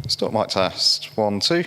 Stop mic test. 1, 2.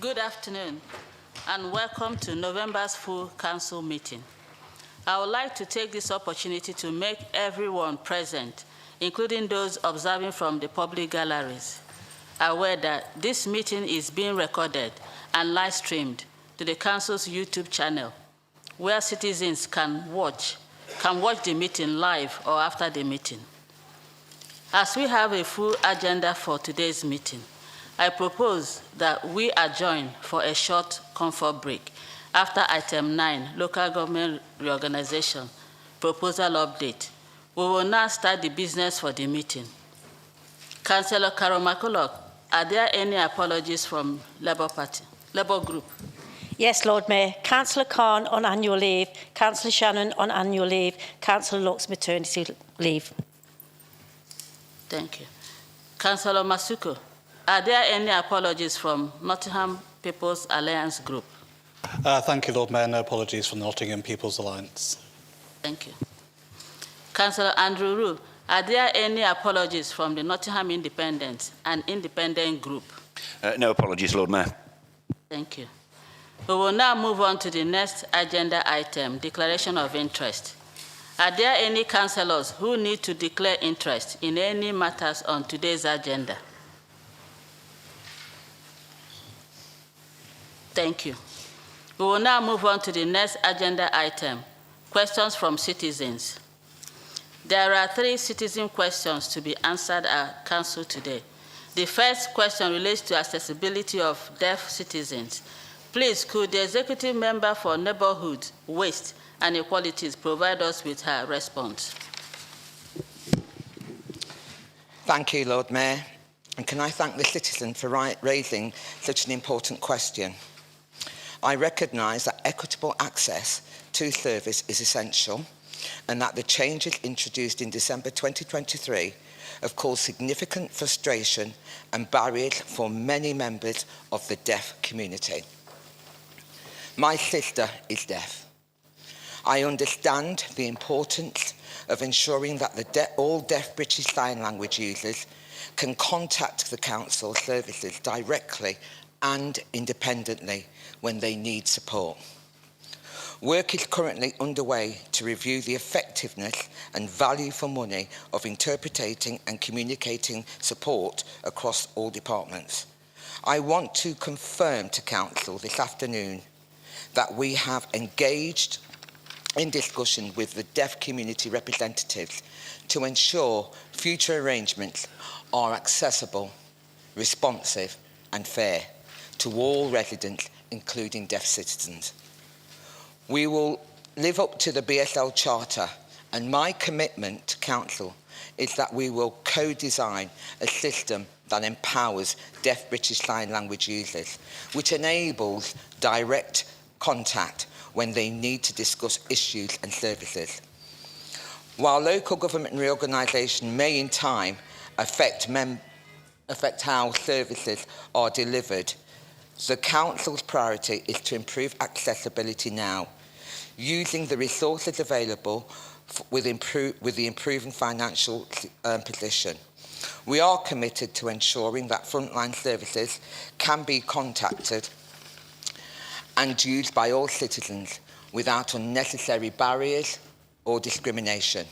Good afternoon, and welcome to November's full council meeting. I would like to take this opportunity to make everyone present, including those observing from the public galleries, aware that this meeting is being recorded and live streamed to the council's YouTube channel, where citizens can watch the meeting live or after the meeting. As we have a full agenda for today's meeting, I propose that we adjourn for a short comfort break after item 9, local government reorganization, proposal update. We will now start the business for the meeting. Councillor Carol McCulloch, are there any apologies from Labour Group? Yes, Lord Mayor. Councillor Khan on annual leave, Councillor Shannon on annual leave, Councillor Lux maternity leave. Thank you. Councillor Masuko, are there any apologies from Nottingham People's Alliance Group? Thank you, Lord Mayor. No apologies from the Nottingham People's Alliance. Thank you. Councillor Andrew Rue, are there any apologies from the Nottingham Independent and Independent Group? No apologies, Lord Mayor. Thank you. We will now move on to the next agenda item, declaration of interest. Are there any councillors who need to declare interest in any matters on today's agenda? Thank you. We will now move on to the next agenda item, questions from citizens. There are 3 citizen questions to be answered at council today. The first question relates to accessibility of deaf citizens. Please, could the executive member for Neighbourhood, Waste and Equalities provide us with her response? Thank you, Lord Mayor. And can I thank the citizen for raising such an important question? I recognise that equitable access to service is essential and that the changes introduced in December 2023 have caused significant frustration and barriers for many members of the deaf community. My sister is deaf. I understand the importance of ensuring that all deaf British Sign Language users can contact the council services directly and independently when they need support. Work is currently underway to review the effectiveness and value for money of interpreting and communicating support across all departments. I want to confirm to Council this afternoon that we have engaged in discussion with the deaf community representatives to ensure future arrangements are accessible, responsive and fair to all residents, including deaf citizens. We will live up to the BSL Charter, and my commitment to Council is that we will co-design a system that empowers deaf British Sign Language users, which enables direct contact when they need to discuss issues and services. While local government reorganisation may in time affect how services are delivered, the Council's priority is to improve accessibility now, using the resources available with the improving financial position. We are committed to ensuring that frontline services can be contacted and used by all citizens without unnecessary barriers or discrimination.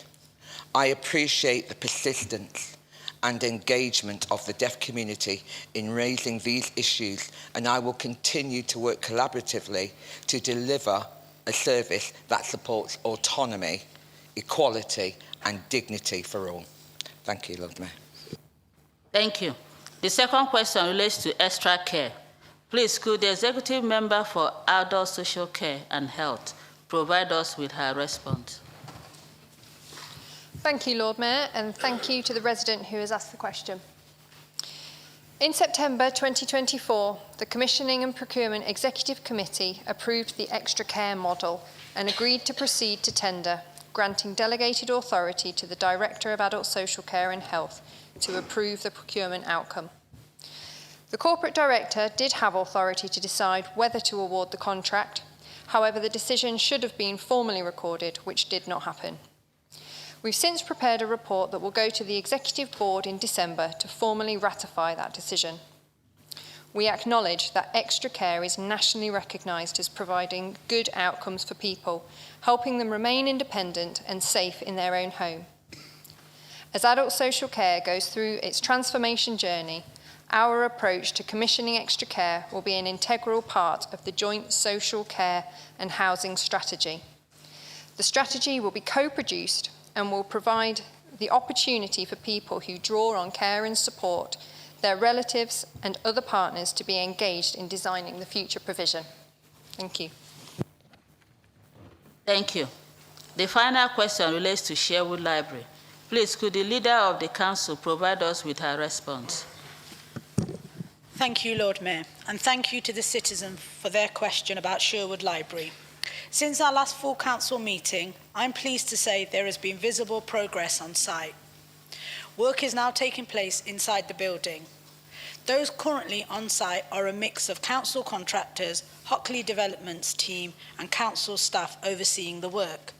I appreciate the persistence and engagement of the deaf community in raising these issues, and I will continue to work collaboratively to deliver a service that supports autonomy, equality and dignity for all. Thank you, Lord Mayor. Thank you. The second question relates to extra care. Please, could the executive member for adult social care and health provide us with her response? Thank you, Lord Mayor, and thank you to the resident who has asked the question. In September 2024, the Commissioning and Procurement Executive Committee approved the extra care model and agreed to proceed to tender, granting delegated authority to the Director of Adult Social Care and Health to approve the procurement outcome. The Corporate Director did have authority to decide whether to award the contract. However, the decision should have been formally recorded, which did not happen. We've since prepared a report that will go to the Executive Board in December to formally ratify that decision. We acknowledge that extra care is nationally recognised as providing good outcomes for people, helping them remain independent and safe in their own home. As adult social care goes through its transformation journey, our approach to commissioning extra care will be an integral part of the joint social care and housing strategy. The strategy will be co-produced and will provide the opportunity for people who draw on care and support their relatives and other partners to be engaged in designing the future provision. Thank you. Thank you. The final question relates to Sherwood Library. Please, could the Leader of the Council provide us with her response? Thank you, Lord Mayor, and thank you to the citizen for their question about Sherwood Library. Since our last full council meeting, I'm pleased to say there has been visible progress on site. Work is now taking place inside the building. Those currently on site are a mix of council contractors, Hockley Developments team, and council staff overseeing the work.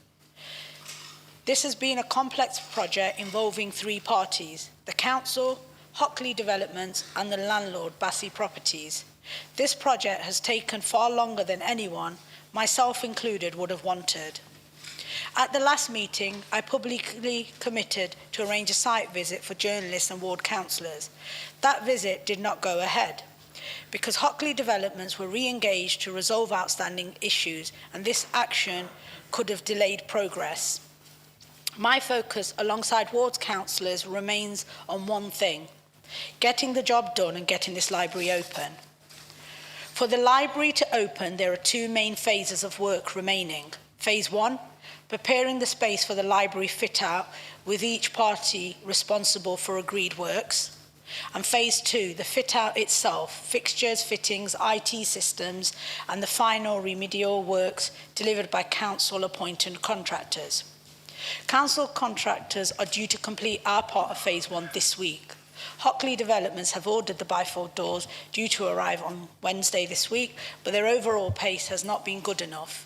This has been a complex project involving 3 parties: the council, Hockley Developments, and the landlord, Bassey Properties. This project has taken far longer than anyone, myself included, would have wanted. At the last meeting, I publicly committed to arrange a site visit for journalists and ward councillors. That visit did not go ahead because Hockley Developments were re-engaged to resolve outstanding issues, and this action could have delayed progress. My focus alongside wards councillors remains on one thing: getting the job done and getting this library open. For the library to open, there are 2 main phases of work remaining. Phase 1, preparing the space for the library fit-out with each party responsible for agreed works. And Phase 2, the fit-out itself, fixtures, fittings, IT systems, and the final remedial works delivered by council-appointed contractors. Council contractors are due to complete our part of Phase 1 this week. Hockley Developments have ordered the bifold doors due to arrive on Wednesday this week, but their overall pace has not been good enough.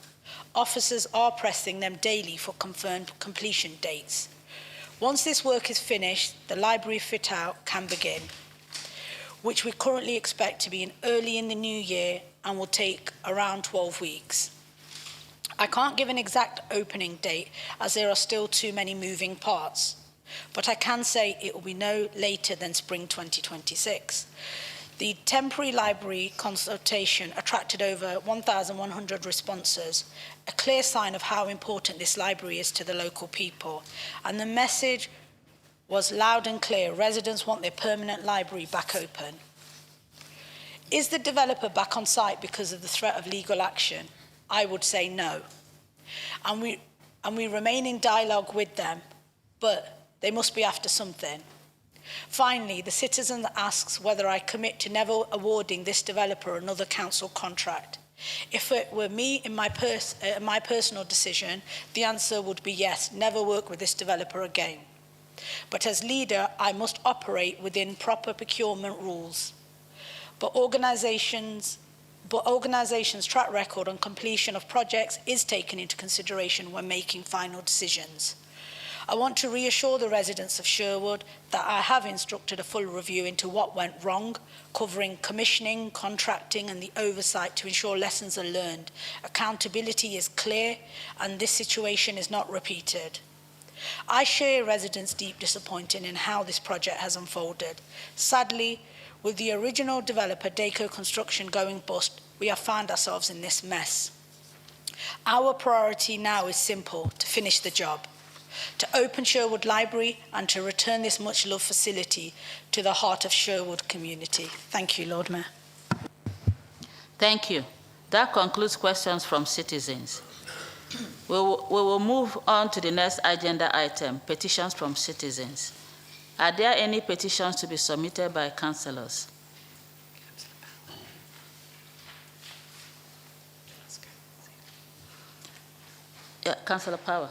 Officers are pressing them daily for confirmed completion dates. Once this work is finished, the library fit-out can begin, which we currently expect to be early in the new year and will take around 12 weeks. I can't give an exact opening date as there are still too many moving parts, but I can say it will be no later than spring 2026. The temporary library consultation attracted over 1,100 responses, a clear sign of how important this library is to the local people. And the message was loud and clear: residents want their permanent library back open. Is the developer back on site because of the threat of legal action? I would say no. And we remain in dialogue with them, but they must be after something. Finally, the citizen asks whether I commit to never awarding this developer another council contract. If it were me in my personal decision, the answer would be yes, never work with this developer again. But as leader, I must operate within proper procurement rules. But organisations' track record on completion of projects is taken into consideration when making final decisions. I want to reassure the residents of Sherwood that I have instructed a full review into what went wrong, covering commissioning, contracting, and the oversight to ensure lessons are learned. Accountability is clear, and this situation is not repeated. I share residents' deep disappointment in how this project has unfolded. Sadly, with the original developer, Daco Construction, going bust, we have found ourselves in this mess. Our priority now is simple: to finish the job, to open Sherwood Library, and to return this much-loved facility to the heart of Sherwood community. Thank you, Lord Mayor. Thank you. That concludes questions from citizens. We will move on to the next agenda item, petitions from citizens. Are there any petitions to be submitted by councillors? Yeah, Councillor Power.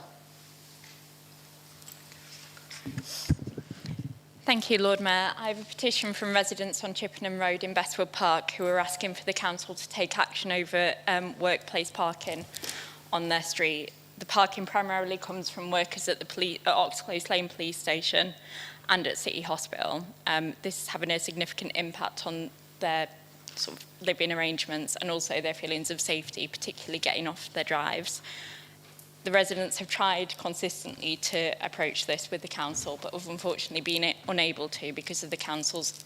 Thank you, Lord Mayor. I have a petition from residents on Chippenham Road in Bestwood Park who are asking for the council to take action over workplace parking on their street. The parking primarily comes from workers at the Oxclose Lane Police Station and at City Hospital. This is having a significant impact on their sort of living arrangements and also their feelings of safety, particularly getting off their drives. The residents have tried consistently to approach this with the council, but have unfortunately been unable to because of the council's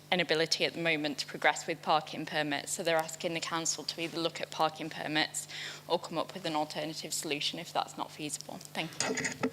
inability at the moment to progress with parking permits. So they're asking the council to either look at parking permits or come up with an alternative solution if that's not feasible. Thank you.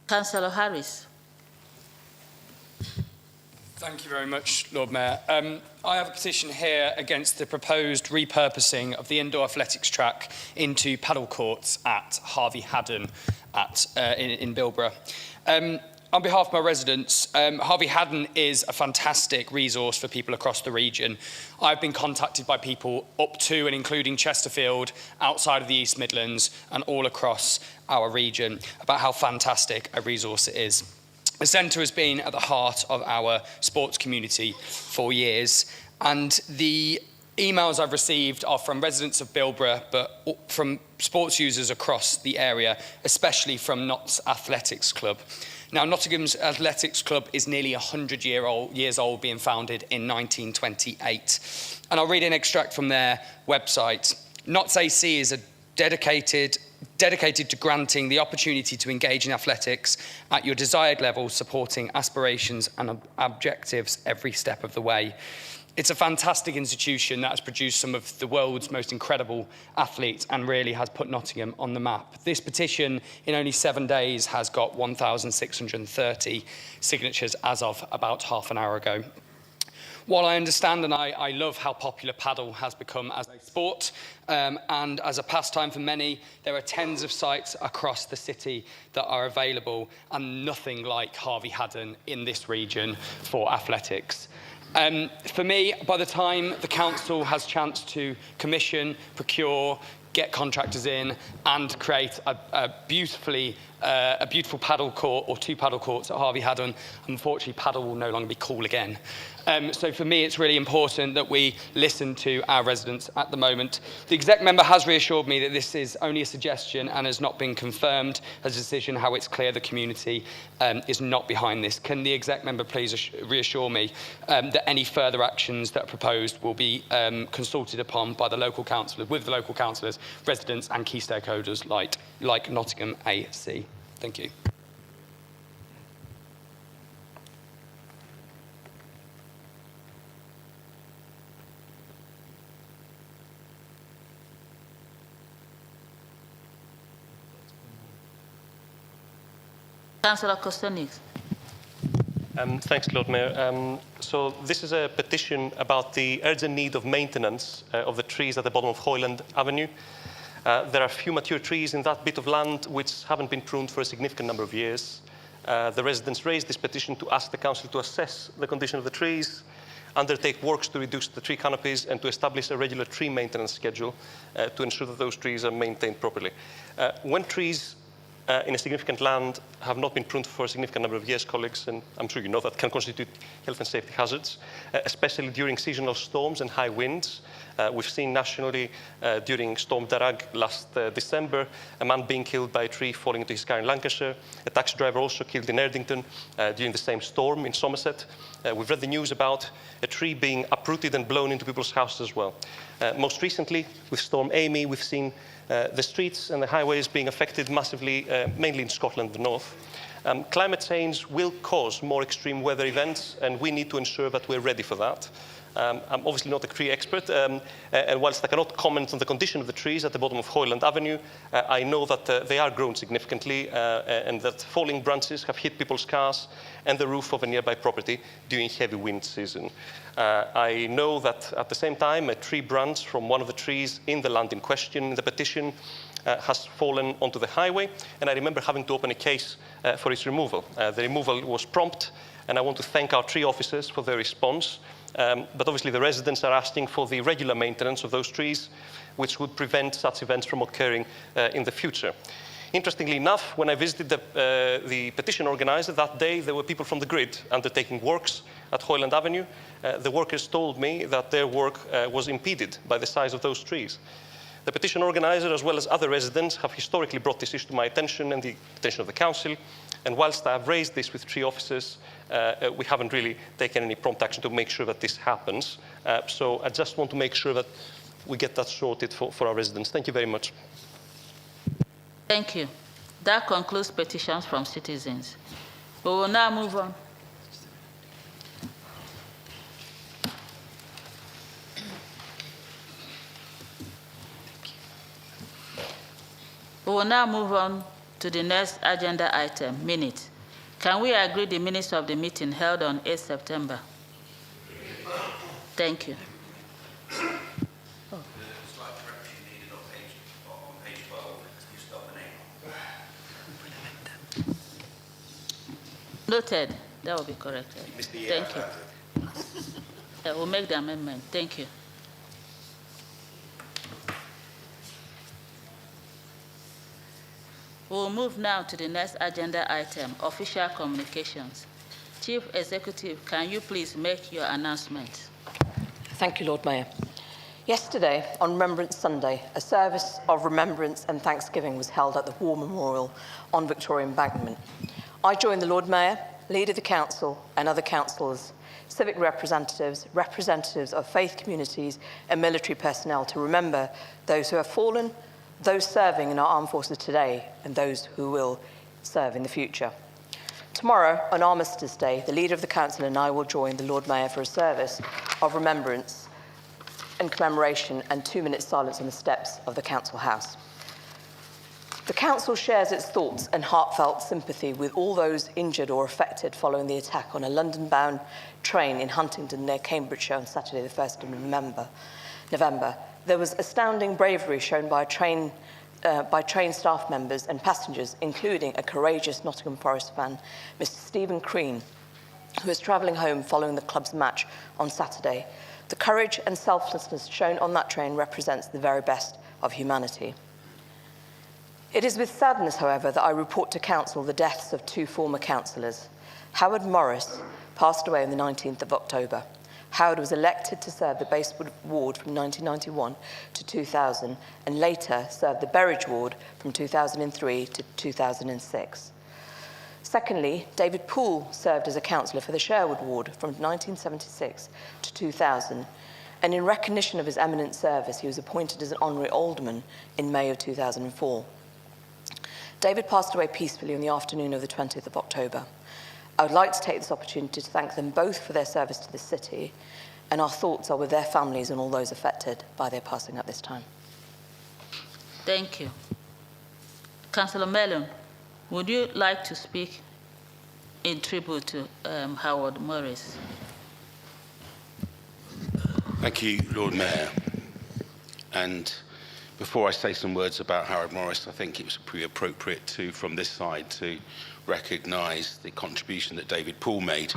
Councillor Harris. Thank you very much, Lord Mayor. I have a petition here against the proposed repurposing of the indoor athletics track into paddle courts at Harvey Haddon in Bilborough. On behalf of my residents, Harvey Haddon is a fantastic resource for people across the region. I've been contacted by people up to and including Chesterfield, outside of the East Midlands and all across our region about how fantastic a resource it is. The centre has been at the heart of our sports community for years, and the emails I've received are from residents of Bilborough, but from sports users across the area, especially from Notts Athletics Club. Now, Nottingham's Athletics Club is nearly 100 years old, being founded in 1928. And I'll read an extract from their website. Notts AC is a dedicated to granting the opportunity to engage in athletics at your desired level, supporting aspirations and objectives every step of the way. It's a fantastic institution that has produced some of the world's most incredible athletes and really has put Nottingham on the map. This petition, in only 7 days, has got 1,630 signatures as of about half an hour ago. While I understand and I love how popular paddle has become as a sport and as a pastime for many, there are tens of sites across the city that are available and nothing like Harvey Haddon in this region for athletics. For me, by the time the council has chance to commission, procure, get contractors in and create a beautiful paddle court or 2 paddle courts at Harvey Haddon, unfortunately paddle will no longer be cool again. So for me, it's really important that we listen to our residents at the moment. The exec member has reassured me that this is only a suggestion and has not been confirmed as a decision. How it's clear the community is not behind this. Can the exec member please reassure me that any further actions that are proposed will be consulted upon by the local councillors, with the local councillors, residents and key stakeholders like Nottingham AC? Thank you. Councillor Kostonis. Thanks, Lord Mayor. So this is a petition about the urgent need of maintenance of the trees at the bottom of Hoyland Avenue. There are a few mature trees in that bit of land which haven't been pruned for a significant number of years. The residents raised this petition to ask the council to assess the condition of the trees, undertake works to reduce the tree canopies, and to establish a regular tree maintenance schedule to ensure that those trees are maintained properly. When trees in a significant land have not been pruned for a significant number of years, colleagues, and I'm sure you know that can constitute health and safety hazards, especially during seasonal storms and high winds. We've seen nationally during Storm Darragh last December, a man being killed by a tree falling into his car in Lancashire, a taxi driver also killed in Erdington during the same storm in Somerset. We've read the news about a tree being uprooted and blown into people's houses as well. Most recently, with Storm Amy, we've seen the streets and the highways being affected massively, mainly in Scotland and the north. Climate change will cause more extreme weather events, and we need to ensure that we're ready for that. I'm obviously not a tree expert, and whilst I cannot comment on the condition of the trees at the bottom of Hoyland Avenue, I know that they are grown significantly and that falling branches have hit people's cars and the roof of a nearby property during heavy wind season. I know that at the same time, a tree branch from one of the trees in the land in question in the petition has fallen onto the highway, and I remember having to open a case for its removal. The removal was prompt, and I want to thank our tree officers for their response. But obviously the residents are asking for the regular maintenance of those trees, which would prevent such events from occurring in the future. Interestingly enough, when I visited the petition organizer that day, there were people from the grid undertaking works at Hoyland Avenue. The workers told me that their work was impeded by the size of those trees. The petition organizer, as well as other residents, have historically brought this issue to my attention and the attention of the council. And whilst I have raised this with tree officers, we haven't really taken any prompt action to make sure that this happens. So I just want to make sure that we get that sorted for our residents. Thank you very much. Thank you. That concludes petitions from citizens. We will now move on. We will now move on to the next agenda item, minutes. Can we agree the minutes of the meeting held on 8 September? Thank you. Noted. That will be corrected. Thank you. We'll make the amendment. Thank you. We'll move now to the next agenda item, official communications. Chief Executive, can you please make your announcement? Thank you, Lord Mayor. Yesterday, on Remembrance Sunday, a service of remembrance and thanksgiving was held at the War Memorial on Victoria Embankment. I joined the Lord Mayor, Leader of the Council, and other councillors, civic representatives, representatives of faith communities, and military personnel to remember those who have fallen, those serving in our armed forces today, and those who will serve in the future. Tomorrow, on Armistice Day, the Leader of the Council and I will join the Lord Mayor for a service of remembrance and commemoration and 2-minute silence on the steps of the Council House. The Council shares its thoughts and heartfelt sympathy with all those injured or affected following the attack on a London-bound train in Huntingdon near Cambridgeshire on Saturday, the 1st of November. There was astounding bravery shown by train staff members and passengers, including a courageous Nottingham Forest fan, Mr. Stephen Crean, who was travelling home following the club's match on Saturday. The courage and selflessness shown on that train represents the very best of humanity. It is with sadness, however, that I report to Council the deaths of 2 former councillors. Howard Morris passed away on the 19th of October. Howard was elected to serve the Bastewood ward from 1991 to 2000 and later served the Berridge ward from 2003 to 2006. Secondly, David Poole served as a councillor for the Sherwood ward from 1976 to 2000, and in recognition of his eminent service, he was appointed as an honorary alderman in May of 2004. David passed away peacefully on the afternoon of the 20th of October. I would like to take this opportunity to thank them both for their service to the city, and our thoughts are with their families and all those affected by their passing at this time. Thank you. Councillor Mellon, would you like to speak in tribute to Howard Morris? Thank you, Lord Mayor. And before I say some words about Howard Morris, I think it was pretty appropriate to, from this side, to recognise the contribution that David Poole made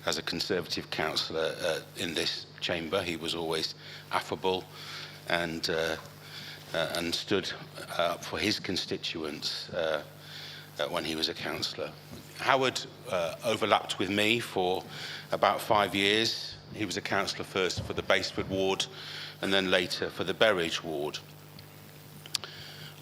as a Conservative councillor in this chamber. He was always affable and stood up for his constituents when he was a councillor. Howard overlapped with me for about 5 years. He was a councillor first for the Bastewood ward and then later for the Berridge ward.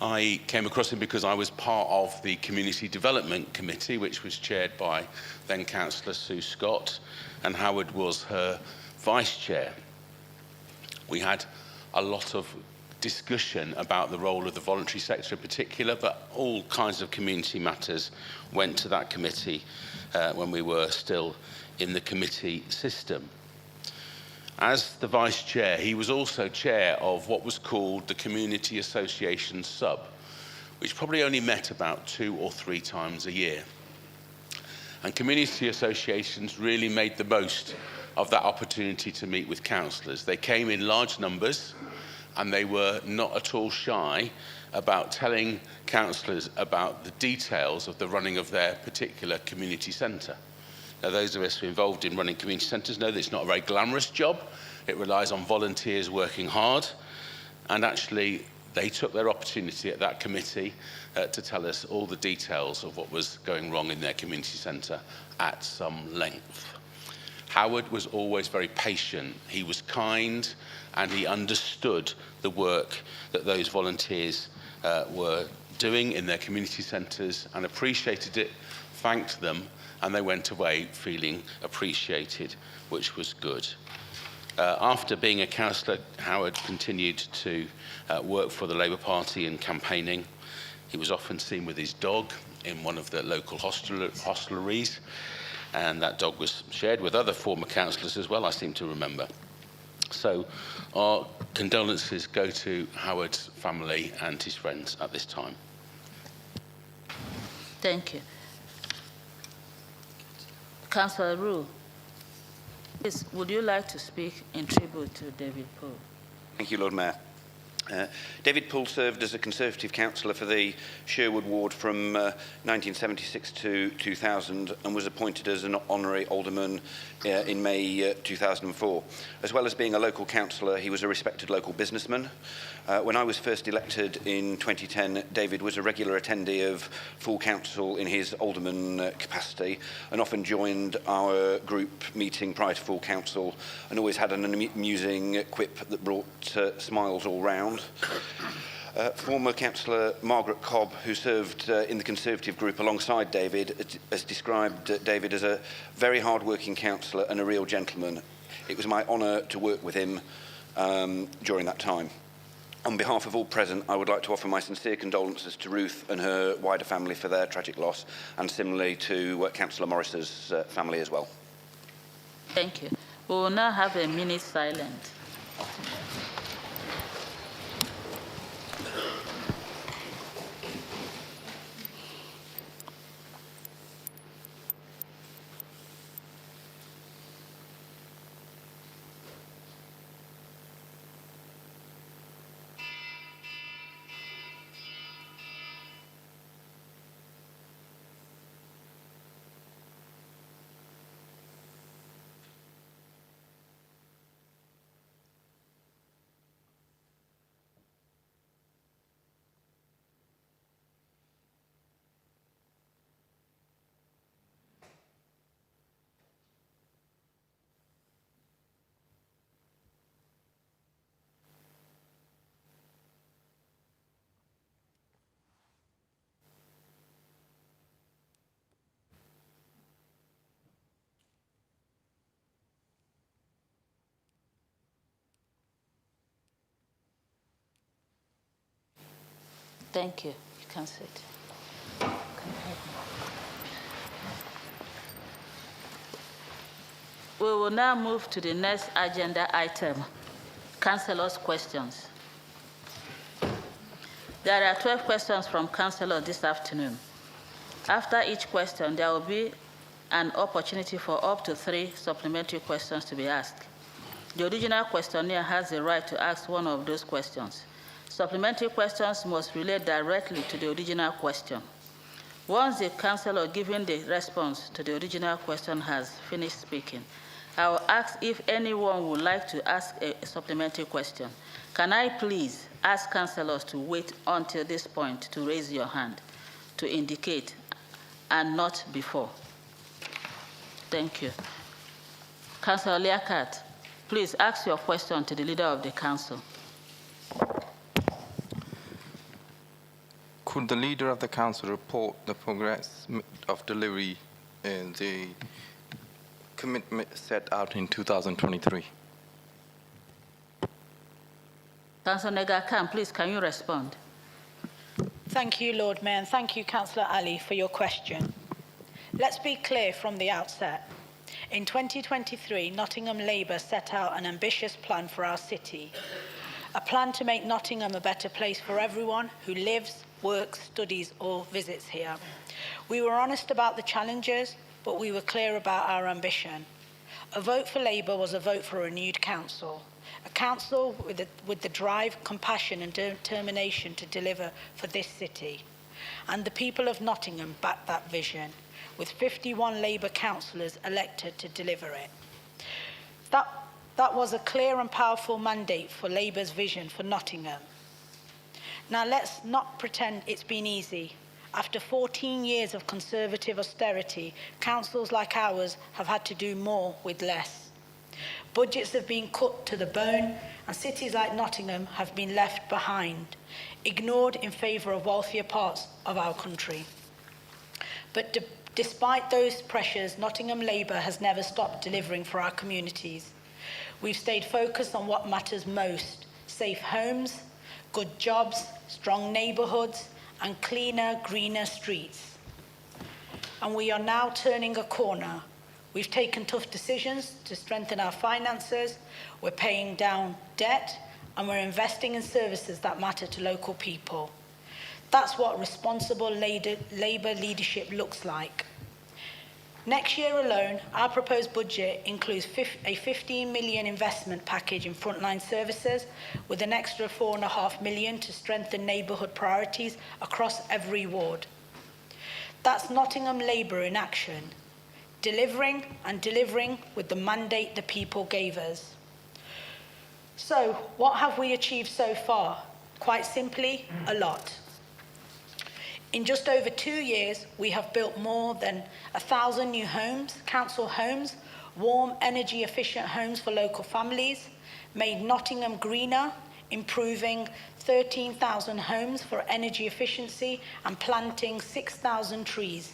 I came across him because I was part of the Community Development Committee, which was chaired by then Councillor Sue Scott, and Howard was her vice chair. We had a lot of discussion about the role of the voluntary sector in particular, but all kinds of community matters went to that committee when we were still in the committee system. As the vice chair, he was also chair of what was called the Community Association Sub, which probably only met about 2 or 3 times a year. And community associations really made the most of that opportunity to meet with councillors. They came in large numbers and they were not at all shy about telling councillors about the details of the running of their particular community centre. Now, those of us who are involved in running community centres know that it's not a very glamorous job. It relies on volunteers working hard, and actually they took their opportunity at that committee to tell us all the details of what was going wrong in their community centre at some length. Howard was always very patient. He was kind, and he understood the work that those volunteers were doing in their community centres and appreciated it, thanked them, and they went away feeling appreciated, which was good. After being a councillor, Howard continued to work for the Labour Party in campaigning. He was often seen with his dog in one of the local hostelries, and that dog was shared with other former councillors as well, I seem to remember. So our condolences go to Howard's family and his friends at this time. Thank you. Councillor Rule, please, would you like to speak in tribute to David Poole? Thank you, Lord Mayor. David Poole served as a Conservative councillor for the Sherwood ward from 1976 to 2000 and was appointed as an honorary alderman in May 2004. As well as being a local councillor, he was a respected local businessman. When I was first elected in 2010, David was a regular attendee of full council in his alderman capacity and often joined our group meeting prior to full council and always had an amusing quip that brought smiles all round. Former councillor Margaret Cobb, who served in the Conservative group alongside David, has described David as a very hard-working councillor and a real gentleman. It was my honour to work with him during that time. On behalf of all present, I would like to offer my sincere condolences to Ruth and her wider family for their tragic loss, and similarly to Councillor Morris's family as well. Thank you. We will now have a minute silence. Thank you. You can sit. We will now move to the next agenda item, Councillors' questions. There are 12 questions from councillors this afternoon. After each question, there will be an opportunity for up to 3 supplementary questions to be asked. The original questionnaire has the right to ask one of those questions. Supplementary questions must relate directly to the original question. Once the councillor giving the response to the original question has finished speaking, I will ask if anyone would like to ask a supplementary question. Can I please ask councillors to wait until this point to raise your hand to indicate, and not before? Thank you. Councillor Liaquat, please ask your question to the Leader of the Council. Could the Leader of the Council report the progress of delivery in the commitment set out in 2023? Councillor Nega Khan, please, can you respond? Thank you, Lord Mayor, and thank you, Councillor Ali, for your question. Let's be clear from the outset. In 2023, Nottingham Labour set out an ambitious plan for our city, a plan to make Nottingham a better place for everyone who lives, works, studies or visits here. We were honest about the challenges, but we were clear about our ambition. A vote for Labour was a vote for a renewed council, a council with the drive, compassion and determination to deliver for this city. And the people of Nottingham backed that vision, with 51 Labour councillors elected to deliver it. That was a clear and powerful mandate for Labour's vision for Nottingham. Now let's not pretend it's been easy. After 14 years of Conservative austerity, councils like ours have had to do more with less. Budgets have been cut to the bone, and cities like Nottingham have been left behind, ignored in favour of wealthier parts of our country. But despite those pressures, Nottingham Labour has never stopped delivering for our communities. We've stayed focused on what matters most: safe homes, good jobs, strong neighbourhoods, and cleaner, greener streets. And we are now turning a corner. We've taken tough decisions to strengthen our finances, we're paying down debt, and we're investing in services that matter to local people. That's what responsible Labour leadership looks like. Next year alone, our proposed budget includes a 15 million investment package in frontline services, with an extra 4.5 million to strengthen neighbourhood priorities across every ward. That's Nottingham Labour in action, delivering and delivering with the mandate the people gave us. So, what have we achieved so far? Quite simply, a lot. In just over 2 years, we have built more than 1,000 new homes, council homes, warm, energy-efficient homes for local families, made Nottingham greener, improving 13,000 homes for energy efficiency and planting 6,000 trees.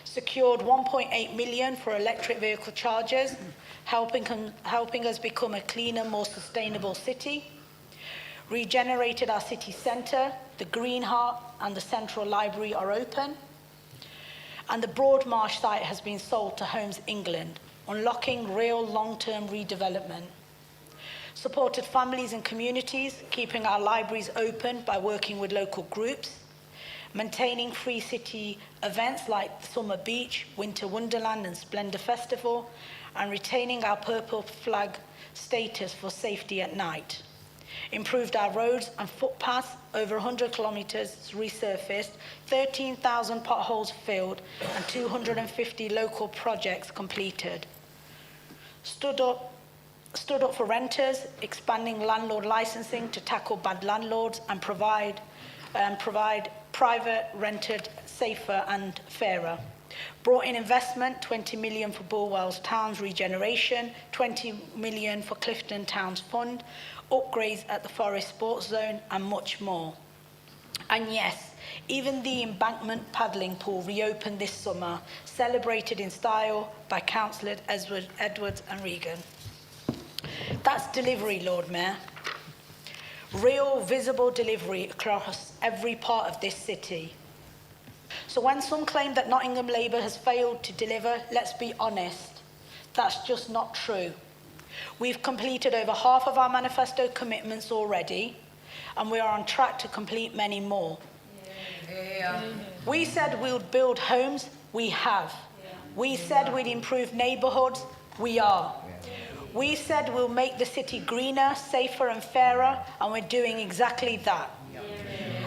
Secured 1.8 million for electric vehicle chargers, helping us become a cleaner, more sustainable city. Regenerated our city centre, the Green Heart and the Central Library are open. And the Broadmarsh site has been sold to Homes England, unlocking real long-term redevelopment. Supported families and communities, keeping our libraries open by working with local groups. Maintaining free city events like the Summer Beach, Winter Wonderland and Splendour Festival, and retaining our purple flag status for safety at night. Improved our roads and footpaths, over 100 kilometres resurfaced, 13,000 potholes filled, and 250 local projects completed. Stood up for renters, expanding landlord licensing to tackle bad landlords and provide private rented safer and fairer. Brought in investment, 20 million for Bulwell's Towns regeneration, 20 million for Clifton Towns Fund, upgrades at the Forest Sports Zone, and much more. And yes, even the embankment paddling pool reopened this summer, celebrated in style by Councillors Edwards and Regan. That's delivery, Lord Mayor. Real, visible delivery across every part of this city. So when some claim that Nottingham Labour has failed to deliver, let's be honest, that's just not true. We've completed over half of our manifesto commitments already, and we are on track to complete many more. We said we'd build homes, we have. We said we'd improve neighbourhoods, we are. We said we'll make the city greener, safer and fairer, and we're doing exactly that.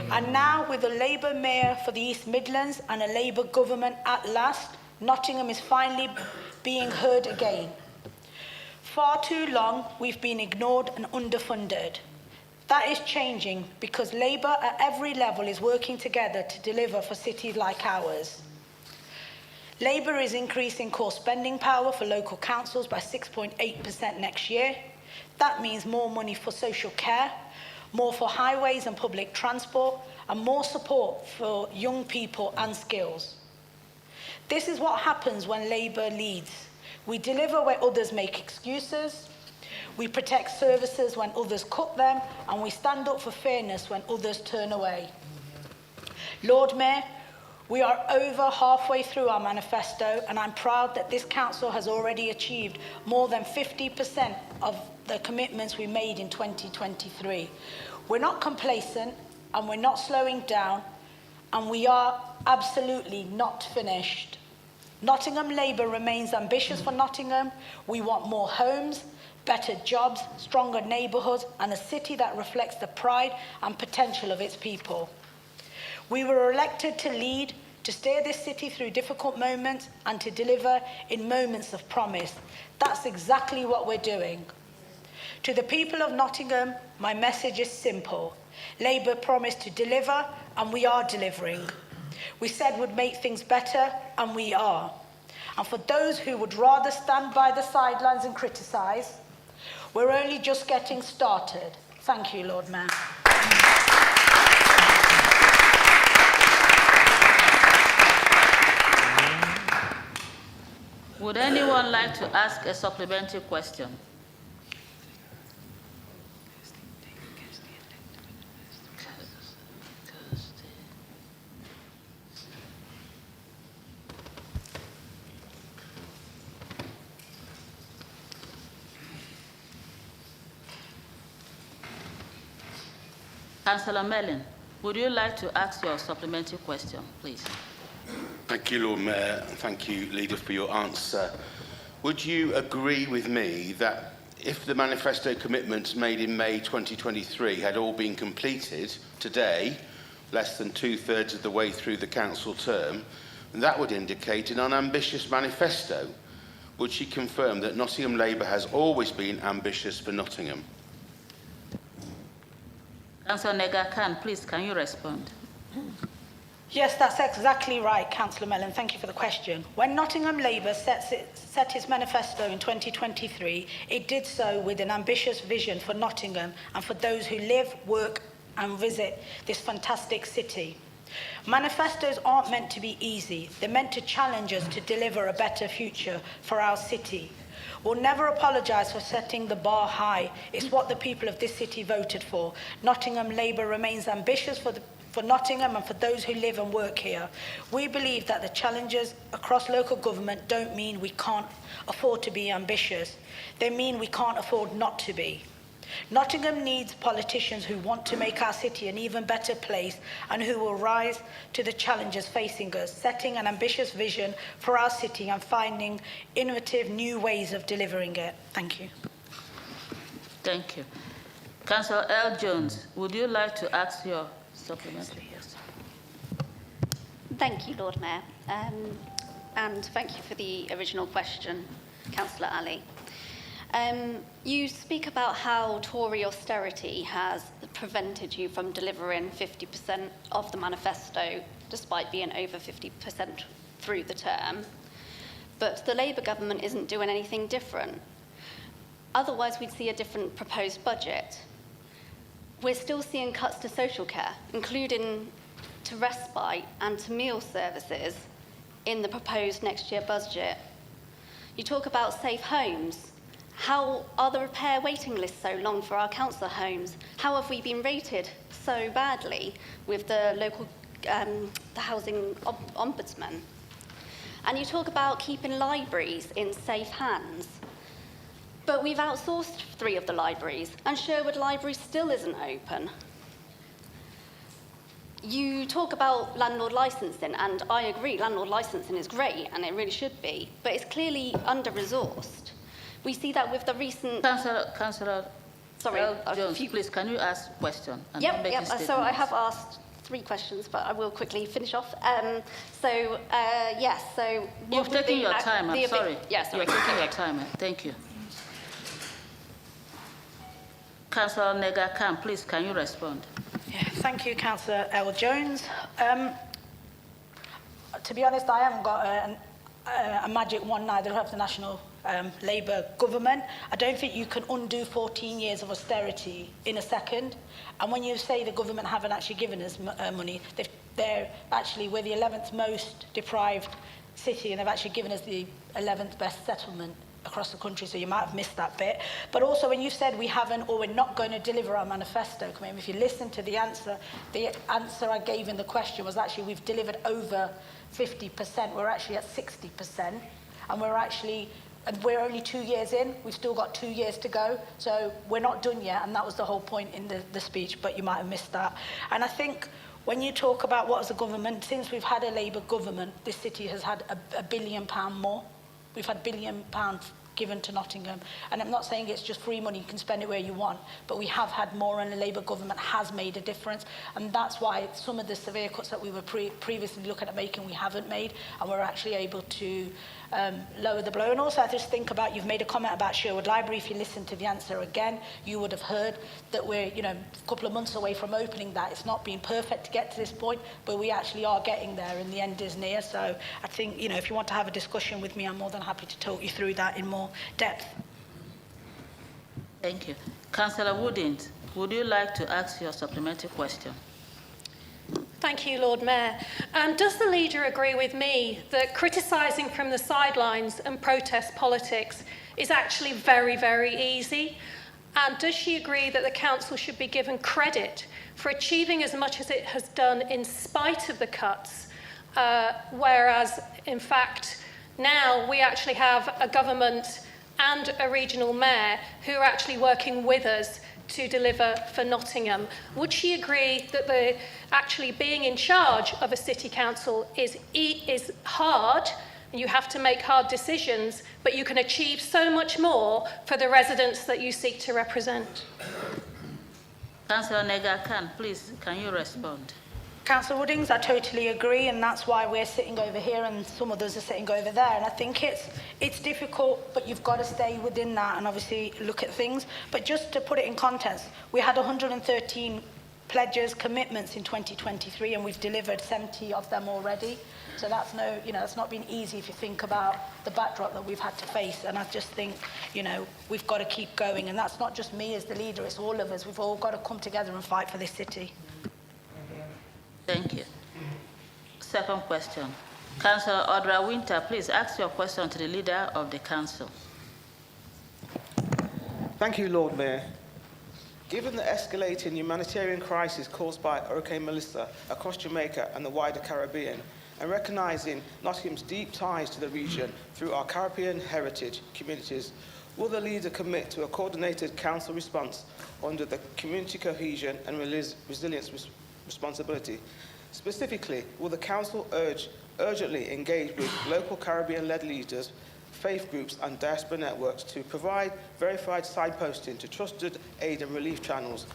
And now, with a Labour mayor for the East Midlands and a Labour government at last, Nottingham is finally being heard again. Far too long, we've been ignored and underfunded. That is changing because Labour at every level is working together to deliver for cities like ours. Labour is increasing core spending power for local councils by 6.8% next year. That means more money for social care, more for highways and public transport, and more support for young people and skills. This is what happens when Labour leads. We deliver where others make excuses, we protect services when others cut them, and we stand up for fairness when others turn away. Lord Mayor, we are over halfway through our manifesto, and I'm proud that this council has already achieved more than 50% of the commitments we made in 2023. We're not complacent, and we're not slowing down, and we are absolutely not finished. Nottingham Labour remains ambitious for Nottingham. We want more homes, better jobs, stronger neighbourhoods, and a city that reflects the pride and potential of its people. We were elected to lead, to steer this city through difficult moments and to deliver in moments of promise. That's exactly what we're doing. To the people of Nottingham, my message is simple. Labour promised to deliver, and we are delivering. We said we'd make things better, and we are. And for those who would rather stand by the sidelines and criticise, we're only just getting started. Thank you, Lord Mayor. Would anyone like to ask a supplementary question? Councillor Mellin, would you like to ask your supplementary question, please? Thank you, Lord Mayor, and thank you, Leader, for your answer. Would you agree with me that if the manifesto commitments made in May 2023 had all been completed today, less than 2/3 of the way through the council term, that would indicate an unambitious manifesto? Would she confirm that Nottingham Labour has always been ambitious for Nottingham? Councillor Nega Khan, please, can you respond? Yes, that's exactly right, Councillor Mellon. Thank you for the question. When Nottingham Labour set its manifesto in 2023, it did so with an ambitious vision for Nottingham and for those who live, work and visit this fantastic city. Manifestos aren't meant to be easy. They're meant to challenge us to deliver a better future for our city. We'll never apologise for setting the bar high. It's what the people of this city voted for. Nottingham Labour remains ambitious for Nottingham and for those who live and work here. We believe that the challenges across local government don't mean we can't afford to be ambitious. They mean we can't afford not to be. Nottingham needs politicians who want to make our city an even better place and who will rise to the challenges facing us, setting an ambitious vision for our city and finding innovative new ways of delivering it. Thank you. Thank you. Councillor L. Jones, would you like to ask your supplementary question? Thank you, Lord Mayor. And thank you for the original question, Councillor Ali. You speak about how Tory austerity has prevented you from delivering 50% of the manifesto, despite being over 50% through the term. But the Labour government isn't doing anything different. Otherwise, we'd see a different proposed budget. We're still seeing cuts to social care, including to respite and to meal services in the proposed next year budget. You talk about safe homes. How are the repair waiting lists so long for our council homes? How have we been rated so badly with the local the housing ombudsman? And you talk about keeping libraries in safe hands. But we've outsourced 3 of the libraries, and Sherwood Library still isn't open. You talk about landlord licensing, and I agree, landlord licensing is great, and it really should be, but it's clearly under-resourced. We see that with the recent... Councillor Jones, please, can you ask a question? Yep. So I have asked 3 questions, but I will quickly finish off. Yes, so... You've taken your time, I'm sorry. Yes, You're taking your time. Thank you. Councillor Nega Khan, please, can you respond? Yeah, thank you, Councillor L. Jones. To be honest, I haven't got a magic wand, neither have the National Labour government. I don't think you can undo 14 years of austerity in a second. And when you say the government haven't actually given us money, we're the 11th most deprived city, and they've actually given us the 11th best settlement across the country, so you might have missed that bit. But also when you said we haven't or we're not going to deliver our manifesto, if you listen to the answer I gave in the question was actually we've delivered over 50%. We're actually at 60%, and we're only 2 years in. We've still got 2 years to go, so we're not done yet, and that was the whole point in the speech, but you might have missed that. And I think When you talk about what as a government, since we've had a Labour government, this city has had £1 billion more. We've had £1 billion given to Nottingham. And I'm not saying it's just free money, you can spend it where you want, but we have had more, and the Labour government has made a difference. And that's why some of the severe cuts that we were previously looking at making, we haven't made, and we're actually able to lower the blow. And also, I just think about, you've made a comment about Sherwood Library. If you listen to the answer again, you would have heard that we're, a couple of months away from opening that. It's not been perfect to get to this point, but we actually are getting there, and the end is near. So I think, if you want to have a discussion with me, I'm more than happy to talk you through that in more depth. Thank you. Councillor Woodins, would you like to ask your supplementary question? Thank you, Lord Mayor. Does the leader agree with me that criticising from the sidelines and protest politics is actually very, very easy? And does she agree that the council should be given credit for achieving as much as it has done in spite of the cuts, whereas, in fact, now we actually have a government and a regional mayor who are actually working with us to deliver for Nottingham? Would she agree that actually being in charge of a city council is hard, and you have to make hard decisions, but you can achieve so much more for the residents that you seek to represent? Councillor Nega Khan, please, can you respond? Councillor Woodings, I totally agree, and that's why we're sitting over here and some others are sitting over there. And I think it's difficult, but you've got to stay within that and obviously look at things. But just to put it in context, we had 113 pledges, commitments in 2023, and we've delivered 70 of them already. So that's it's not been easy if you think about the backdrop that we've had to face. And I just think, we've got to keep going. And that's not just me as the leader, it's all of us. We've all got to come together and fight for this city. Thank you. Second question. Councillor Audra Winter, please ask your question to the leader of the council. Thank you, Lord Mayor. Given the escalating humanitarian crisis caused by Hurricane Melissa across Jamaica and the wider Caribbean, and recognising Nottingham's deep ties to the region through our Caribbean heritage communities, will the leader commit to a coordinated council response under the Community Cohesion and Resilience responsibility? Specifically, will the council urgently engage with local Caribbean-led leaders, faith groups and diaspora networks to provide verified signposting to trusted aid and relief channels,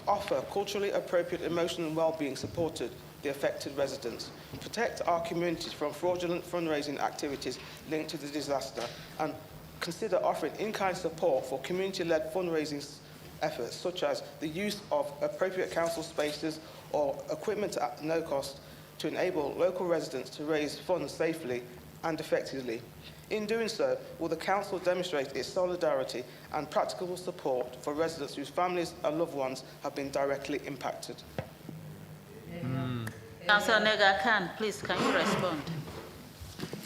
offer culturally appropriate emotional and well-being supported the affected residents, protect our communities from fraudulent fundraising activities linked to the disaster, and consider offering in-kind support for community-led fundraising efforts such as the use of appropriate council spaces or equipment at no cost to enable local residents to raise funds safely and effectively. In doing so, will the council demonstrate its solidarity and practical support for residents whose families and loved ones have been directly impacted? Councillor Nega Khan, please, can you respond?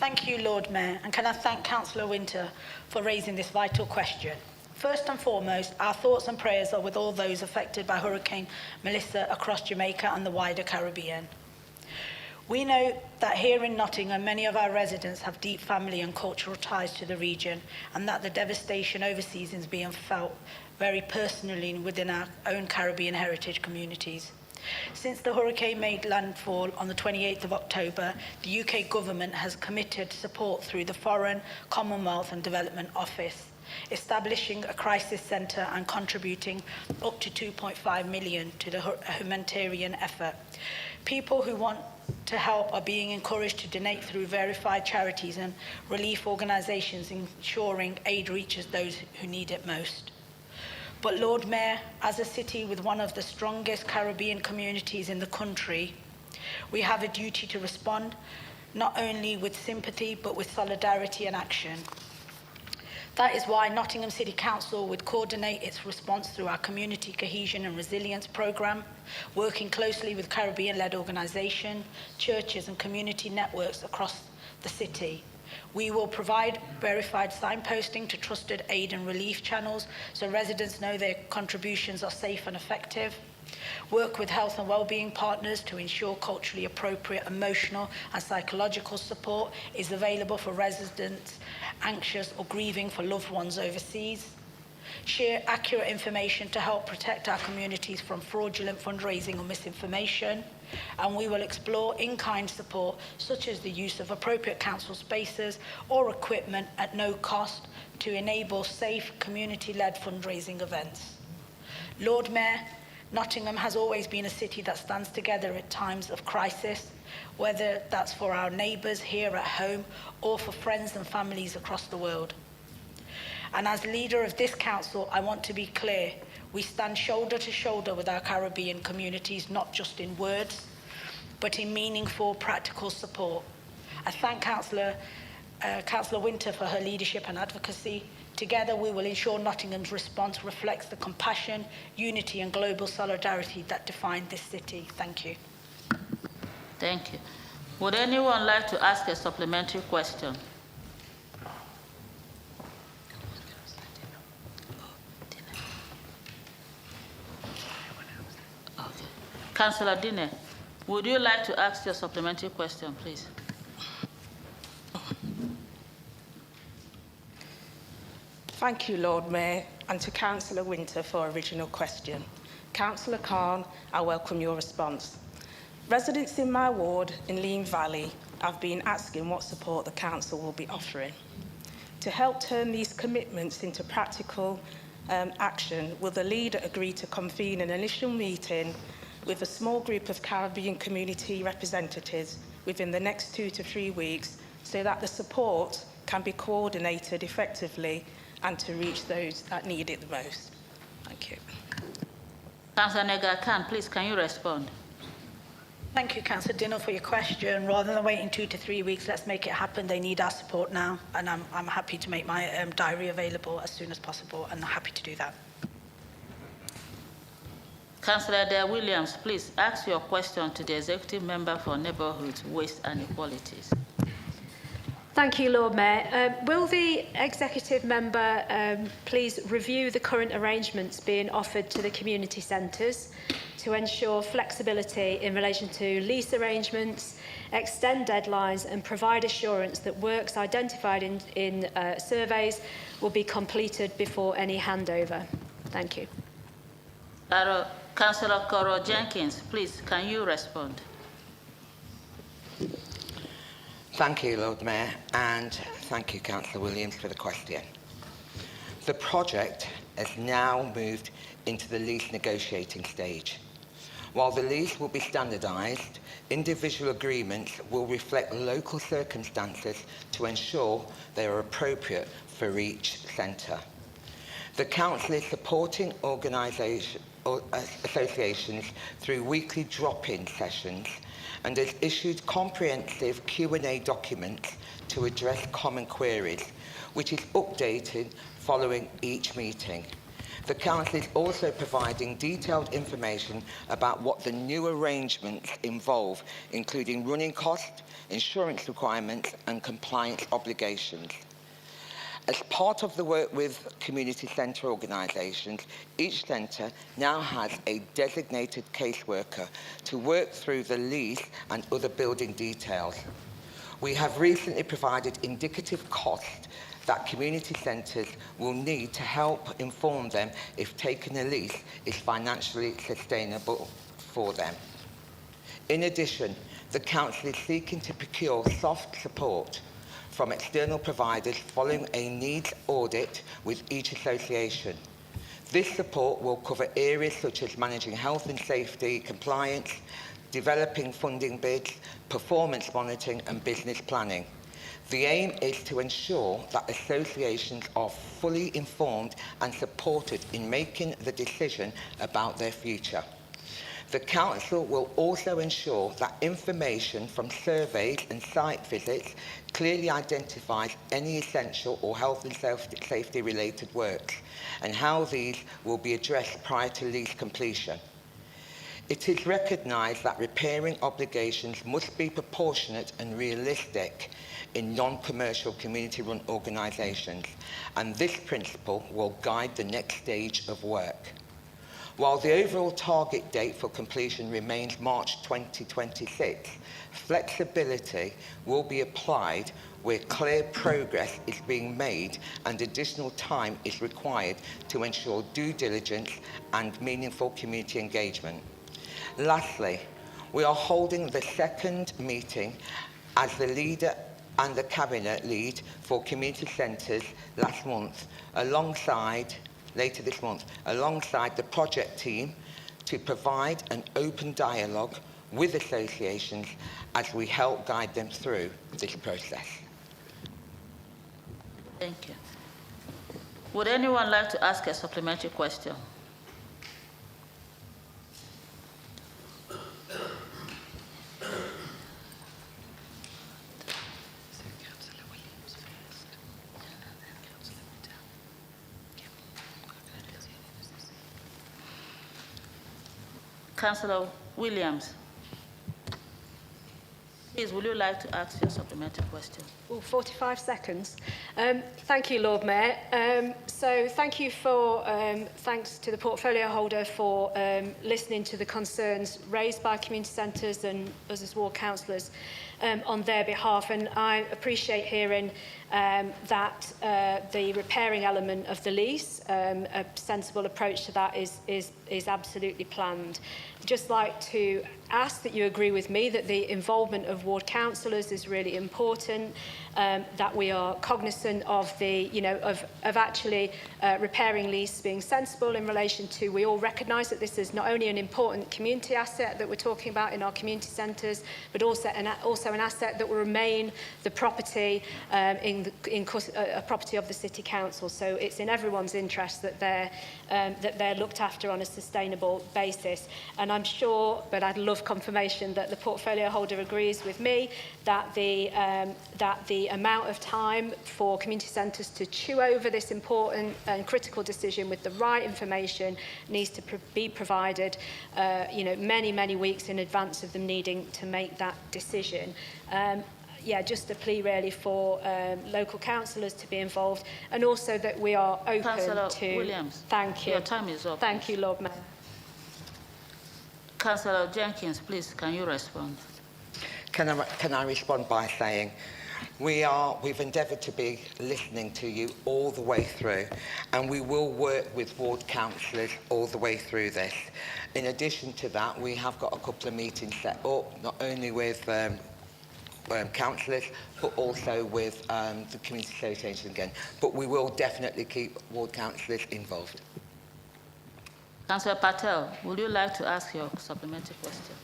Thank you, Lord Mayor, and can I thank Councillor Winter for raising this vital question. First and foremost, our thoughts and prayers are with all those affected by Hurricane Melissa across Jamaica and the wider Caribbean. We know that here in Nottingham, many of our residents have deep family and cultural ties to the region, and that the devastation overseas is being felt very personally within our own Caribbean heritage communities. Since the hurricane made landfall on the 28th of October, the UK government has committed support through the Foreign, Commonwealth and Development Office, establishing a crisis centre and contributing up to 2.5 million to the humanitarian effort. People who want to help are being encouraged to donate through verified charities and relief organisations, ensuring aid reaches those who need it most. But Lord Mayor, as a city with one of the strongest Caribbean communities in the country, we have a duty to respond not only with sympathy but with solidarity and action. That is why Nottingham City Council would coordinate its response through our Community Cohesion and Resilience programme, working closely with Caribbean-led organisations, churches and community networks across the city. We will provide verified signposting to trusted aid and relief channels so residents know their contributions are safe and effective. Work with health and wellbeing partners to ensure culturally appropriate emotional and psychological support is available for residents anxious or grieving for loved ones overseas. share accurate information to help protect our communities from fraudulent fundraising or misinformation, and we will explore in-kind support such as the use of appropriate council spaces or equipment at no cost to enable safe community-led fundraising events. Lord Mayor, Nottingham has always been a city that stands together at times of crisis, whether that's for our neighbours here at home or for friends and families across the world. And as leader of this council, I want to be clear, we stand shoulder to shoulder with our Caribbean communities, not just in words, but in meaningful, practical support. I thank Councillor Winter for her leadership and advocacy. Together, we will ensure Nottingham's response reflects the compassion, unity and global solidarity that define this city. Thank you. Thank you. Would anyone like to ask a supplementary question? Okay. Councillor Dine, would you like to ask your supplementary question, please? Thank you, Lord Mayor, and to Councillor Winter for original question. Councillor Khan, I welcome your response. Residents in my ward in Lean Valley have been asking what support the council will be offering. To help turn these commitments into practical action, will the leader agree to convene an initial meeting with a small group of Caribbean community representatives within the next 2 to 3 weeks so that the support can be coordinated effectively and to reach those that need it the most? Thank you. Councillor Nega Khan, please, can you respond? Thank you, Councillor Dino, for your question. Rather than waiting 2 to 3 weeks, let's make it happen. They need our support now, and I'm happy to make my diary available as soon as possible, and I'm happy to do that. Councillor Adair Williams, please ask your question to the Executive Member for Neighbourhoods, Waste and Equalities. Thank you, Lord Mayor. Will the Executive Member please review the current arrangements being offered to the community centres to ensure flexibility in relation to lease arrangements, extend deadlines and provide assurance that works identified in surveys will be completed before any handover? Thank you. Councillor Coro Jenkins, please, can you respond? Thank you, Lord Mayor, and thank you, Councillor Williams, for the question. The project has now moved into the lease negotiating stage. While the lease will be standardised, individual agreements will reflect local circumstances to ensure they are appropriate for each centre. The Council is supporting associations through weekly drop-in sessions and has issued comprehensive Q&A documents to address common queries, which is updated following each meeting. The Council is also providing detailed information about what the new arrangements involve, including running costs, insurance requirements and compliance obligations. As part of the work with community centre organisations, each centre now has a designated caseworker to work through the lease and other building details. We have recently provided indicative costs that community centres will need to help inform them if taking a lease is financially sustainable for them. In addition, the Council is seeking to procure soft support from external providers following a needs audit with each association. This support will cover areas such as managing health and safety compliance, developing funding bids, performance monitoring and business planning. The aim is to ensure that associations are fully informed and supported in making the decision about their future. The Council will also ensure that information from surveys and site visits clearly identifies any essential or health and safety related works and how these will be addressed prior to lease completion. It is recognised that repairing obligations must be proportionate and realistic in non-commercial community-run organisations, and this principle will guide the next stage of work. While the overall target date for completion remains March 2026, flexibility will be applied where clear progress is being made and additional time is required to ensure due diligence and meaningful community engagement. Lastly, we are holding the second meeting as the leader and the Cabinet lead for community centres later this month, alongside the project team to provide an open dialogue with associations as we help guide them through this process. Thank you. Would anyone like to ask a supplementary question? Councillor Williams, please, would you like to ask your supplementary question? Well, 45 seconds. Thank you, Lord Mayor. So thank you for, thanks to the portfolio holder for listening to the concerns raised by community centres and us as ward councillors on their behalf. And I appreciate hearing that the repairing element of the lease, a sensible approach to that is absolutely planned. I'd just like to ask that you agree with me that the involvement of ward councillors is really important, that we are cognizant of the, of actually repairing lease being sensible in relation to, we all recognise that this is not only an important community asset that we're talking about in our community centres, but also an asset that will remain the property a property of the City Council. So it's in everyone's interest that they're looked after on a sustainable basis. And I'm sure, but I'd love confirmation that the portfolio holder agrees with me that the amount of time for community centres to chew over this important and critical decision with the right information needs to be provided, many weeks in advance of them needing to make that decision. Yeah, just a plea really for local councillors to be involved, and also that we are open Councillor to... Williams, Thank you. your time is up. Thank you, Lord Mayor. Councillor Jenkins, please, can you respond? Can I respond by saying we've endeavoured to be listening to you all the way through, and we will work with ward councillors all the way through this. In addition to that, we have got a couple of meetings set up, not only with councillors, but also with the community association again. But we will definitely keep ward councillors involved. Councillor Patel, would you like to ask your supplementary question?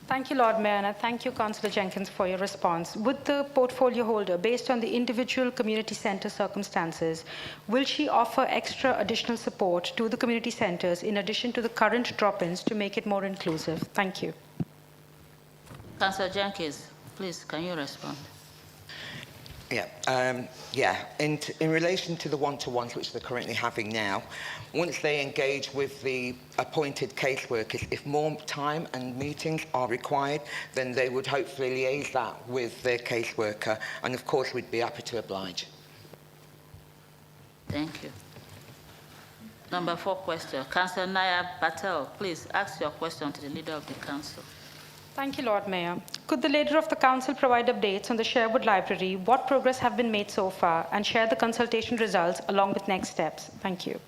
Thank you, Lord Mayor, and thank you, Councillor Jenkins, for your response. Would the portfolio holder, based on the individual community centre circumstances, will she offer extra additional support to the community centres in addition to the current drop-ins to make it more inclusive? Thank you. Councillor Jenkins, please, can you respond? In relation to the one-to-ones which they're currently having now, once they engage with the appointed caseworkers, if more time and meetings are required, then they would hopefully liaise that with their caseworker, and of course we'd be happy to oblige. Thank you. Number 4 question. Councillor Naya Patel, please ask your question to the Leader of the Council. Thank you, Lord Mayor. Could the Leader of the Council provide updates on the Sherwood Library, what progress have been made so far, and share the consultation results along with next steps? Thank you.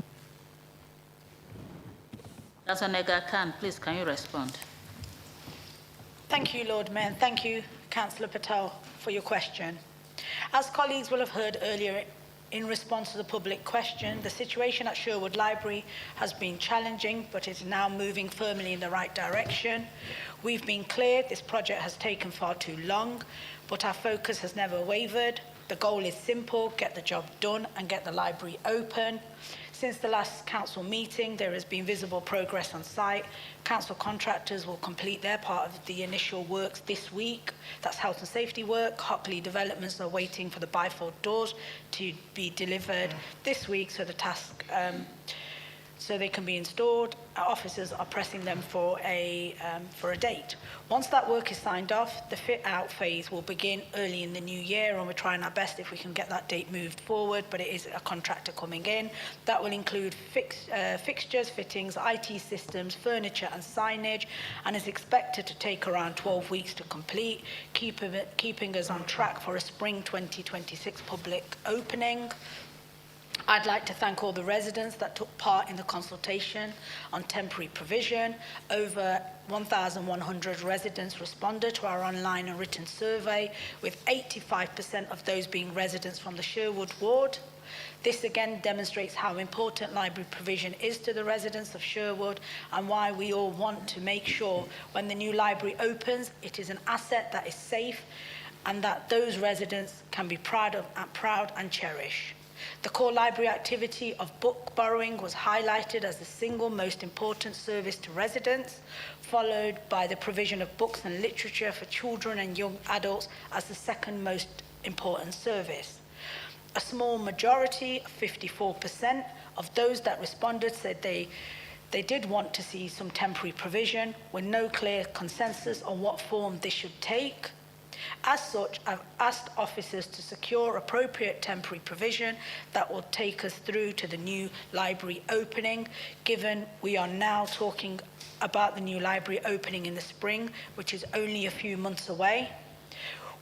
Councillor Nega Khan, please, can you respond? Thank you, Lord Mayor. Thank you, Councillor Patel, for your question. As colleagues will have heard earlier, in response to the public question, the situation at Sherwood Library has been challenging, but is now moving firmly in the right direction. We've been clear this project has taken far too long, but our focus has never wavered. The goal is simple: get the job done and get the library open. Since the last council meeting, there has been visible progress on site. Council contractors will complete their part of the initial works this week. That's health and safety work. Hockley Developments are waiting for the bifold doors to be delivered this week, so the task so they can be installed. Our officers are pressing them for a date. Once that work is signed off, the fit-out phase will begin early in the new year, and we're trying our best if we can get that date moved forward, but it is a contractor coming in. That will include fixtures, fittings, IT systems, furniture and signage, and is expected to take around 12 weeks to complete, keeping us on track for a spring 2026 public opening. I'd like to thank all the residents that took part in the consultation on temporary provision. Over 1,100 residents responded to our online and written survey, with 85% of those being residents from the Sherwood ward. This again demonstrates how important library provision is to the residents of Sherwood and why we all want to make sure when the new library opens, it is an asset that is safe and that those residents can be proud and cherish. The core library activity of book borrowing was highlighted as the single most important service to residents, followed by the provision of books and literature for children and young adults as the second most important service. A small majority, 54%, of those that responded said they did want to see some temporary provision with no clear consensus on what form this should take. As such, I've asked officers to secure appropriate temporary provision that will take us through to the new library opening, given we are now talking about the new library opening in the spring, which is only a few months away.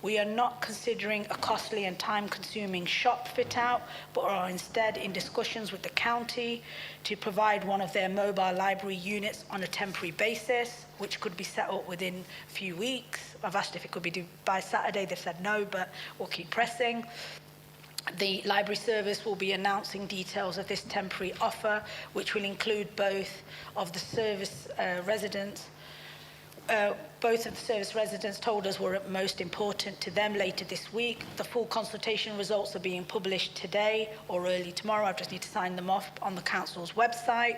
We are not considering a costly and time-consuming shop fit-out, but are instead in discussions with the county to provide one of their mobile library units on a temporary basis, which could be set up within a few weeks. I've asked if it could be due by Saturday. They've said no, but we'll keep pressing. The library service will be announcing details of this temporary offer, which will include both of the service residents. Both of the service residents told us were most important to them later this week. The full consultation results are being published today or early tomorrow. I just need to sign them off on the council's website.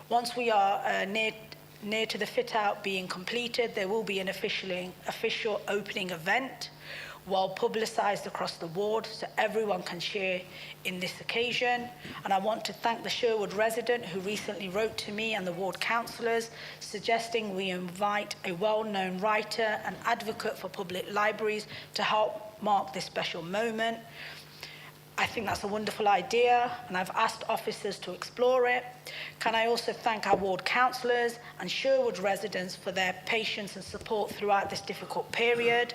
Once we are near to the fit-out being completed, there will be an official opening event, well publicised across the ward so everyone can share in this occasion. And I want to thank the Sherwood resident who recently wrote to me and the ward councillors suggesting we invite a well-known writer and advocate for public libraries to help mark this special moment. I think that's a wonderful idea, and I've asked officers to explore it. Can I also thank our ward councillors and Sherwood residents for their patience and support throughout this difficult period.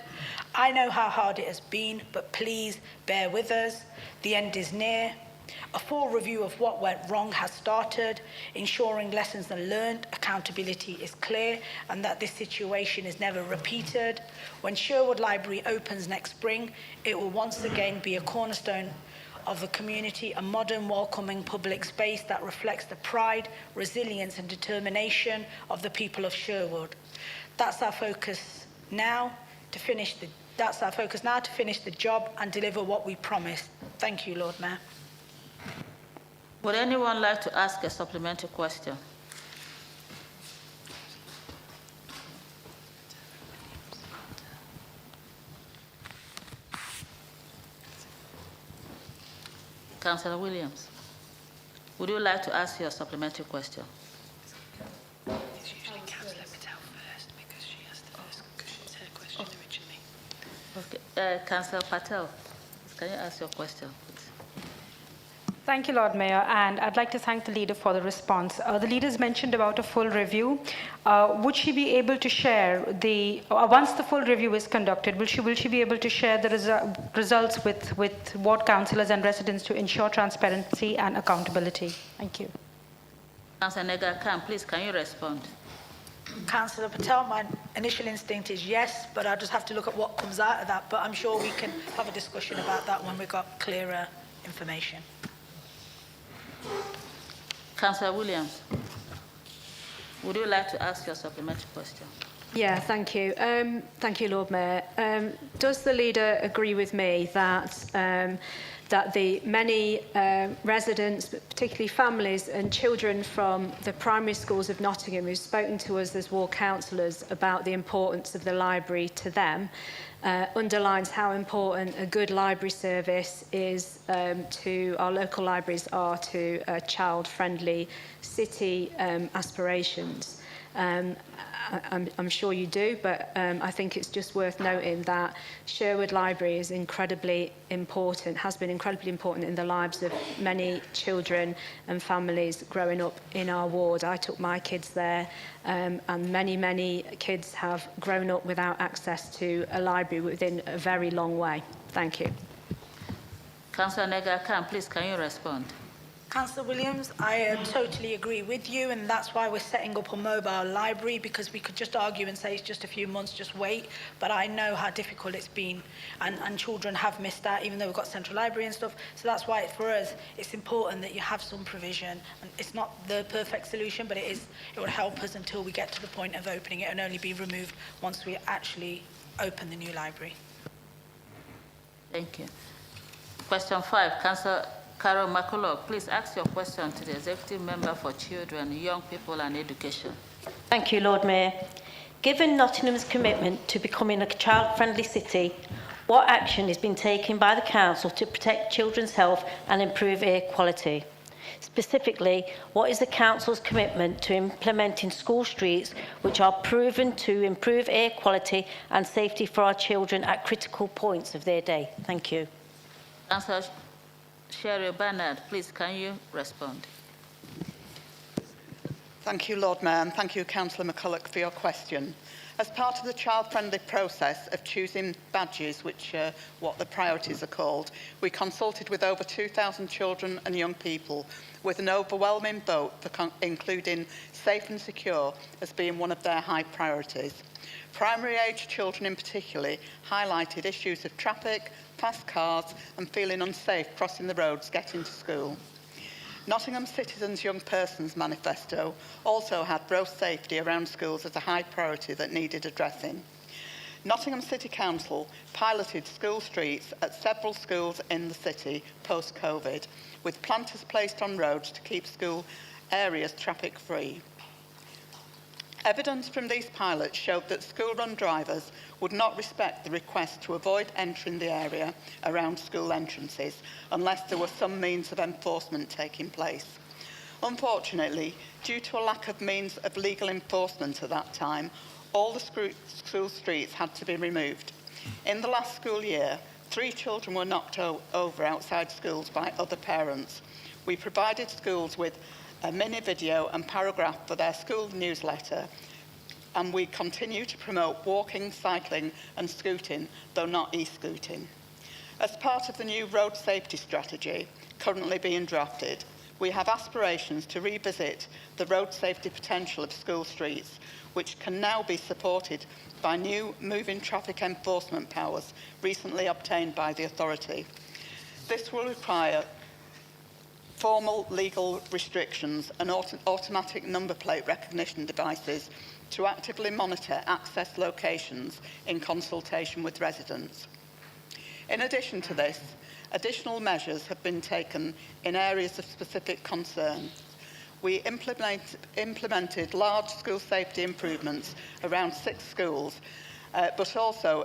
I know how hard it has been, but please bear with us. The end is near. A full review of what went wrong has started, ensuring lessons are learned, accountability is clear, and that this situation is never repeated. When Sherwood Library opens next spring, it will once again be a cornerstone of the community, a modern, welcoming public space that reflects the pride, resilience and determination of the people of Sherwood. That's our focus now to finish the job and deliver what we promised. Thank you, Lord Mayor. Would anyone like to ask a supplementary question? Councillor Williams, would you like to ask your supplementary question? Usually Councillor Patel first because she has the first because it's her question originally. Okay, Councillor Patel, can you ask your question, please? Thank you, Lord Mayor, and I'd like to thank the leader for the response. The leader's mentioned about a full review. Would she be able to share once the full review is conducted, will she be able to share the results with ward councillors and residents to ensure transparency and accountability? Thank you. Councillor Nega Khan, please, can you respond? Councillor Patel, my initial instinct is yes, but I'll just have to look at what comes out of that. But I'm sure we can have a discussion about that when we've got clearer information. Councillor Williams, would you like to ask your supplementary question? Yeah, thank you. Thank you, Lord Mayor. Does the leader agree with me that that the many residents, but particularly families and children from the primary schools of Nottingham who've spoken to us as ward councillors about the importance of the library to them, underlines how important a good library service is to our local libraries are to child-friendly city aspirations. I'm sure you do, but I think it's just worth noting that Sherwood Library is incredibly important, has been incredibly important in the lives of many children and families growing up in our ward. I took my kids there, and many kids have grown up without access to a library within a very long way. Thank you. Councillor Nega-Khan, please, can you respond? Councillor Williams, I totally agree with you, and that's why we're setting up a mobile library, because we could just argue and say it's just a few months, just wait, but I know how difficult it's been, and children have missed that, even though we've got central library and stuff, so that's why for us it's important that you have some provision, and it's not the perfect solution, but it will help us until we get to the point of opening it, and only be removed once we actually open the new library. Thank you. Question 5, Councillor Carol McCulloch, please ask your question to the Executive Member for Children, Young People and Education. Thank you, Lord Mayor. Given Nottingham's commitment to becoming a child-friendly city, what action is being taken by the Council to protect children's health and improve air quality? Specifically, what is the Council's commitment to implementing school streets which are proven to improve air quality and safety for our children at critical points of their day? Thank you. Councillor Sherry Bernard, please, can you respond? Thank you, Lord Mayor, and thank you, Councillor McCulloch, for your question. As part of the child-friendly process of choosing badges, which are what the priorities are called, we consulted with over 2,000 children and young people with an overwhelming vote for including safe and secure as being one of their high priorities. Primary-age children in particular highlighted issues of traffic, fast cars and feeling unsafe crossing the roads getting to school. Nottingham Citizens Young Persons Manifesto also had road safety around schools as a high priority that needed addressing. Nottingham City Council piloted school streets at several schools in the city post-COVID, with planters placed on roads to keep school areas traffic-free. Evidence from these pilots showed that school-run drivers would not respect the request to avoid entering the area around school entrances unless there was some means of enforcement taking place. Unfortunately, due to a lack of means of legal enforcement at that time, all the school streets had to be removed. In the last school year, 3 children were knocked over outside schools by other parents. We provided schools with a mini video and paragraph for their school newsletter, and we continue to promote walking, cycling and scooting, though not e-scooting. As part of the new road safety strategy currently being drafted, we have aspirations to revisit the road safety potential of school streets, which can now be supported by new moving traffic enforcement powers recently obtained by the authority. This will require formal legal restrictions and automatic number plate recognition devices to actively monitor access locations in consultation with residents. In addition to this, additional measures have been taken in areas of specific concern. We implemented large school safety improvements around 6 schools, but also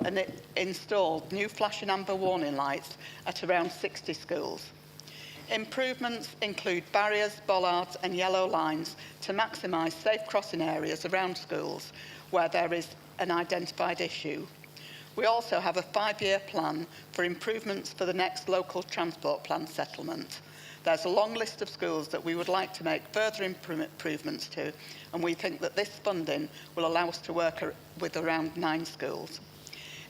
installed new flashing amber warning lights at around 60 schools. Improvements include barriers, bollards and yellow lines to maximise safe crossing areas around schools where there is an identified issue. We also have a 5-year plan for improvements for the next local transport plan settlement. There's a long list of schools that we would like to make further improvements to, and we think that this funding will allow us to work with around 9 schools.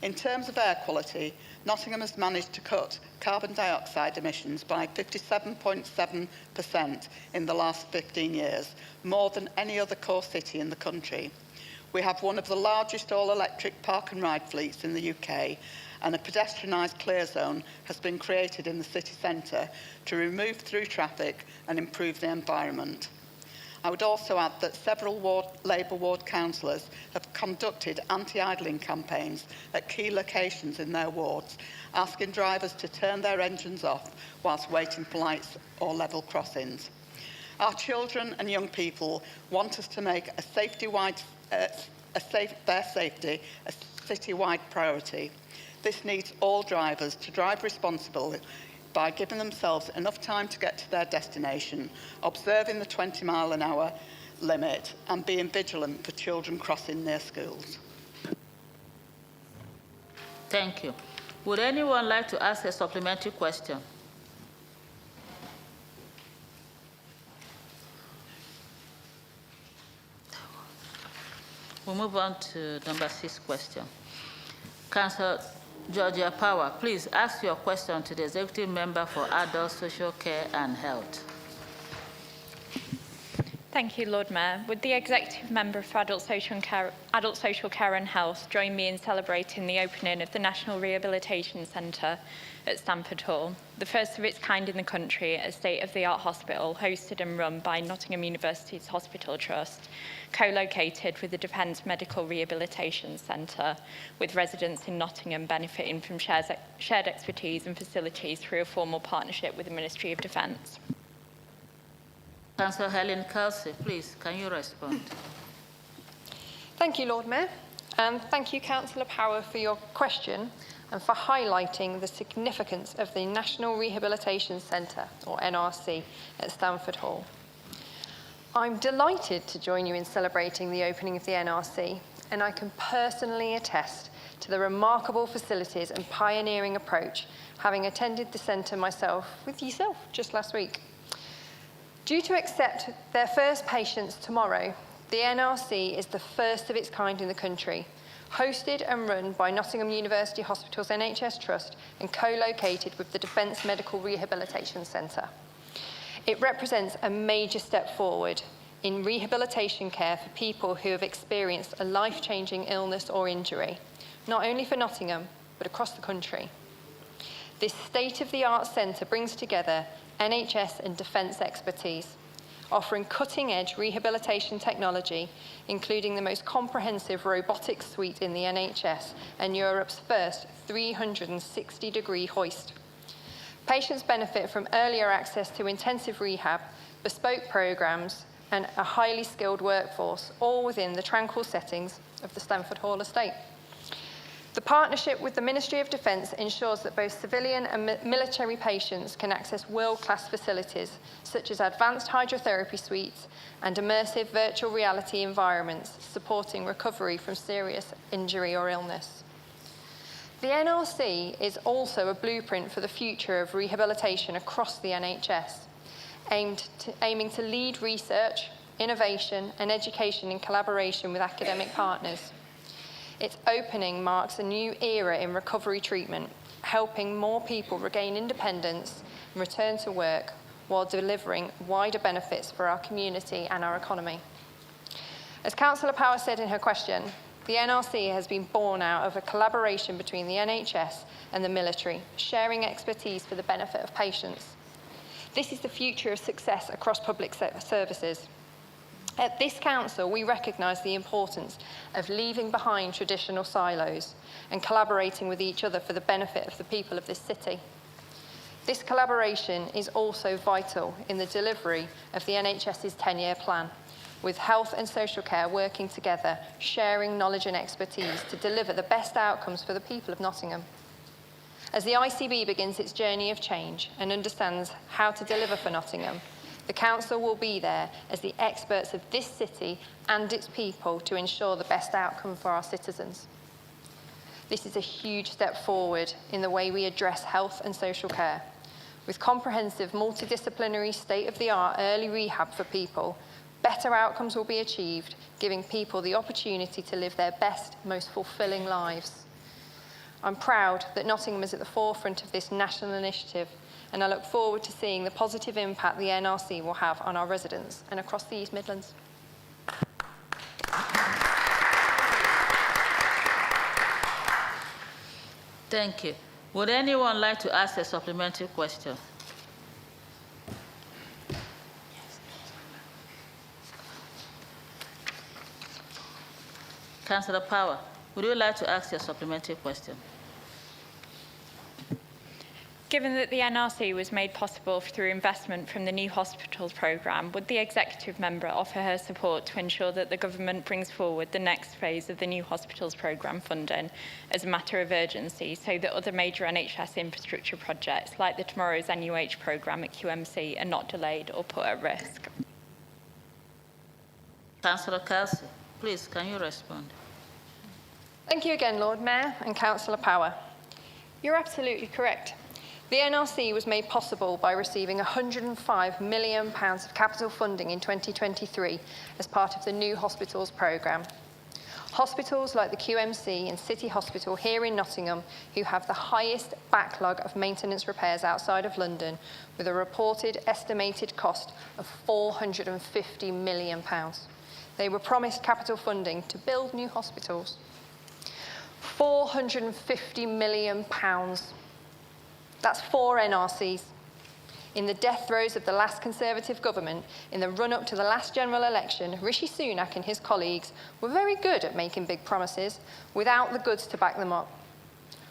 In terms of air quality, Nottingham has managed to cut carbon dioxide emissions by 57.7% in the last 15 years, more than any other core city in the country. We have one of the largest all-electric park and ride fleets in the UK, and a pedestrianised clear zone has been created in the city centre to remove through traffic and improve the environment. I would also add that several Labour ward councillors have conducted anti-idling campaigns at key locations in their wards, asking drivers to turn their engines off whilst waiting for lights or level crossings. Our children and young people want us to make their safety a city-wide priority. This needs all drivers to drive responsibly by giving themselves enough time to get to their destination, observing the 20-mile-an-hour limit and being vigilant for children crossing near schools. Thank you. Would anyone like to ask a supplementary question? We'll move on to number 6 question. Councillor Georgia Power, please ask your question to the Executive Member for Adult Social Care and Health. Thank you, Lord Mayor. Would the Executive Member for Adult Social Care and Health join me in celebrating the opening of the National Rehabilitation Centre at Stamford Hall, the first of its kind in the country, a state-of-the-art hospital hosted and run by Nottingham University's Hospital Trust, co-located with the Defence Medical Rehabilitation Centre, with residents in Nottingham benefiting from shared expertise and facilities through a formal partnership with the Ministry of Defence. Councillor Helen Kelsey, please, can you respond? Thank you, Lord Mayor, and thank you, Councillor Power, for your question and for highlighting the significance of the National Rehabilitation Centre, or NRC, at Stamford Hall. I'm delighted to join you in celebrating the opening of the NRC, and I can personally attest to the remarkable facilities and pioneering approach, having attended the centre myself with yourself just last week. Due to accept their first patients tomorrow, the NRC is the first of its kind in the country, hosted and run by Nottingham University Hospitals NHS Trust and co-located with the Defence Medical Rehabilitation Centre. It represents a major step forward in rehabilitation care for people who have experienced a life-changing illness or injury, not only for Nottingham, but across the country. This state-of-the-art centre brings together NHS and defence expertise, offering cutting-edge rehabilitation technology, including the most comprehensive robotics suite in the NHS and Europe's first 360-degree hoist. Patients benefit from earlier access to intensive rehab, bespoke programmes, and a highly skilled workforce, all within the tranquil settings of the Stamford Hall estate. The partnership with the Ministry of Defence ensures that both civilian and military patients can access world-class facilities, such as advanced hydrotherapy suites and immersive virtual reality environments, supporting recovery from serious injury or illness. The NRC is also a blueprint for the future of rehabilitation across the NHS, aiming to lead research, innovation and education in collaboration with academic partners. Its opening marks a new era in recovery treatment, helping more people regain independence and return to work while delivering wider benefits for our community and our economy. As Councillor Power said in her question, the NRC has been born out of a collaboration between the NHS and the military, sharing expertise for the benefit of patients. This is the future of success across public services. At this council, we recognise the importance of leaving behind traditional silos and collaborating with each other for the benefit of the people of this city. This collaboration is also vital in the delivery of the NHS's 10-year plan, with health and social care working together, sharing knowledge and expertise to deliver the best outcomes for the people of Nottingham. As the ICB begins its journey of change and understands how to deliver for Nottingham, the Council will be there as the experts of this city and its people to ensure the best outcome for our citizens. This is a huge step forward in the way we address health and social care. With comprehensive, multidisciplinary, state-of-the-art early rehab for people, better outcomes will be achieved, giving people the opportunity to live their best, most fulfilling lives. I'm proud that Nottingham is at the forefront of this national initiative, and I look forward to seeing the positive impact the NRC will have on our residents and across the East Midlands. Thank you. Would anyone like to ask a supplementary question? Councillor Power, would you like to ask your supplementary question? Given that the NRC was made possible through investment from the New Hospitals programme, would the executive member offer her support to ensure that the government brings forward the next phase of the New Hospitals programme funding as a matter of urgency so that other major NHS infrastructure projects like the Tomorrow's NUH programme at QMC are not delayed or put at risk? Councillor Kelsey, please, can you respond? Thank you again, Lord Mayor and Councillor Power. You're absolutely correct. The NRC was made possible by receiving £105 million of capital funding in 2023 as part of the New Hospitals programme. Hospitals like the QMC and City Hospital here in Nottingham, who have the highest backlog of maintenance repairs outside of London, with a reported estimated cost of £450 million. They were promised capital funding to build new hospitals. £450 million. That's 4 NRCs. In the death throes of the last Conservative government, in the run-up to the last general election, Rishi Sunak and his colleagues were very good at making big promises without the goods to back them up.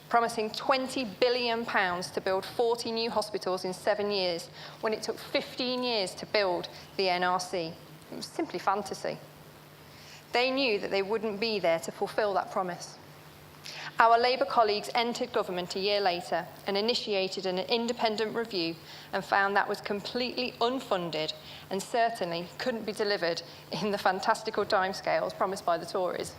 Promising £20 billion to build 40 new hospitals in 7 years, when it took 15 years to build the NRC. It was simply fantasy. They knew that they wouldn't be there to fulfil that promise. Our Labour colleagues entered government a year later and initiated an independent review and found that was completely unfunded and certainly couldn't be delivered in the fantastical timescales promised by the Tories.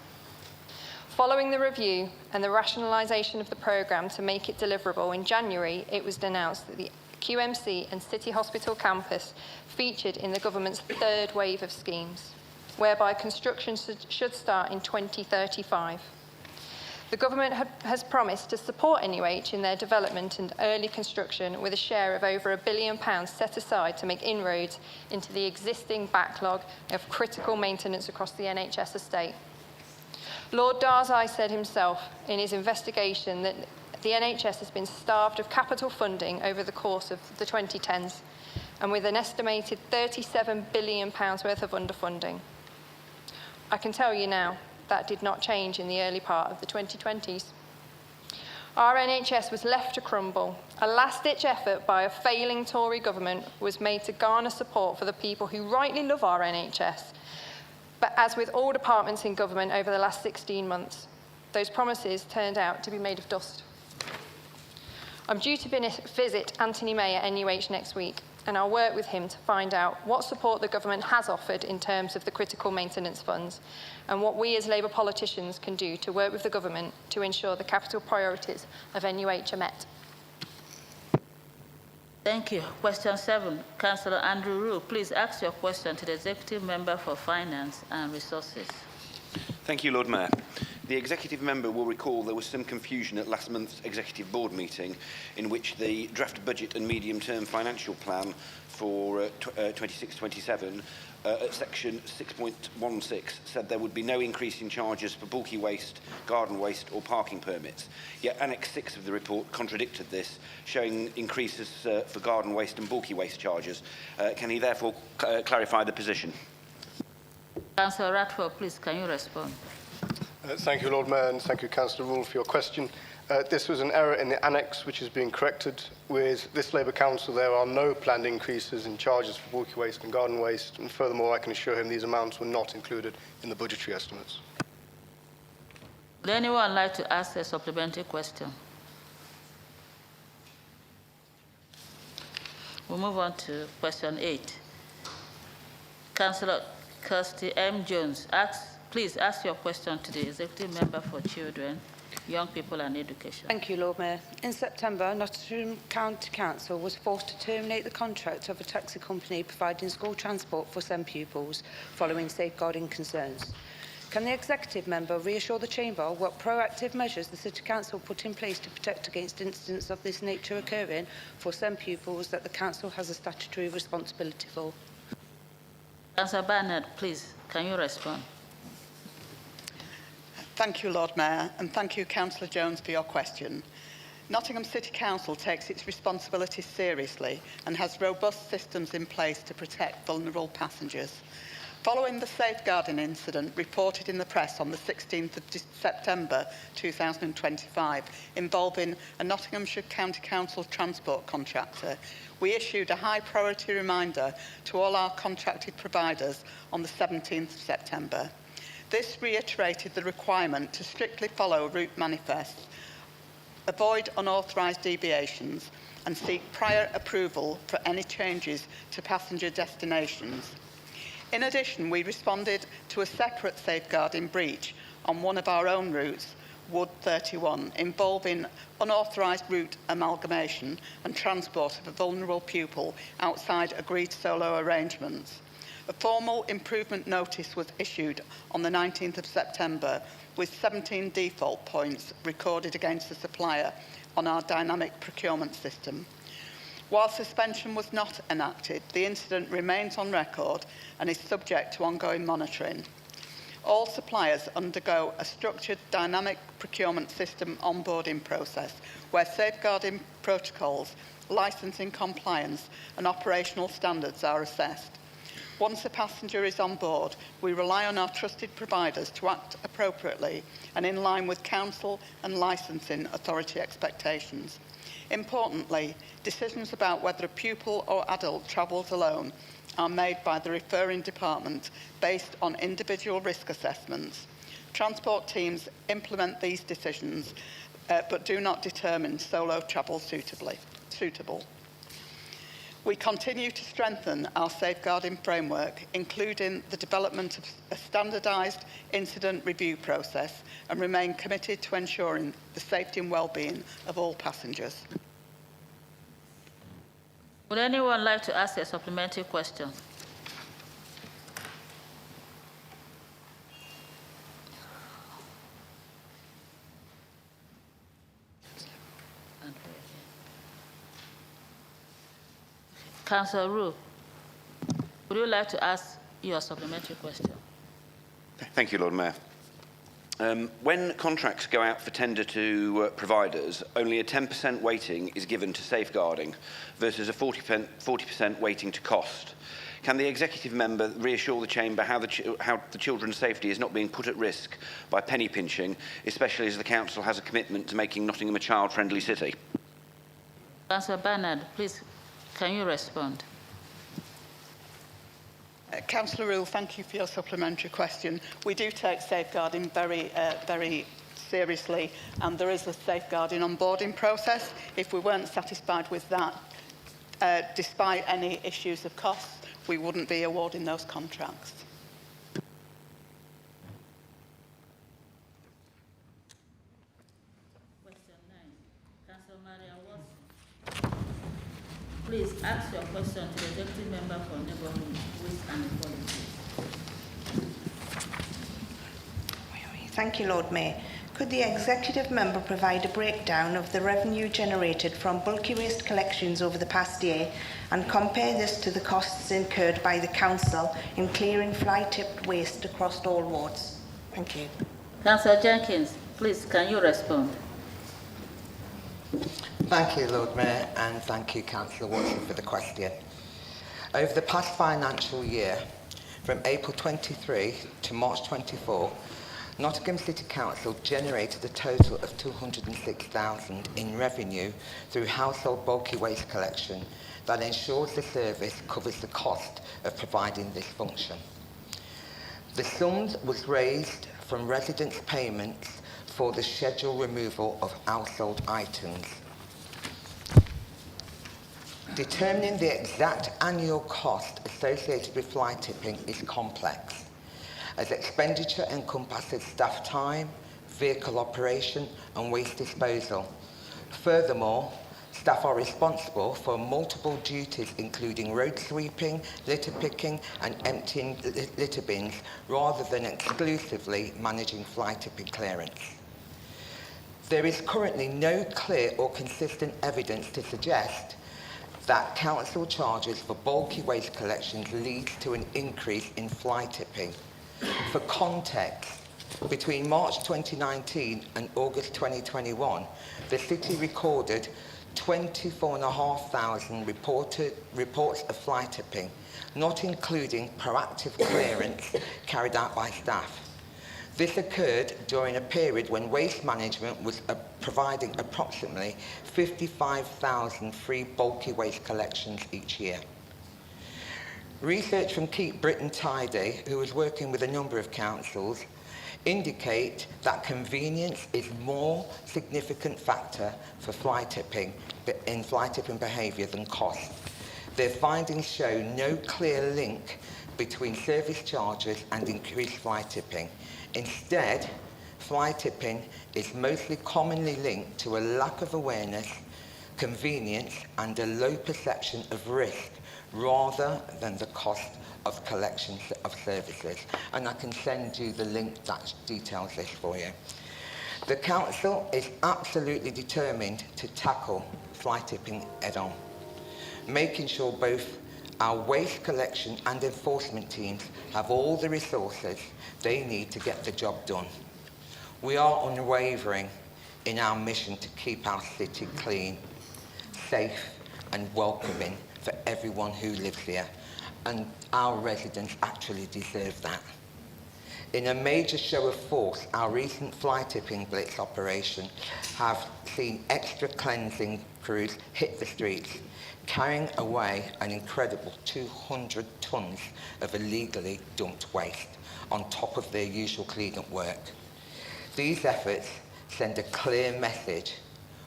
Following the review and the rationalisation of the programme to make it deliverable, in January it was announced that the QMC and City Hospital campus featured in the government's third wave of schemes, whereby construction should start in 2035. The government has promised to support NUH in their development and early construction with a share of over £1 billion set aside to make inroads into the existing backlog of critical maintenance across the NHS estate. Lord Darzai said himself in his investigation that the NHS has been starved of capital funding over the course of the 2010s, and with an estimated £37 billion worth of underfunding. I can tell you now, that did not change in the early part of the 2020s. Our NHS was left to crumble. A last-ditch effort by a failing Tory government was made to garner support for the people who rightly love our NHS. But as with all departments in government over the last 16 months, those promises turned out to be made of dust. I'm due to visit Anthony May at NUH next week, and I'll work with him to find out what support the government has offered in terms of the critical maintenance funds and what we as Labour politicians can do to work with the government to ensure the capital priorities of NUH are met. Thank you. Question 7, Councillor Andrew Rue, please ask your question to the Executive Member for Finance and Resources. Thank you, Lord Mayor. The executive member will recall there was some confusion at last month's executive board meeting in which the draft budget and medium-term financial plan for 26-27 at section 6.16 said there would be no increase in charges for bulky waste, garden waste or parking permits. Yet Annex 6 of the report contradicted this, showing increases for garden waste and bulky waste charges. Can he therefore clarify the position? Councillor Radford, please, can you respond? Thank you, Lord Mayor, and thank you, Councillor Rule, for your question. This was an error in the annex, which is being corrected. With this Labour Council, there are no planned increases in charges for bulky waste and garden waste, and furthermore, I can assure him these amounts were not included in the budgetary estimates. Would anyone like to ask a supplementary question? We'll move on to question 8. Councillor Kirsty M. Jones, please ask your question to the Executive Member for Children, Young People and Education. Thank you, Lord Mayor. In September, Nottingham County Council was forced to terminate the contract of a taxi company providing school transport for SEND pupils following safeguarding concerns. Can the Executive Member reassure the Chamber what proactive measures the City Council put in place to protect against incidents of this nature occurring for SEND pupils that the Council has a statutory responsibility for? Councillor Barnett, please, can you respond? Thank you, Lord Mayor, and thank you, Councillor Jones, for your question. Nottingham City Council takes its responsibilities seriously and has robust systems in place to protect vulnerable passengers. Following the safeguarding incident reported in the press on the 16th of September 2025 involving a Nottinghamshire County Council transport contractor, we issued a high priority reminder to all our contracted providers on the 17th of September. This reiterated the requirement to strictly follow route manifests, avoid unauthorised deviations and seek prior approval for any changes to passenger destinations. In addition, we responded to a separate safeguarding breach on one of our own routes, Wood 31, involving unauthorised route amalgamation and transport of a vulnerable pupil outside agreed solo arrangements. A formal improvement notice was issued on the 19th of September with 17 default points recorded against the supplier on our dynamic procurement system. While suspension was not enacted, the incident remains on record and is subject to ongoing monitoring. All suppliers undergo a structured dynamic procurement system onboarding process where safeguarding protocols, licensing compliance and operational standards are assessed. Once a passenger is on board, we rely on our trusted providers to act appropriately and in line with council and licensing authority expectations. Importantly, decisions about whether a pupil or adult travels alone are made by the referring department based on individual risk assessments. Transport teams implement these decisions but do not determine solo travel suitable. We continue to strengthen our safeguarding framework, including the development of a standardised incident review process, and remain committed to ensuring the safety and well-being of all passengers. Would anyone like to ask a supplementary question? Councillor Roux, would you like to ask your supplementary question? Thank you, Lord Mayor. When contracts go out for tender to providers, only a 10% weighting is given to safeguarding versus a 40% weighting to cost. Can the executive member reassure the chamber how the children's safety is not being put at risk by penny pinching, especially as the council has a commitment to making Nottingham a child-friendly city? Councillor Bernard, please, can you respond? Councillor Rule, thank you for your supplementary question. We do take safeguarding very seriously, and there is a safeguarding onboarding process. If we weren't satisfied with that, despite any issues of cost, we wouldn't be awarding those contracts. Question 9. Councillor Maria Watson. Please ask your question to the Deputy Member for Neighbourhood, Waste and Equality. Thank you, Lord Mayor. Could the executive member provide a breakdown of the revenue generated from bulky waste collections over the past year and compare this to the costs incurred by the council in clearing fly-tipped waste across all wards? Thank you. Councillor Jenkins, please, can you respond? Thank you, Lord Mayor, and thank you, Councillor Watson, for the question. Over the past financial year, from April 23 to March 24, Nottingham City Council generated a total of £206,000 in revenue through household bulky waste collection that ensures the service covers the cost of providing this function. The sums was raised from residents' payments for the scheduled removal of household items. Determining the exact annual cost associated with fly tipping is complex, as expenditure encompasses staff time, vehicle operation and waste disposal. Furthermore, staff are responsible for multiple duties including road sweeping, litter picking and emptying litter bins rather than exclusively managing fly tipping clearance. There is currently no clear or consistent evidence to suggest that council charges for bulky waste collections leads to an increase in fly tipping. For context, between March 2019 and August 2021, the city recorded 24,500 reports of fly tipping, not including proactive clearance carried out by staff. This occurred during a period when Waste Management was providing approximately 55,000 free bulky waste collections each year. Research from Keep Britain Tidy, who was working with a number of councils, indicate that convenience is more significant factor for fly tipping behaviour than cost. Their findings show no clear link between service charges and increased fly tipping. Instead, fly tipping is mostly commonly linked to a lack of awareness, convenience and a low perception of risk rather than the cost of collection of services. And I can send you the link that details this for you. The Council is absolutely determined to tackle fly tipping head-on, making sure both our waste collection and enforcement teams have all the resources they need to get the job done. We are unwavering in our mission to keep our city clean, safe and welcoming for everyone who lives here, and our residents actually deserve that. In a major show of force, our recent fly tipping blitz operation have seen extra cleansing crews hit the streets, carrying away an incredible 200 tonnes of illegally dumped waste on top of their usual clean-up work. These efforts send a clear message: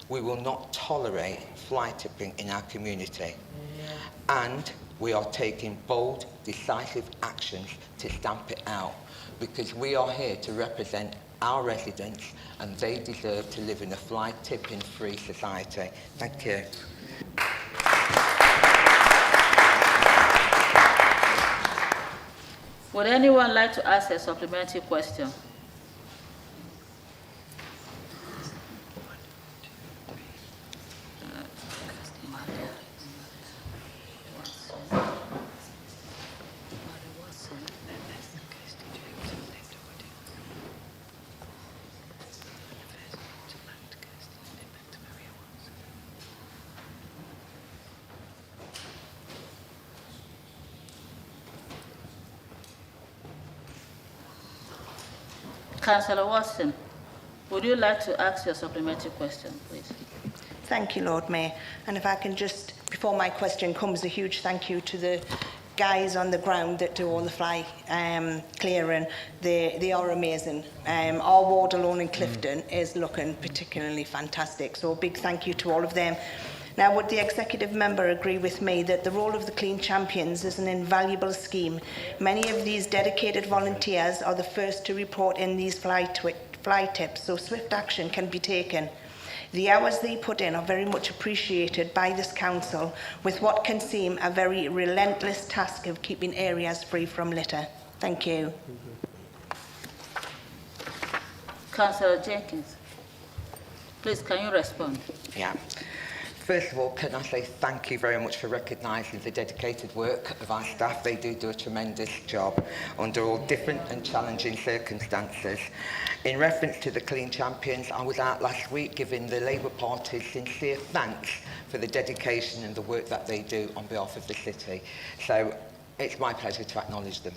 we will not tolerate fly tipping in our community, and we are taking bold, decisive actions to stamp it out, because we are here to represent our residents and they deserve to live in a fly tipping free society. Thank you. Would anyone like to ask a supplementary question? Councillor Watson, would you like to ask your supplementary question, please? Thank you, Lord Mayor. And if I can just, before my question comes, a huge thank you to the guys on the ground that do all the fly clearing. They are amazing. Our ward alone in Clifton is looking particularly fantastic. So a big thank you to all of them. Now, would the executive member agree with me that the role of the Clean Champions is an invaluable scheme? Many of these dedicated volunteers are the first to report in these fly tips, so swift action can be taken. The hours they put in are very much appreciated by this council, with what can seem a very relentless task of keeping areas free from litter. Thank you. Councillor Jenkins, please, can you respond? Yeah. First of all, can I say thank you very much for recognising the dedicated work of our staff. They do a tremendous job under all different and challenging circumstances. In reference to the Clean Champions, I was out last week giving the Labour Party sincere thanks for the dedication and the work that they do on behalf of the city. So it's my pleasure to acknowledge them.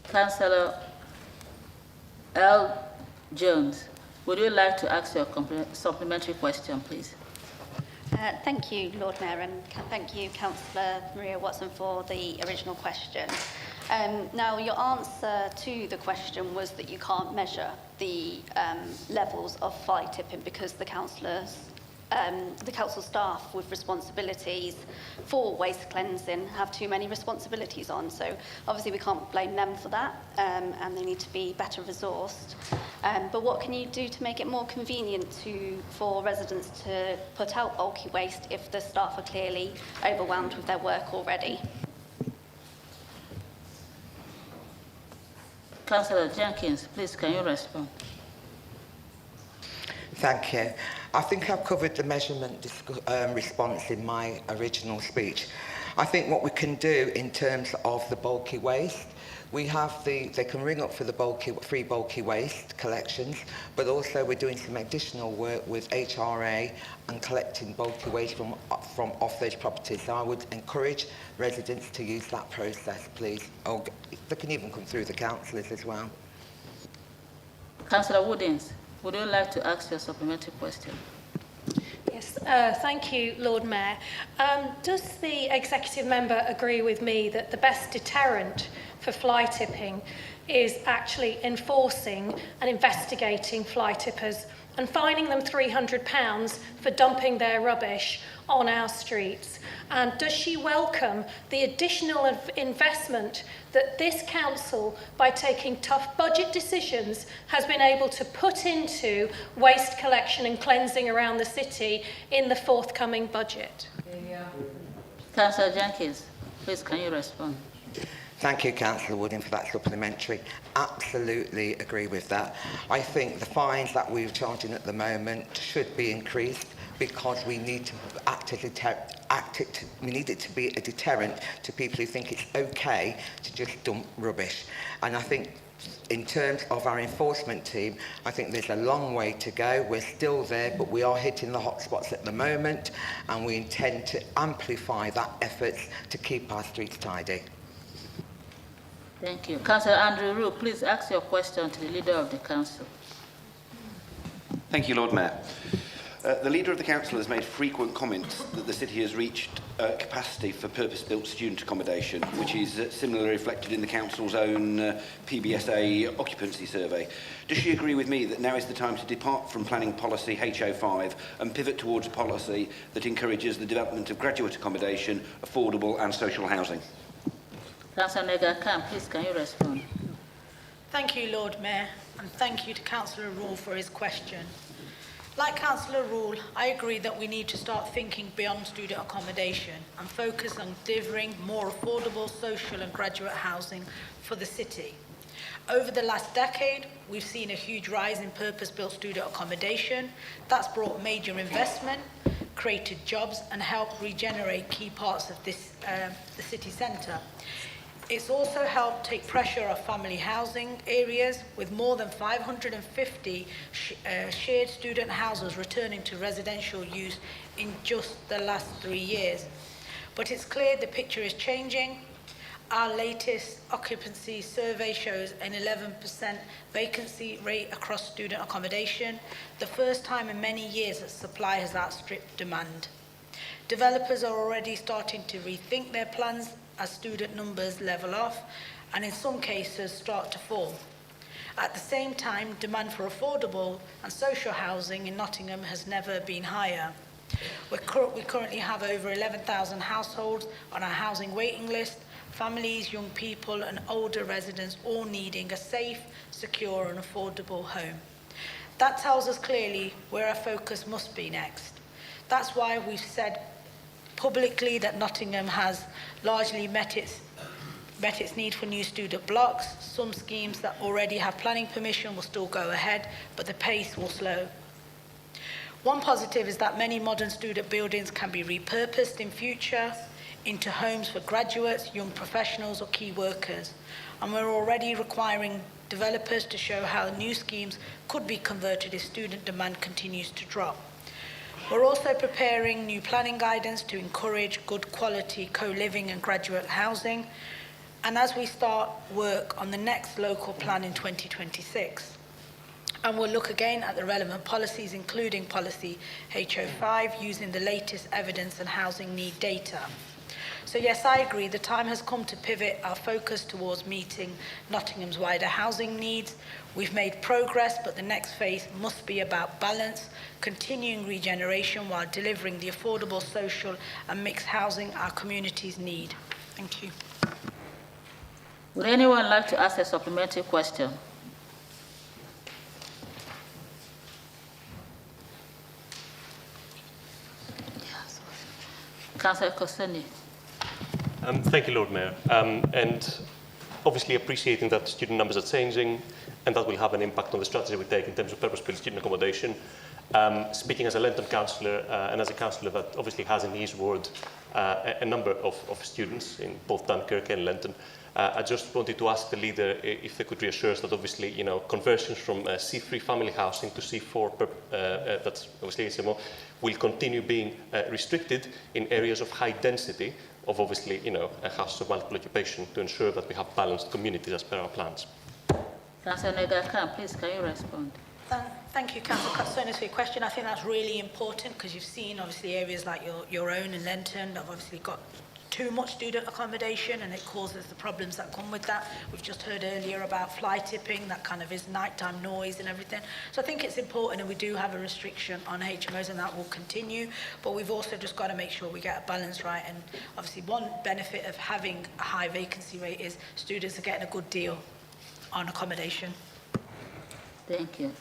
Councillor L. Jones, would you like to ask your supplementary question, please? Thank you, Lord Mayor, and thank you, Councillor Maria Watson, for the original question. Now, your answer to the question was that you can't measure the levels of fly tipping because the council staff with responsibilities for waste cleansing have too many responsibilities on. So obviously we can't blame them for that, and they need to be better resourced. But what can you do to make it more convenient for residents to put out bulky waste if the staff are clearly overwhelmed with their work already? Councillor Jenkins, please, can you respond? Thank you. I think I've covered the measurement response in my original speech. I think what we can do in terms of the bulky waste, we have they can ring up for the free bulky waste collections, but also we're doing some additional work with HRA and collecting bulky waste from off those properties. So I would encourage residents to use that process, please. Or they can even come through the councillors as well. Councillor Woodins, would you like to ask your supplementary question? Yes, thank you, Lord Mayor. Does the executive member agree with me that the best deterrent for fly tipping is actually enforcing and investigating fly tippers and fining them £300 for dumping their rubbish on our streets? And does she welcome the additional investment that this council, by taking tough budget decisions, has been able to put into waste collection and cleansing around the city in the forthcoming budget? Councillor Jenkins, please can you respond? Thank you, Councillor Woodin, for that supplementary. Absolutely agree with that. I think the fines that we're charging at the moment should be increased because we need to we need it to be a deterrent to people who think it's okay to just dump rubbish. And I think in terms of our enforcement team, I think there's a long way to go. We're still there, but we are hitting the hot spots at the moment, and we intend to amplify that effort to keep our streets tidy. Thank you. Councillor Andrew Rue, please ask your question to the Leader of the Council. Thank you, Lord Mayor. The Leader of the Council has made frequent comments that the City has reached capacity for purpose-built student accommodation, which is similarly reflected in the Council's own PBSA occupancy survey. Does she agree with me that now is the time to depart from planning policy HO5 and pivot towards a policy that encourages the development of graduate accommodation, affordable and social housing? Councillor Nega Khan, please can you respond? Thank you, Lord Mayor, and thank you to Councillor Rule for his question. Like Councillor Rule, I agree that we need to start thinking beyond student accommodation and focus on delivering more affordable social and graduate housing for the city. Over the last decade, we've seen a huge rise in purpose-built student accommodation. That's brought major investment, created jobs and helped regenerate key parts of this, the city centre. It's also helped take pressure off family housing areas, with more than 550 shared student houses returning to residential use in just the last 3 years. But it's clear the picture is changing. Our latest occupancy survey shows an 11% vacancy rate across student accommodation, the first time in many years that supply has outstripped demand. Developers are already starting to rethink their plans as student numbers level off and in some cases start to fall. At the same time, demand for affordable and social housing in Nottingham has never been higher. We currently have over 11,000 households on our housing waiting list, families, young people and older residents all needing a safe, secure and affordable home. That tells us clearly where our focus must be next. That's why we've said publicly that Nottingham has largely met its need for new student blocks. Some schemes that already have planning permission will still go ahead, but the pace will slow. One positive is that many modern student buildings can be repurposed in future into homes for graduates, young professionals or key workers. And we're already requiring developers to show how new schemes could be converted if student demand continues to drop. We're also preparing new planning guidance to encourage good quality co-living and graduate housing, and as we start work on the next local plan in 2026. And we'll look again at the relevant policies, including policy HO5, using the latest evidence and housing need data. So yes, I agree, the time has come to pivot our focus towards meeting Nottingham's wider housing needs. We've made progress, but the next phase must be about balance, continuing regeneration while delivering the affordable social and mixed housing our communities need. Thank you. Would anyone like to ask a supplementary question? Councillor Koseni. Thank you, Lord Mayor. And obviously appreciating that student numbers are changing and that will have an impact on the strategy we take in terms of purpose-built student accommodation. Speaking as a Lenton councillor and as a councillor that obviously has in his ward a number of students in both Dunkirk and Lenton. I just wanted to ask the leader if they could reassure us that obviously, conversions from C3 family housing to C4, that's obviously HMO, will continue being restricted in areas of high density of obviously, houses of multiple occupation to ensure that we have balanced communities as per our plans. Councillor Nega-Khan, please, can you respond? Thank you, Councillor Katsonis, for your question. I think that's really important because you've seen, obviously, areas like your own in Lenton have obviously got too much student accommodation and it causes the problems that come with that. We've just heard earlier about fly tipping, that kind of is nighttime noise and everything. So I think it's important, and we do have a restriction on HMOs and that will continue, but we've also just got to make sure we get a balance right. And obviously one benefit of having a high vacancy rate is students are getting a good deal on accommodation. Thank you.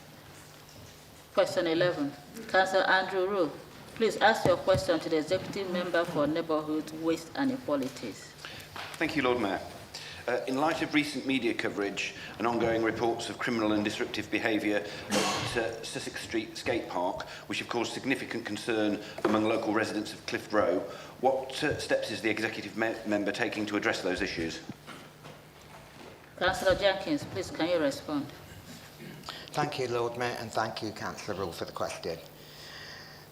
Question 11, Councillor Andrew Rowe. Please ask your question to the Executive Member for Neighbourhood, Waste and Equalities. Thank you, Lord Mayor. In light of recent media coverage and ongoing reports of criminal and disruptive behaviour at Sussex Street Skate Park, which have caused significant concern among local residents of Cliff Row, what steps is the Executive Member taking to address those issues? Councillor Jenkins, please, can you respond? Thank you, Lord Mayor, and thank you, Councillor Rule, for the question.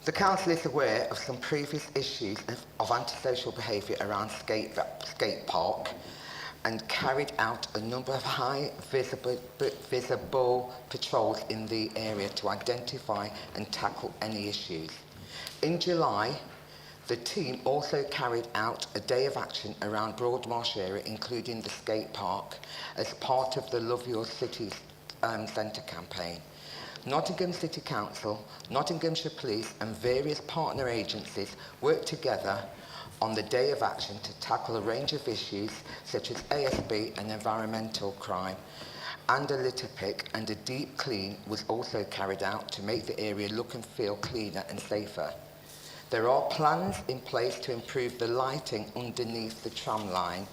The Council is aware of some previous issues of antisocial behaviour around Skate Park and carried out a number of high visible patrols in the area to identify and tackle any issues. In July, the team also carried out a day of action around Broadmarsh area, including the skate park, as part of the Love Your City Centre campaign. Nottingham City Council, Nottinghamshire Police and various partner agencies worked together on the day of action to tackle a range of issues such as ASB and environmental crime, and a litter pick and a deep clean was also carried out to make the area look and feel cleaner and safer. There are plans in place to improve the lighting underneath the tram line.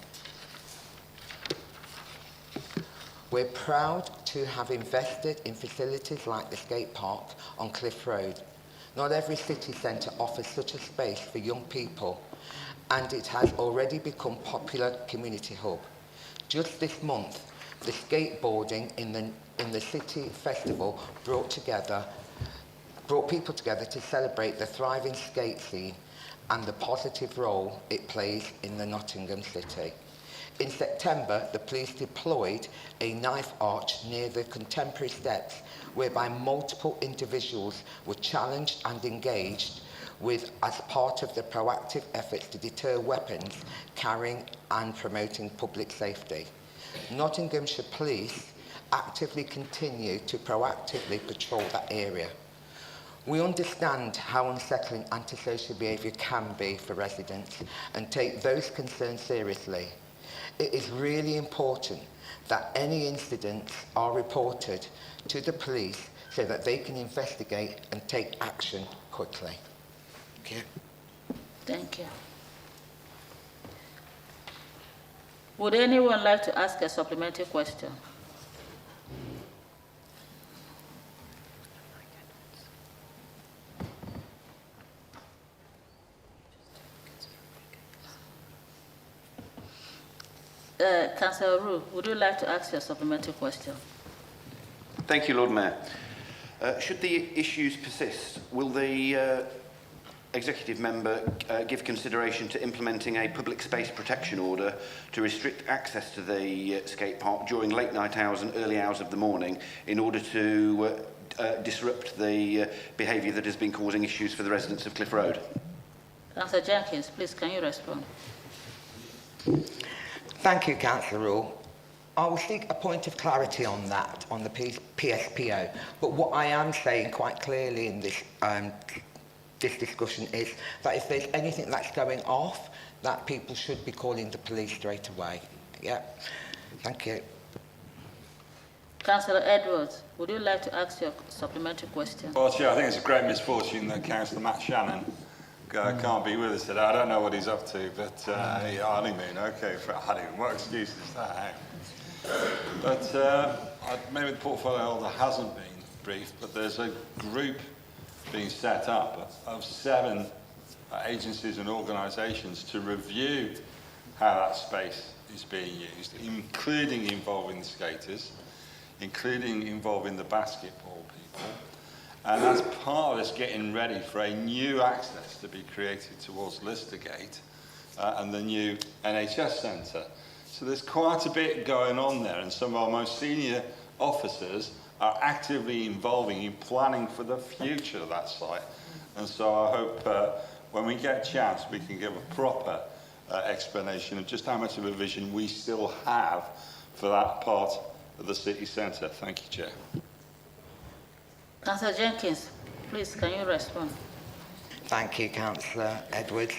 We're proud to have invested in facilities like the skate park on Cliff Road. Not every city centre offers such a space for young people, and it has already become a popular community hub. Just this month, the skateboarding in the city festival brought people together to celebrate the thriving skate scene and the positive role it plays in the Nottingham city. In September, the police deployed a knife arch near the Contemporary Steps, whereby multiple individuals were challenged and engaged with as part of the proactive efforts to deter weapons carrying and promoting public safety. Nottinghamshire Police actively continue to proactively patrol that area. We understand how unsettling antisocial behaviour can be for residents and take those concerns seriously. It is really important that any incidents are reported to the police so that they can investigate and take action quickly. Thank you. Thank you. Would anyone like to ask a supplementary question? Councillor Roux, would you like to ask your supplementary question? Thank you, Lord Mayor. Should the issues persist, will the Executive Member give consideration to implementing a public space protection order to restrict access to the skate park during late night hours and early hours of the morning in order to disrupt the behaviour that has been causing issues for the residents of Cliff Road? Councillor Jenkins, please, can you respond? Thank you, Councillor Rule. I will seek a point of clarity on that, on the PSPO. But what I am saying quite clearly in this this discussion is that if there's anything that's going off, that people should be calling the police straight away. Yeah. Thank you. Councillor Edwards, would you like to ask your supplementary question? Well, Chair, I think it's a great misfortune that Councillor Matt Shannon can't be with us today. I don't know what he's up to, but honeymoon, okay, for honeymoon. What excuse is that? But maybe the portfolio holder hasn't been briefed, but there's a group being set up of 7 agencies and organisations to review how that space is being used, including involving the skaters, including involving the basketball people. And as part of this, getting ready for a new access to be created towards Listergate and the new NHS Centre. So there's quite a bit going on there, and some of our most senior officers are actively involving in planning for the future of that site. And so I hope when we get a chance we can give a proper explanation of just how much of a vision we still have for that part of the city centre. Thank you, Chair. Councillor Jenkins, please, can you respond? Thank you, Councillor Edwards.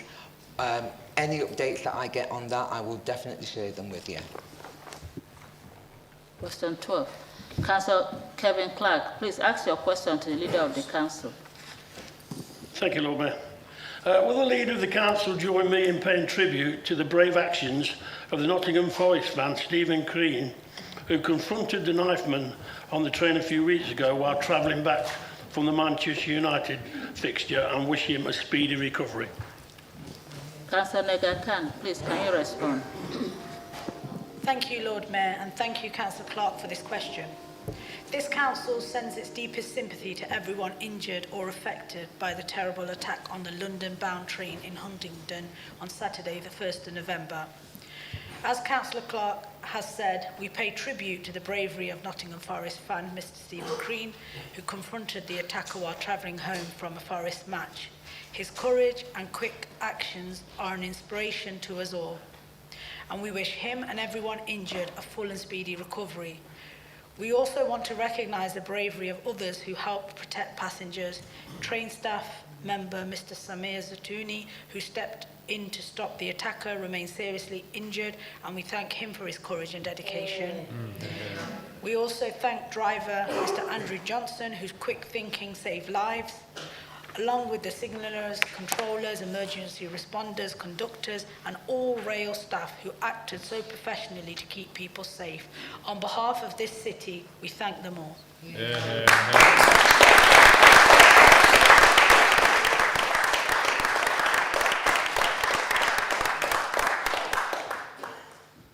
Any updates that I get on that, I will definitely share them with you. Question 12. Councillor Kevin Clark, please ask your question to the Leader of the Council. Thank you, Lord Mayor. Will the Leader of the Council join me in paying tribute to the brave actions of the Nottingham Forest man, Stephen Crean, who confronted the knifeman on the train a few weeks ago while travelling back from the Manchester United fixture, and wish him a speedy recovery? Councillor Nega Khan, please, can you respond? Thank you, Lord Mayor, and thank you, Councillor Clark, for this question. This council sends its deepest sympathy to everyone injured or affected by the terrible attack on the London-bound train in Huntingdon on Saturday, the 1st of November. As Councillor Clark has said, we pay tribute to the bravery of Nottingham Forest fan Mr. Stephen Crean, who confronted the attacker while travelling home from a Forest match. His courage and quick actions are an inspiration to us all, and we wish him and everyone injured a full and speedy recovery. We also want to recognise the bravery of others who helped protect passengers. Train staff member Mr. Samir Zatouni, who stepped in to stop the attacker, remains seriously injured, and we thank him for his courage and dedication. We also thank driver Mr. Andrew Johnson, whose quick thinking saved lives, along with the signallers, controllers, emergency responders, conductors, and all rail staff who acted so professionally to keep people safe. On behalf of this city, we thank them all.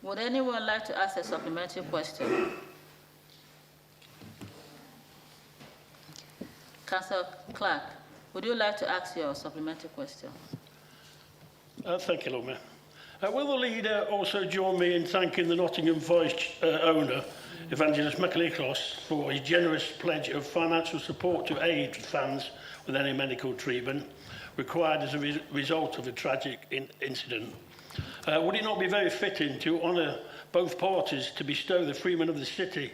Would anyone like to ask a supplementary question? Councillor Clark, would you like to ask your supplementary question? Thank you, Lord Mayor. Will the Leader also join me in thanking the Nottingham Forest owner, Evangelist McAleecross, for his generous pledge of financial support to aid fans with any medical treatment required as a result of the tragic incident? Would it not be very fitting to honour both parties to bestow the freedom of the city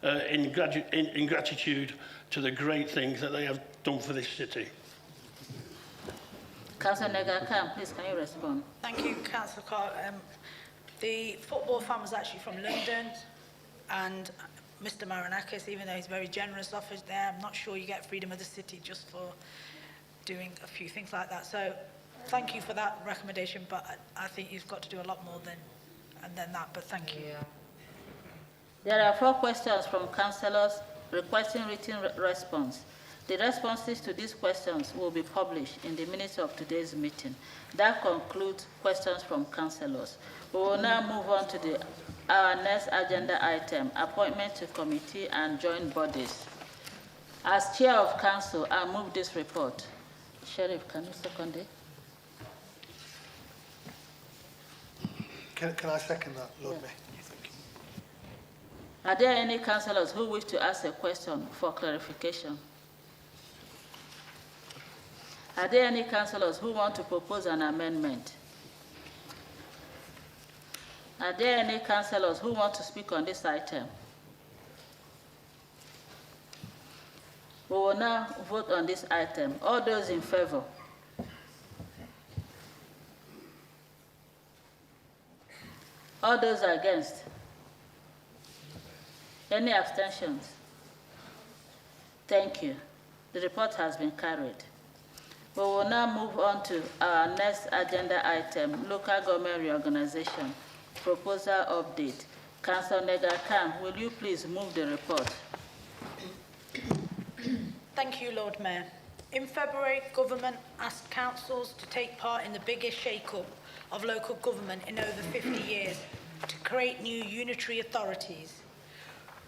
in gratitude to the great things that they have done for this city? Councillor Nega Khan, please, can you respond? Thank you, Councillor Clark. The football fan was actually from London, and Mr. Marinakis, even though he's very generous, offers there. I'm not sure you get freedom of the city just for doing a few things like that. So thank you for that recommendation, but I think you've got to do a lot more than that, but thank you. There are 4 questions from councillors requesting written response. The responses to these questions will be published in the minutes of today's meeting. That concludes questions from councillors. We will now move on to our next agenda item, appointment to committee and joint bodies. As Chair of Council, I move this report. Sheriff, can you second it? Can I second that, Lord Mayor? Are there any councillors who wish to ask a question for clarification? Are there any councillors who want to propose an amendment? Are there any councillors who want to speak on this item? We will now vote on this item. All those in favour? All those against? Any abstentions? Thank you. The report has been carried. We will now move on to our next agenda item, local government reorganization, proposal update. Councillor Nega Khan, will you please move the report? Thank you, Lord Mayor. In February, government asked councils to take part in the biggest shake-up of local government in over 50 years to create new unitary authorities.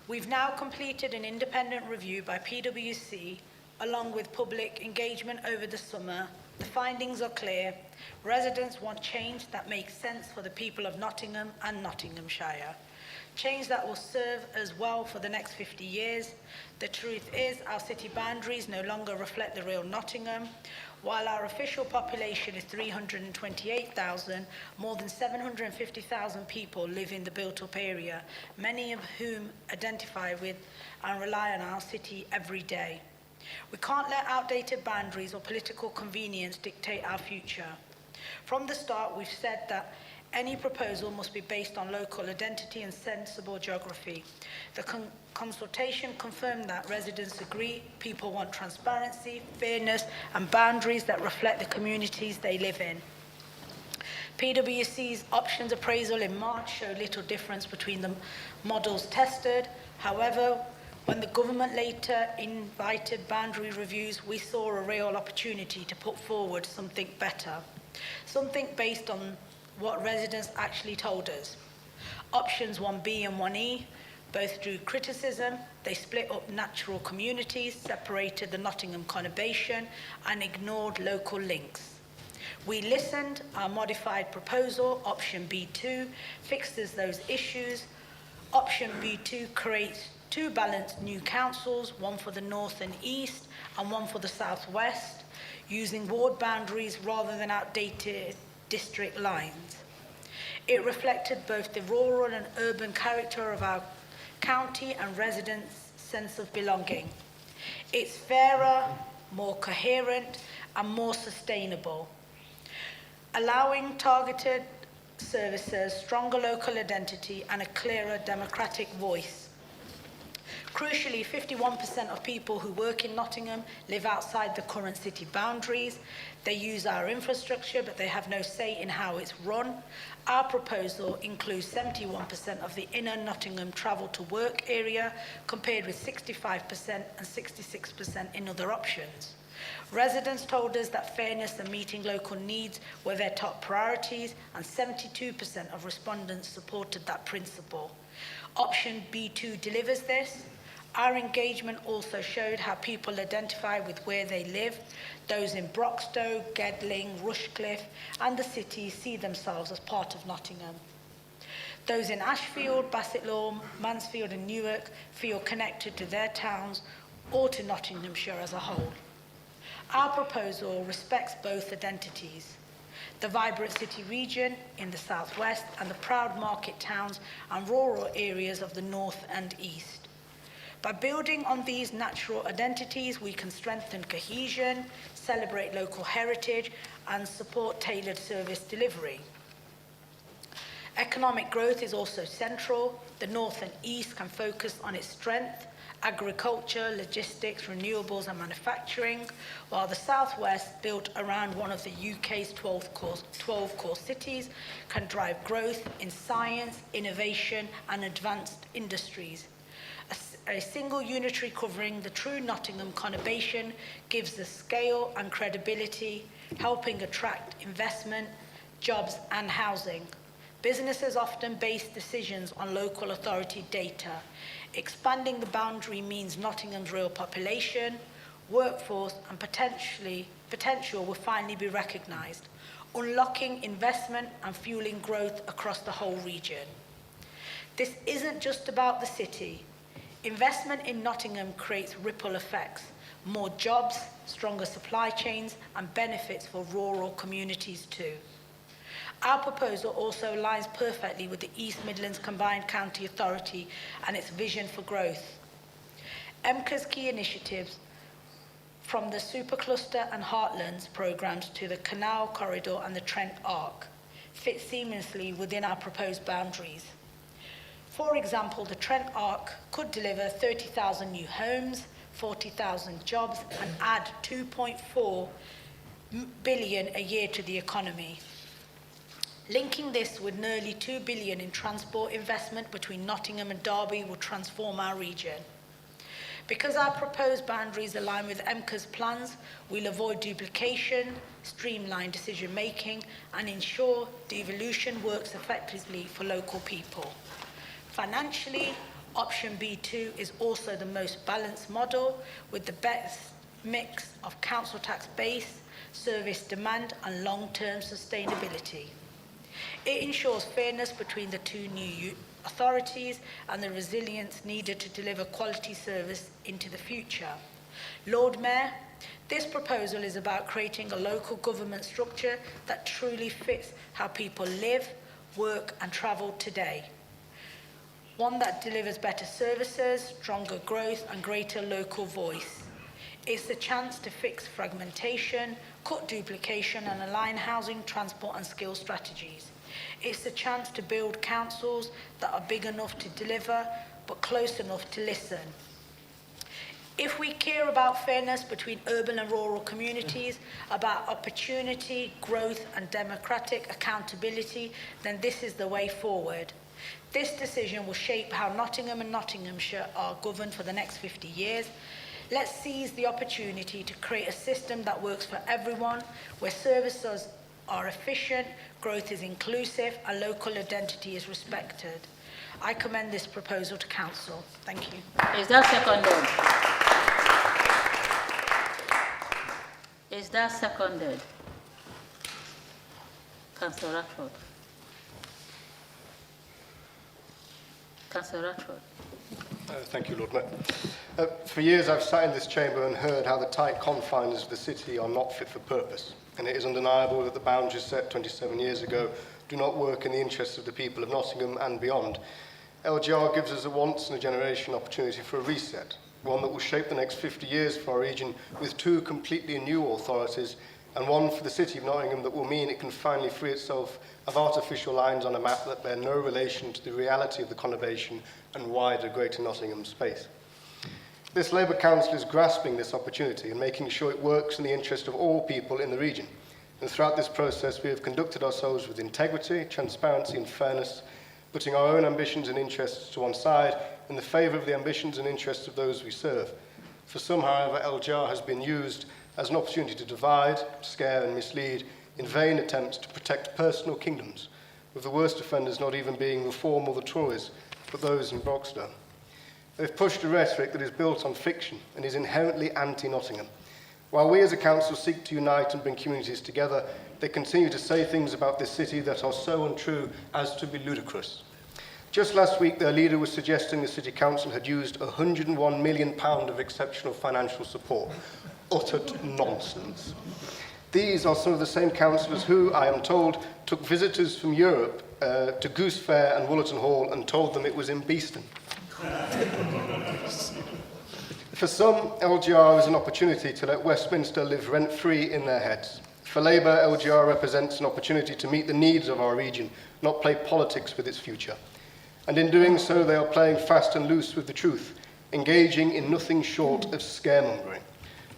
We've now completed an independent review by PwC along with public engagement over the summer. The findings are clear. Residents want change that makes sense for the people of Nottingham and Nottinghamshire. Change that will serve us well for the next 50 years. The truth is our city boundaries no longer reflect the real Nottingham. While our official population is 328,000, more than 750,000 people live in the built-up area, many of whom identify with and rely on our city every day. We can't let outdated boundaries or political convenience dictate our future. From the start, we've said that any proposal must be based on local identity and sensible geography. The consultation confirmed that residents agree people want transparency, fairness, and boundaries that reflect the communities they live in. PwC's options appraisal in March showed little difference between the models tested. However, when the government later invited boundary reviews, we saw a real opportunity to put forward something better, something based on what residents actually told us. Options 1B and 1E both drew criticism. They split up natural communities, separated the Nottingham conurbation, and ignored local links. We listened. Our modified proposal, option B2, fixes those issues. Option B2 creates two balanced new councils, one for the north and east and one for the southwest, using ward boundaries rather than outdated district lines. It reflected both the rural and urban character of our county and residents' sense of belonging. It's fairer, more coherent, and more sustainable, allowing targeted services, stronger local identity, and a clearer democratic voice. Crucially, 51% of people who work in Nottingham live outside the current city boundaries. They use our infrastructure, but they have no say in how it's run. Our proposal includes 71% of the inner Nottingham travel to work area, compared with 65% and 66% in other options. Residents told us that fairness and meeting local needs were their top priorities, and 72% of respondents supported that principle. Option B2 delivers this. Our engagement also showed how people identify with where they live. Those in Broxtowe, Gedling, Rushcliffe, and the city see themselves as part of Nottingham. Those in Ashfield, Bassetlaw, Mansfield, and Newark feel connected to their towns or to Nottinghamshire as a whole. Our proposal respects both identities: the vibrant city region in the southwest and the proud market towns and rural areas of the north and east. By building on these natural identities, we can strengthen cohesion, celebrate local heritage, and support tailored service delivery. Economic growth is also central. The north and east can focus on its strength: agriculture, logistics, renewables, and manufacturing, while the southwest, built around one of the UK's 12 core cities, can drive growth in science, innovation, and advanced industries. A single unitary covering the true Nottingham conurbation gives the scale and credibility, helping attract investment, jobs, and housing. Businesses often base decisions on local authority data. Expanding the boundary means Nottingham's real population, workforce, and potential will finally be recognised, unlocking investment and fueling growth across the whole region. This isn't just about the city. Investment in Nottingham creates ripple effects: more jobs, stronger supply chains, and benefits for rural communities too. Our proposal also aligns perfectly with the East Midlands Combined County Authority and its vision for growth. EMCA's key initiatives, from the Supercluster and Heartlands programmes to the Canal Corridor and the Trent Arc, fit seamlessly within our proposed boundaries. For example, the Trent Arc could deliver 30,000 new homes, 40,000 jobs, and add 2.4 billion a year to the economy. Linking this with nearly 2 billion in transport investment between Nottingham and Derby will transform our region. Because our proposed boundaries align with MCA's plans, we'll avoid duplication, streamline decision-making and ensure devolution works effectively for local people. Financially, option B2 is also the most balanced model with the best mix of council tax base, service demand and long-term sustainability. It ensures fairness between the two new authorities and the resilience needed to deliver quality service into the future. Lord Mayor, this proposal is about creating a local government structure that truly fits how people live, work and travel today. One that delivers better services, stronger growth and greater local voice. It's the chance to fix fragmentation, cut duplication and align housing, transport and skills strategies. It's the chance to build councils that are big enough to deliver but close enough to listen. If we care about fairness between urban and rural communities, about opportunity, growth and democratic accountability, then this is the way forward. This decision will shape how Nottingham and Nottinghamshire are governed for the next 50 years. Let's seize the opportunity to create a system that works for everyone, where services are efficient, growth is inclusive and local identity is respected. I commend this proposal to Council. Thank you. Is that seconded? Is that seconded? Councillor Radford. Councillor Radford. Thank you, Lord Mayor. For years I've sat in this chamber and heard how the tight confines of the city are not fit for purpose, and it is undeniable that the boundaries set 27 years ago do not work in the interests of the people of Nottingham and beyond. LGR gives us a once-in-a-generation opportunity for a reset, one that will shape the next 50 years for our region with two completely new authorities, and one for the City of Nottingham that will mean it can finally free itself of artificial lines on a map that bear no relation to the reality of the conurbation and wider Greater Nottingham space. This Labour Council is grasping this opportunity and making sure it works in the interest of all people in the region. And throughout this process, we have conducted ourselves with integrity, transparency and fairness, putting our own ambitions and interests to one side in the favour of the ambitions and interests of those we serve. For some, however, LGR has been used as an opportunity to divide, scare and mislead in vain attempts to protect personal kingdoms, with the worst offenders not even being Reform or the Tories, but those in Broxton. They've pushed a rhetoric that is built on fiction and is inherently anti-Nottingham. While we as a council seek to unite and bring communities together, they continue to say things about this city that are so untrue as to be ludicrous. Just last week, their leader was suggesting the City Council had used £101 million of exceptional financial support. Utter nonsense. These are some of the same councillors who, I am told, took visitors from Europe to Goose Fair and Woollerton Hall and told them it was in Beeston. For some, LGR is an opportunity to let Westminster live rent-free in their heads. For Labour, LGR represents an opportunity to meet the needs of our region, not play politics with its future. And in doing so, they are playing fast and loose with the truth, engaging in nothing short of scaremongering.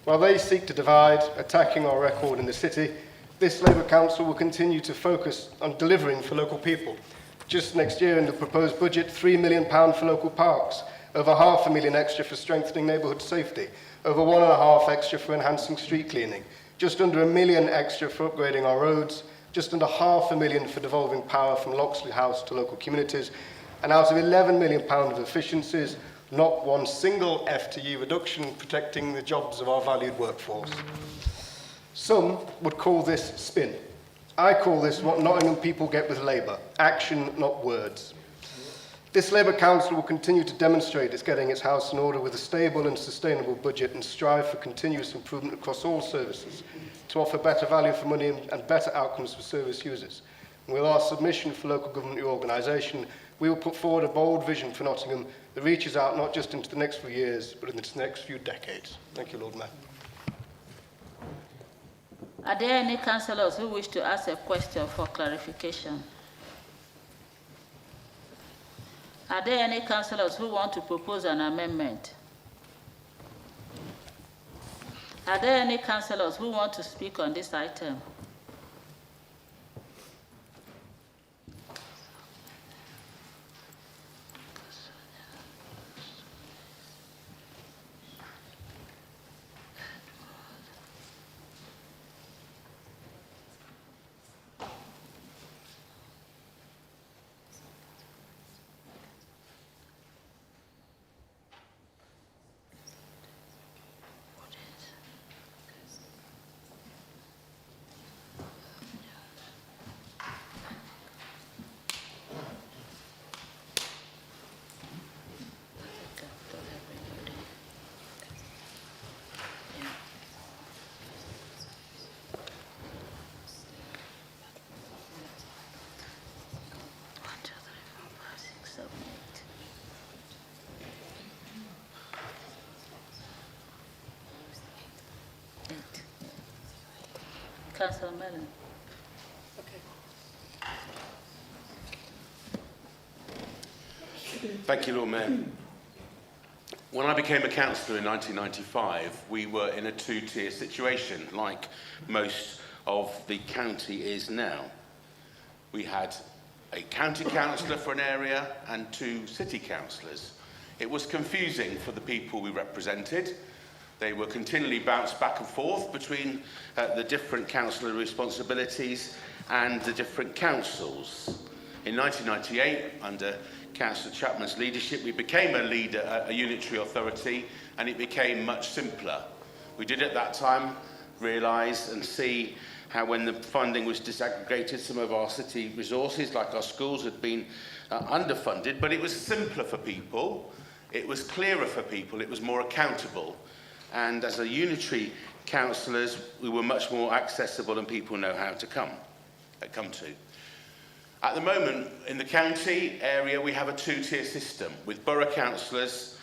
While they seek to divide, attacking our record in the city, this Labour Council will continue to focus on delivering for local people. Just next year in the proposed budget, £3 million for local parks, over £500,000 extra for strengthening neighbourhood safety, over £1.5 million extra for enhancing street cleaning, just under £1 million extra for upgrading our roads, just under £500,000 for devolving power from Loxley House to local communities, and out of £11 million of efficiencies, not one single FTE reduction protecting the jobs of our valued workforce. Some would call this spin. I call this what Nottingham people get with Labour, action, not words. This Labour Council will continue to demonstrate it's getting its house in order with a stable and sustainable budget and strive for continuous improvement across all services to offer better value for money and better outcomes for service users. And with our submission for local government reorganisation, we will put forward a bold vision for Nottingham that reaches out not just into the next few years, but into the next few decades. Thank you, Lord Mayor. Are there any councillors who wish to ask a question for clarification? Are there any councillors who want to propose an amendment? Are there any councillors who want to speak on this item? Councillor Mellon. Thank you, Lord Mayor. When I became a councillor in 1995, we were in a two-tier situation, like most of the county is now. We had a county councillor for an area and 2 city councillors. It was confusing for the people we represented. They were continually bounced back and forth between the different councillor responsibilities and the different councils. In 1998, under Councillor Chapman's leadership, we became a unitary authority, and it became much simpler. We did at that time realise and see how when the funding was disaggregated, some of our city resources, like our schools, had been underfunded, but it was simpler for people, it was clearer for people, it was more accountable. And as a unitary councillors, we were much more accessible and people know how to come to. At the moment, in the county area, we have a two-tier system with borough councillors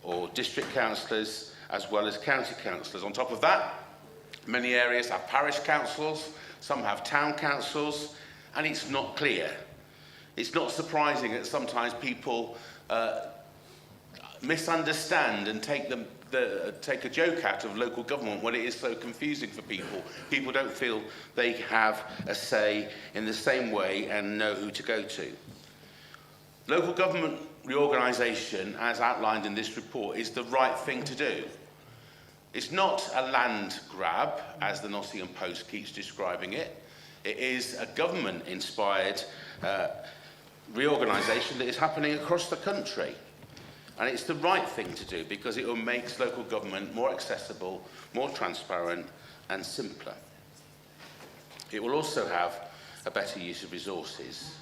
or district councillors as well as county councillors. On top of that, many areas have parish councils, some have town councils, and it's not clear. It's not surprising that sometimes people misunderstand and take a joke out of local government when it is so confusing for people. People don't feel they have a say in the same way and know who to go to. Local government reorganisation, as outlined in this report, is the right thing to do. It's not a land grab, as the Nottingham Post keeps describing it. It is a government-inspired reorganisation that is happening across the country. And it's the right thing to do because it will make local government more accessible, more transparent and simpler. It will also have a better use of resources.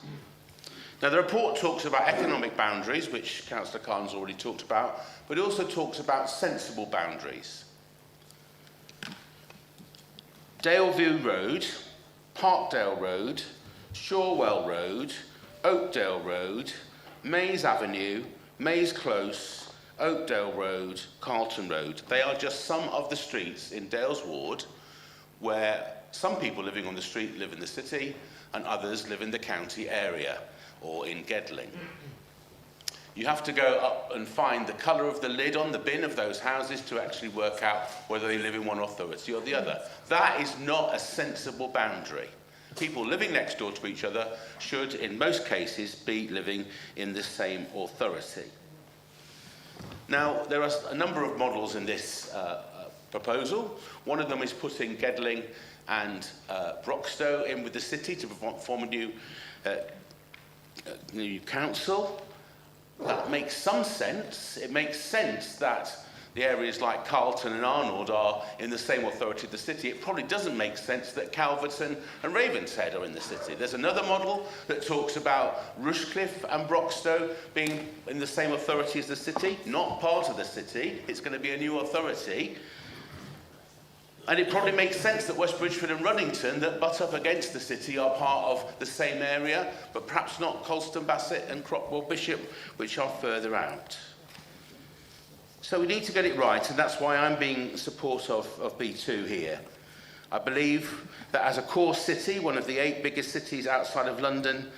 Now, the report talks about economic boundaries, which Councillor Khan's already talked about, but it also talks about sensible boundaries. Daleview Road, Parkdale Road, Shorewell Road, Oakdale Road, Mays Avenue, Mays Close, Oakdale Road, Carlton Road. They are just some of the streets in Dales Ward where some people living on the street live in the city and others live in the county area or in Gedling. You have to go up and find the colour of the lid on the bin of those houses to actually work out whether they live in one authority or the other. That is not a sensible boundary. People living next door to each other should, in most cases, be living in the same authority. Now, there are a number of models in this proposal. One of them is putting Gedling and Broxtowe in with the city to form a new council. That makes some sense. It makes sense that the areas like Carlton and Arnold are in the same authority of the city. It probably doesn't make sense that Calverton and Ravenshead are in the city. There's another model that talks about Rushcliffe and Broxtowe being in the same authority as the city, not part of the city. It's going to be a new authority. And it probably makes sense that West Bridgford and Runnington, that butt up against the city, are part of the same area, but perhaps not Colston, Bassett and Cropwell Bishop, which are further out. So we need to get it right, and that's why I'm being supportive of B2 here. I believe that as a core city, one of the 8 biggest cities outside of London,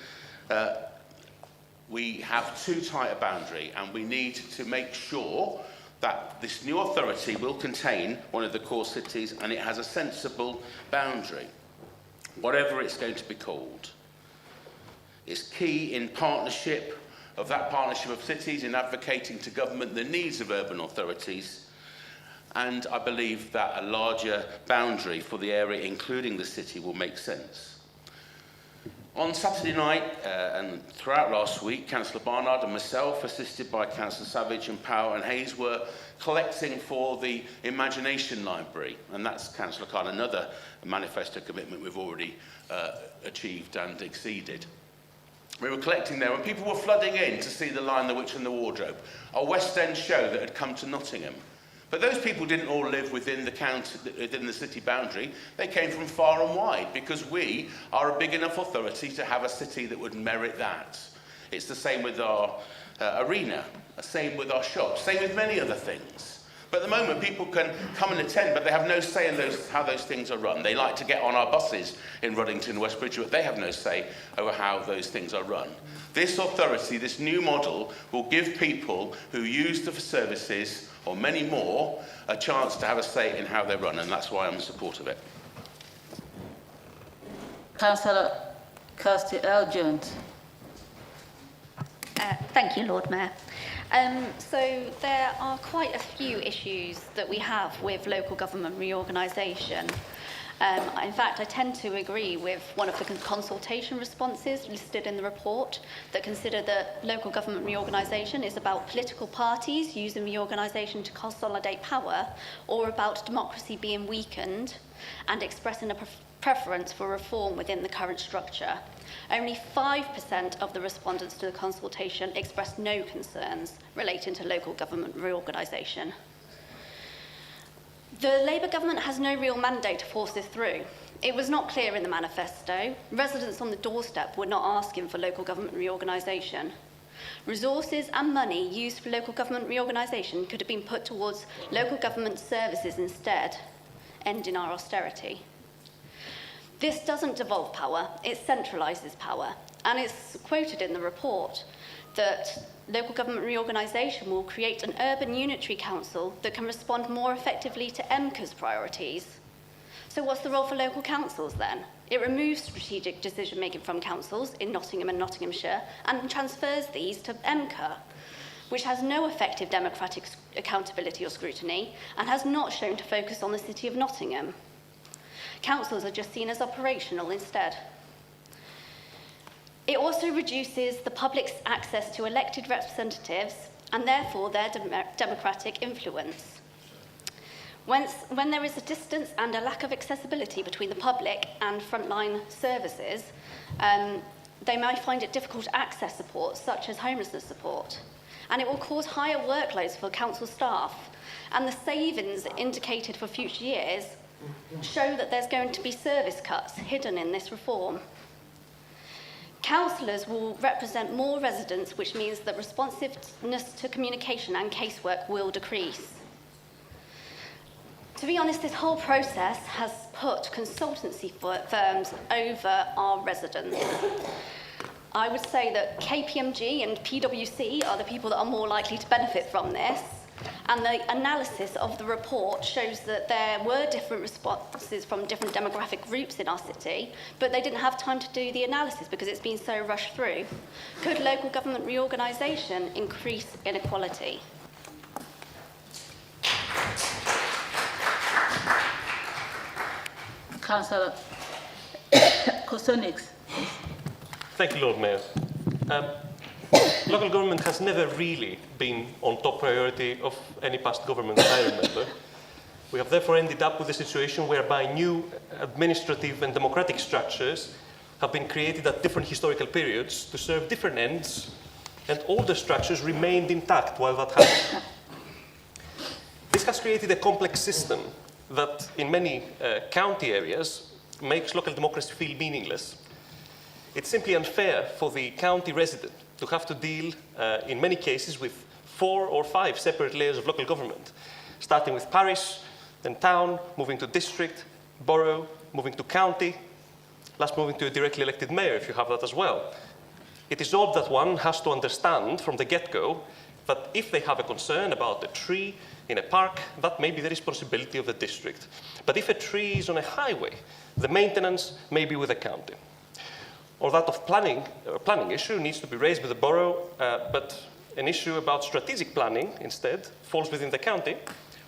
we have too tight a boundary, and we need to make sure that this new authority will contain one of the core cities and it has a sensible boundary, whatever it's going to be called. It's key in partnership of cities in advocating to government the needs of urban authorities, and I believe that a larger boundary for the area, including the city, will make sense. On Saturday night and throughout last week, Councillor Barnard and myself, assisted by Councillor Savage and Power and Hayes, were collecting for the Imagination Library, and that's, Councillor Khan, another manifesto commitment we've already achieved and exceeded. We were collecting there and people were flooding in to see The Lion, the Witch and the Wardrobe, a West End show that had come to Nottingham. But those people didn't all live within the county, within the city boundary. They came from far and wide because we are a big enough authority to have a city that would merit that. It's the same with our arena, the same with our shops, same with many other things. But at the moment, people can come and attend, but they have no say in how those things are run. They like to get on our buses in Ruddington, West Bridgwater, but they have no say over how those things are run. This authority, this new model, will give people who use the services, or many more, a chance to have a say in how they're run, and that's why I'm in support of it. Councillor Kirsty L. Jones. Thank you, Lord Mayor. So there are quite a few issues that we have with local government reorganisation. In fact, I tend to agree with one of the consultation responses listed in the report that consider that local government reorganisation is about political parties using reorganisation to consolidate power, or about democracy being weakened and expressing a preference for reform within the current structure. Only 5% of the respondents to the consultation expressed no concerns relating to local government reorganisation. The Labour government has no real mandate to force this through. It was not clear in the manifesto. Residents on the doorstep were not asking for local government reorganisation. Resources and money used for local government reorganisation could have been put towards local government services instead, ending our austerity. This doesn't devolve power, it centralises power, and it's quoted in the report that local government reorganisation will create an urban unitary council that can respond more effectively to MCA's priorities. So what's the role for local councils then? It removes strategic decision-making from councils in Nottingham and Nottinghamshire and transfers these to MCA, which has no effective democratic accountability or scrutiny and has not shown to focus on the City of Nottingham. Councils are just seen as operational instead. It also reduces the public's access to elected representatives and therefore their democratic influence. When there is a distance and a lack of accessibility between the public and frontline services, they might find it difficult to access support, such as homelessness support. And it will cause higher workloads for council staff. And the savings indicated for future years show that there's going to be service cuts hidden in this reform. Councillors will represent more residents, which means that responsiveness to communication and casework will decrease. To be honest, this whole process has put consultancy firms over our residents. I would say that KPMG and PwC are the people that are more likely to benefit from this. And the analysis of the report shows that there were different responses from different demographic groups in our city, but they didn't have time to do the analysis because it's been so rushed through. Could local government reorganisation increase inequality? Councillor Kosonix. Thank you, Lord Mayor. Local government has never really been on top priority of any past government I remember. We have therefore ended up with a situation whereby new administrative and democratic structures have been created at different historical periods to serve different ends, and older structures remained intact while that happened. This has created a complex system that in many county areas makes local democracy feel meaningless. It's simply unfair for the county resident to have to deal, in many cases, with 4 or 5 separate layers of local government, starting with parish, then town, moving to district, borough, moving to county, last moving to a directly elected mayor, if you have that as well. It is odd that one has to understand from the get-go that if they have a concern about a tree in a park, that may be the responsibility of the district. But if a tree is on a highway, the maintenance may be with the county. Or that of planning issue needs to be raised with the borough, but an issue about strategic planning instead falls within the county,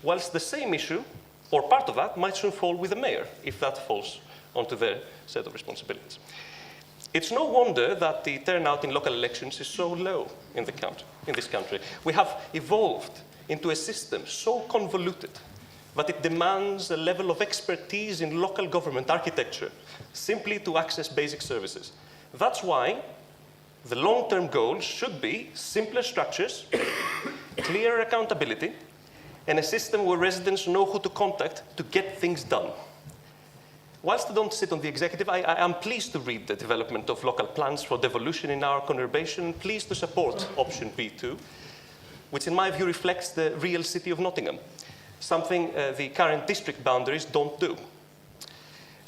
whilst the same issue, or part of that, might soon fall with the mayor, if that falls onto their set of responsibilities. It's no wonder that the turnout in local elections is so low in this country. We have evolved into a system so convoluted that it demands a level of expertise in local government architecture simply to access basic services. That's why the long-term goal should be simpler structures, clearer accountability, and a system where residents know who to contact to get things done. Whilst I don't sit on the executive, I am pleased to read the development of local plans for devolution in our conurbation, pleased to support option B2. which in my view reflects the real city of Nottingham, something the current district boundaries don't do.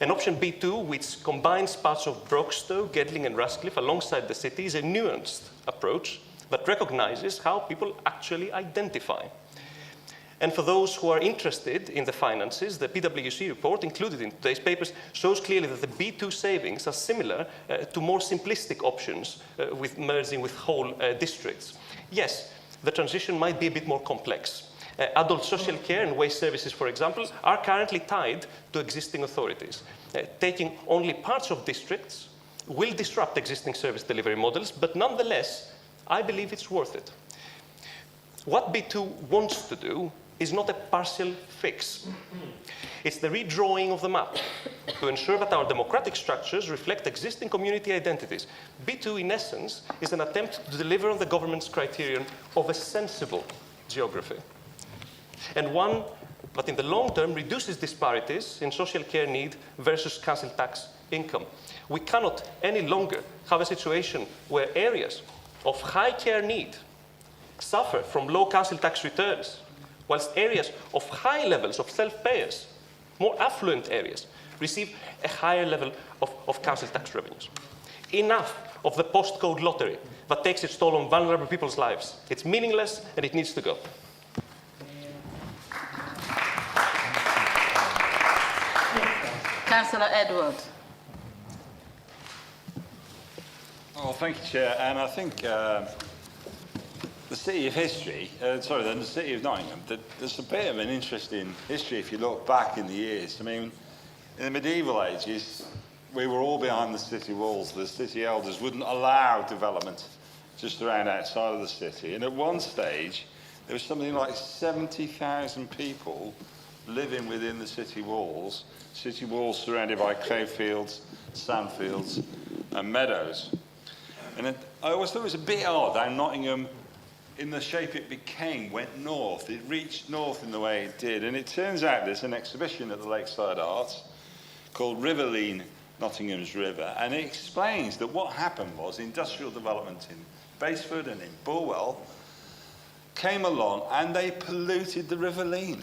And option B2, which combines parts of Broxtowe, Gedling and Ratcliffe alongside the city, is a nuanced approach that recognizes how people actually identify. And for those who are interested in the finances, the PwC report included in today's papers shows clearly that the B2 savings are similar to more simplistic options with merging with whole districts. Yes, the transition might be a bit more complex. Adult social care and waste services, for example, are currently tied to existing authorities. Taking only parts of districts will disrupt existing service delivery models, but nonetheless, I believe it's worth it. What B2 wants to do is not a partial fix. It's the redrawing of the map to ensure that our democratic structures reflect existing community identities. B2, in essence, is an attempt to deliver on the government's criterion of a sensible geography, and one that in the long term reduces disparities in social care need versus council tax income. We cannot any longer have a situation where areas of high care need suffer from low council tax returns, whilst areas of high levels of self-payers, more affluent areas, receive a higher level of council tax revenues. Enough of the postcode lottery that takes its toll on vulnerable people's lives. It's meaningless and it needs to go. Councillor Edward. Oh, thank you, Chair. And I think the city of history, the city of Nottingham, there's a bit of an interesting history if you look back in the years. I mean, in the medieval ages, we were all behind the city walls. The city elders wouldn't allow development just around outside of the city. And at one stage, there was something like 70,000 people living within the city walls surrounded by clay fields, sandfields, and meadows. And I always thought it was a bit odd how Nottingham, in the shape it became, went north. It reached north in the way it did. And it turns out there's an exhibition at the Lakeside Arts called River Lean, Nottingham's River. And it explains that what happened was industrial development in Basford and in Bulwell came along and they polluted the River Lean.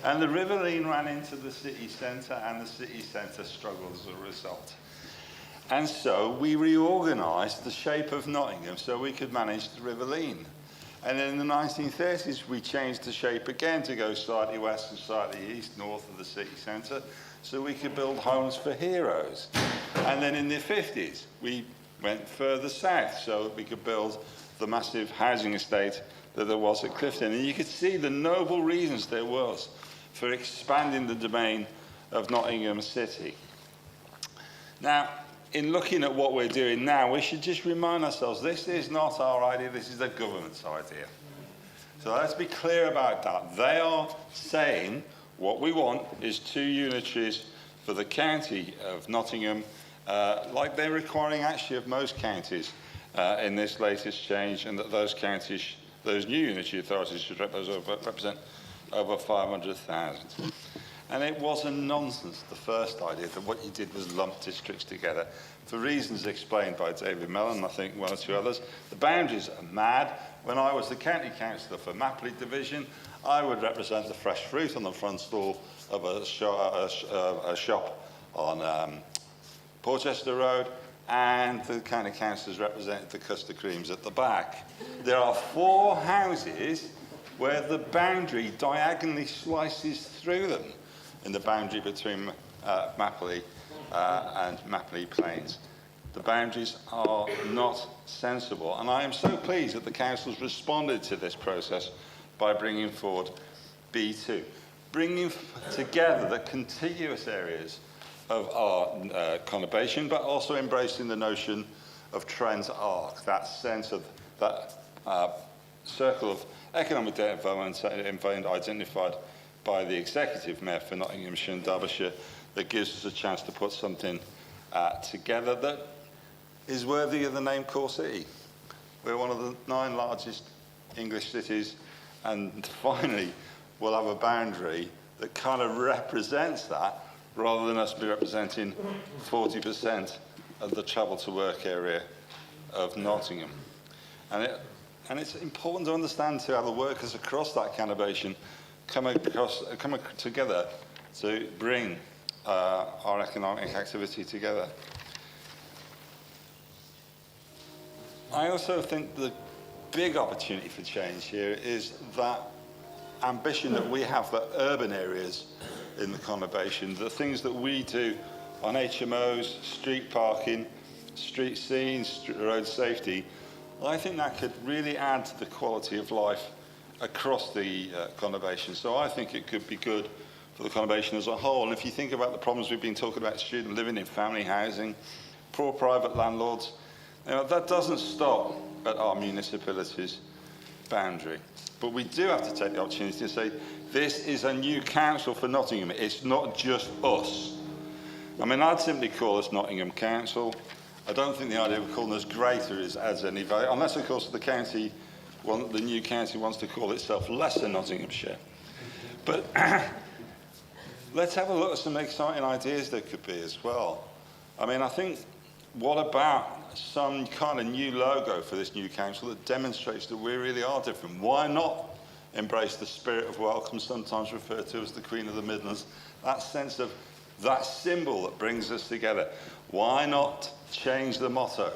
And the River Lean ran into the city centre, and the city centre struggled as a result. And so we reorganised the shape of Nottingham so we could manage the River Lean. And then in the 1930s, we changed the shape again to go slightly west and slightly east, north of the city centre, so we could build homes for heroes. And then in the 50s, we went further south so that we could build the massive housing estate that there was at Clifton. And you could see the noble reasons there was for expanding the domain of Nottingham City. Now, in looking at what we're doing now, we should just remind ourselves, this is not our idea, this is the government's idea. So let's be clear about that. They are saying what we want is 2 unitaries for the county of Nottingham, like they're requiring actually of most counties in this latest change, and that those counties, those new unitary authorities should represent over 500,000. And it was a nonsense, the first idea, that what you did was lump districts together. For reasons explained by David Mellon, I think 1 or 2 others, the boundaries are mad. When I was the county councillor for Mapley Division, I would represent the fresh fruit on the front stall of a shop on Porchester Road, and the county councillors represented the custard creams at the back. There are 4 houses where the boundary diagonally slices through them in the boundary between Mapley and Mapley Plains. The boundaries are not sensible, and I am so pleased that the council's responded to this process by bringing forward B2, bringing together the contiguous areas of our conurbation, but also embracing the notion of Trent Arc, that sense of that circle of economic development identified by the Executive Mayor for Nottinghamshire and Derbyshire, that gives us a chance to put something together that is worthy of the name Core City. We're one of the 9 largest English cities, and finally we'll have a boundary that kind of represents that, rather than us be representing 40% of the travel to work area of Nottingham. And And it's important to understand too how the workers across that conurbation come together to bring our economic activity together. I also think the big opportunity for change here is that ambition that we have for urban areas in the conurbation, the things that we do on HMOs, street parking, street scenes, road safety. I think that could really add to the quality of life across the conurbation. So I think it could be good for the conurbation as a whole. And if you think about the problems we've been talking about, student living in family housing, poor private landlords, that doesn't stop at our municipality's boundary. But we do have to take the opportunity to say, this is a new council for Nottingham. It's not just us. I mean, I'd simply call us Nottingham Council. I don't think the idea of calling us greater adds any value, unless, of course, the new county wants to call itself Lesser Nottinghamshire. But let's have a look at some exciting ideas there could be as well. I mean, I think, what about some kind of new logo for this new council that demonstrates that we really are different? Why not embrace the spirit of welcome, sometimes referred to as the Queen of the Midlands, that sense of that symbol that brings us together? Why not change the motto?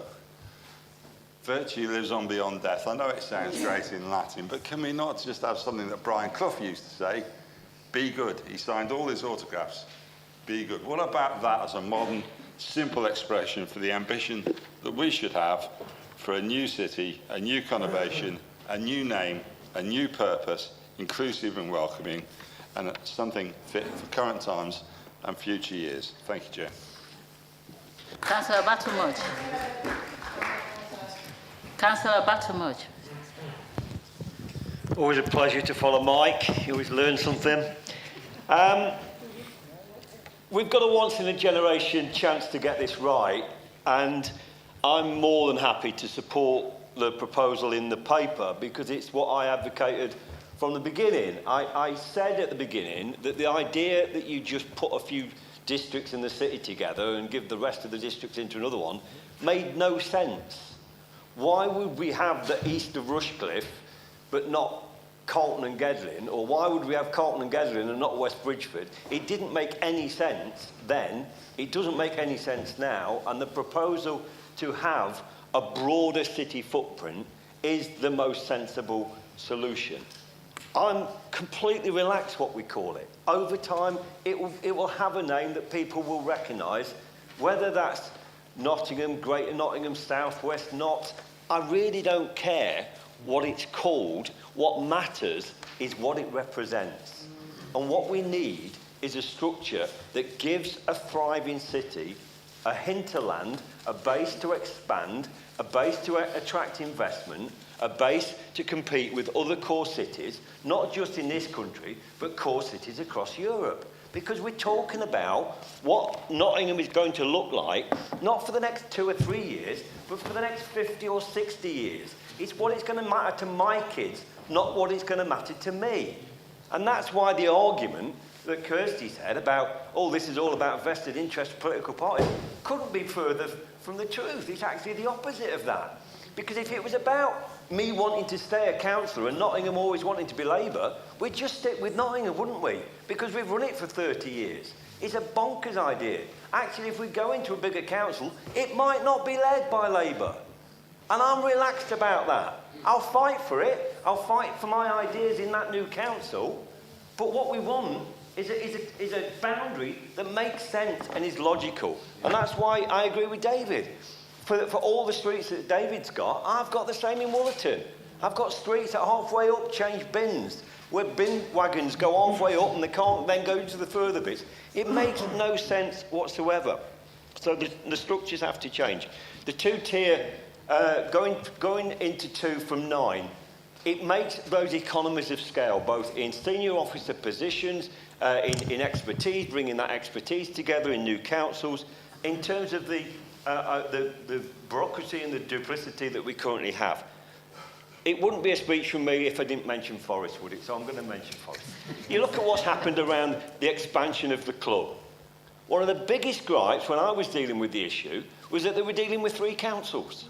Virtue lives on beyond death. I know it sounds great in Latin, but can we not just have something that Brian Clough used to say? Be good. He signed all his autographs. Be good. What about that as a modern, simple expression for the ambition that we should have for a new city, a new conurbation, a new name, a new purpose, inclusive and welcoming, and something fit for current times and future years? Thank you, Chair. Councillor Batumoj. Councillor Batumoj. Always a pleasure to follow Mike. You always learn something. We've got a once-in-a-generation chance to get this right, and I'm more than happy to support the proposal in the paper because it's what I advocated from the beginning. I said at the beginning that the idea that you just put a few districts in the city together and give the rest of the districts into another one made no sense. Why would we have the east of Rushcliffe but not Carlton and Gedling, or why would we have Carlton and Gedling and not West Bridgford? It didn't make any sense then, it doesn't make any sense now, and the proposal to have a broader city footprint is the most sensible solution. I'm completely relaxed what we call it. Over time, it will have a name that people will recognise, whether that's Nottingham, Greater Nottingham, South West, Nott. I really don't care what it's called. What matters is what it represents. And what we need is a structure that gives a thriving city a hinterland, a base to expand, a base to attract investment, a base to compete with other core cities, not just in this country, but core cities across Europe. Because we're talking about what Nottingham is going to look like, not for the next 2 or 3 years, but for the next 50 or 60 years. It's what it's going to matter to my kids, not what it's going to matter to me. And that's why the argument that Kirsty said about, oh, this is all about vested interest of political parties, couldn't be further from the truth. It's actually the opposite of that. Because if it was about me wanting to stay a councillor and Nottingham always wanting to be Labour, we'd just stick with Nottingham, wouldn't we? Because we've run it for 30 years. It's a bonkers idea. Actually, if we go into a bigger council, it might not be led by Labour. And I'm relaxed about that. I'll fight for it. I'll fight for my ideas in that new council. But what we want is a boundary that makes sense and is logical. And that's why I agree with David. For all the streets that David's got, I've got the same in Wollerton. I've got streets that halfway up change bins, where bin wagons go halfway up and they can't then go to the further bits. It makes no sense whatsoever. So the structures have to change. The two-tier, going into 2 from 9, it makes those economies of scale, both in senior officer positions, in expertise, bringing that expertise together in new councils, in terms of the bureaucracy and the duplicity that we currently have. It wouldn't be a speech from me if I didn't mention Forest, would it? So I'm going to mention Forest. You look at what's happened around the expansion of the club. One of the biggest gripes when I was dealing with the issue was that they were dealing with 3 councils.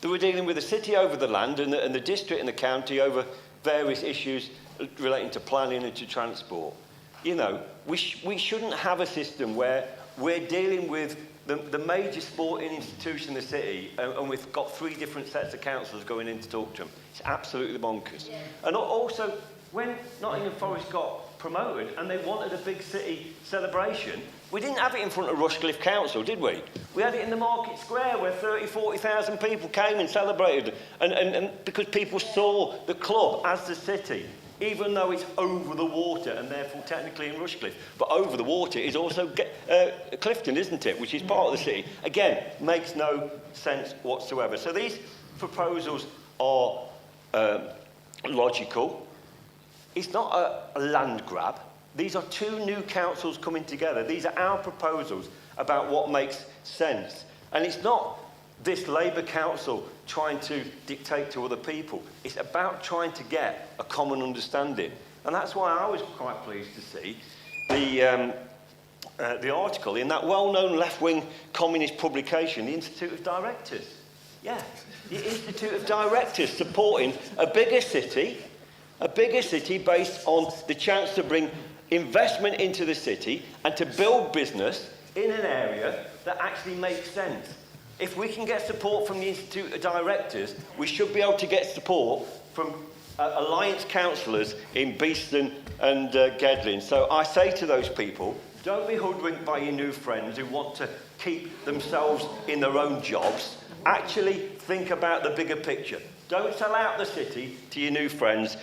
They were dealing with the city over the land and the district and the county over various issues relating to planning and to transport. You know, we shouldn't have a system where we're dealing with the major sporting institution in the city and we've got 3 different sets of councillors going in to talk to them. It's absolutely bonkers. Yeah. And also, when Nottingham Forest got promoted and they wanted a big city celebration, we didn't have it in front of Rushcliffe Council, did we? We had it in the Market Square where 40,000 people came and celebrated. And because people saw the club as the city, even though it's over the water and therefore technically in Rushcliffe. But over the water is also Clifton, isn't it, which is part of the city. Again, makes no sense whatsoever. So these proposals are logical. It's not a land grab. These are 2 new councils coming together. These are our proposals about what makes sense. And it's not this Labour council trying to dictate to other people. It's about trying to get a common understanding. And that's why I was quite pleased to see the article in that well-known left-wing communist publication, the Institute of Directors. Yeah, the Institute of Directors supporting a bigger city based on the chance to bring investment into the city and to build business in an area that actually makes sense. If we can get support from the Institute of Directors, we should be able to get support from Alliance councillors in Beeston and Gedling. So I say to those people, don't be hoodwinked by your new friends who want to keep themselves in their own jobs. Actually think about the bigger picture. Don't sell out the city to your new friends.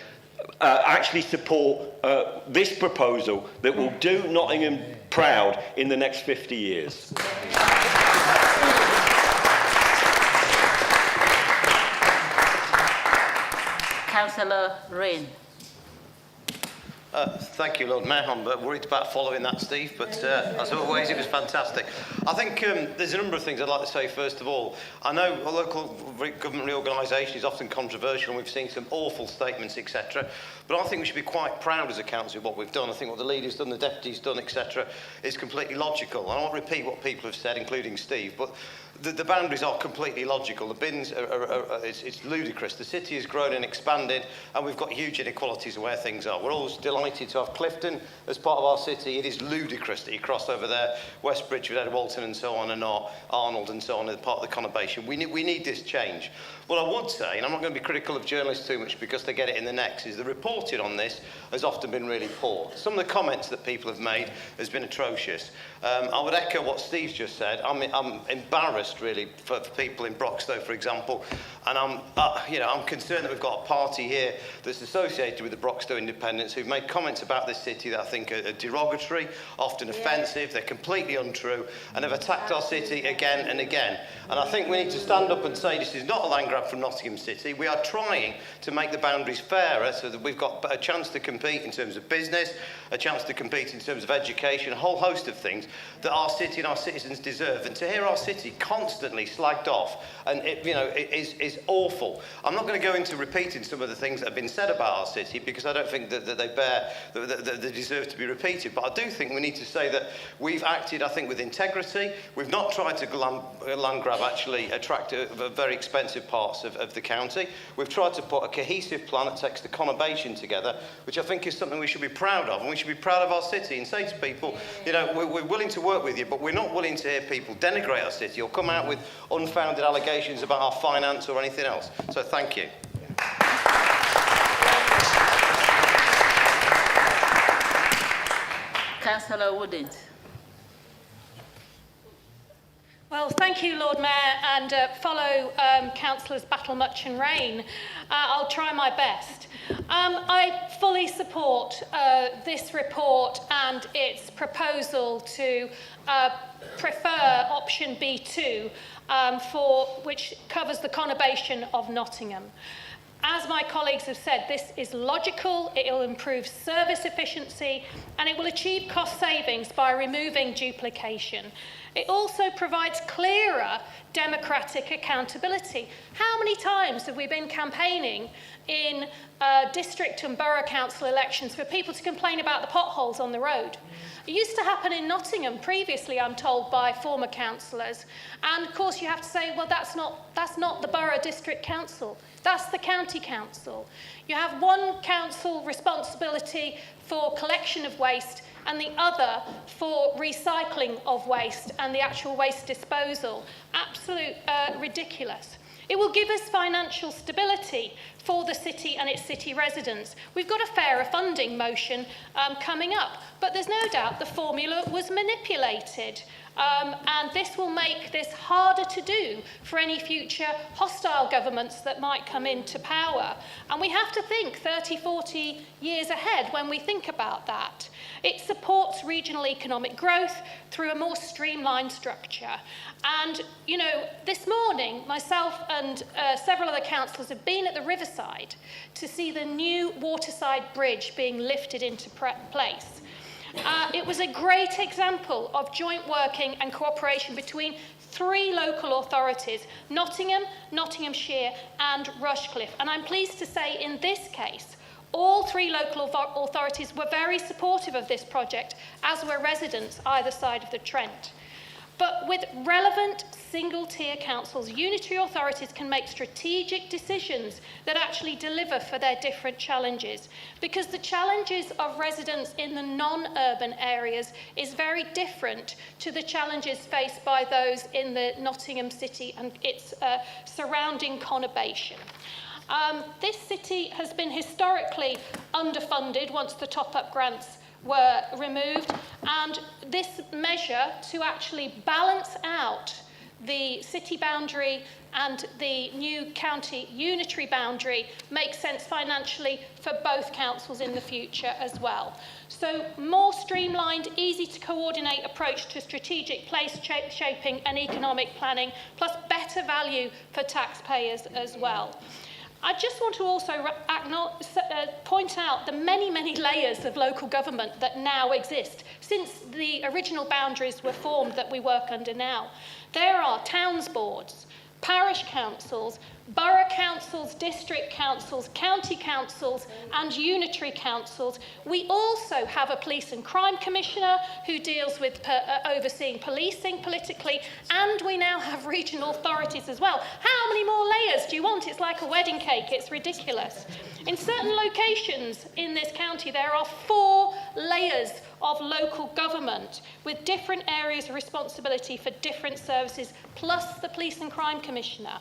Actually support this proposal that will do Nottingham proud in the next 50 years. Councillor Rain. Thank you, Lord Mayor. I'm worried about following that, Steve, but as always, it was fantastic. I think there's a number of things I'd like to say. First of all, I know a local government reorganisation is often controversial, and we've seen some awful statements, etc. But I think we should be quite proud as a council of what we've done. I think what the leader's done, the deputy's done, etc., is completely logical. I won't repeat what people have said, including Steve, but the boundaries are completely logical. The bins it's ludicrous. The city has grown and expanded, and we've got huge inequalities of where things are. We're always delighted to have Clifton as part of our city. It is ludicrous that you cross over there, Westbridge with Ed Walton and so on, and Arnold and so on, as part of the conurbation. We need this change. What I would say, and I'm not going to be critical of journalists too much because they get it in the necks, is the reporting on this has often been really poor. Some of the comments that people have made has been atrocious. I would echo what Steve's just said. I'm embarrassed really for people in Broxtowe, for example, and I'm concerned that we've got a party here that's associated with the Broxtowe Independents who've made comments about this city that I think are derogatory, often offensive, they're completely untrue, and have attacked our city again and again. And I think we need to stand up and say this is not a land grab from Nottingham City. We are trying to make the boundaries fairer so that we've got a chance to compete in terms of business, a chance to compete in terms of education, a whole host of things that our city and our citizens deserve. And to hear our city constantly slagged off, and it is awful. I'm not going to go into repeating some of the things that have been said about our city because I don't think that they deserve to be repeated. But I do think we need to say that we've acted, I think, with integrity. We've not tried to land grab actually attract very expensive parts of the county. We've tried to put a cohesive plan that takes the conurbation together, which I think is something we should be proud of, and we should be proud of our city and say to people, we're willing to work with you, but we're not willing to hear people denigrate our city or come out with unfounded allegations about our finance or anything else. So thank you. Councillor Woodend. Well, thank you, Lord Mayor, and follow Councillors Battlemuch and Rain. I'll try my best. I fully support this report and its proposal to prefer option B2, which covers the conurbation of Nottingham. As my colleagues have said, this is logical, it will improve service efficiency, and it will achieve cost savings by removing duplication. It also provides clearer democratic accountability. How many times have we been campaigning in district and borough council elections for people to complain about the potholes on the road? It used to happen in Nottingham previously, I'm told, by former councillors. And of course you have to say, well, that's not the borough district council. That's the county council. You have one council responsibility for collection of waste and the other for recycling of waste and the actual waste disposal. Absolute ridiculous. It will give us financial stability for the city and its city residents. We've got a fairer funding motion coming up, but there's no doubt the formula was manipulated. And this will make this harder to do for any future hostile governments that might come into power. And we have to think 30, 40 years ahead when we think about that. It supports regional economic growth through a more streamlined structure. And, you know, this morning, myself and several other councillors have been at the Riverside to see the new Waterside Bridge being lifted into place. It was a great example of joint working and cooperation between 3 local authorities, Nottingham, Nottinghamshire and Rushcliffe. And I'm pleased to say in this case, all 3 local authorities were very supportive of this project, as were residents either side of the Trent. But with relevant single-tier councils, unitary authorities can make strategic decisions that actually deliver for their different challenges, because the challenges of residents in the non-urban areas is very different to the challenges faced by those in the Nottingham City and its surrounding conurbation. This city has been historically underfunded once the top-up grants were removed, and this measure to actually balance out the city boundary and the new county unitary boundary makes sense financially for both councils in the future as well. So more streamlined, easy to coordinate approach to strategic place shaping and economic planning, plus better value for taxpayers as well. I just want to also point out the many, many layers of local government that now exist since the original boundaries were formed that we work under now. There are towns boards, parish councils, borough councils, district councils, county councils and unitary councils. We also have a police and crime commissioner who deals with overseeing policing politically, and we now have regional authorities as well. How many more layers do you want? It's like a wedding cake, it's ridiculous. In certain locations in this county there are 4 layers of local government with different areas of responsibility for different services, plus the police and crime commissioner.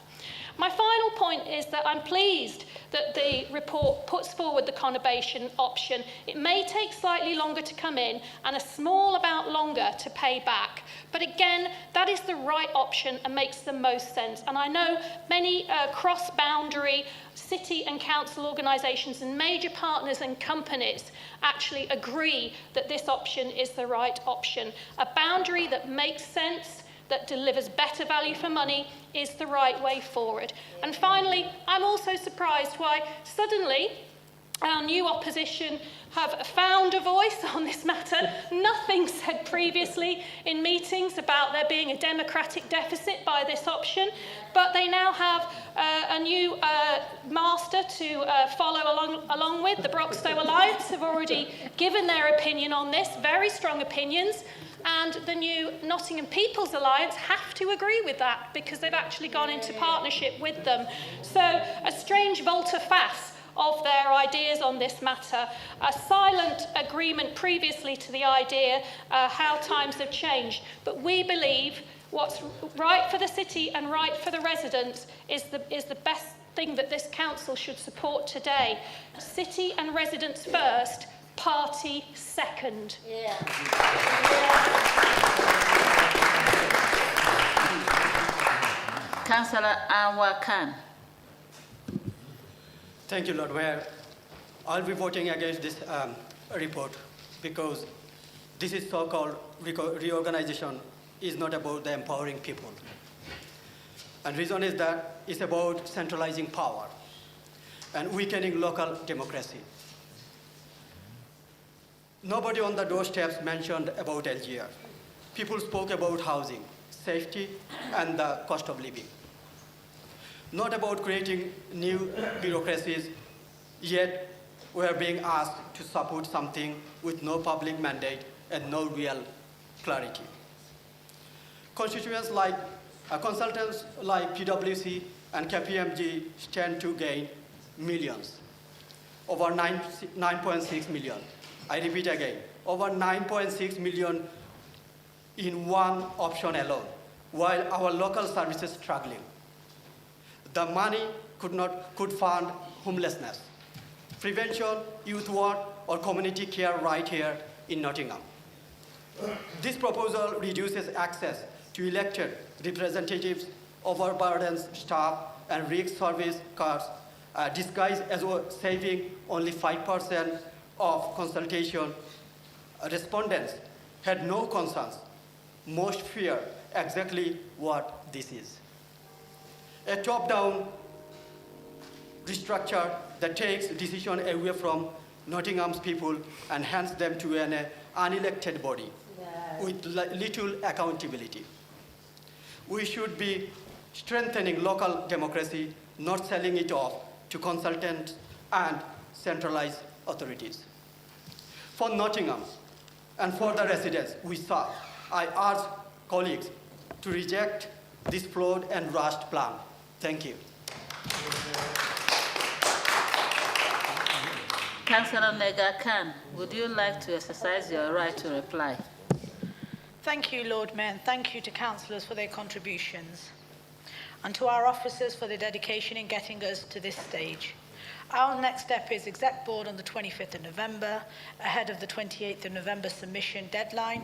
My final point is that I'm pleased that the report puts forward the conurbation option. It may take slightly longer to come in and a small amount longer to pay back. But again, that is the right option and makes the most sense. And I know many cross-boundary city and council organisations and major partners and companies actually agree that this option is the right option. A boundary that makes sense, that delivers better value for money, is the right way forward. And finally, I'm also surprised why suddenly our new opposition have found a voice on this matter. Nothing said previously in meetings about there being a democratic deficit by this option, but they now have a new master to follow along with. The Broxtowe Alliance have already given their opinion on this, very strong opinions, and the new Nottingham People's Alliance have to agree with that because they've actually gone into partnership with them. So a strange volte-face of their ideas on this matter, a silent agreement previously to the idea how times have changed. But we believe what's right for the city and right for the residents is the best thing that this council should support today. City and residents first, party second. Yeah. Councillor Anwar Khan. Thank you, Lord Mayor. I'll be voting against this report because this is so-called reorganization is not about the empowering people. And reason is that it's about centralizing power and weakening local democracy. Nobody on the doorsteps mentioned about LGR. people spoke about housing, safety, and the cost of living. Not about creating new bureaucracies, yet we are being asked to support something with no public mandate and no real clarity. Constituents like consultants like PwC and KPMG stand to gain millions, over 9.6 million. I repeat again, over 9.6 million in one option alone, while our local services struggling. The money could fund homelessness, prevention, youth work, or community care right here in Nottingham. This proposal reduces access to elected representatives, overburdens staff, and rigs service cards, disguised as saving only 5% of consultation. Respondents had no concerns. Most fear exactly what this is. A top-down restructure that takes decision away from Nottingham's people and hands them to an unelected body with little accountability. We should be strengthening local democracy, not selling it off to consultants and centralized authorities. For Nottingham and for the residents we serve, I urge colleagues to reject this flawed and rushed plan. Thank you. Councillor Nega Khan, would you like to exercise your right to reply? Thank you, Lord Mayor, and thank you to councillors for their contributions, and to our officers for their dedication in getting us to this stage. Our next step is Exec Board on the 25th of November, ahead of the 28th of November submission deadline.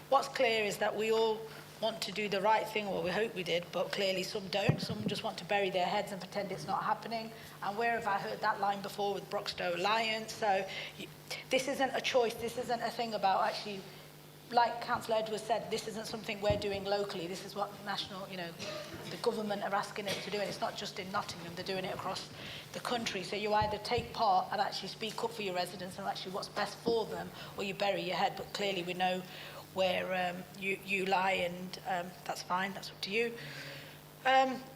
What's clear is that we all want to do the right thing, or we hope we did, but clearly some don't. Some just want to bury their heads and pretend it's not happening. And where have I heard that line before with Broxtowe Alliance? So this isn't a choice. This isn't a thing about actually, like Councillor Edwards said, this isn't something we're doing locally. This is what national, the government are asking us to do. And it's not just in Nottingham, they're doing it across the country. So you either take part and actually speak up for your residents and actually what's best for them, or you bury your head. But clearly we know where you lie, and that's fine, that's up to you.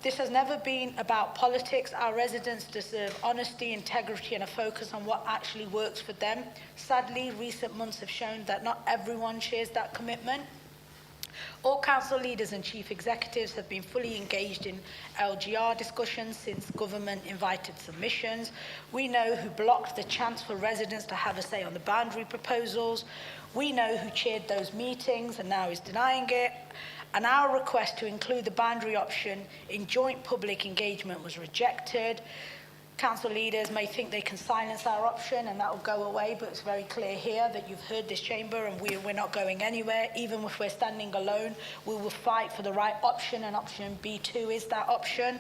This has never been about politics. Our residents deserve honesty, integrity, and a focus on what actually works for them. Sadly, recent months have shown that not everyone shares that commitment. All council leaders and chief executives have been fully engaged in LGR discussions since government invited submissions. We know who blocked the chance for residents to have a say on the boundary proposals. We know who chaired those meetings and now is denying it. And our request to include the boundary option in joint public engagement was rejected. Council leaders may think they can silence our option and that will go away, but it's very clear here that you've heard this chamber and we're not going anywhere. Even if we're standing alone, we will fight for the right option, and option B2 is that option.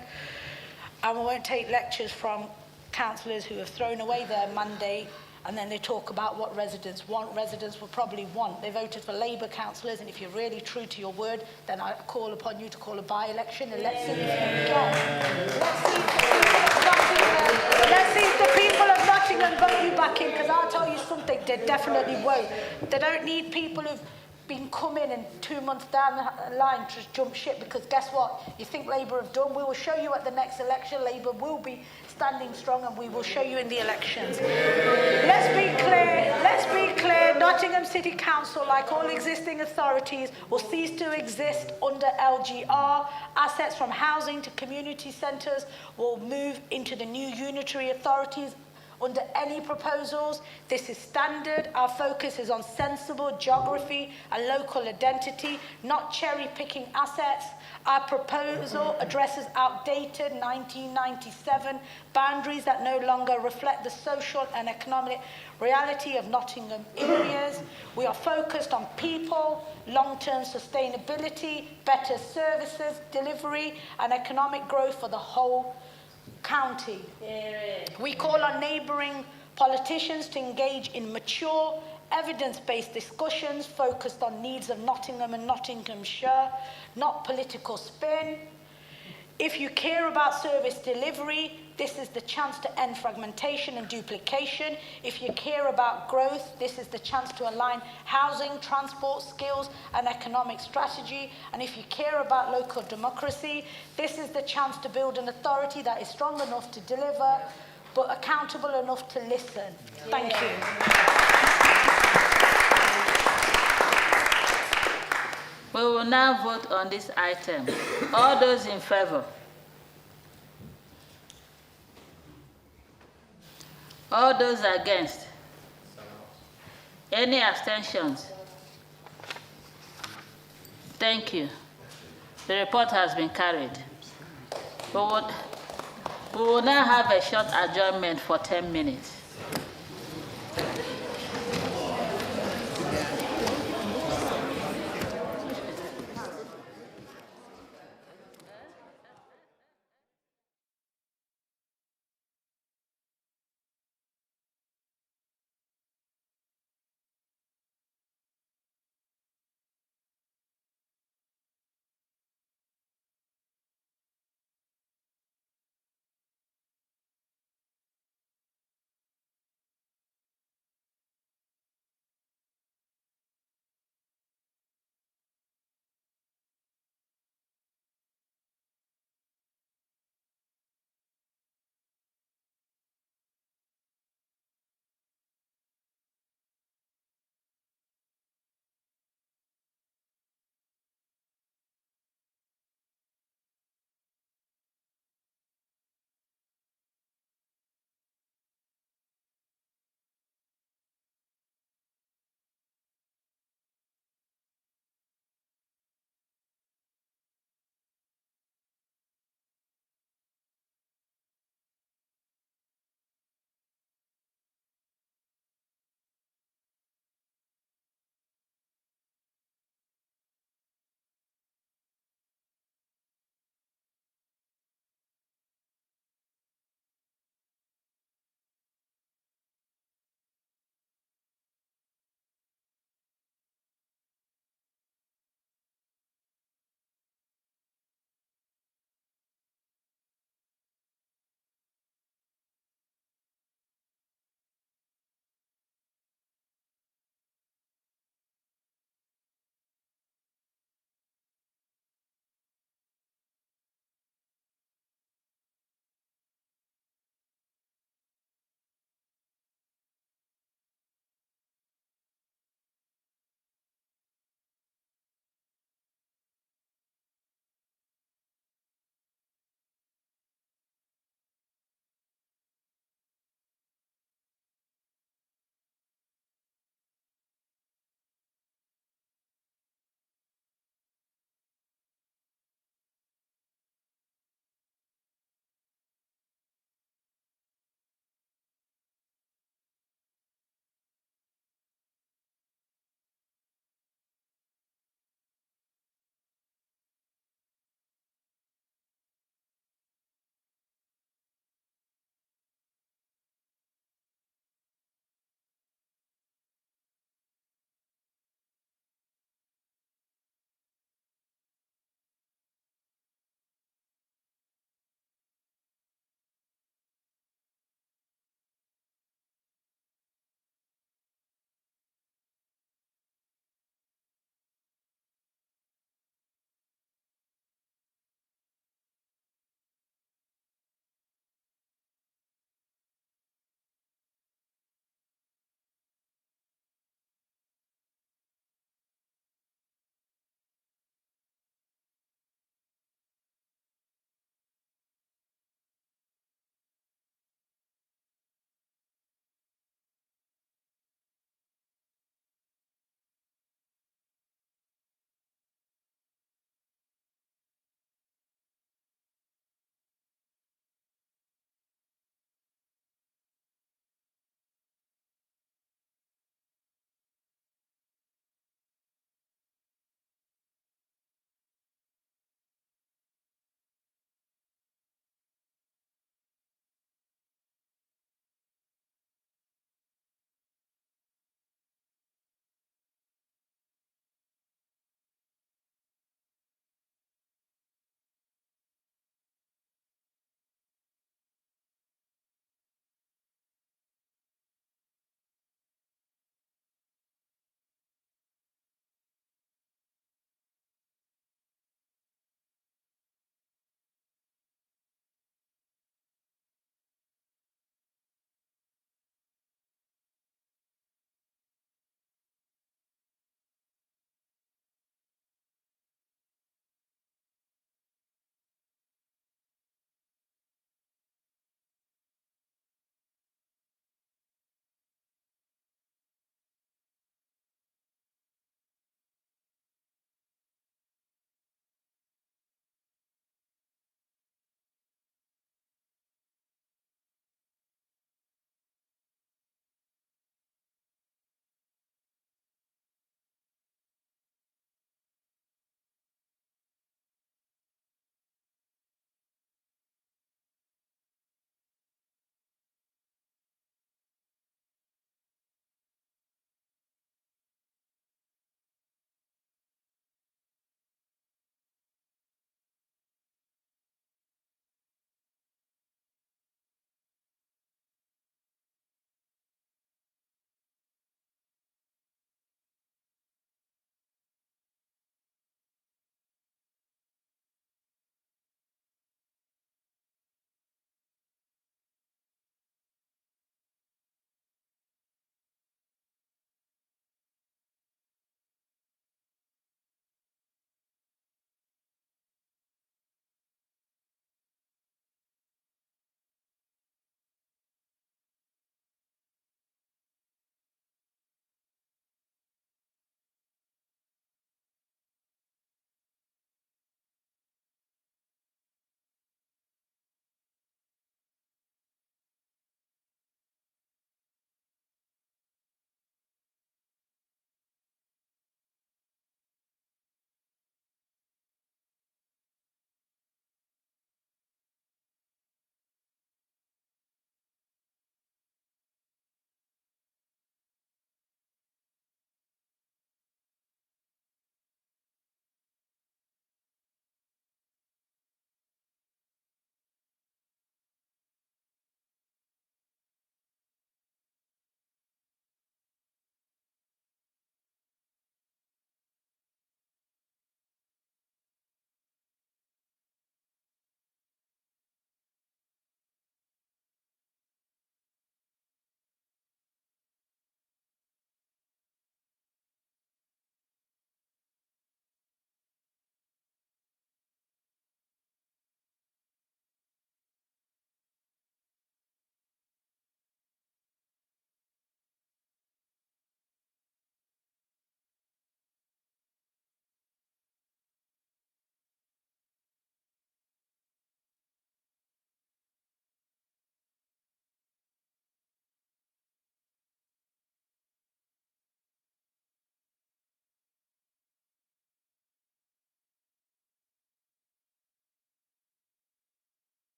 And we won't take lectures from councillors who have thrown away their mandate and then they talk about what residents want. Residents will probably want. They voted for Labour councillors, and if you're really true to your word, then I call upon you to call a by-election, and let's see if you get. Let's see if the people of Nottingham vote you back in, because I'll tell you something, they definitely won't. They don't need people who've been coming and 2 months down the line to jump ship, because guess what? You think Labour have done? We will show you at the next election. Labour will be standing strong, and we will show you in the elections. Let's be clear, Nottingham City Council, like all existing authorities, will cease to exist under LGR. Assets from housing to community centres will move into the new unitary authorities under any proposals. This is standard. Our focus is on sensible geography and local identity, not cherry-picking assets. Our proposal addresses outdated 1997 boundaries that no longer reflect the social and economic reality of Nottingham areas. We are focused on people, long-term sustainability, better services, delivery, and economic growth for the whole county. We call on neighbouring politicians to engage in mature, evidence-based discussions focused on needs of Nottingham and Nottinghamshire, not political spin. If you care about service delivery, this is the chance to end fragmentation and duplication. If you care about growth, this is the chance to align housing, transport, skills and economic strategy. And if you care about local democracy, this is the chance to build an authority that is strong enough to deliver, but accountable enough to listen. Thank you. We will now vote on this item. All those in favour? All those against? Any abstentions? Thank you. The report has been carried. We will now have a short adjournment for 10 minutes.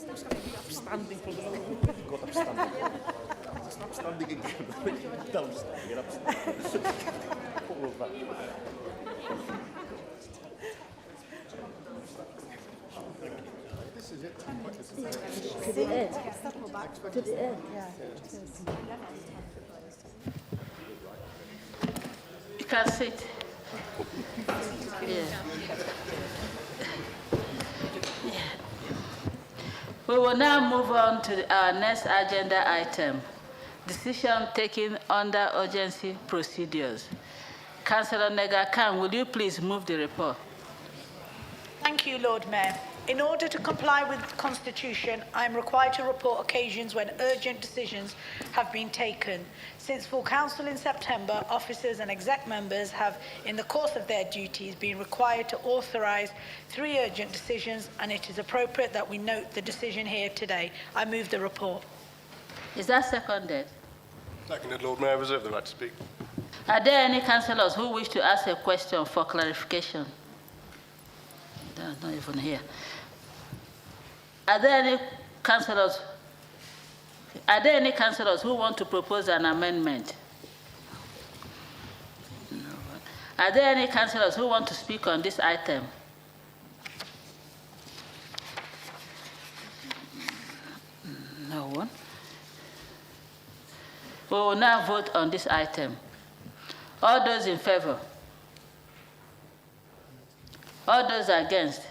Upstanding for the got upstanding. Just upstanding again. Downstanding and upstanding. All of that. This is it. To the end. To the end. You can sit. Yeah. We will now move on to our next agenda item, decision taken under urgency procedures. Councillor Nega Khan, will you please move the report? Thank you, Lord Mayor. In order to comply with the Constitution, I am required to report occasions when urgent decisions have been taken. Since full council in September, officers and exec members have, in the course of their duties, been required to authorise 3 urgent decisions, and it is appropriate that we note the decision here today. I move the report. Is that seconded? Seconded, Lord Mayor. I reserve the right to speak. Are there any councillors who wish to ask a question for clarification? They're not even here. Are there any councillors who want to propose an amendment? No. Are there any councillors who want to speak on this item? No one. We will now vote on this item. All those in favour? All those against?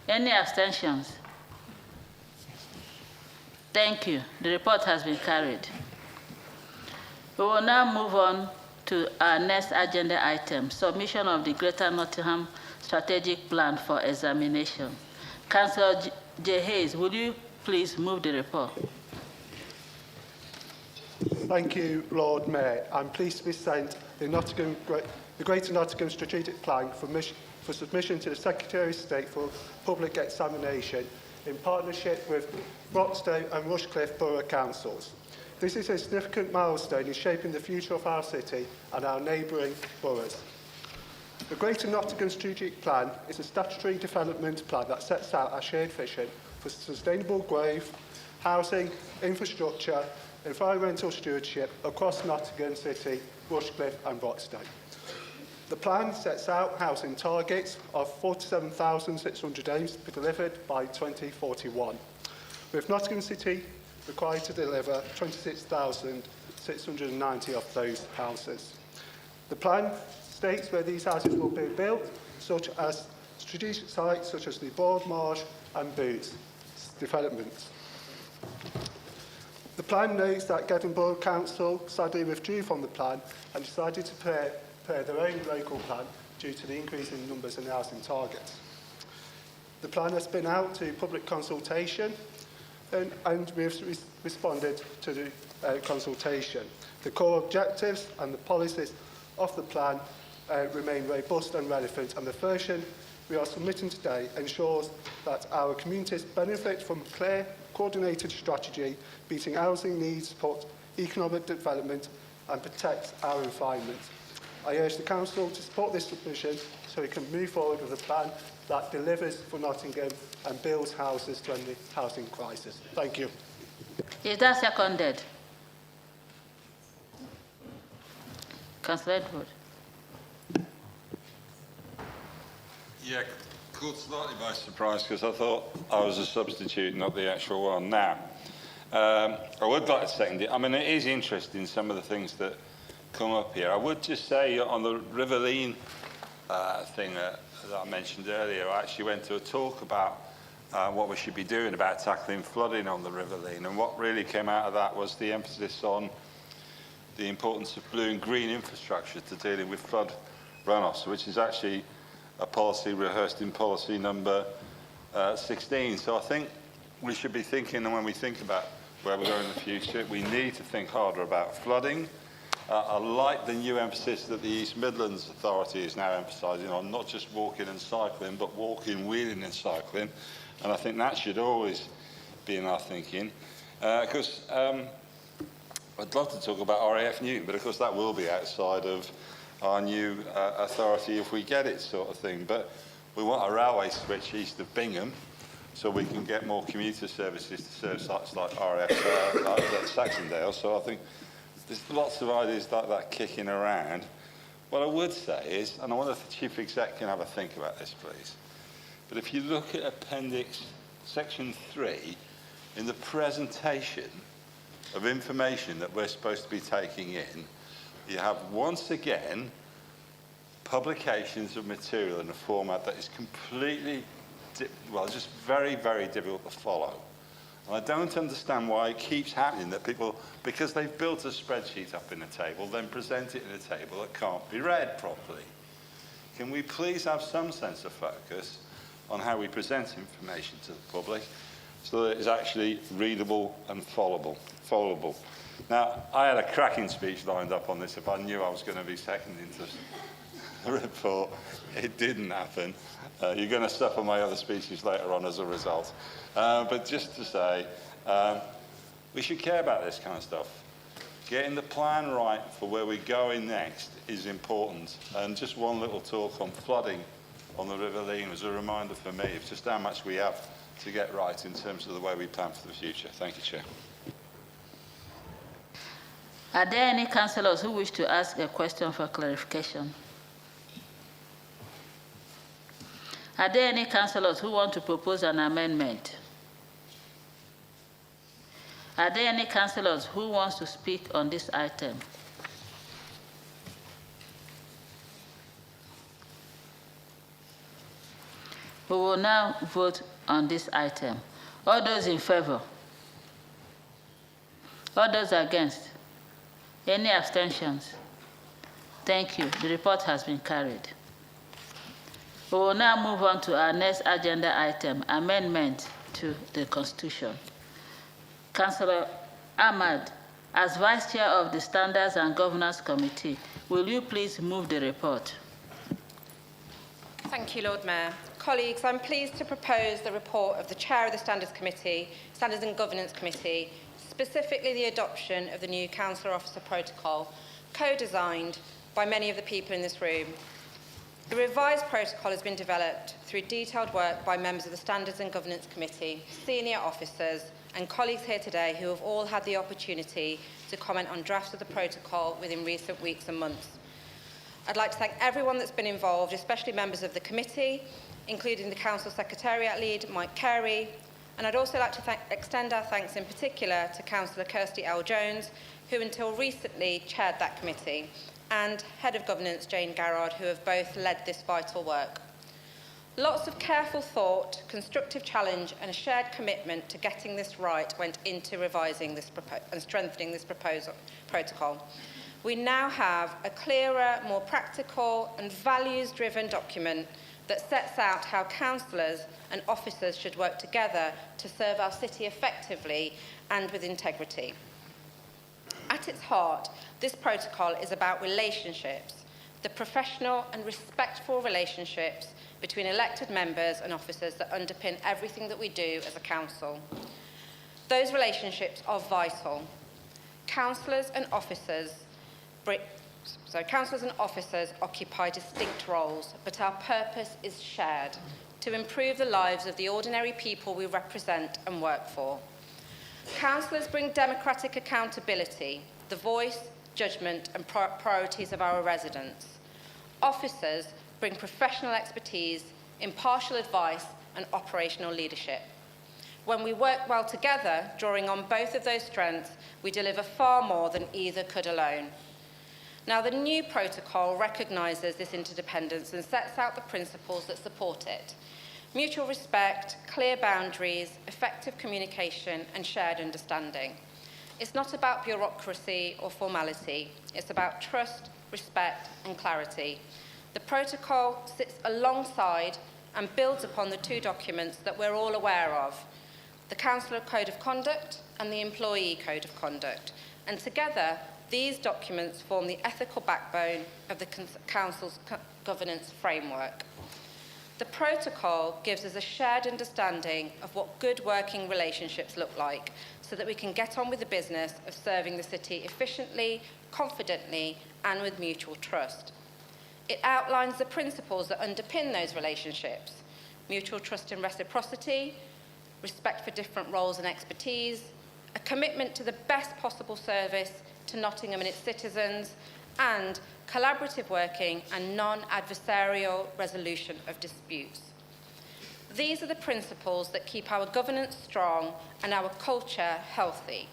Any abstentions? Thank you. The report has been carried. We will now move on to our next agenda item, submission of the Greater Nottingham Strategic Plan for examination. Councillor J. Hayes, would you please move the report? Thank you, Lord Mayor. I'm pleased to be sent the Greater Nottingham Strategic Plan for submission to the Secretary of State for public examination in partnership with Broxton and Rushcliffe Borough Councils. This is a significant milestone in shaping the future of our city and our neighbouring boroughs. The Greater Nottingham Strategic Plan is a statutory development plan that sets out our shared vision for sustainable growth, housing, infrastructure, environmental stewardship across Nottingham City, Rushcliffe and Broxton. The plan sets out housing targets of 47,600 homes to be delivered by 2041, with Nottingham City required to deliver 26,690 of those houses. The plan states where these houses will be built, such as strategic sites such as the Broadmarsh and Boots developments. The plan notes that Gedden Borough Council sadly withdrew from the plan and decided to prepare their own local plan due to the increase in numbers in housing targets. The plan has been out to public consultation and we have responded to the consultation. The core objectives and the policies of the plan remain robust and relevant, and the version we are submitting today ensures that our communities benefit from a clear, coordinated strategy, meeting housing needs, support economic development and protects our environment. I urge the Council to support this submission so we can move forward with a plan that delivers for Nottingham and builds houses to end the housing crisis. Thank you. Is that seconded? Councillor Edward. Yeah, caught slightly by surprise because I thought I was a substitute, not the actual one. Now, I would like to second it. I mean, it is interesting, some of the things that come up here. I would just say on the River Lean thing that I mentioned earlier, I actually went to a talk about what we should be doing about tackling flooding on the River Lean, and what really came out of that was the emphasis on the importance of blue and green infrastructure to dealing with flood runoffs, which is actually a policy rehearsed in policy number 16. So I think we should be thinking, and when we think about where we're going in the future, we need to think harder about flooding. I like the new emphasis that the East Midlands Authority is now emphasising on not just walking and cycling, but walking, wheeling and cycling. And I think that should always be in our thinking. Because I'd love to talk about RAF Newton, but of course that will be outside of our new authority if we get it, sort of thing. But we want a railway switch east of Bingham so we can get more commuter services to serve sites like RF, like Saxondale. So I think there's lots of ideas like that kicking around. What I would say is, and I wonder if the Chief Exec can have a think about this, please, but if you look at Appendix Section 3, in the presentation of information that we're supposed to be taking in, you have once again publications of material in a format that is completely, just very, very difficult to follow. And I don't understand why it keeps happening that people, because they've built a spreadsheet up in a table, then present it in a table that can't be read properly. Can we please have some sense of focus on how we present information to the public so that it's actually readable and followable? Now, I had a cracking speech lined up on this if I knew I was going to be seconding to the report. It didn't happen. You're going to suffer my other speeches later on as a result. But just to say, we should care about this kind of stuff. Getting the plan right for where we're going next is important. And just one little talk on flooding on the River Leen was a reminder for me of just how much we have to get right in terms of the way we plan for the future. Thank you, Chair. Are there any councillors who wish to ask a question for clarification? Are there any councillors who want to propose an amendment? Are there any councillors who want to speak on this item? We will now vote on this item. All those in favour? All those against? Any abstentions? Thank you. The report has been carried. We will now move on to our next agenda item, amendment to the Constitution. Councillor Ahmad, as Vice Chair of the Standards and Governance Committee, will you please move the report? Thank you, Lord Mayor. Colleagues, I'm pleased to propose the report of the Chair of the Standards and Governance Committee, specifically the adoption of the new Councillor Officer Protocol, co-designed by many of the people in this room. The revised protocol has been developed through detailed work by members of the Standards and Governance Committee, senior officers, and colleagues here today who have all had the opportunity to comment on drafts of the protocol within recent weeks and months. I'd like to thank everyone that's been involved, especially members of the committee, including the Council Secretariat Lead, Mike Carey, and I'd also like to extend our thanks in particular to Councillor Kirsty L. Jones, who until recently chaired that committee, and Head of Governance Jane Garrard, who have both led this vital work. Lots of careful thought, constructive challenge and a shared commitment to getting this right went into revising this and strengthening this protocol. We now have a clearer, more practical and values-driven document that sets out how councillors and officers should work together to serve our city effectively and with integrity. At its heart, this protocol is about relationships, the professional and respectful relationships between elected members and officers that underpin everything that we do as a council. Those relationships are vital. Councillors and officers occupy distinct roles, but our purpose is shared, to improve the lives of the ordinary people we represent and work for. Councillors bring democratic accountability, the voice, judgment and priorities of our residents. Officers bring professional expertise, impartial advice and operational leadership. When we work well together, drawing on both of those strengths, we deliver far more than either could alone. Now, the new protocol recognises this interdependence and sets out the principles that support it. Mutual respect, clear boundaries, effective communication and shared understanding. It's not about bureaucracy or formality. It's about trust, respect and clarity. The protocol sits alongside and builds upon the two documents that we're all aware of, the Councillor Code of Conduct and the Employee Code of Conduct. And together, these documents form the ethical backbone of the Council's governance framework. The protocol gives us a shared understanding of what good working relationships look like so that we can get on with the business of serving the city efficiently, confidently, and with mutual trust. It outlines the principles that underpin those relationships: mutual trust and reciprocity, respect for different roles and expertise, a commitment to the best possible service to Nottingham and its citizens, and collaborative working and non-adversarial resolution of disputes. These are the principles that keep our governance strong and our culture healthy.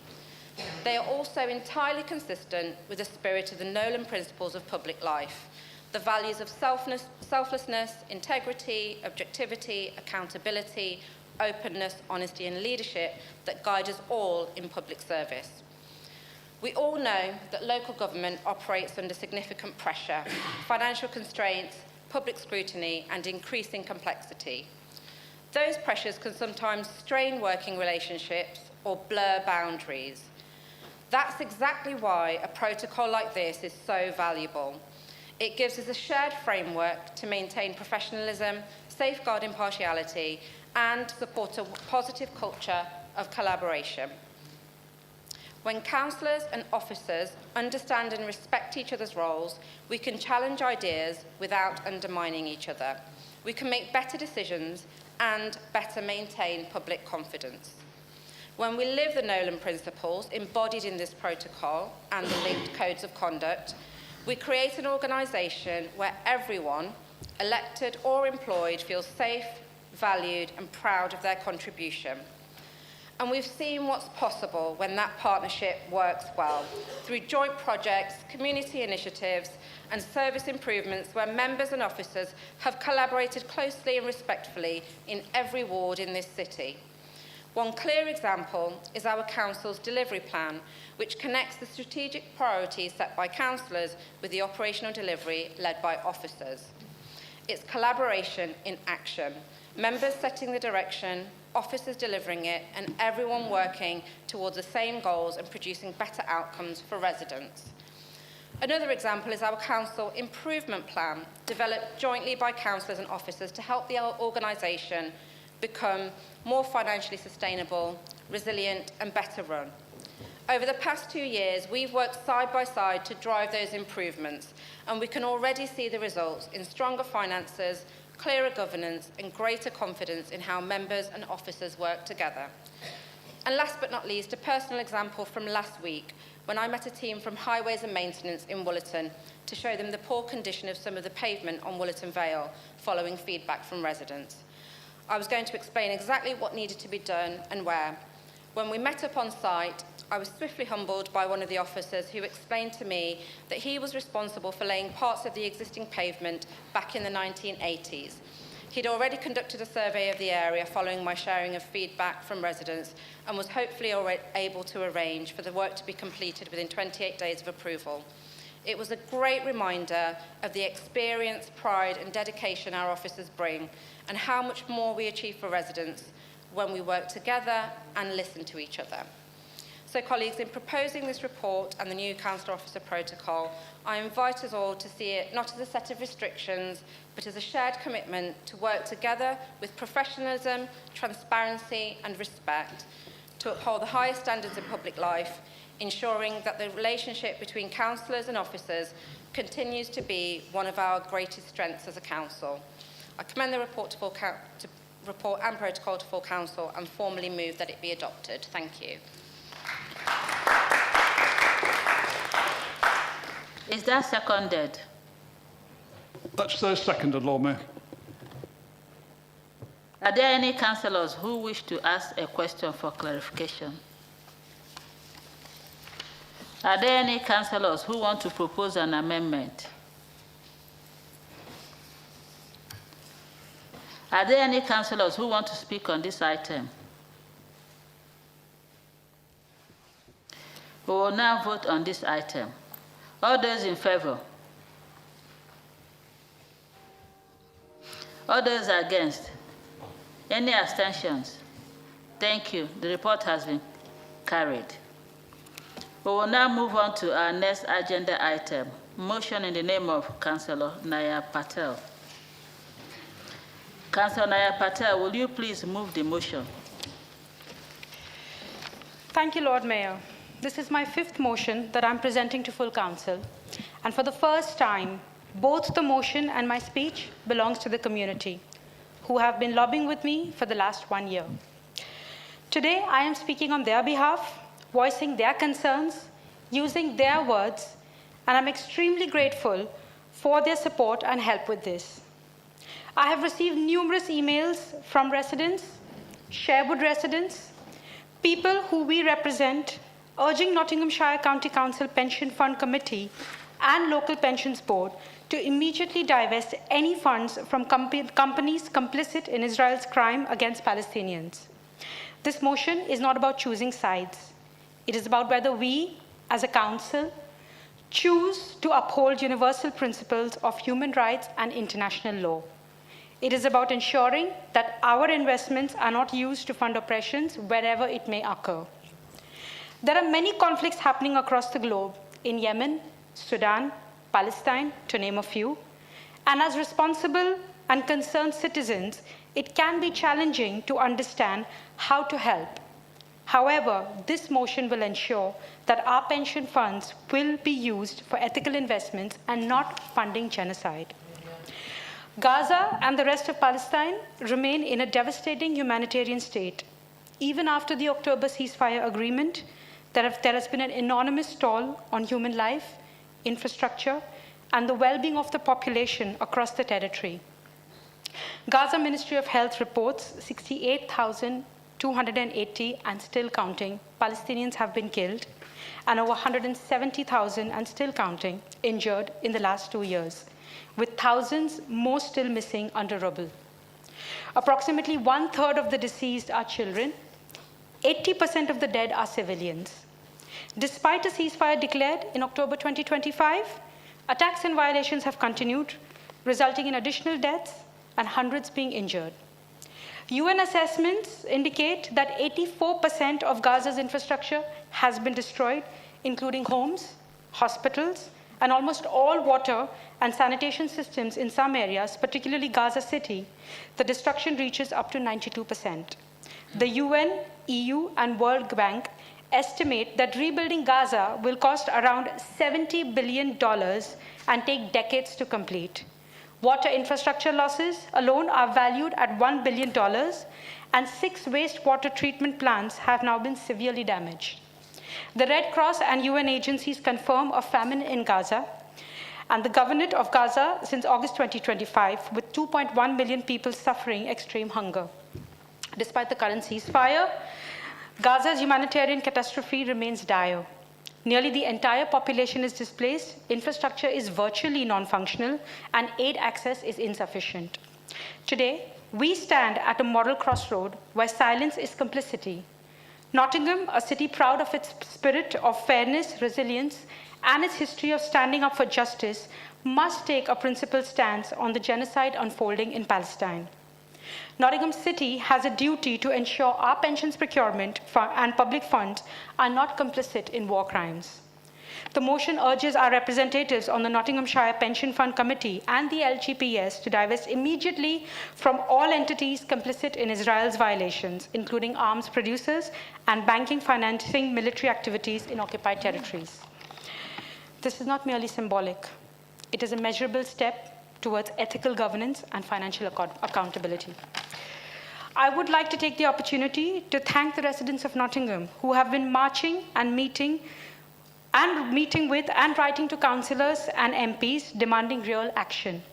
They are also entirely consistent with the spirit of the Nolan Principles of Public Life, the values of selflessness, integrity, objectivity, accountability, openness, honesty and leadership that guide us all in public service. We all know that local government operates under significant pressure, financial constraints, public scrutiny and increasing complexity. Those pressures can sometimes strain working relationships or blur boundaries. That's exactly why a protocol like this is so valuable. It gives us a shared framework to maintain professionalism, safeguard impartiality, and support a positive culture of collaboration. When councillors and officers understand and respect each other's roles, we can challenge ideas without undermining each other. We can make better decisions and better maintain public confidence. When we live the Nolan Principles embodied in this protocol and the linked codes of conduct, we create an organisation where everyone, elected or employed, feels safe, valued and proud of their contribution. And we've seen what's possible when that partnership works well, through joint projects, community initiatives and service improvements where members and officers have collaborated closely and respectfully in every ward in this city. One clear example is our council's delivery plan, which connects the strategic priorities set by councillors with the operational delivery led by officers. It's collaboration in action, members setting the direction, officers delivering it, and everyone working towards the same goals and producing better outcomes for residents. Another example is our council improvement plan, developed jointly by councillors and officers to help the organisation become more financially sustainable, resilient and better run. Over the past 2 years, we've worked side by side to drive those improvements, and we can already see the results in stronger finances, clearer governance and greater confidence in how members and officers work together. And last but not least, a personal example from last week when I met a team from Highways and Maintenance in Woolerton to show them the poor condition of some of the pavement on Woolerton Vale following feedback from residents. I was going to explain exactly what needed to be done and where. When we met up on site, I was swiftly humbled by one of the officers who explained to me that he was responsible for laying parts of the existing pavement back in the 1980s. He'd already conducted a survey of the area following my sharing of feedback from residents and was hopefully already able to arrange for the work to be completed within 28 days of approval. It was a great reminder of the experience, pride and dedication our officers bring and how much more we achieve for residents when we work together and listen to each other. So, colleagues, in proposing this report and the new Councillor Officer Protocol, I invite us all to see it not as a set of restrictions, but as a shared commitment to work together with professionalism, transparency and respect to uphold the highest standards of public life, ensuring that the relationship between councillors and officers continues to be one of our greatest strengths as a council. I commend the report and protocol to full council and formally move that it be adopted. Thank you. Is that seconded? That's seconded, Lord Mayor. Are there any councillors who wish to ask a question for clarification? Are there any councillors who want to propose an amendment? Are there any councillors who want to speak on this item? We will now vote on this item. All those in favour? All those against? Any abstentions? Thank you. The report has been carried. We will now move on to our next agenda item, motion in the name of Councillor Naya Patel. Councillor Naya Patel, will you please move the motion? Thank you, Lord Mayor. This is my 5th motion that I'm presenting to full council. And for the first time, both the motion and my speech belongs to the community, who have been lobbying with me for the last 1 year. Today, I am speaking on their behalf, voicing their concerns, using their words, and I'm extremely grateful for their support and help with this. I have received numerous emails from residents, Sherwood residents, people who we represent, urging Nottinghamshire County Council Pension Fund Committee and Local Pensions Board to immediately divest any funds from companies complicit in Israel's crime against Palestinians. This motion is not about choosing sides. It is about whether we, as a council, choose to uphold universal principles of human rights and international law. It is about ensuring that our investments are not used to fund oppressions wherever it may occur. There are many conflicts happening across the globe, in Yemen, Sudan, Palestine, to name a few. And as responsible and concerned citizens, it can be challenging to understand how to help. However, this motion will ensure that our pension funds will be used for ethical investments and not funding genocide. Gaza and the rest of Palestine remain in a devastating humanitarian state. Even after the October ceasefire agreement, there has been an enormous toll on human life, infrastructure, and the well-being of the population across the territory. Gaza Ministry of Health reports 68,280 and still counting Palestinians have been killed, and over 170,000 and still counting injured in the last 2 years, with thousands more still missing under rubble. Approximately 1/3 of the deceased are children. 80% of the dead are civilians. Despite a ceasefire declared in October 2025, attacks and violations have continued, resulting in additional deaths and hundreds being injured. UN assessments indicate that 84% of Gaza's infrastructure has been destroyed, including homes, hospitals, and almost all water and sanitation systems in some areas, particularly Gaza City. The destruction reaches up to 92%. The UN, EU, and World Bank estimate that rebuilding Gaza will cost around $70 billion and take decades to complete. Water infrastructure losses alone are valued at $1 billion, and 6 wastewater treatment plants have now been severely damaged. The Red Cross and UN agencies confirm a famine in Gaza, and the government of Gaza since August 2025, with 2.1 million people suffering extreme hunger. Despite the current ceasefire, Gaza's humanitarian catastrophe remains dire. Nearly the entire population is displaced, infrastructure is virtually non-functional, and aid access is insufficient. Today, we stand at a moral crossroad where silence is complicity. Nottingham, a city proud of its spirit of fairness, resilience, and its history of standing up for justice, must take a principled stance on the genocide unfolding in Palestine. Nottingham City has a duty to ensure our pensions procurement and public funds are not complicit in war crimes. The motion urges our representatives on the Nottinghamshire Pension Fund Committee and the LGPS to divest immediately from all entities complicit in Israel's violations, including arms producers and banking financing military activities in occupied territories. This is not merely symbolic. It is a measurable step towards ethical governance and financial accountability. I would like to take the opportunity to thank the residents of Nottingham who have been marching and meeting with and writing to councillors and MPs demanding real action.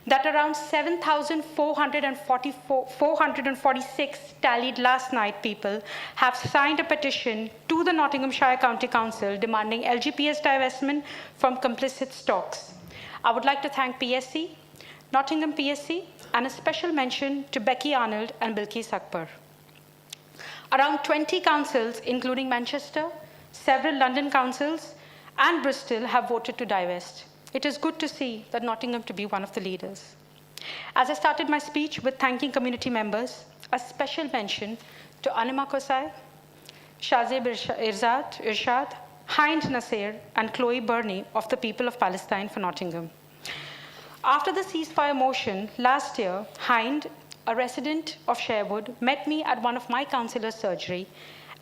That around 7,446 tallied last night people have signed a petition to the Nottinghamshire County Council demanding LGPS divestment from complicit stocks. I would like to thank PSC, Nottingham PSC, and a special mention to Becky Arnold and Bilkis Akbar. Around 20 councils, including Manchester, several London councils, and Bristol have voted to divest. It is good to see that Nottingham to be one of the leaders. As I started my speech with thanking community members, a special mention to Anima Kosai, Shazeb Irshad, Hind Nasser, and Chloe Burney of the People of Palestine for Nottingham. After the ceasefire motion last year, Hind, a resident of Sherwood, met me at one of my councillor's surgery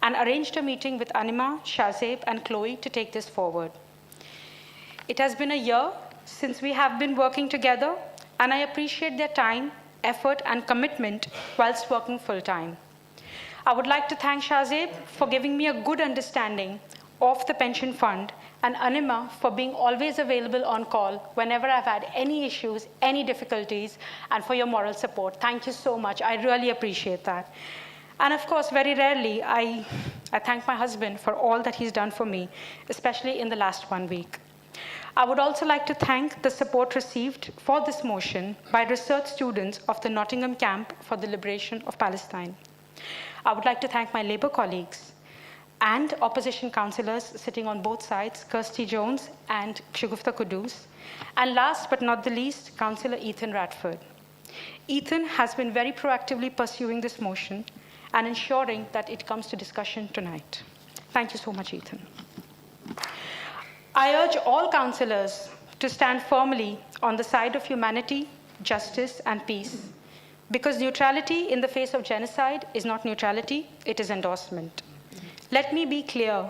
and arranged a meeting with Anima, Shazeb, and Chloe to take this forward. It has been a year since we have been working together, and I appreciate their time, effort, and commitment whilst working full-time. I would like to thank Shahzeb for giving me a good understanding of the pension fund, and Anima for being always available on call whenever I've had any issues, any difficulties, and for your moral support. Thank you so much. I really appreciate that. And of course, very rarely, I thank my husband for all that he's done for me, especially in the last 1 week. I would also like to thank the support received for this motion by research students of the Nottingham Camp for the Liberation of Palestine. I would like to thank my Labour colleagues and opposition councillors sitting on both sides, Kirsty Jones and Shugufta Kudus. And last but not the least, Councillor Ethan Radford. Ethan has been very proactively pursuing this motion and ensuring that it comes to discussion tonight. Thank you so much, Ethan. I urge all councillors to stand firmly on the side of humanity, justice, and peace, because neutrality in the face of genocide is not neutrality, it is endorsement. Let me be clear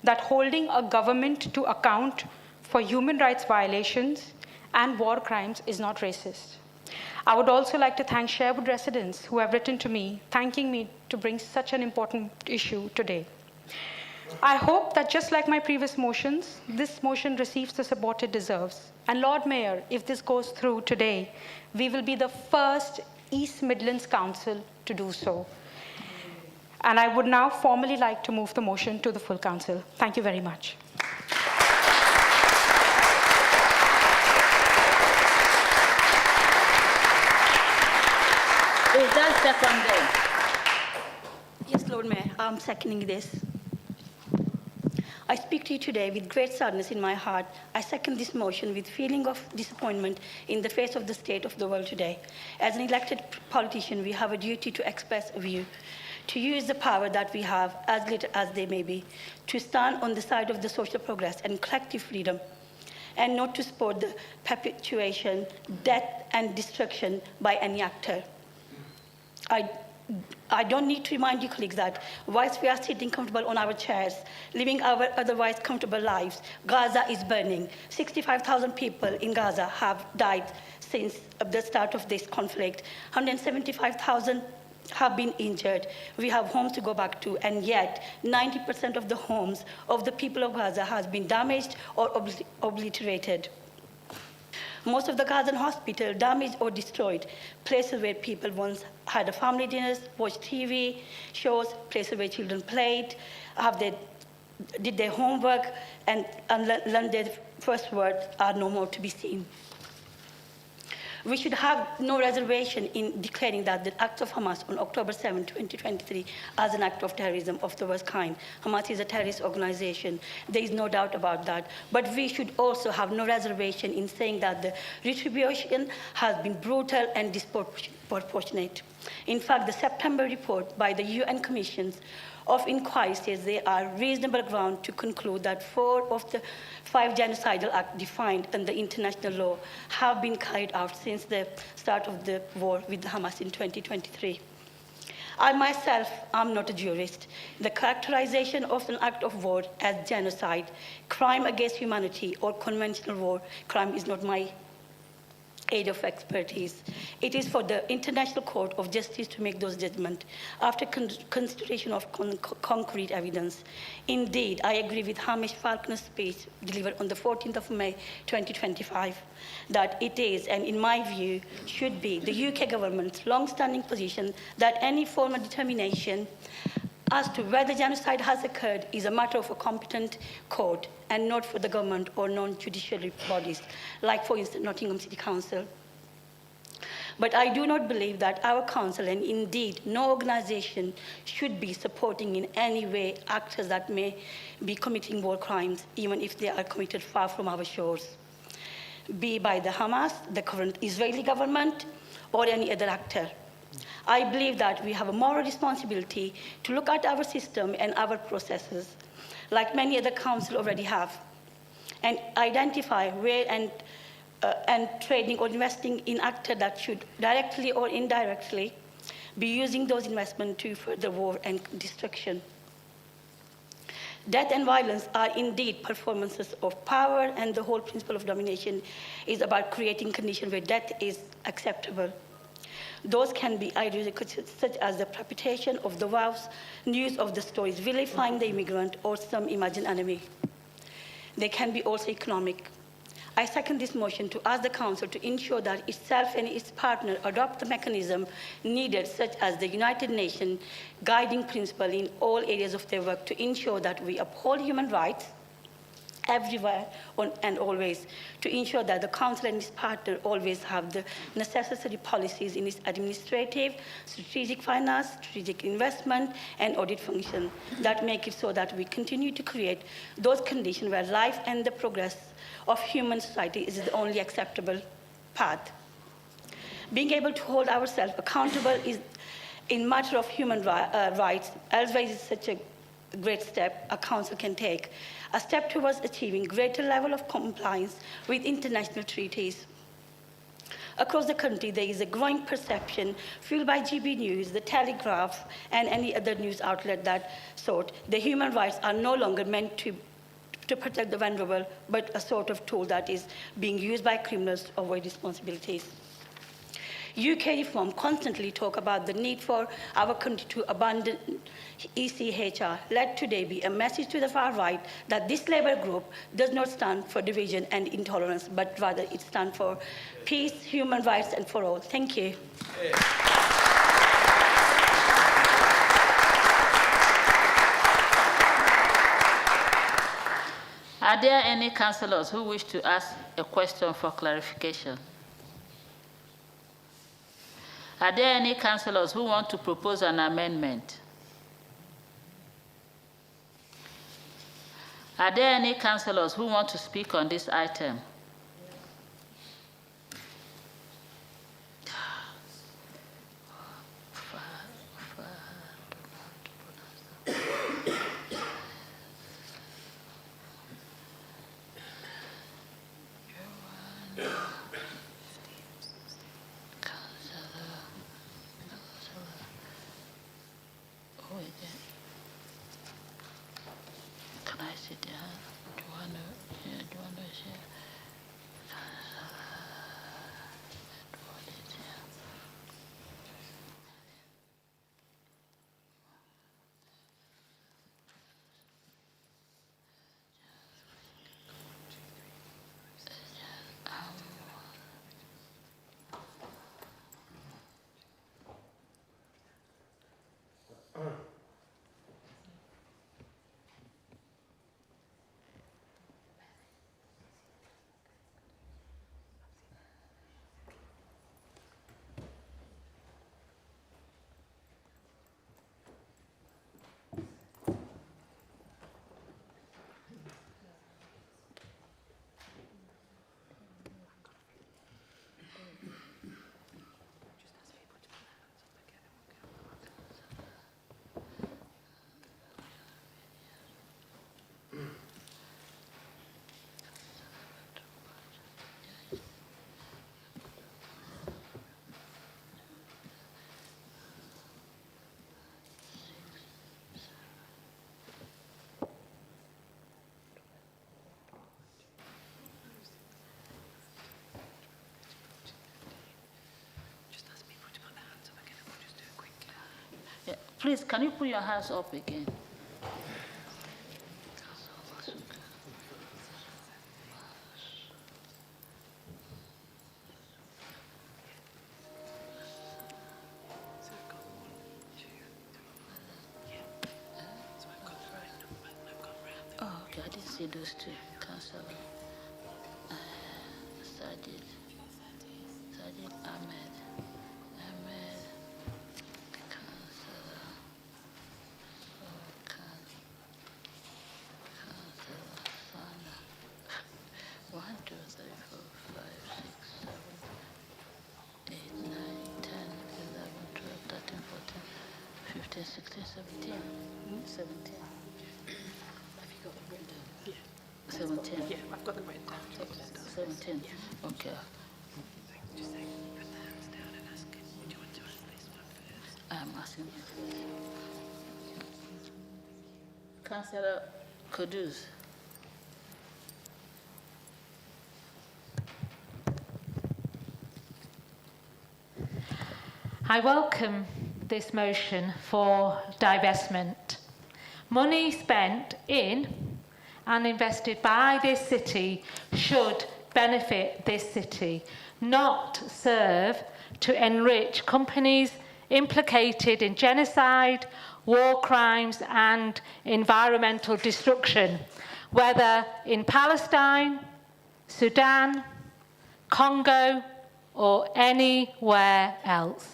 that holding a government to account for human rights violations and war crimes is not racist. I would also like to thank Sherwood residents who have written to me, thanking me to bring such an important issue today. I hope that just like my previous motions, this motion receives the support it deserves. And Lord Mayor, if this goes through today, we will be the first East Midlands Council to do so. And I would now formally like to move the motion to the full council. Thank you very much. Is that seconded? Yes, Lord Mayor, I'm seconding this. I speak to you today with great sadness in my heart. I second this motion with feeling of disappointment in the face of the state of the world today. As an elected politician, we have a duty to express a view, to use the power that we have, as little as they may be, to stand on the side of the social progress and collective freedom, and not to support the perpetuation, death, and destruction by any actor. I don't need to remind you, colleagues, that whilst we are sitting comfortable on our chairs, living our otherwise comfortable lives, Gaza is burning. 65,000 people in Gaza have died since the start of this conflict. 175,000 have been injured. We have homes to go back to, and yet 90% of the homes of the people of Gaza has been damaged or obliterated. Most of the Gazan hospital damaged or destroyed, places where people once had a family dinners, watched TV shows, places where children played, did their homework, and learned their first words are no more to be seen. We should have no reservation in declaring that the acts of Hamas on October 7, 2023 as an act of terrorism of the worst kind. Hamas is a terrorist organization. There is no doubt about that. But we should also have no reservation in saying that the retribution has been brutal and disproportionate. In fact, the September report by the UN Commissions of Inquiry says there are reasonable grounds to conclude that 4 of the 5 genocidal acts defined under international law have been carried out since the start of the war with Hamas in 2023. I myself am not a jurist. The characterization of an act of war as genocide, crime against humanity, or conventional war crime is not my area of expertise. It is for the International Court of Justice to make those judgments after consideration of concrete evidence. Indeed, I agree with Hamish Falconer's speech delivered on the 14th of May 2025 that it is, and in my view, should be the UK government's long-standing position that any formal determination as to whether genocide has occurred is a matter of a competent court and not for the government or non-judicial bodies, like, for instance, Nottingham City Council. But I do not believe that our council, and indeed no organization, should be supporting in any way actors that may be committing war crimes, even if they are committed far from our shores, be by the Hamas, the current Israeli government, or any other actor. I believe that we have a moral responsibility to look at our system and our processes, like many other councils already have, and identify where and trading or investing in actors that should directly or indirectly be using those investments to further war and destruction. Death and violence are indeed performances of power, and the whole principle of domination is about creating conditions where death is acceptable. Those can be ideas such as the perpetration of the vows, news of the stories vilifying the immigrant, or some imagined enemy. They can be also economic. I second this motion to ask the Council to ensure that itself and its partner adopt the mechanism needed, such as the United Nations guiding principle in all areas of their work, to ensure that we uphold human rights everywhere and always, to ensure that the Council and its partner always have the necessary policies in its administrative, strategic finance, strategic investment, and audit function that make it so that we continue to create those conditions where life and the progress of human society is the only acceptable path. Being able to hold ourselves accountable is, in matter of human rights, elsewhere is such a great step a council can take, a step towards achieving greater level of compliance with international treaties. Across the country, there is a growing perception, fueled by GB News, The Telegraph, and any other news outlet that sort, the human rights are no longer meant to protect the vulnerable, but a sort of tool that is being used by criminals to avoid responsibilities. UK reform constantly talk about the need for our country to abandon ECHR. Let today be a message to the far right that this Labour group does not stand for division and intolerance, but rather it stands for peace, human rights, and for all. Thank you. Are there any councillors who wish to ask a question for clarification? Are there any councillors who want to propose an amendment? Are there any councillors who want to speak on this item? Can I sit down? Do you want to share? Please, can you put your hands up again? Oh, okay, I didn't see those two. Councillor Sajid Ahmed. to 16, 17. 17. Have you got them written down? Yeah. 17. Yeah, I've got them written down. 17. Yeah. Okay. Just say, put the hands down and ask, do you want to ask this one first? I'm asking you. Councillor Kudus. I welcome this motion for divestment. Money spent in and invested by this city should benefit this city, not serve to enrich companies implicated in genocide, war crimes and environmental destruction, whether in Palestine, Sudan, Congo or anywhere else.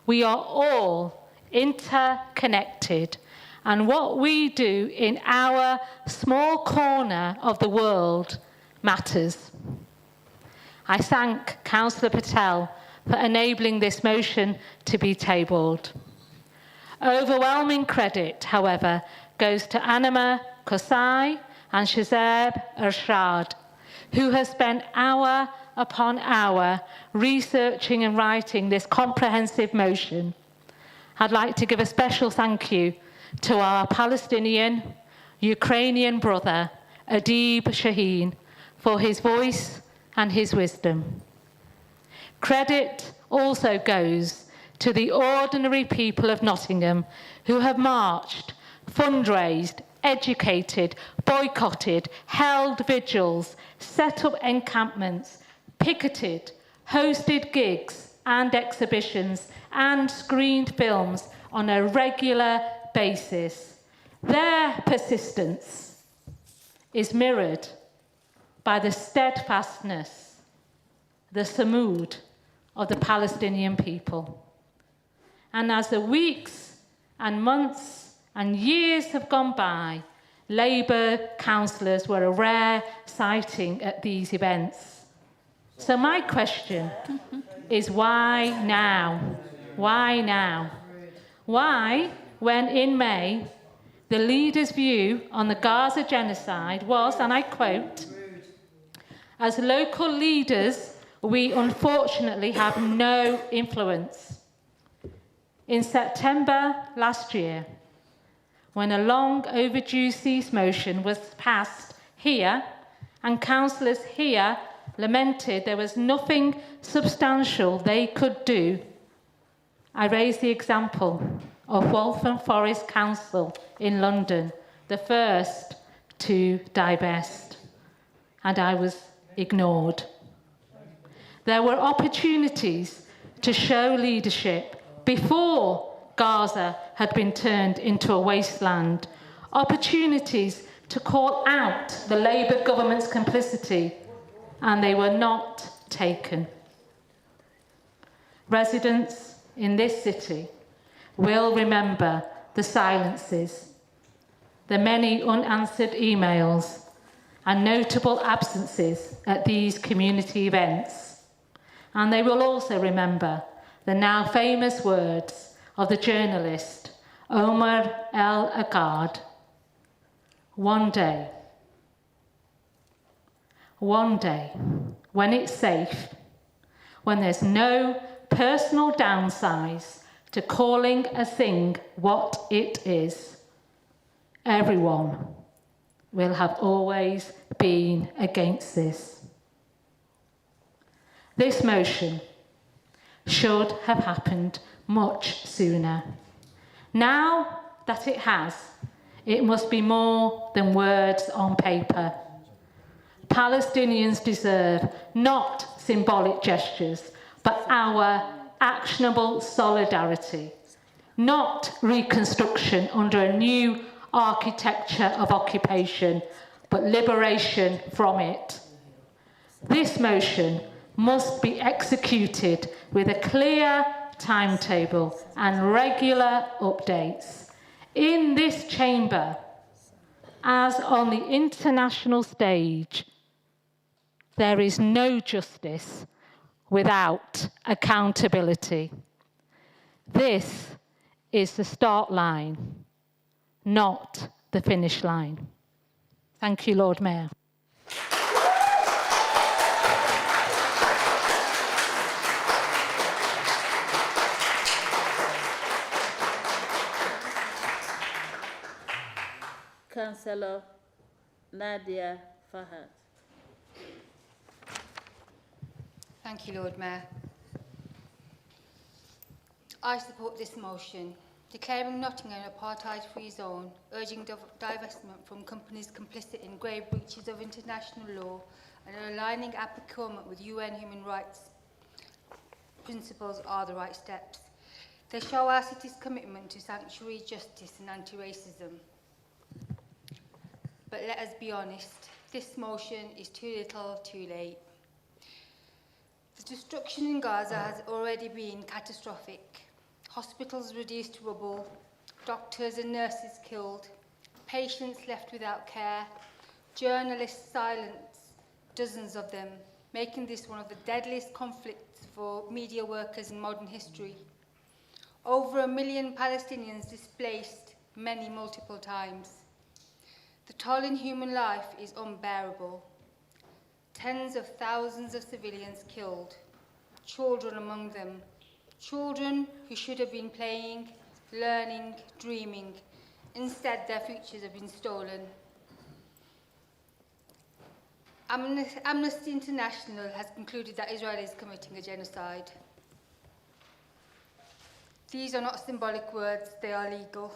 We are all interconnected, and what we do in our small corner of the world matters. I thank Councillor Patel for enabling this motion to be tabled. Overwhelming credit, however, goes to Anima Kosai and Shazeb Ershad, who have spent hour upon hour researching and writing this comprehensive motion. I'd like to give a special thank you to our Palestinian, Ukrainian brother, Adib Shaheen, for his voice and his wisdom. Credit also goes to the ordinary people of Nottingham who have marched, fundraised, educated, boycotted, held vigils, set up encampments, picketed, hosted gigs and exhibitions, and screened films on a regular basis. Their persistence is mirrored by the steadfastness, the samud of the Palestinian people. And as the weeks and months and years have gone by, Labour councillors were a rare sighting at these events. So my question is, why now? Why now? Why, when in May, the leader's view on the Gaza genocide was, and I quote, "As local leaders, we unfortunately have no influence." In September last year, when a long overdue cease motion was passed here, and councillors here lamented there was nothing substantial they could do, I raised the example of Waltham Forest Council in London, the first to divest, and I was ignored. There were opportunities to show leadership before Gaza had been turned into a wasteland, opportunities to call out the Labour government's complicity, and they were not taken. Residents in this city will remember the silences, the many unanswered emails, and notable absences at these community events. And they will also remember the now famous words of the journalist Omar El-Akkad: one day, when it's safe, when there's no personal downsides to calling a thing what it is, everyone will have always been against this. This motion should have happened much sooner. Now that it has, it must be more than words on paper. Palestinians deserve not symbolic gestures, but our actionable solidarity, not reconstruction under a new architecture of occupation, but liberation from it. This motion must be executed with a clear timetable and regular updates. In this chamber, as on the international stage, there is no justice without accountability. This is the start line, not the finish line. Thank you, Lord Mayor. Councillor Nadia Fahad. Thank you, Lord Mayor. I support this motion, declaring Nottingham an apartheid-free zone, urging divestment from companies complicit in grave breaches of international law, and aligning our procurement with UN human rights principles are the right steps. They show our city's commitment to sanctuary, justice and anti-racism. But let us be honest, this motion is too little, too late. The destruction in Gaza has already been catastrophic. Hospitals reduced to rubble, doctors and nurses killed, patients left without care, journalists silenced, dozens of them, making this one of the deadliest conflicts for media workers in modern history. Over 1 million Palestinians displaced, many multiple times. The toll in human life is unbearable. Tens of thousands of civilians killed, children among them, children who should have been playing, learning, dreaming. Instead, their futures have been stolen. Amnesty International has concluded that Israel is committing a genocide. These are not symbolic words, they are legal.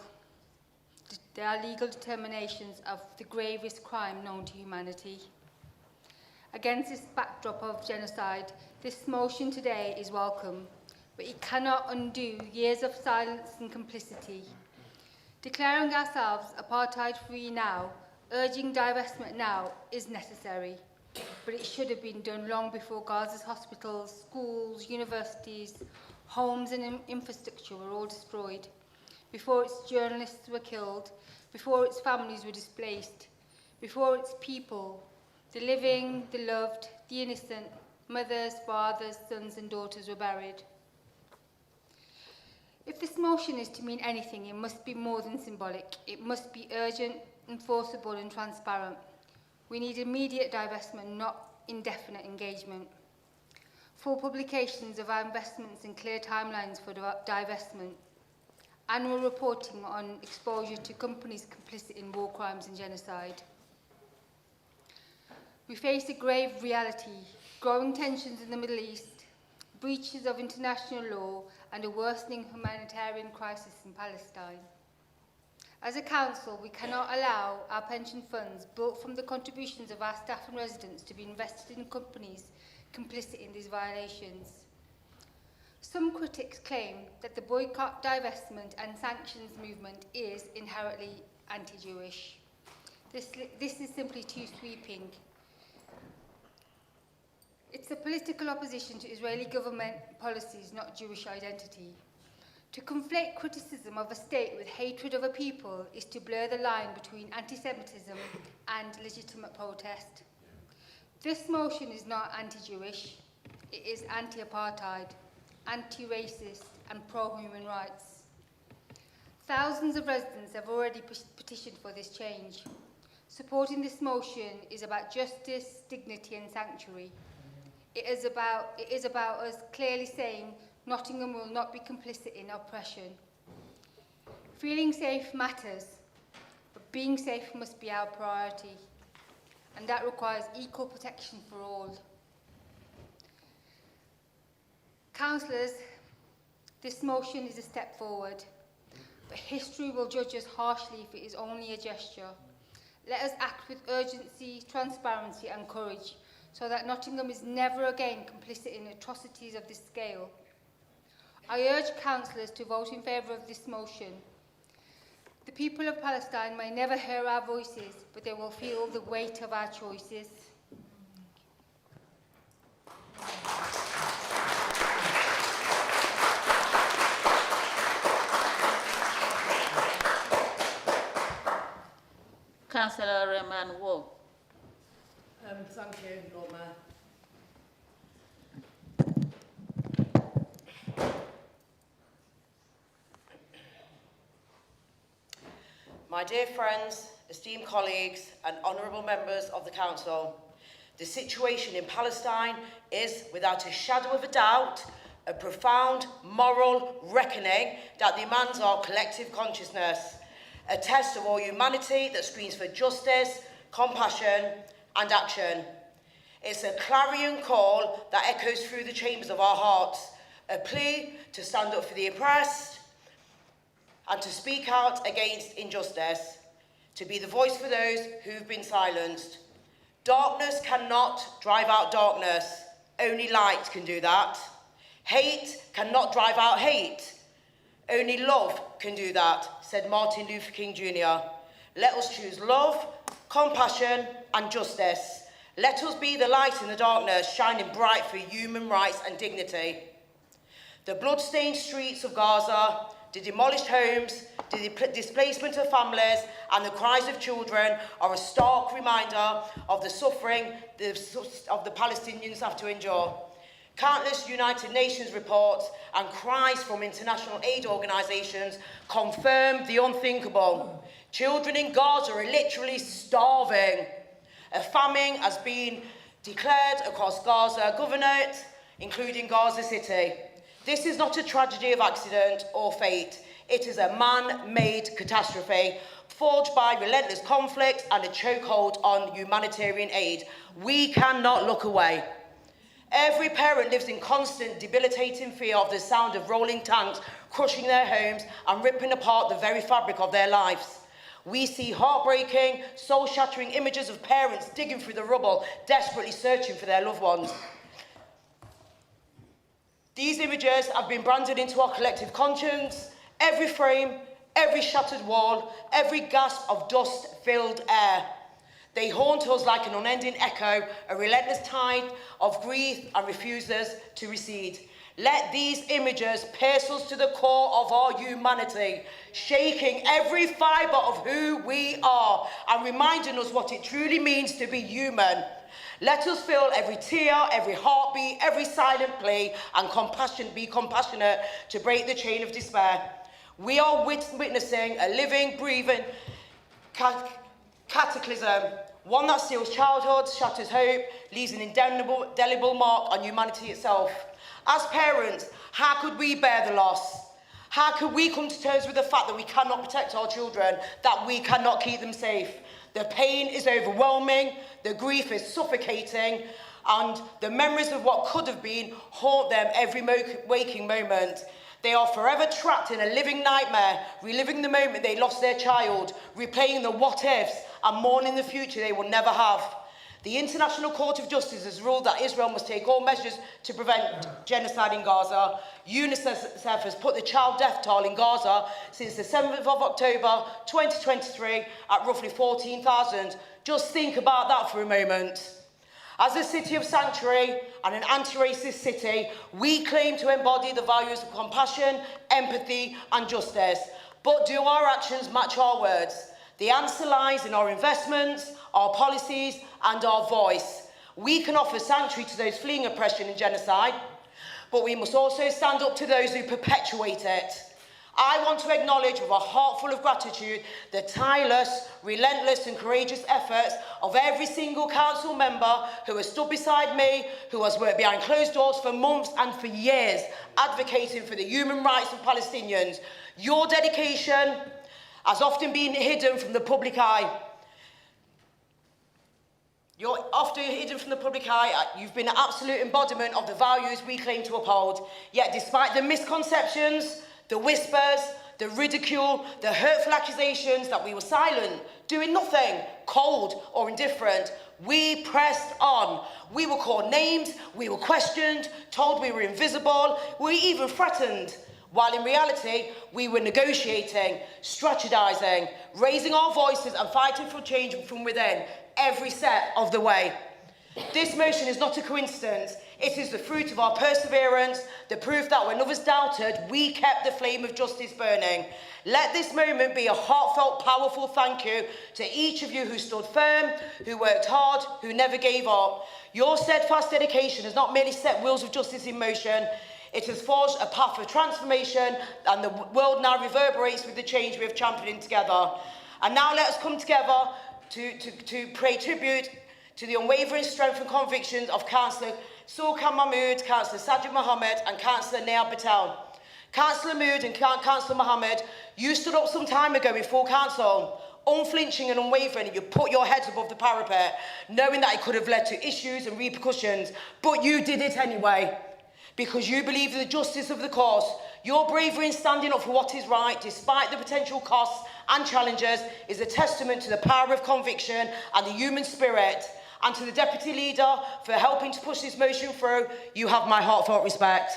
They are legal determinations of the gravest crime known to humanity. Against this backdrop of genocide, this motion today is welcome, but it cannot undo years of silence and complicity. Declaring ourselves apartheid-free now, urging divestment now, is necessary, but it should have been done long before Gaza's hospitals, schools, universities, homes and infrastructure were all destroyed, before its journalists were killed, before its families were displaced, before its people, the living, the loved, the innocent, mothers, fathers, sons and daughters were buried. If this motion is to mean anything, it must be more than symbolic. It must be urgent, enforceable and transparent. We need immediate divestment, not indefinite engagement. Full publications of our investments and clear timelines for divestment. Annual reporting on exposure to companies complicit in war crimes and genocide. We face a grave reality, growing tensions in the Middle East, breaches of international law, and a worsening humanitarian crisis in Palestine. As a council, we cannot allow our pension funds, built from the contributions of our staff and residents, to be invested in companies complicit in these violations. Some critics claim that the boycott, divestment and sanctions movement is inherently anti-Jewish. This is simply too sweeping. It's a political opposition to Israeli government policies, not Jewish identity. To conflate criticism of a state with hatred of a people is to blur the line between anti-Semitism and legitimate protest. This motion is not anti-Jewish, it is anti-apartheid, anti-racist and pro-human rights. Thousands of residents have already petitioned for this change. Supporting this motion is about justice, dignity and sanctuary. It is about us clearly saying Nottingham will not be complicit in oppression. Feeling safe matters, but being safe must be our priority, and that requires equal protection for all. Councillors, this motion is a step forward, but history will judge us harshly if it is only a gesture. Let us act with urgency, transparency and courage, so that Nottingham is never again complicit in atrocities of this scale. I urge councillors to vote in favour of this motion. The people of Palestine may never hear our voices, but they will feel the weight of our choices. Councillor Rehman Wool. Thank you, Lord Mayor. My dear friends, esteemed colleagues and honourable members of the Council, the situation in Palestine is, without a shadow of a doubt, a profound moral reckoning that demands our collective consciousness, a test of all humanity that screams for justice, compassion and action. It's a clarion call that echoes through the chambers of our hearts, a plea to stand up for the oppressed and to speak out against injustice, to be the voice for those who've been silenced. Darkness cannot drive out darkness. Only light can do that. Hate cannot drive out hate. Only love can do that, said Martin Luther King Jr. Let us choose love, compassion, and justice. Let us be the light in the darkness, shining bright for human rights and dignity. The blood-stained streets of Gaza, the demolished homes, the displacement of families, and the cries of children are a stark reminder of the suffering of the Palestinians have to endure. Countless United Nations reports and cries from international aid organisations confirm the unthinkable. Children in Gaza are literally starving. A famine has been declared across Gaza Governorate, including Gaza City. This is not a tragedy of accident or fate. It is a man-made catastrophe forged by relentless conflict and a chokehold on humanitarian aid. We cannot look away. Every parent lives in constant, debilitating fear of the sound of rolling tanks crushing their homes and ripping apart the very fabric of their lives. We see heartbreaking, soul-shattering images of parents digging through the rubble, desperately searching for their loved ones. These images have been branded into our collective conscience. Every frame, every shattered wall, every gasp of dust-filled air. They haunt us like an unending echo, a relentless tide of grief and refuses to recede. Let these images pierce us to the core of our humanity, shaking every fibre of who we are and reminding us what it truly means to be human. Let us feel every tear, every heartbeat, every silent plea, and be compassionate to break the chain of despair. We are witnessing a living, breathing cataclysm, one that steals childhood, shatters hope, leaves an indelible mark on humanity itself. As parents, how could we bear the loss? How could we come to terms with the fact that we cannot protect our children, that we cannot keep them safe? The pain is overwhelming, the grief is suffocating, and the memories of what could have been haunt them every waking moment. They are forever trapped in a living nightmare, reliving the moment they lost their child, replaying the what-ifs, and mourning the future they will never have. The International Court of Justice has ruled that Israel must take all measures to prevent genocide in Gaza. UNICEF has put the child death toll in Gaza since the 7th of October 2023 at roughly 14,000. Just think about that for a moment. As a city of sanctuary and an anti-racist city, we claim to embody the values of compassion, empathy, and justice. But do our actions match our words? The answer lies in our investments, our policies, and our voice. We can offer sanctuary to those fleeing oppression and genocide, but we must also stand up to those who perpetuate it. I want to acknowledge with a heart full of gratitude the tireless, relentless and courageous efforts of every single council member who has stood beside me, who has worked behind closed doors for months and for years, advocating for the human rights of Palestinians. Your dedication has often been hidden from the public eye. You're often hidden from the public eye. You've been an absolute embodiment of the values we claim to uphold. Yet despite the misconceptions, the whispers, the ridicule, the hurtful accusations that we were silent, doing nothing, cold or indifferent, we pressed on. We were called names, we were questioned, told we were invisible, we were even threatened. While in reality, we were negotiating, strategizing, raising our voices and fighting for change from within every step of the way. This motion is not a coincidence. It is the fruit of our perseverance, the proof that when others doubted, we kept the flame of justice burning. Let this moment be a heartfelt, powerful thank you to each of you who stood firm, who worked hard, who never gave up. Your steadfast dedication has not merely set wheels of justice in motion, it has forged a path of transformation, and the world now reverberates with the change we have championed together. And now let us come together to pay tribute to the unwavering strength and convictions of Councillor Sulkan Mahmood, Councillor Sajid Mohammed and Councillor Nayab Patel. Councillor Mahmood and Councillor Mohammed, you stood up some time ago in full council, unflinching and unwavering, and you put your heads above the parapet, knowing that it could have led to issues and repercussions, but you did it anyway. because you believe in the justice of the cause. Your bravery in standing up for what is right, despite the potential costs and challenges, is a testament to the power of conviction and the human spirit. And to the Deputy Leader for helping to push this motion through, you have my heartfelt respect.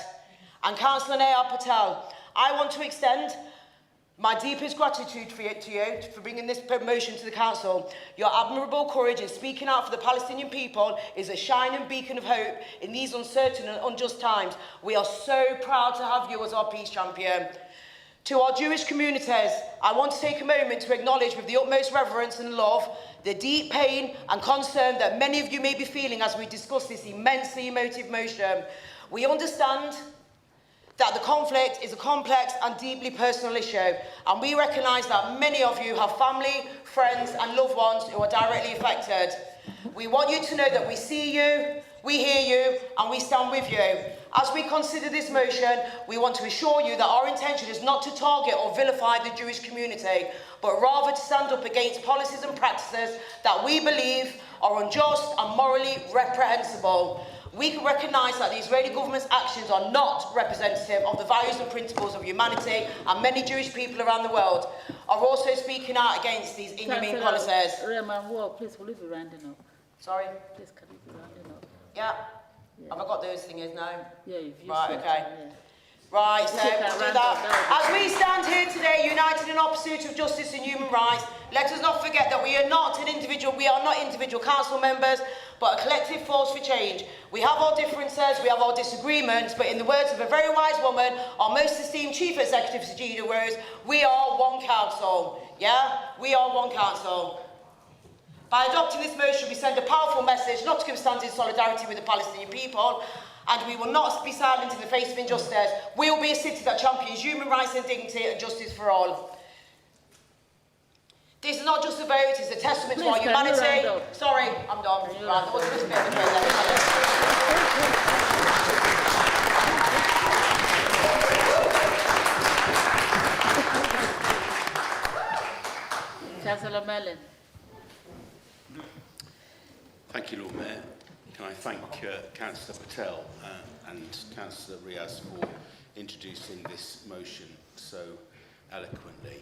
And Councillor Nayar Patel, I want to extend my deepest gratitude to you for bringing this motion to the Council. Your admirable courage in speaking out for the Palestinian people is a shining beacon of hope in these uncertain and unjust times. We are so proud to have you as our peace champion. To our Jewish communities, I want to take a moment to acknowledge with the utmost reverence and love the deep pain and concern that many of you may be feeling as we discuss this immensely emotive motion. We understand that the conflict is a complex and deeply personal issue, and we recognise that many of you have family, friends and loved ones who are directly affected. We want you to know that we see you, we hear you, and we stand with you. As we consider this motion, we want to assure you that our intention is not to target or vilify the Jewish community, but rather to stand up against policies and practices that we believe are unjust and morally reprehensible. We recognise that the Israeli government's actions are not representative of the values and principles of humanity, and many Jewish people around the world are also speaking out against these inhumane policies. Rehman Wall, please, will you be rounding up? Sorry? Please, can you be rounding up? Yeah. Have I got those things now? Yeah, you've used Right, it, okay. yeah. Right, so Okay, we'll do round that. up. As we stand here today, united in our pursuit of justice and human rights, let us not forget that we are not individual council members, but a collective force for change. We have our differences, we have our disagreements, but in the words of a very wise woman, our most esteemed Chief Executive, Sajida Rose, we are one council. Yeah? We are one council. By adopting this motion, we send a powerful message not to give stand in solidarity with the Palestinian people, and we will not be silent in the face of injustice. We will be a city that champions human rights and dignity and justice for all. This is not just a vote, it is a testament to our humanity. Sorry, I'm done. Right, there was a bit of a Councillor Mellon. Thank you, Lord Mayor. Can I thank Councillor Patel and Councillor Riaz for introducing this motion so eloquently.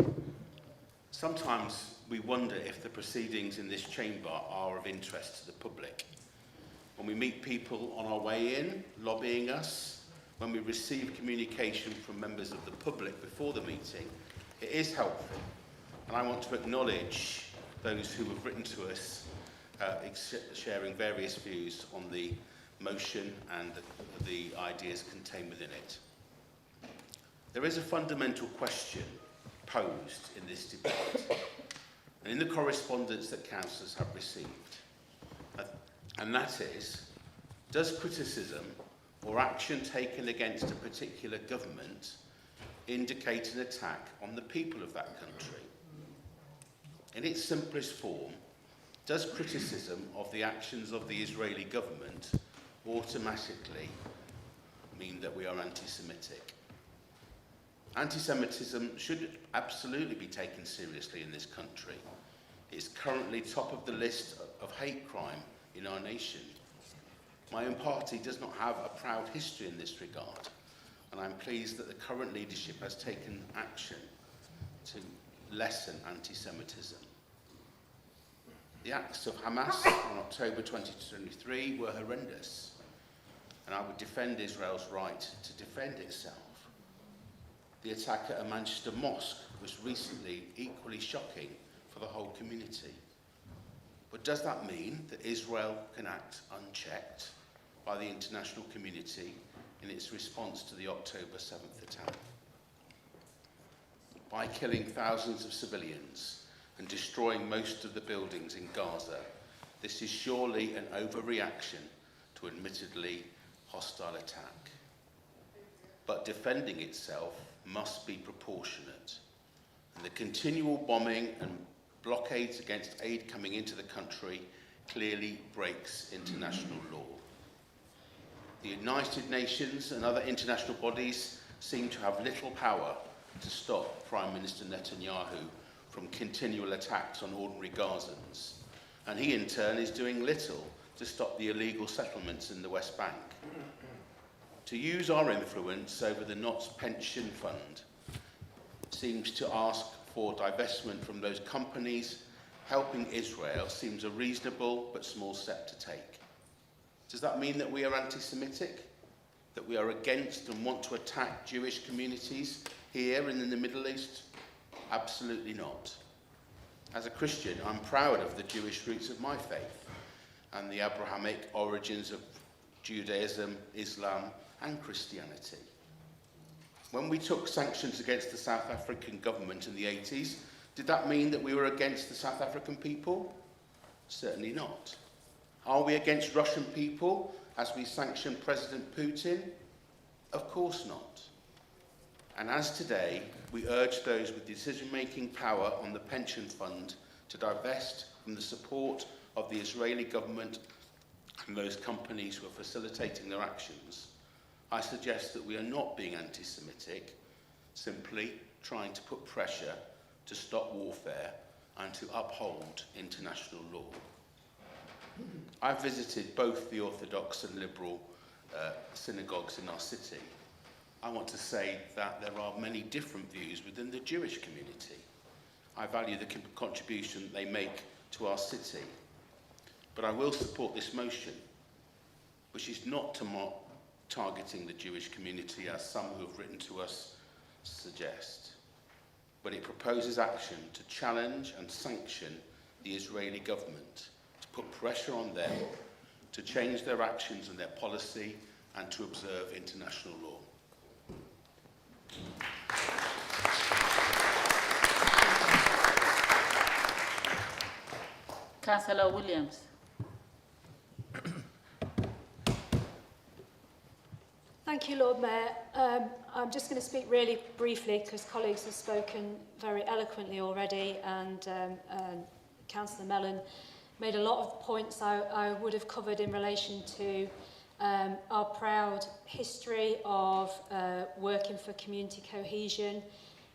Sometimes we wonder if the proceedings in this chamber are of interest to the public. When we meet people on our way in, lobbying us, when we receive communication from members of the public before the meeting, it is helpful. And I want to acknowledge those who have written to us sharing various views on the motion and the ideas contained within it. There is a fundamental question posed in this debate and in the correspondence that councillors have received, and that is, does criticism or action taken against a particular government indicate an attack on the people of that country? In its simplest form, does criticism of the actions of the Israeli government automatically mean that we are anti-Semitic? Anti-Semitism should absolutely be taken seriously in this country. It's currently top of the list of hate crime in our nation. My own party does not have a proud history in this regard, and I'm pleased that the current leadership has taken action to lessen anti-Semitism. The acts of Hamas on October 2023 were horrendous, and I would defend Israel's right to defend itself. The attack at a Manchester mosque was recently equally shocking for the whole community. But does that mean that Israel can act unchecked by the international community in its response to the October 7th attack? By killing thousands of civilians and destroying most of the buildings in Gaza, this is surely an overreaction to an admittedly hostile attack. But defending itself must be proportionate, and the continual bombing and blockades against aid coming into the country clearly breaks international law. The United Nations and other international bodies seem to have little power to stop Prime Minister Netanyahu from continual attacks on ordinary Gazans, and he in turn is doing little to stop the illegal settlements in the West Bank. to use our influence over the Knott's pension fund seems to ask for divestment from those companies helping Israel seems a reasonable but small step to take. Does that mean that we are anti-Semitic? That we are against and want to attack Jewish communities here and in the Middle East? Absolutely not. As a Christian, I'm proud of the Jewish roots of my faith and the Abrahamic origins of Judaism, Islam, and Christianity. When we took sanctions against the South African government in the 80s, did that mean that we were against the South African people? Certainly not. Are we against Russian people as we sanction President Putin? Of course not. And as today, we urge those with decision-making power on the pension fund to divest from the support of the Israeli government and those companies who are facilitating their actions. I suggest that we are not being anti-Semitic, simply trying to put pressure to stop warfare and to uphold international law. I've visited both the Orthodox and liberal synagogues in our city. I want to say that there are many different views within the Jewish community. I value the contribution they make to our city. But I will support this motion, which is not targeting the Jewish community, as some who have written to us suggest, but it proposes action to challenge and sanction the Israeli government, to put pressure on them to change their actions and their policy and to observe international law. Councillor Williams. Thank you, Lord Mayor. I'm just going to speak really briefly because colleagues have spoken very eloquently already, and Councillor Mellon made a lot of points I would have covered in relation to our proud history of working for community cohesion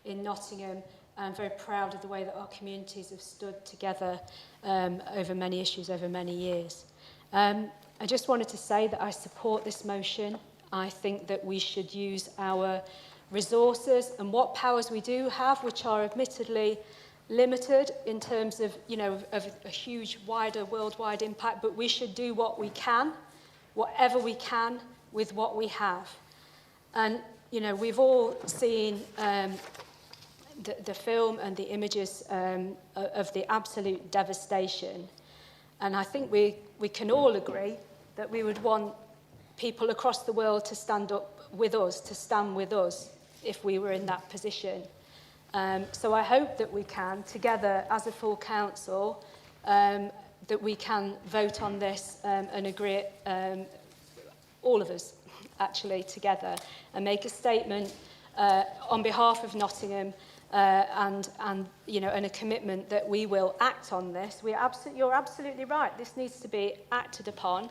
in Nottingham. I'm very proud of the way that our communities have stood together over many issues over many years. I just wanted to say that I support this motion. I think that we should use our resources and what powers we do have, which are admittedly limited in terms of, of a huge, wider, worldwide impact, but we should do what we can, whatever we can, with what we have. And, we've all seen the film and the images of the absolute devastation. And I think we can all agree that we would want people across the world to stand up with us, to stand with us if we were in that position. So I hope that we can, together as a full council, that we can vote on this and agree, all of us actually together, and make a statement on behalf of Nottingham and a commitment that we will act on this. You're absolutely right. This needs to be acted upon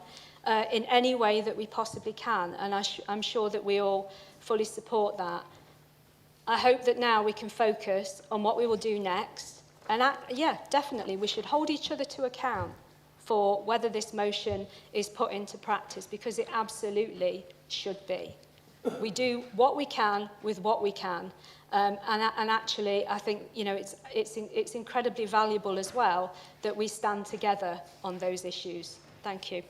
in any way that we possibly can, and I'm sure that we all fully support that. I hope that now we can focus on what we will do next, and definitely we should hold each other to account for whether this motion is put into practice, because it absolutely should be. We do what we can with what we can, and actually I think it's incredibly valuable as well that we stand together on those issues. Thank you.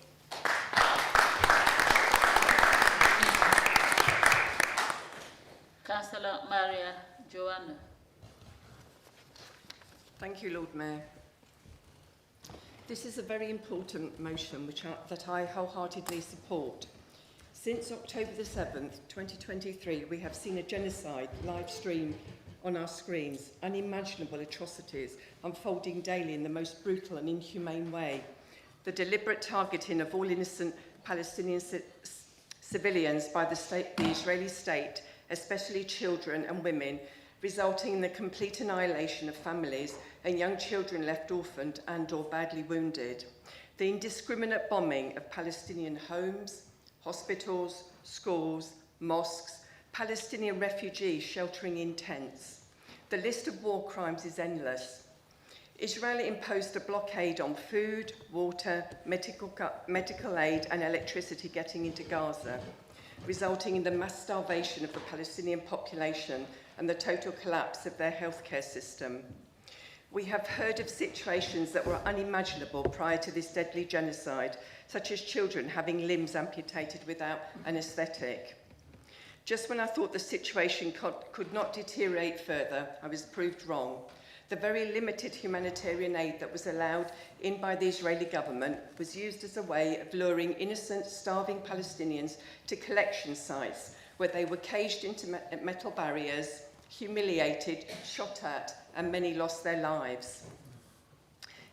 Councillor Maria Joanna. Thank you, Lord Mayor. This is a very important motion that I wholeheartedly support. Since October the 7th, 2023, we have seen a genocide live stream on our screens, unimaginable atrocities unfolding daily in the most brutal and inhumane way. The deliberate targeting of all innocent Palestinian civilians by the Israeli state, especially children and women, resulting in the complete annihilation of families and young children left orphaned and or badly wounded. The indiscriminate bombing of Palestinian homes, hospitals, schools, mosques, Palestinian refugees sheltering in tents. The list of war crimes is endless. Israel imposed a blockade on food, water, medical aid and electricity getting into Gaza. resulting in the mass starvation of the Palestinian population and the total collapse of their healthcare system. We have heard of situations that were unimaginable prior to this deadly genocide, such as children having limbs amputated without anaesthetic. Just when I thought the situation could not deteriorate further, I was proved wrong. The very limited humanitarian aid that was allowed in by the Israeli government was used as a way of luring innocent, starving Palestinians to collection sites where they were caged into metal barriers, humiliated, shot at, and many lost their lives.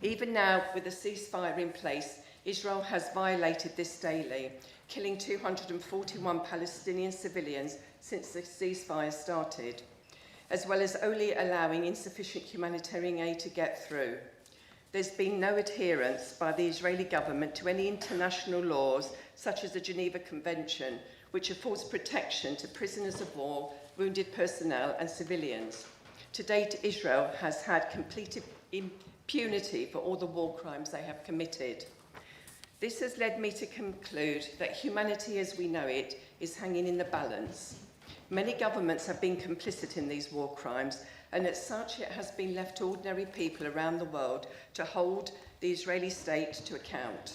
Even now, with a ceasefire in place, Israel has violated this daily, killing 241 Palestinian civilians since the ceasefire started, as well as only allowing insufficient humanitarian aid to get through. There's been no adherence by the Israeli government to any international laws, such as the Geneva Convention, which affords protection to prisoners of war, wounded personnel and civilians. To date, Israel has had complete impunity for all the war crimes they have committed. This has led me to conclude that humanity as we know it is hanging in the balance. Many governments have been complicit in these war crimes, and as such it has been left to ordinary people around the world to hold the Israeli state to account.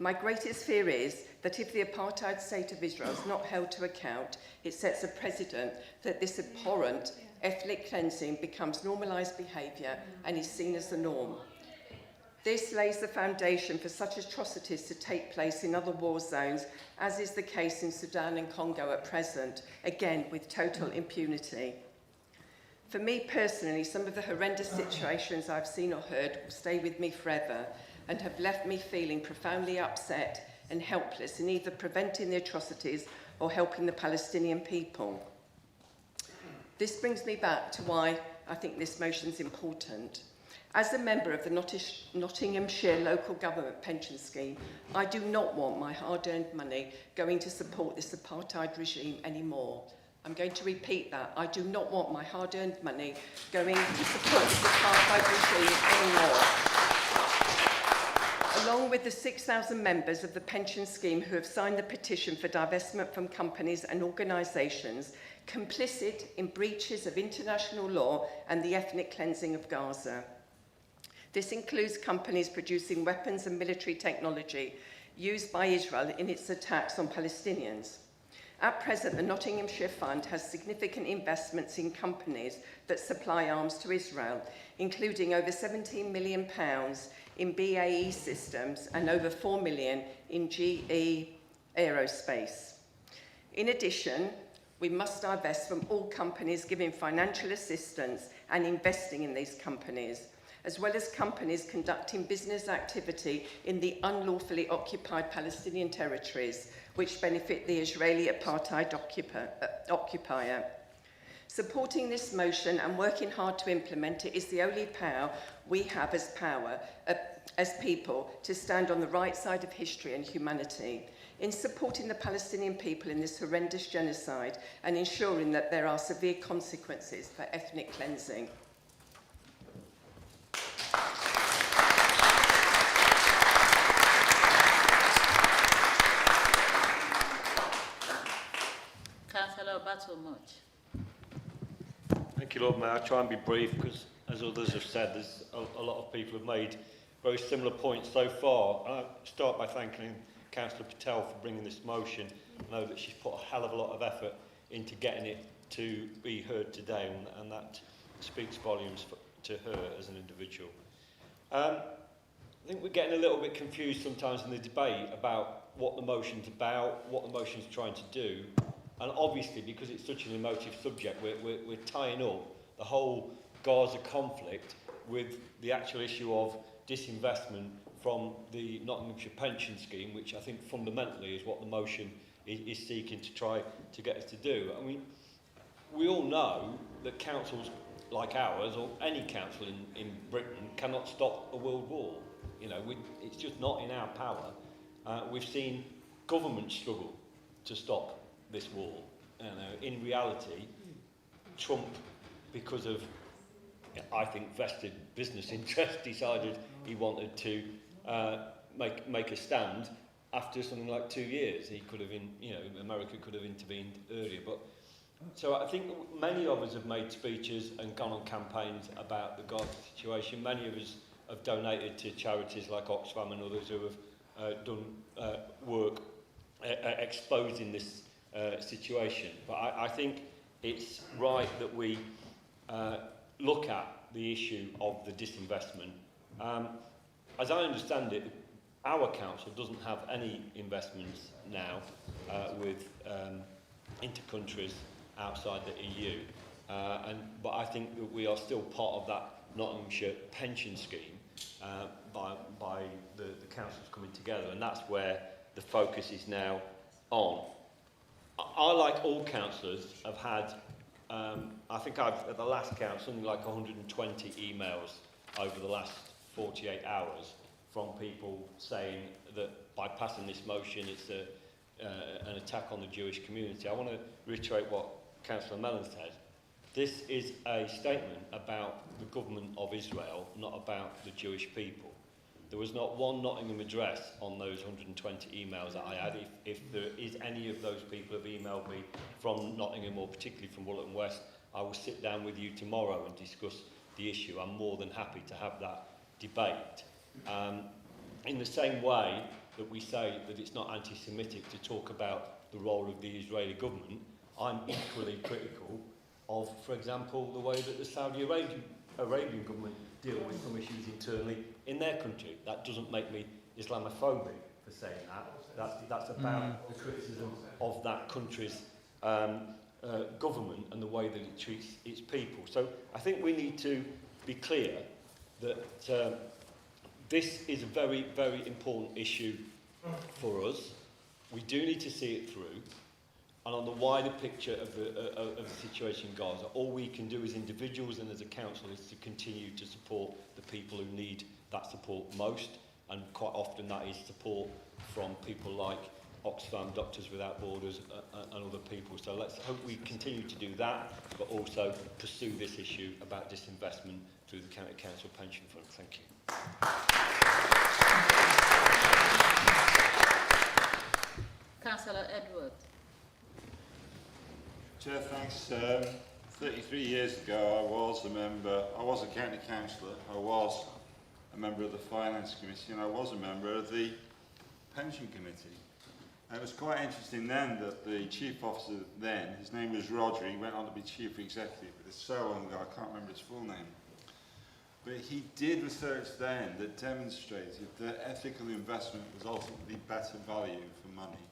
My greatest fear is that if the apartheid state of Israel is not held to account, it sets a precedent that this abhorrent ethnic cleansing becomes normalised behaviour and is seen as the norm. This lays the foundation for such atrocities to take place in other war zones, as is the case in Sudan and Congo at present, again with total impunity. For me personally, some of the horrendous situations I've seen or heard will stay with me forever and have left me feeling profoundly upset and helpless in either preventing the atrocities or helping the Palestinian people. This brings me back to why I think this motion is important. As a member of the Nottinghamshire Local Government Pension Scheme, I do not want my hard-earned money going to support this apartheid regime anymore. I'm going to repeat that. I do not want my hard-earned money going to support this apartheid regime anymore. Along with the 6,000 members of the pension scheme who have signed the petition for divestment from companies and organisations complicit in breaches of international law and the ethnic cleansing of Gaza. This includes companies producing weapons and military technology used by Israel in its attacks on Palestinians. At present, the Nottinghamshire Fund has significant investments in companies that supply arms to Israel, including over £17 million in BAE Systems and over £4 million in GE Aerospace. In addition, we must divest from all companies giving financial assistance and investing in these companies, as well as companies conducting business activity in the unlawfully occupied Palestinian territories, which benefit the Israeli apartheid occupier. Supporting this motion and working hard to implement it is the only power we have as people to stand on the right side of history and humanity, in supporting the Palestinian people in this horrendous genocide and ensuring that there are severe consequences for ethnic cleansing. Councillor Battlemuch. Thank you, Lord Mayor. I'll try and be brief because, as others have said, there's a lot of people have made very similar points so far. I'll start by thanking Councillor Patel for bringing this motion. I know that she's put a hell of a lot of effort into getting it to be heard today, and that speaks volumes to her as an individual. I think we're getting a little bit confused sometimes in the debate about what the motion's about, what the motion's trying to do. And obviously, because it's such an emotive subject, we're tying up the whole Gaza conflict with the actual issue of disinvestment from the Nottinghamshire pension scheme, which I think fundamentally is what the motion is seeking to try to get us to do. I mean, we all know that councils like ours, or any council in Britain, cannot stop a world war. You know, it's just not in our power. We've seen governments struggle to stop this war. You know, in reality, Trump, because of, I think, vested business interest, decided he wanted to make a stand, after something like 2 years, he could have, America could have intervened earlier. But so I think many of us have made speeches and gone on campaigns about the Gaza situation. Many of us have donated to charities like Oxfam and others who have done work exposing this situation. But I think it's right that we look at the issue of the disinvestment. As I understand it, our council doesn't have any investments now with inter-countries outside the EU. But I think that we are still part of that Nottinghamshire pension scheme by the councils coming together, and that's where the focus is now on. I, like all councillors, have had, I think at the last count, something like 120 emails over the last 48 hours from people saying that by passing this motion it's an attack on the Jewish community. I want to reiterate what Councillor Mellon said. This is a statement about the government of Israel, not about the Jewish people. There was not one Nottingham address on those 120 emails that I had. If there is any of those people who have emailed me from Nottingham, or particularly from Woolwich West, I will sit down with you tomorrow and discuss the issue. I'm more than happy to have that debate. In the same way that we say that it's not anti-Semitic to talk about the role of the Israeli government, I'm equally critical of, for example, the way that the Saudi Arabian government deal with some issues internally in their country. That doesn't make me Islamophobic for saying that. That's about the criticism of that country's government and the way that it treats its people. So I think we need to be clear that this is a very, very important issue for us. We do need to see it through. And on the wider picture of the situation in Gaza, all we can do as individuals and as a council is to continue to support the people who need that support most. And quite often that is support from people like Oxfam, Doctors Without Borders and other people. So let's hope we continue to do that, but also pursue this issue about disinvestment through the County Council Pension Fund. Thank you. Councillor Edward. Chair, thanks. 33 years ago, I was a county councillor, I was a member of the Finance Committee, and I was a member of the Pension Committee. And it was quite interesting then that the chief officer then, his name was Rodri, he went on to be chief executive, but it's so long ago I can't remember his full name. But he did research then that demonstrated that ethical investment was ultimately better value for money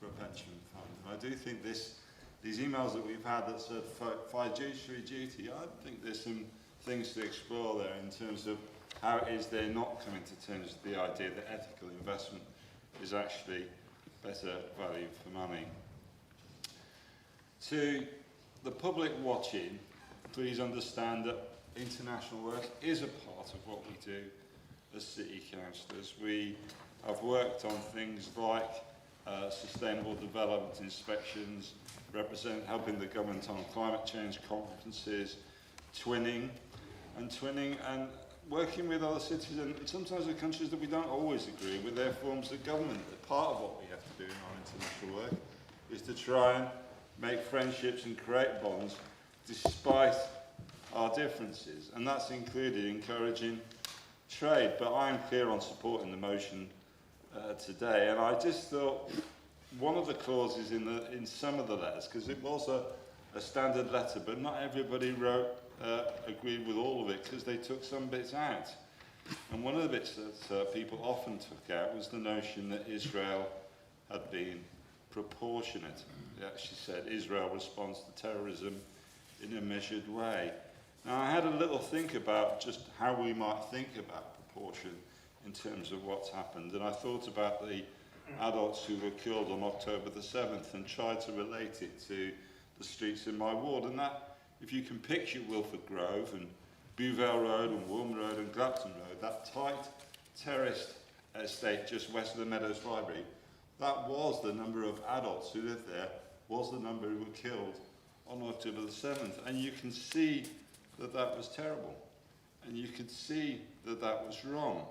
for a pension fund. And I do think these emails that we've had that said fiduciary duty, I think there's some things to explore there in terms of how it is they're not coming to terms with the idea that ethical investment is actually better value for money. To the public watching, please understand that international work is a part of what we do as city councillors. We have worked on things like sustainable development inspections, helping the government on climate change conferences, twinning and working with other cities and sometimes with countries that we don't always agree with their forms of government. Part of what we have to do in our international work is to try and make friendships and create bonds despite our differences, and that's included encouraging trade. But I'm clear on supporting the motion today, and I just thought one of the clauses in some of the letters, because it was a standard letter, but not everybody agreed with all of it because they took some bits out. And one of the bits that people often took out was the notion that Israel had been proportionate. It actually said Israel responds to terrorism in a measured way. Now, I had a little think about just how we might think about proportion in terms of what's happened, and I thought about the adults who were killed on October the 7th and tried to relate it to the streets in my ward. And that, if you can picture Wilford Grove and Bouvelle Road and Wilm Road and Clapton Road, that tight terraced estate just west of the Meadows Library, that was the number of adults who lived there, was the number who were killed on October the 7th. And you can see that that was terrible. And you could see that that was wrong.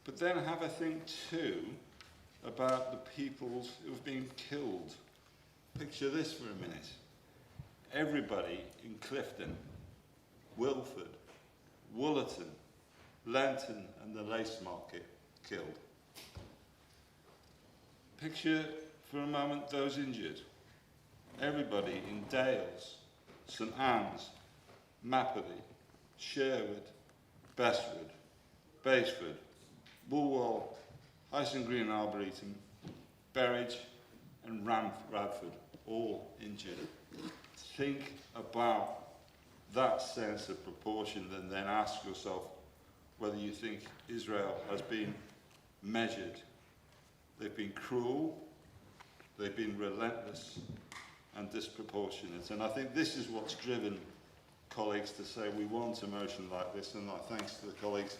But then have a think too about the peoples who have been killed. Picture this for a minute. Everybody in Clifton, Wilford, Woolerton, Lenton and the Lace Market killed. Picture for a moment those injured. Everybody in Dales, St Anne's, Mapperley, Sherwood, Bestwood, Baseford, Woolwall, Hyson Green and Arboretum, Berridge and Radford, all injured. Think about that sense of proportion and then ask yourself whether you think Israel has been measured. They've been cruel, they've been relentless and disproportionate. And I think this is what's driven colleagues to say we want a motion like this, and thanks to the colleagues,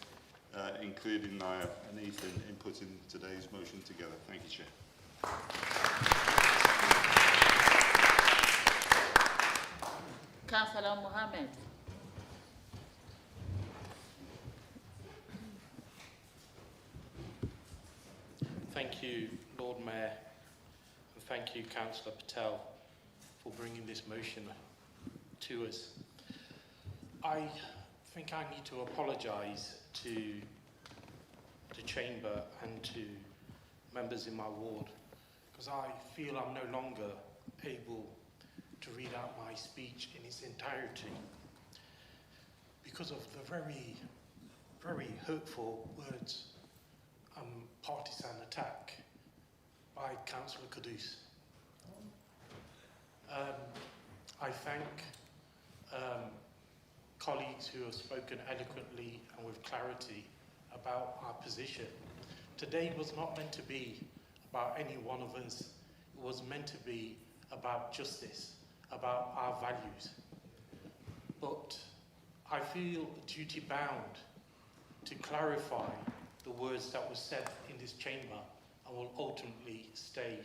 including Naya and Ethan, in putting today's motion together. Thank you, Chair. Councillor Mohammed. Thank you, Lord Mayor, and thank you, Councillor Patel, for bringing this motion to us. I think I need to apologise to the Chamber and to members in my ward, because I feel I'm no longer able to read out my speech in its entirety because of the very, very hurtful words partisan attack by Councillor Kudus. I thank colleagues who have spoken eloquently and with clarity about our position. Today was not meant to be about any one of us. It was meant to be about justice, about our values. But I feel duty bound to clarify the words that were said in this chamber and will ultimately stay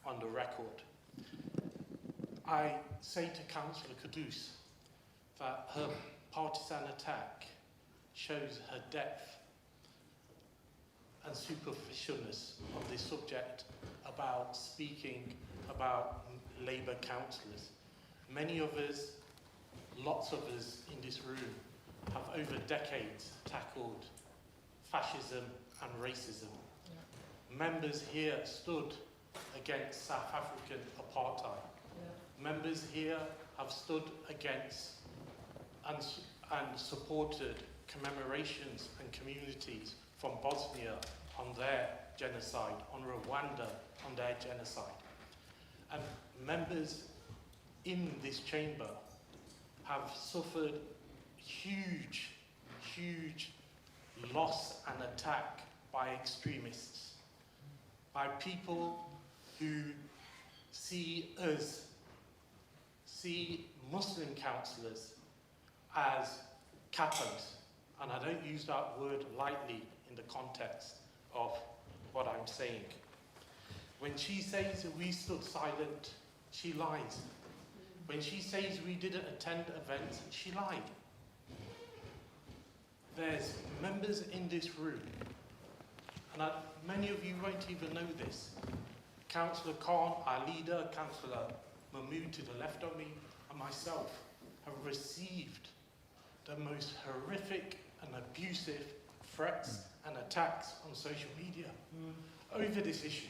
on the record. I say to Councillor Kudus that her partisan attack shows her depth and superficialness of this subject about speaking about Labour councillors. Many of us, lots of us in this room, have over decades tackled fascism and racism. Yeah. Members here stood against South African apartheid. Yeah. Members here have stood against and supported commemorations and communities from Bosnia on their genocide, on Rwanda on their genocide. And members in this chamber have suffered huge, huge loss and attack by extremists, by people who see Muslim councillors as capos, and I don't use that word lightly in the context of what I'm saying. When she says we stood silent, she lies. When she says we didn't attend events, she lied. There's members in this room, and many of you won't even know this. Councillor Khan, our leader, Councillor Mahmood to the left of me, and myself have received the most horrific and abusive threats and attacks on social media over this issue.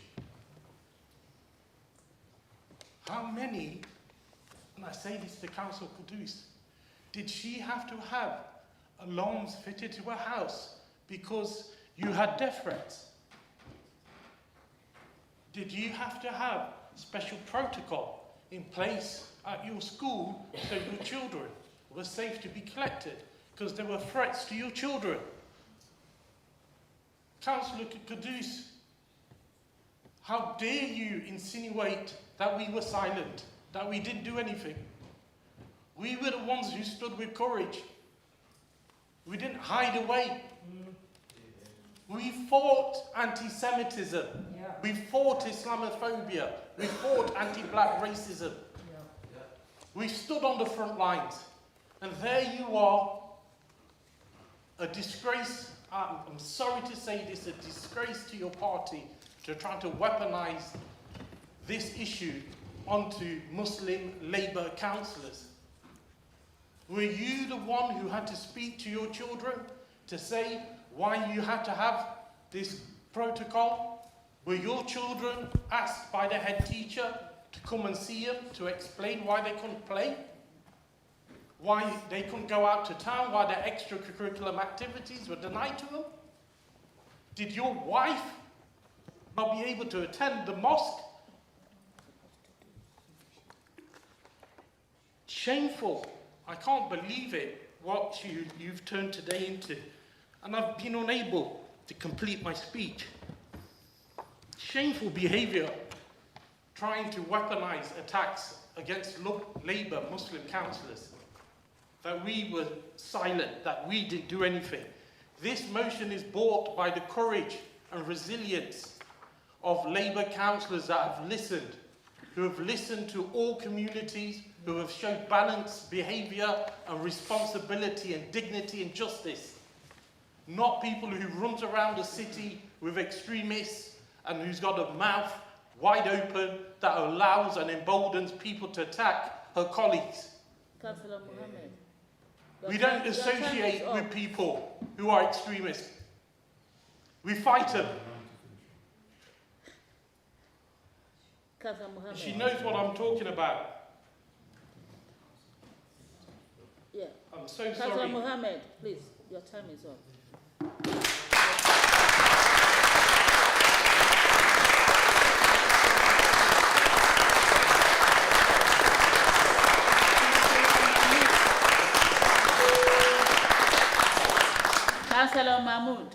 How many, and I say this to Councillor Kudus, did she have to have alarms fitted to her house because you had death threats? Did you have to have special protocol in place at your school so your children were safe to be collected because there were threats to your children? Councillor Kudus, how dare you insinuate that we were silent, that we didn't do anything? We were the ones who stood with courage. We didn't hide away. We fought anti-Semitism. Yeah. We fought Islamophobia. We fought anti-black racism. Yeah. We stood on the front lines. And there you are, a disgrace, I'm sorry to say this, a disgrace to your party, to try to weaponise this issue onto Muslim Labour councillors? Were you the one who had to speak to your children to say why you had to have this protocol? Were your children asked by the head teacher to come and see them to explain why they couldn't play? Why they couldn't go out to town, why their extracurricular activities were denied to them? Did your wife not be able to attend the mosque? Shameful. I can't believe it, what you've turned today into. And I've been unable to complete my speech. Shameful behaviour, trying to weaponise attacks against Labour Muslim councillors. That we were silent, that we didn't do anything. This motion is bought by the courage and resilience of Labour councillors that have listened, who have listened to all communities, who have showed balanced behaviour and responsibility and dignity and justice. Not people who runs around the city with extremists and who's got a mouth wide open that allows and emboldens people to attack her colleagues. Councillor Mohammed. We don't associate with people who are extremists. We fight them. Councillor Mohammed. She knows what I'm talking about. Yeah. I'm so Councillor sorry. Mohammed, please, your time is up. Councillor Mahmood.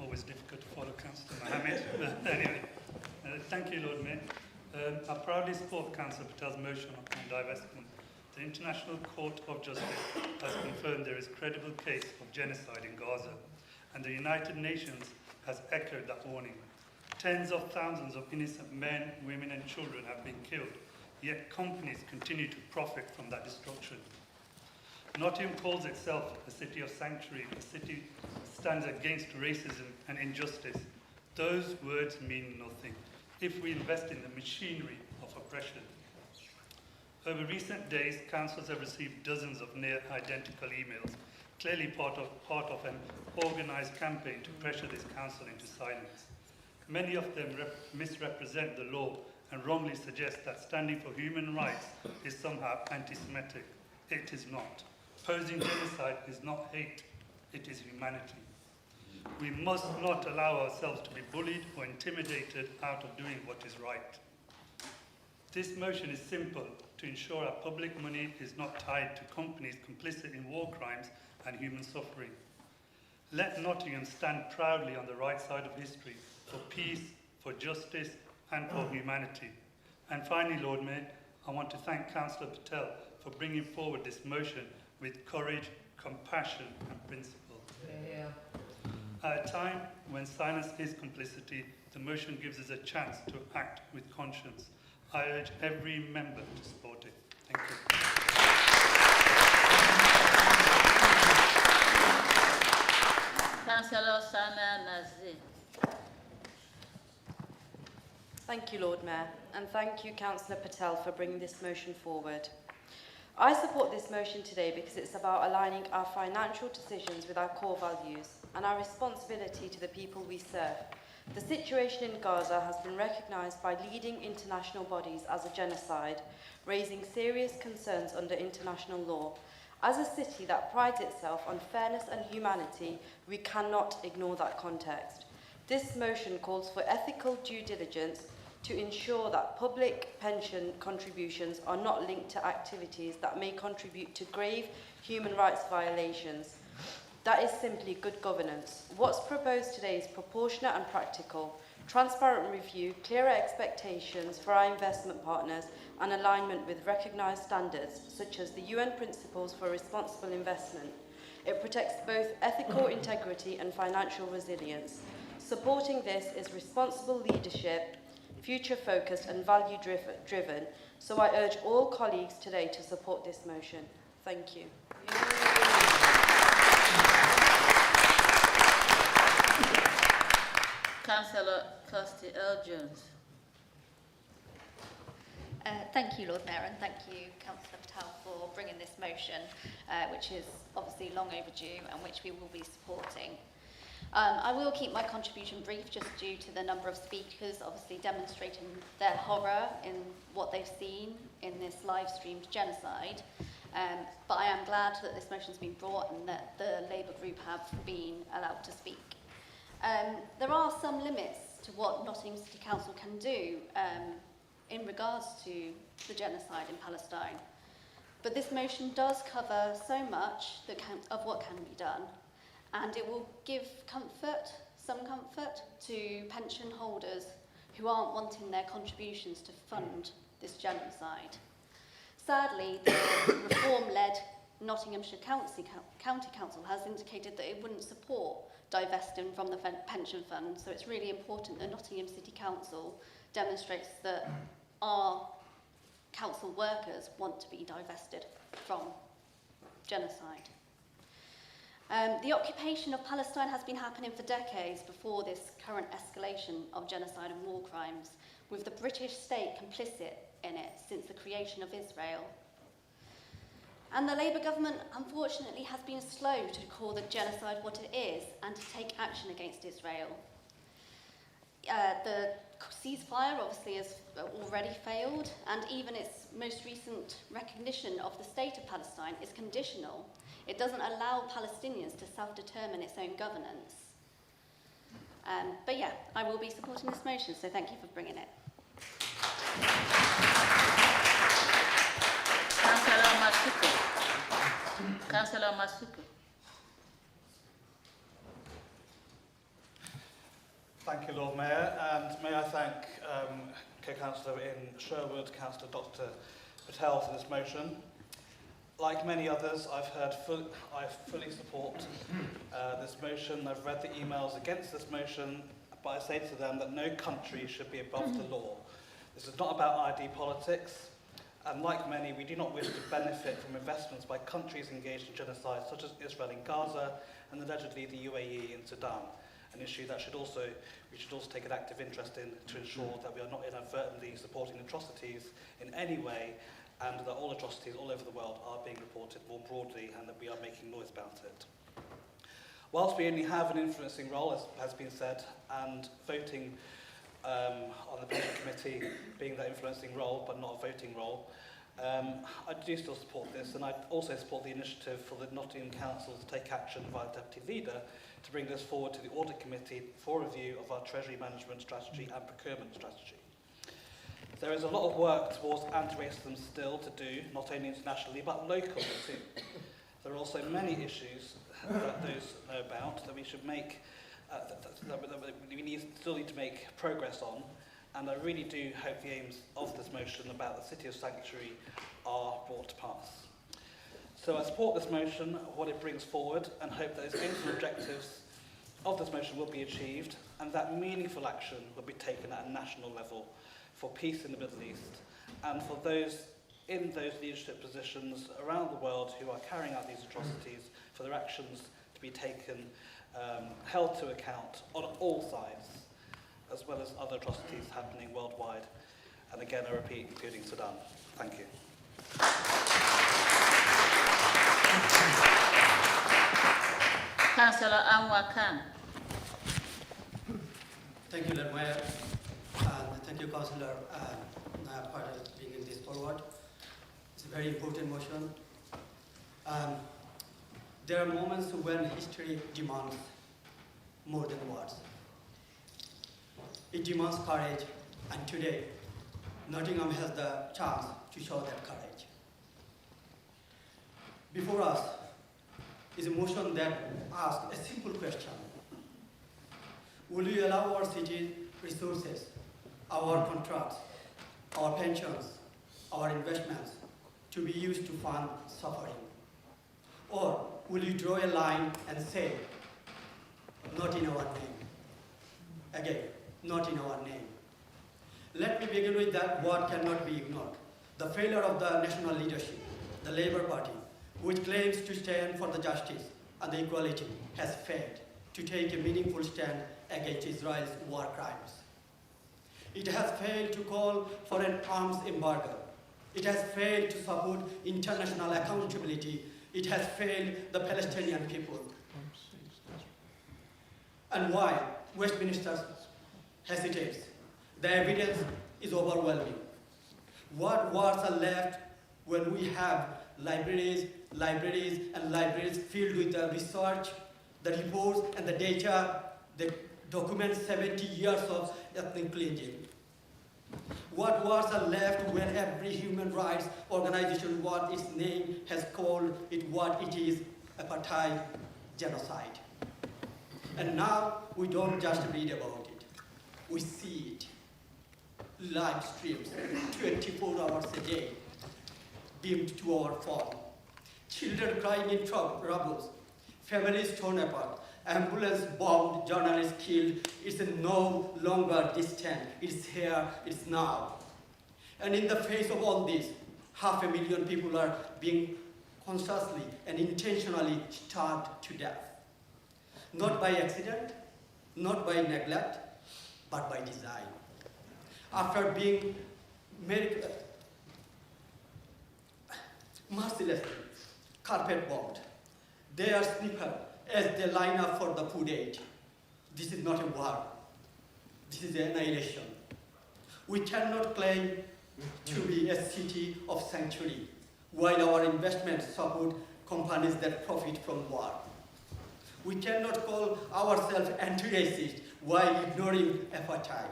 Always difficult to follow Councillor Mohammed. But anyway, thank you, Lord Mayor. I proudly support Councillor Patel's motion on divestment. The International Court of Justice has confirmed there is a credible case of genocide in Gaza, and the United Nations has echoed that warning. Tens of thousands of innocent men, women and children have been killed, yet companies continue to profit from that destruction. Nottingham calls itself a city of sanctuary, a city that stands against racism and injustice. Those words mean nothing if we invest in the machinery of oppression. Over recent days, councils have received dozens of near-identical emails, clearly part of an organised campaign to pressure this council into silence. Many of them misrepresent the law and wrongly suggest that standing for human rights is somehow anti-Semitic. It is not. Opposing genocide is not hate, it is humanity. We must not allow ourselves to be bullied or intimidated out of doing what is right. This motion is simple: to ensure our public money is not tied to companies complicit in war crimes and human suffering. Let Nottingham stand proudly on the right side of history for peace, for justice and for humanity. And finally, Lord Mayor, I want to thank Councillor Patel for bringing forward this motion with courage, compassion and principle. Yeah. At a time when silence is complicity, the motion gives us a chance to act with conscience. I urge every member to support it. Thank you. Councillor Sana Nazir. Thank you, Lord Mayor, and thank you, Councillor Patel, for bringing this motion forward. I support this motion today because it's about aligning our financial decisions with our core values and our responsibility to the people we serve. The situation in Gaza has been recognised by leading international bodies as a genocide, raising serious concerns under international law. As a city that prides itself on fairness and humanity, we cannot ignore that context. This motion calls for ethical due diligence to ensure that public pension contributions are not linked to activities that may contribute to grave human rights violations. That is simply good governance. What's proposed today is proportionate and practical, transparent review, clearer expectations for our investment partners, and alignment with recognised standards, such as the UN Principles for Responsible Investment. It protects both ethical integrity and financial resilience. Supporting this is responsible leadership, future-focused and value-driven, so I urge all colleagues today to support this motion. Thank you. Councillor Kirsty L. Jones. Thank you, Lord Mayor, and thank you, Councillor Patel, for bringing this motion, which is obviously long overdue and which we will be supporting. I will keep my contribution brief just due to the number of speakers obviously demonstrating their horror in what they've seen in this live-streamed genocide. But I am glad that this motion has been brought and that the Labour group have been allowed to speak. There are some limits to what Nottingham City Council can do in regards to the genocide in Palestine. But this motion does cover so much of what can be done, and it will give some comfort to pension holders who aren't wanting their contributions to fund this genocide. Sadly, the reform-led Nottinghamshire County Council has indicated that it wouldn't support divesting from the pension fund, so it's really important that Nottingham City Council demonstrates that our council workers want to be divested from genocide. The occupation of Palestine has been happening for decades before this current escalation of genocide and war crimes, with the British state complicit in it since the creation of Israel. And the Labour government, unfortunately, has been slow to call the genocide what it is and to take action against Israel. The ceasefire obviously has already failed, and even its most recent recognition of the state of Palestine is conditional. It doesn't allow Palestinians to self-determine its own governance. But yeah, I will be supporting this motion, so thank you for bringing it. Councillor Masuku. Councillor Masuku. Thank you, Lord Mayor, and may I thank Co-Councillor in Sherwood, Councillor Dr. Patel, for this motion. Like many others, I fully support this motion. I've read the emails against this motion, but I say to them that no country should be above the law. This is not about ID politics, and like many, we do not wish to benefit from investments by countries engaged in genocide, such as Israel in Gaza and allegedly the UAE in Sudan, an issue that we should also take an active interest in to ensure that we are not inadvertently supporting atrocities in any way, and that all atrocities all over the world are being reported more broadly and that we are making noise about it. Whilst we only have an influencing role, as has been said, and voting on the pension committee being that influencing role but not a voting role, I do still support this, and I also support the initiative for the Nottingham Council to take action via Deputy Leader to bring this forward to the Audit Committee for review of our Treasury Management Strategy and Procurement Strategy. There is a lot of work towards anti-racism still to do, not only internationally but locally too. There are also many issues that those know about that we should make, still need to make progress on, and I really do hope the aims of this motion about the City of Sanctuary are brought to pass. So I support this motion, what it brings forward, and hope that its aims and objectives of this motion will be achieved, and that meaningful action will be taken at a national level for peace in the Middle East, and for those in those leadership positions around the world who are carrying out these atrocities, for their actions to be taken, held to account on all sides, as well as other atrocities happening worldwide, and again I repeat, including Sudan. Thank you. Councillor Anwar Khan. Thank you, Lord Mayor, and thank you, Councillor Naya, for bringing this forward. It's a very important motion. There are moments when history demands more than words. It demands courage, and today, Nottingham has the chance to show that courage. Before us is a motion that asks a simple question. Will we allow our city resources, our contracts, our pensions, our investments to be used to fund suffering? Or will you draw a line and say, not in our name? Again, not in our name. Let me begin with that what cannot be ignored. The failure of the national leadership, the Labour Party, which claims to stand for the justice and the equality, has failed. to take a meaningful stand against Israel's war crimes. It has failed to call for an arms embargo. It has failed to support international accountability. It has failed the Palestinian people. And why Westminster hesitates? The evidence is overwhelming. What wars are left when we have libraries filled with the research, the reports, and the data that document 70 years of ethnic cleansing? What wars are left when every human rights organization, what its name has called it what it is, apartheid, genocide? And now we don't just read about it, we see it. Live streams, 24 hours a day, beamed to our phone. Children crying in rubble, families torn apart, ambulance bombed, journalists killed. It's no longer distant, it's here, it's now. And in the face of all this, 500,000 people are being consciously and intentionally starved to death. Not by accident, not by neglect, but by design. After being mercilessly carpet bombed, they are snippered as they line up for the food aid. This is not a war. This is annihilation. We cannot claim to be a city of sanctuary while our investments support companies that profit from war. We cannot call ourselves anti-racist while ignoring apartheid.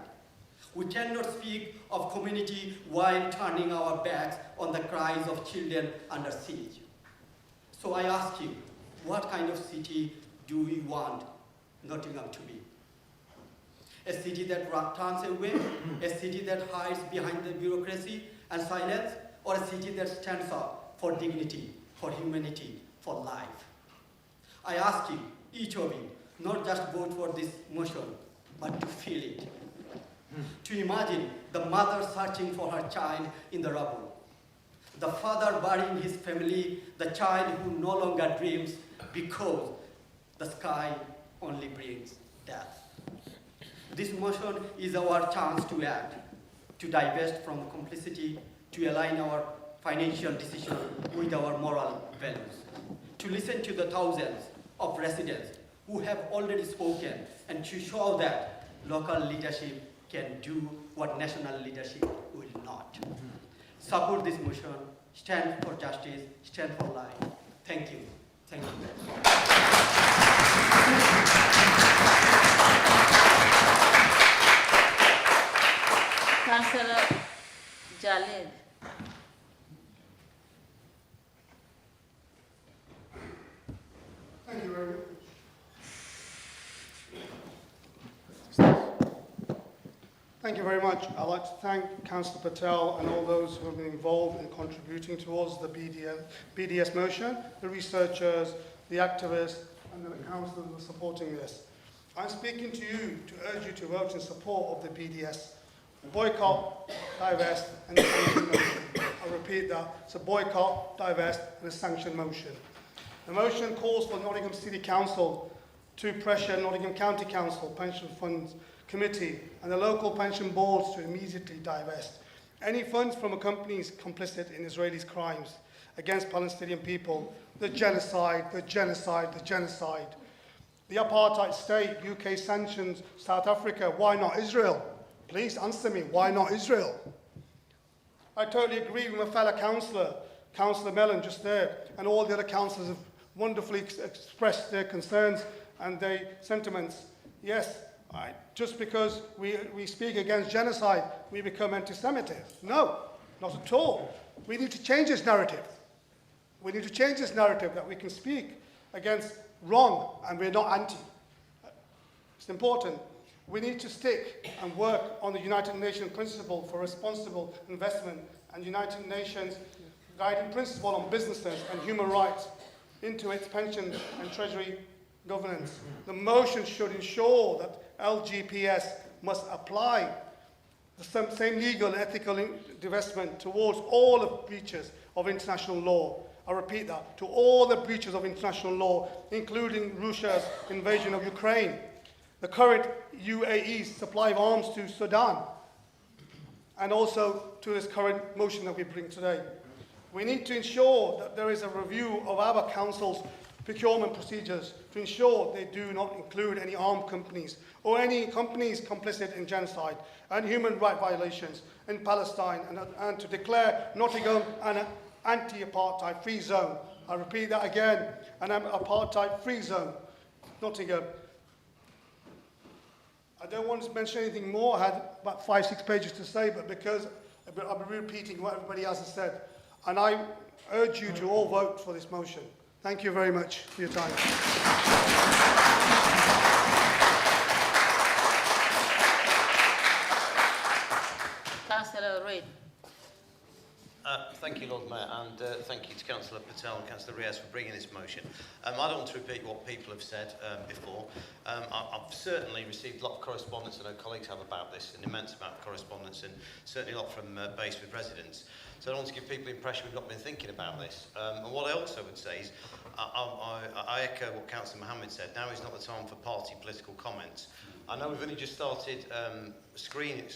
We cannot speak of community while turning our backs on the cries of children under siege. So I ask you, what kind of city do we want Nottingham to be? A city that turns away, a city that hides behind the bureaucracy and silence, or a city that stands up for dignity, for humanity, for life? I ask you, each of you, not just vote for this motion, but to feel it. To imagine the mother searching for her child in the rubble, the father burying his family, the child who no longer dreams because the sky only brings death. This motion is our chance to act, to divest from complicity, to align our financial decisions with our moral values, to listen to the thousands of residents who have already spoken, and to show that local leadership can do what national leadership will not. Support this motion, stand for justice, stand for life. Thank you. Thank you. Councillor Jalil. Thank you very much. Thank you very much. I'd like to thank Councillor Patel and all those who have been involved in contributing towards the BDS motion, the researchers, the activists, and the councillors who are supporting this. I'm speaking to you to urge you to vote in support of the BDS. Boycott, divest, and a sanction motion. I repeat that. It's a boycott, divest, and a sanction motion. The motion calls for Nottingham City Council to pressure Nottingham County Council Pension Funds Committee and the local pension boards to immediately divest any funds from companies complicit in Israelis' crimes against Palestinian people, the genocide, the apartheid state, UK sanctions, South Africa, why not Israel? Please answer me, why not Israel? I totally agree with my fellow councillor, Councillor Mellon just there, and all the other councillors have wonderfully expressed their concerns and their sentiments. Yes, just because we speak against genocide, we become anti-Semitic. No, not at all. We need to change this narrative. We need to change this narrative that we can speak against wrong and we're not anti. It's important. We need to stick and work on the United Nations principle for responsible investment and United Nations guiding principle on businesses and human rights into its pension and treasury governance. The motion should ensure that LGPS must apply the same legal and ethical divestment towards all of breaches of international law I repeat that, to all the breaches of international law, including Russia's invasion of Ukraine, the current UAE's supply of arms to Sudan, and also to this current motion that we bring today. We need to ensure that there is a review of our council's procurement procedures to ensure they do not include any armed companies or any companies complicit in genocide and human rights violations in Palestine, and to declare Nottingham an anti-apartheid free zone. I repeat that again, an apartheid free zone, Nottingham. I don't want to mention anything more. I had about 5-6 pages to say, but because I'll be repeating what everybody else has said. And I urge you to all vote for this motion. Thank you very much for your time. Councillor Reid. Thank you, Lord Mayor, and thank you to Councillor Patel and Councillor Riaz for bringing this motion. I don't want to repeat what people have said before. I've certainly received a lot of correspondence, I know colleagues have about this, an immense amount of correspondence, and certainly a lot from base with residents. So I don't want to give people the impression we've not been thinking about this. And what I also would say is, I echo what Councillor Mohammed said, now is not the time for party political comments. I know we've only just started screening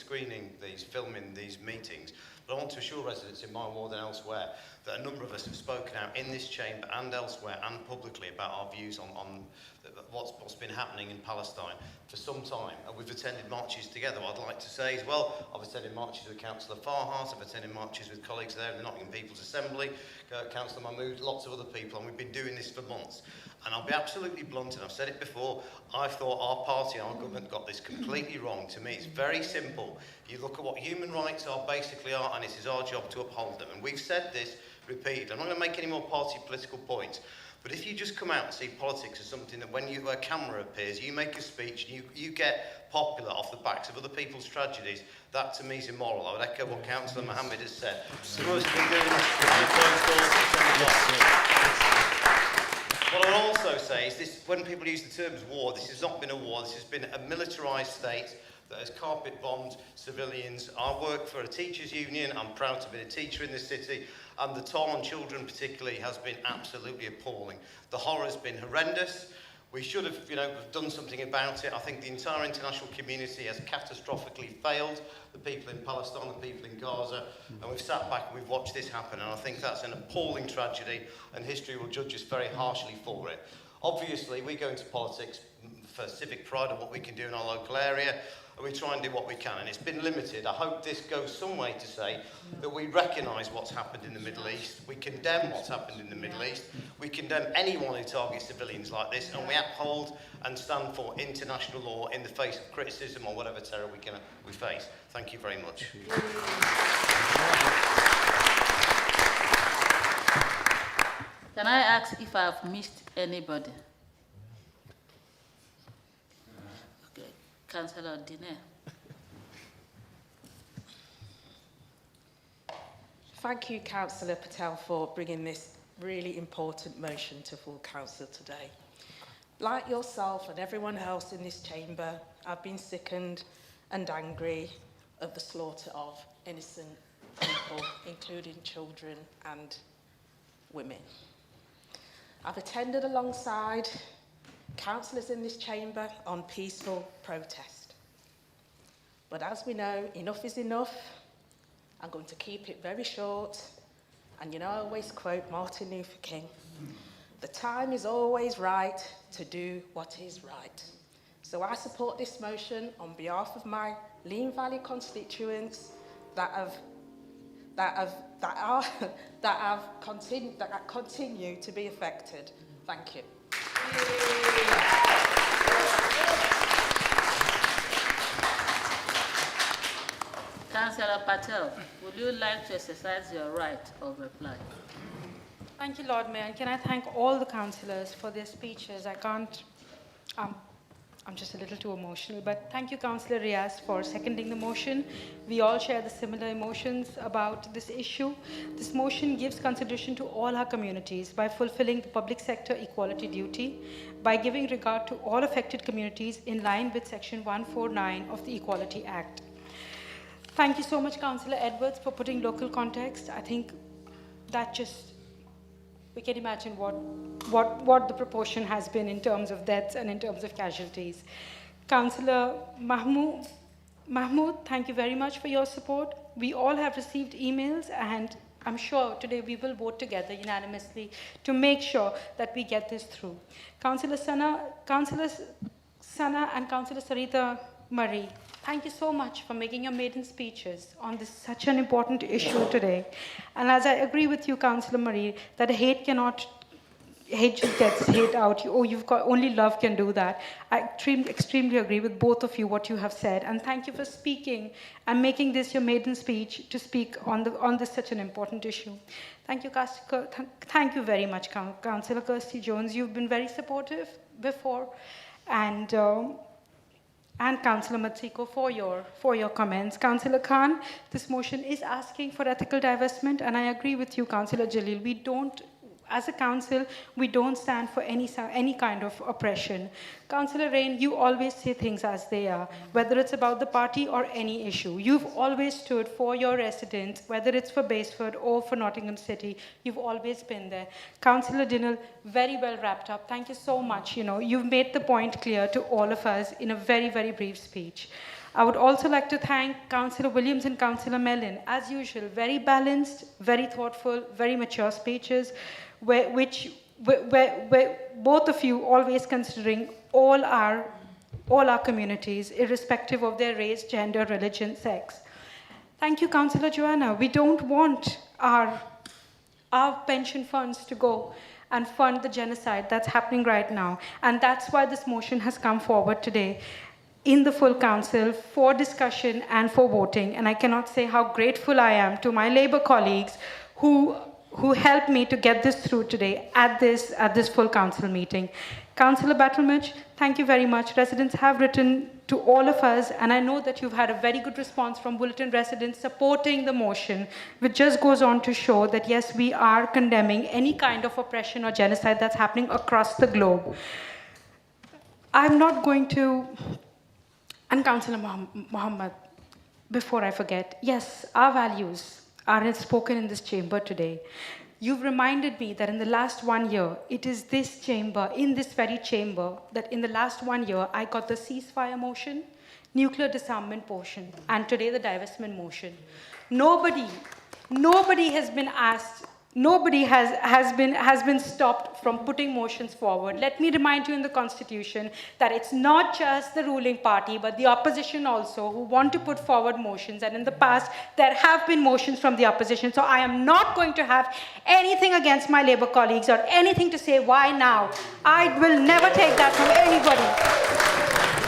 these, filming these meetings, but I want to assure residents in my ward and elsewhere that a number of us have spoken out in this chamber and elsewhere and publicly about our views on what's been happening in Palestine for some time. And we've attended marches together. What I'd like to say as well, I've attended marches with Councillor Farhart, I've attended marches with colleagues there in the Nottingham People's Assembly, Councillor Mahmood, lots of other people, and we've been doing this for months. And I'll be absolutely blunt, and I've said it before, I thought our party and our government got this completely wrong. To me, it's very simple. You look at what human rights basically are, and it is our job to uphold them. And we've said this repeatedly. I'm not going to make any more party political points, but if you just come out and see politics as something that when a camera appears, you make a speech, and you get popular off the backs of other people's tragedies, that to me is immoral. I would echo what Councillor Mohammed has said. For us to be doing what I'll also say is this: when people use the terms war, this has not been a war, this has been a militarised state that has carpet-bombed civilians. I work for a teachers' union, I'm proud to be a teacher in this city, and the toll on children particularly has been absolutely appalling. The horror has been horrendous. We should have, done something about it. I think the entire international community has catastrophically failed the people in Palestine, the people in Gaza, and we've sat back and we've watched this happen, and I think that's an appalling tragedy, and history will judge us very harshly for it. Obviously, we go into politics for civic pride of what we can do in our local area, and we try and do what we can, and it's been limited. I hope this goes some way to say that we recognise what's happened in the Middle East, we condemn what's happened in the Middle East, we condemn anyone who targets civilians like this, and we uphold and stand for international law in the face of criticism or whatever terror we face. Thank you very much. Can I ask if I've missed anybody? Okay, Councillor Dine. Thank you, Councillor Patel, for bringing this really important motion to full council today. Like yourself and everyone else in this chamber, I've been sickened and angry of the slaughter of innocent people, including children and women. I've attended alongside councillors in this chamber on peaceful protest. But as we know, enough is enough. I'm going to keep it very short. And I always quote Martin Luther King. The time is always right to do what is right. So I support this motion on behalf of my Lean Valley constituents that continue to be affected. Thank you. Councillor Patel, would you like to exercise your right of reply? Thank you, Lord Mayor. And can I thank all the councillors for their speeches? I'm just a little too emotional, but thank you, Councillor Riaz, for seconding the motion. We all share the similar emotions about this issue. This motion gives consideration to all our communities by fulfilling the public sector equality duty, by giving regard to all affected communities in line with Section 149 of the Equality Act. Thank you so much, Councillor Edwards, for putting local context. I think that just we can imagine what the proportion has been in terms of deaths and in terms of casualties. Councillor Mahmood, thank you very much for your support. We all have received emails, and I'm sure today we will vote together unanimously to make sure that we get this through. Councillor Sana and Councillor Sarita Murray, thank you so much for making your maiden speeches on this such an important issue today. And as I agree with you, Councillor Murray, that hate just gets hate out. You've got only love can do that. I extremely agree with both of you what you have said, and thank you for speaking and making this your maiden speech to speak on this such an important issue. Thank you very much, Councillor Kirsty Jones. You've been very supportive before, and Councillor Matsiko for your comments. Councillor Khan, this motion is asking for ethical divestment, and I agree with you, Councillor Jalil. As a council, we don't stand for any kind of oppression. Councillor Rain, you always say things as they are, whether it's about the party or any issue. You've always stood for your residents, whether it's for Baseford or for Nottingham City. You've always been there. Councillor Dinnell, very well wrapped up. Thank you so much. You've made the point clear to all of us in a very, very brief speech. I would also like to thank Councillor Williams and Councillor Mellon. As usual, very balanced, very thoughtful, very mature speeches, where both of you always considering all our communities, irrespective of their race, gender, religion, sex. Thank you, Councillor Joanna. We don't want our pension funds to go and fund the genocide that's happening right now. And that's why this motion has come forward today in the full council for discussion and for voting. And I cannot say how grateful I am to my Labour colleagues who helped me to get this through today at this full council meeting. Councillor Battlemich, thank you very much. Residents have written to all of us, and I know that you've had a very good response from Bulletin residents supporting the motion, which just goes on to show that yes, we are condemning any kind of oppression or genocide that's happening across the globe. I'm not going to, and Councillor Mohammed, before I forget, yes, our values are spoken in this chamber today. You've reminded me that in the last 1 year, it is this chamber, in this very chamber, that in the last 1 year, I got the ceasefire motion, nuclear disarmament motion, and today the divestment motion. Nobody has been asked, nobody has been stopped from putting motions forward. Let me remind you in the Constitution that it's not just the ruling party, but the opposition also who want to put forward motions. And in the past, there have been motions from the opposition. So I am not going to have anything against my Labour colleagues or anything to say why now. I will never take that from anybody.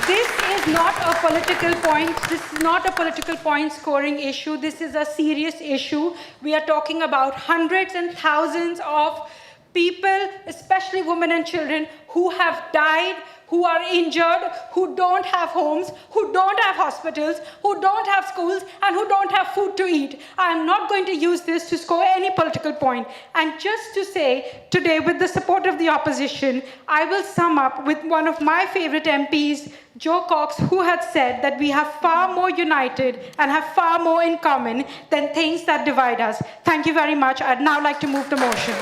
This is not a political point. This is not a political point scoring issue. This is a serious issue. We are talking about hundreds and thousands of people, especially women and children, who have died, who are injured, who don't have homes, who don't have hospitals, who don't have schools, and who don't have food to eat. I am not going to use this to score any political point. And just to say, today, with the support of the opposition, I will sum up with one of my favorite MPs, Joe Cox, who had said that we have far more united and have far more in common than things that divide us. Thank you very much. I'd now like to move the motion.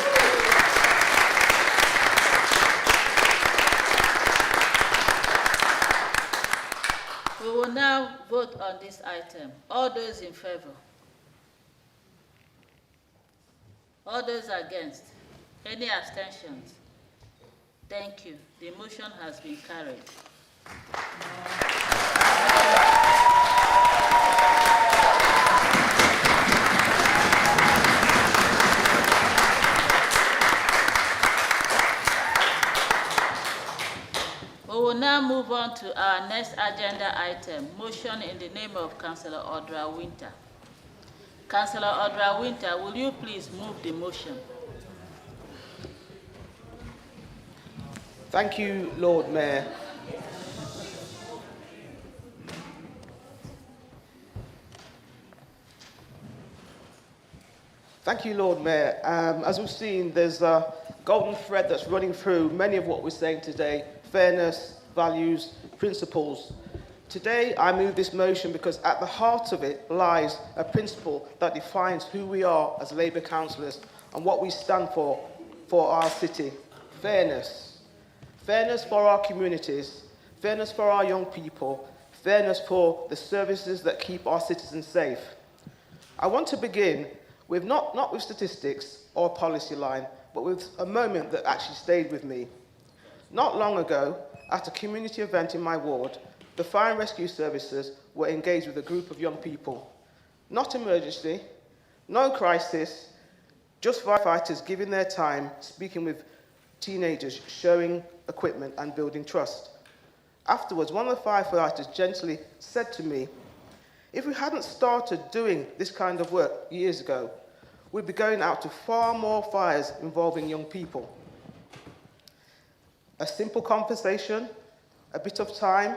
We will now vote on this item. All those in favor? All those against? Any abstentions? Thank you. The motion has been carried. We will now move on to our next agenda item, motion in the name of Councillor Audra Winter. Councillor Audra Winter, will you please move the motion? Thank you, Lord Mayor. Thank you, Lord Mayor. As we've seen, there's a golden thread that's running through many of what we're saying today: fairness, values, principles. Today, I move this motion because at the heart of it lies a principle that defines who we are as Labour councillors and what we stand for for our city. Fairness. Fairness for our communities, fairness for our young people, fairness for the services that keep our citizens safe. I want to begin with not with statistics or policy line, but with a moment that actually stayed with me. Not long ago, at a community event in my ward, the fire and rescue services were engaged with a group of young people. Not emergency, no crisis, just firefighters giving their time, speaking with teenagers, showing equipment and building trust. Afterwards, one of the firefighters gently said to me, if we hadn't started doing this kind of work years ago, we'd be going out to far more fires involving young people. A simple conversation, a bit of time,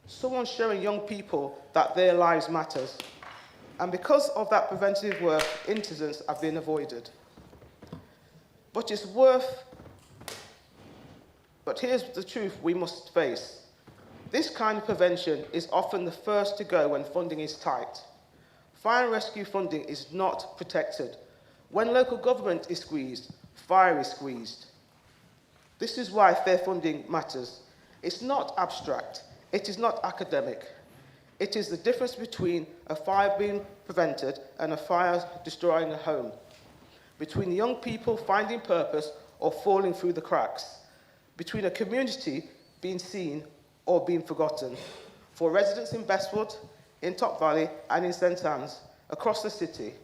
someone showing young people that their lives matters. And because of that preventative work, incidents have been avoided. But here's the truth we must face. This kind of prevention is often the first to go when funding is tight. Fire and rescue funding is not protected. When local government is squeezed, fire is squeezed. This is why fair funding matters. It's not abstract. It is not academic. It is the difference between a fire being prevented and a fire destroying a home, between young people finding purpose or falling through the cracks, between a community being seen or being forgotten. For residents in Bestwood, in Top Valley and in St Anne's, across the city,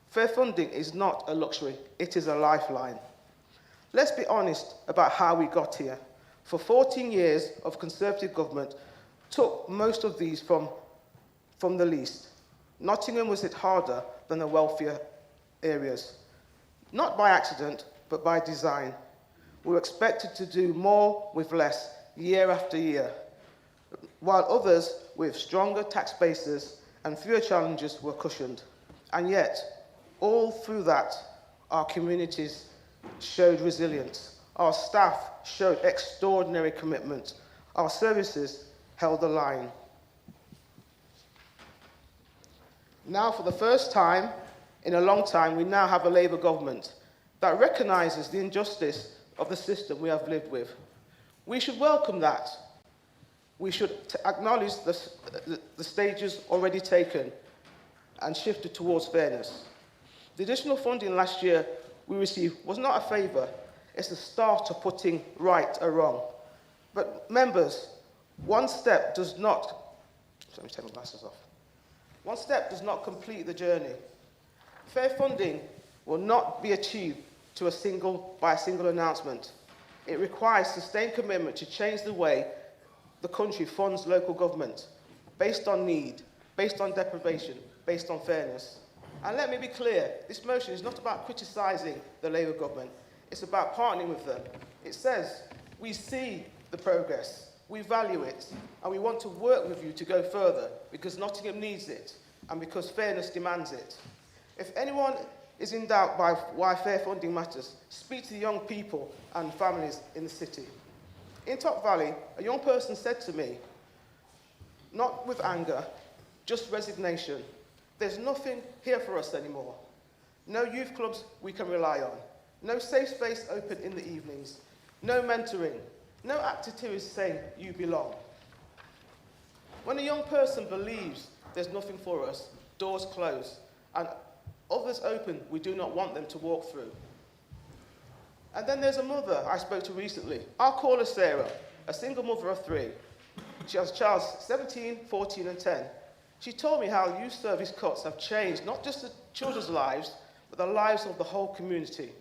fair funding is not a luxury, it is a lifeline. Let's be honest about how we got here. For 14 years of Conservative government took most of these from the least. Nottingham was hit harder than the wealthier areas. Not by accident, but by design. We were expected to do more with less, year after year, while others with stronger tax bases and fewer challenges were cushioned. And yet, all through that, our communities showed resilience. Our staff showed extraordinary commitment. Our services held the line. Now, for the first time in a long time, we now have a Labour government that recognises the injustice of the system we have lived with. We should welcome that. We should acknowledge the stages already taken and shifted towards fairness. The additional funding last year we received was not a favour, it's the start of putting right a wrong. But members, one step does not, let me take my glasses off. One step does not complete the journey. Fair funding will not be achieved by a single announcement. It requires sustained commitment to change the way the country funds local government, based on need, based on deprivation, based on fairness. And let me be clear, this motion is not about criticising the Labour government, it's about partnering with them. It says, we see the progress, we value it, and we want to work with you to go further, because Nottingham needs it, and because fairness demands it. If anyone is in doubt by why fair funding matters, speak to the young people and families in the city. In Top Valley, a young person said to me, not with anger, just resignation, there's nothing here for us anymore. No youth clubs we can rely on. No safe space open in the evenings. No mentoring. No activities saying you belong. When a young person believes there's nothing for us, doors close, and others open we do not want them to walk through. And then there's a mother I spoke to recently. I'll call her Sarah, a single mother of 3. She has child 17, 14 and 10. She told me how youth service cuts have changed not just the children's lives, but the lives of the whole community.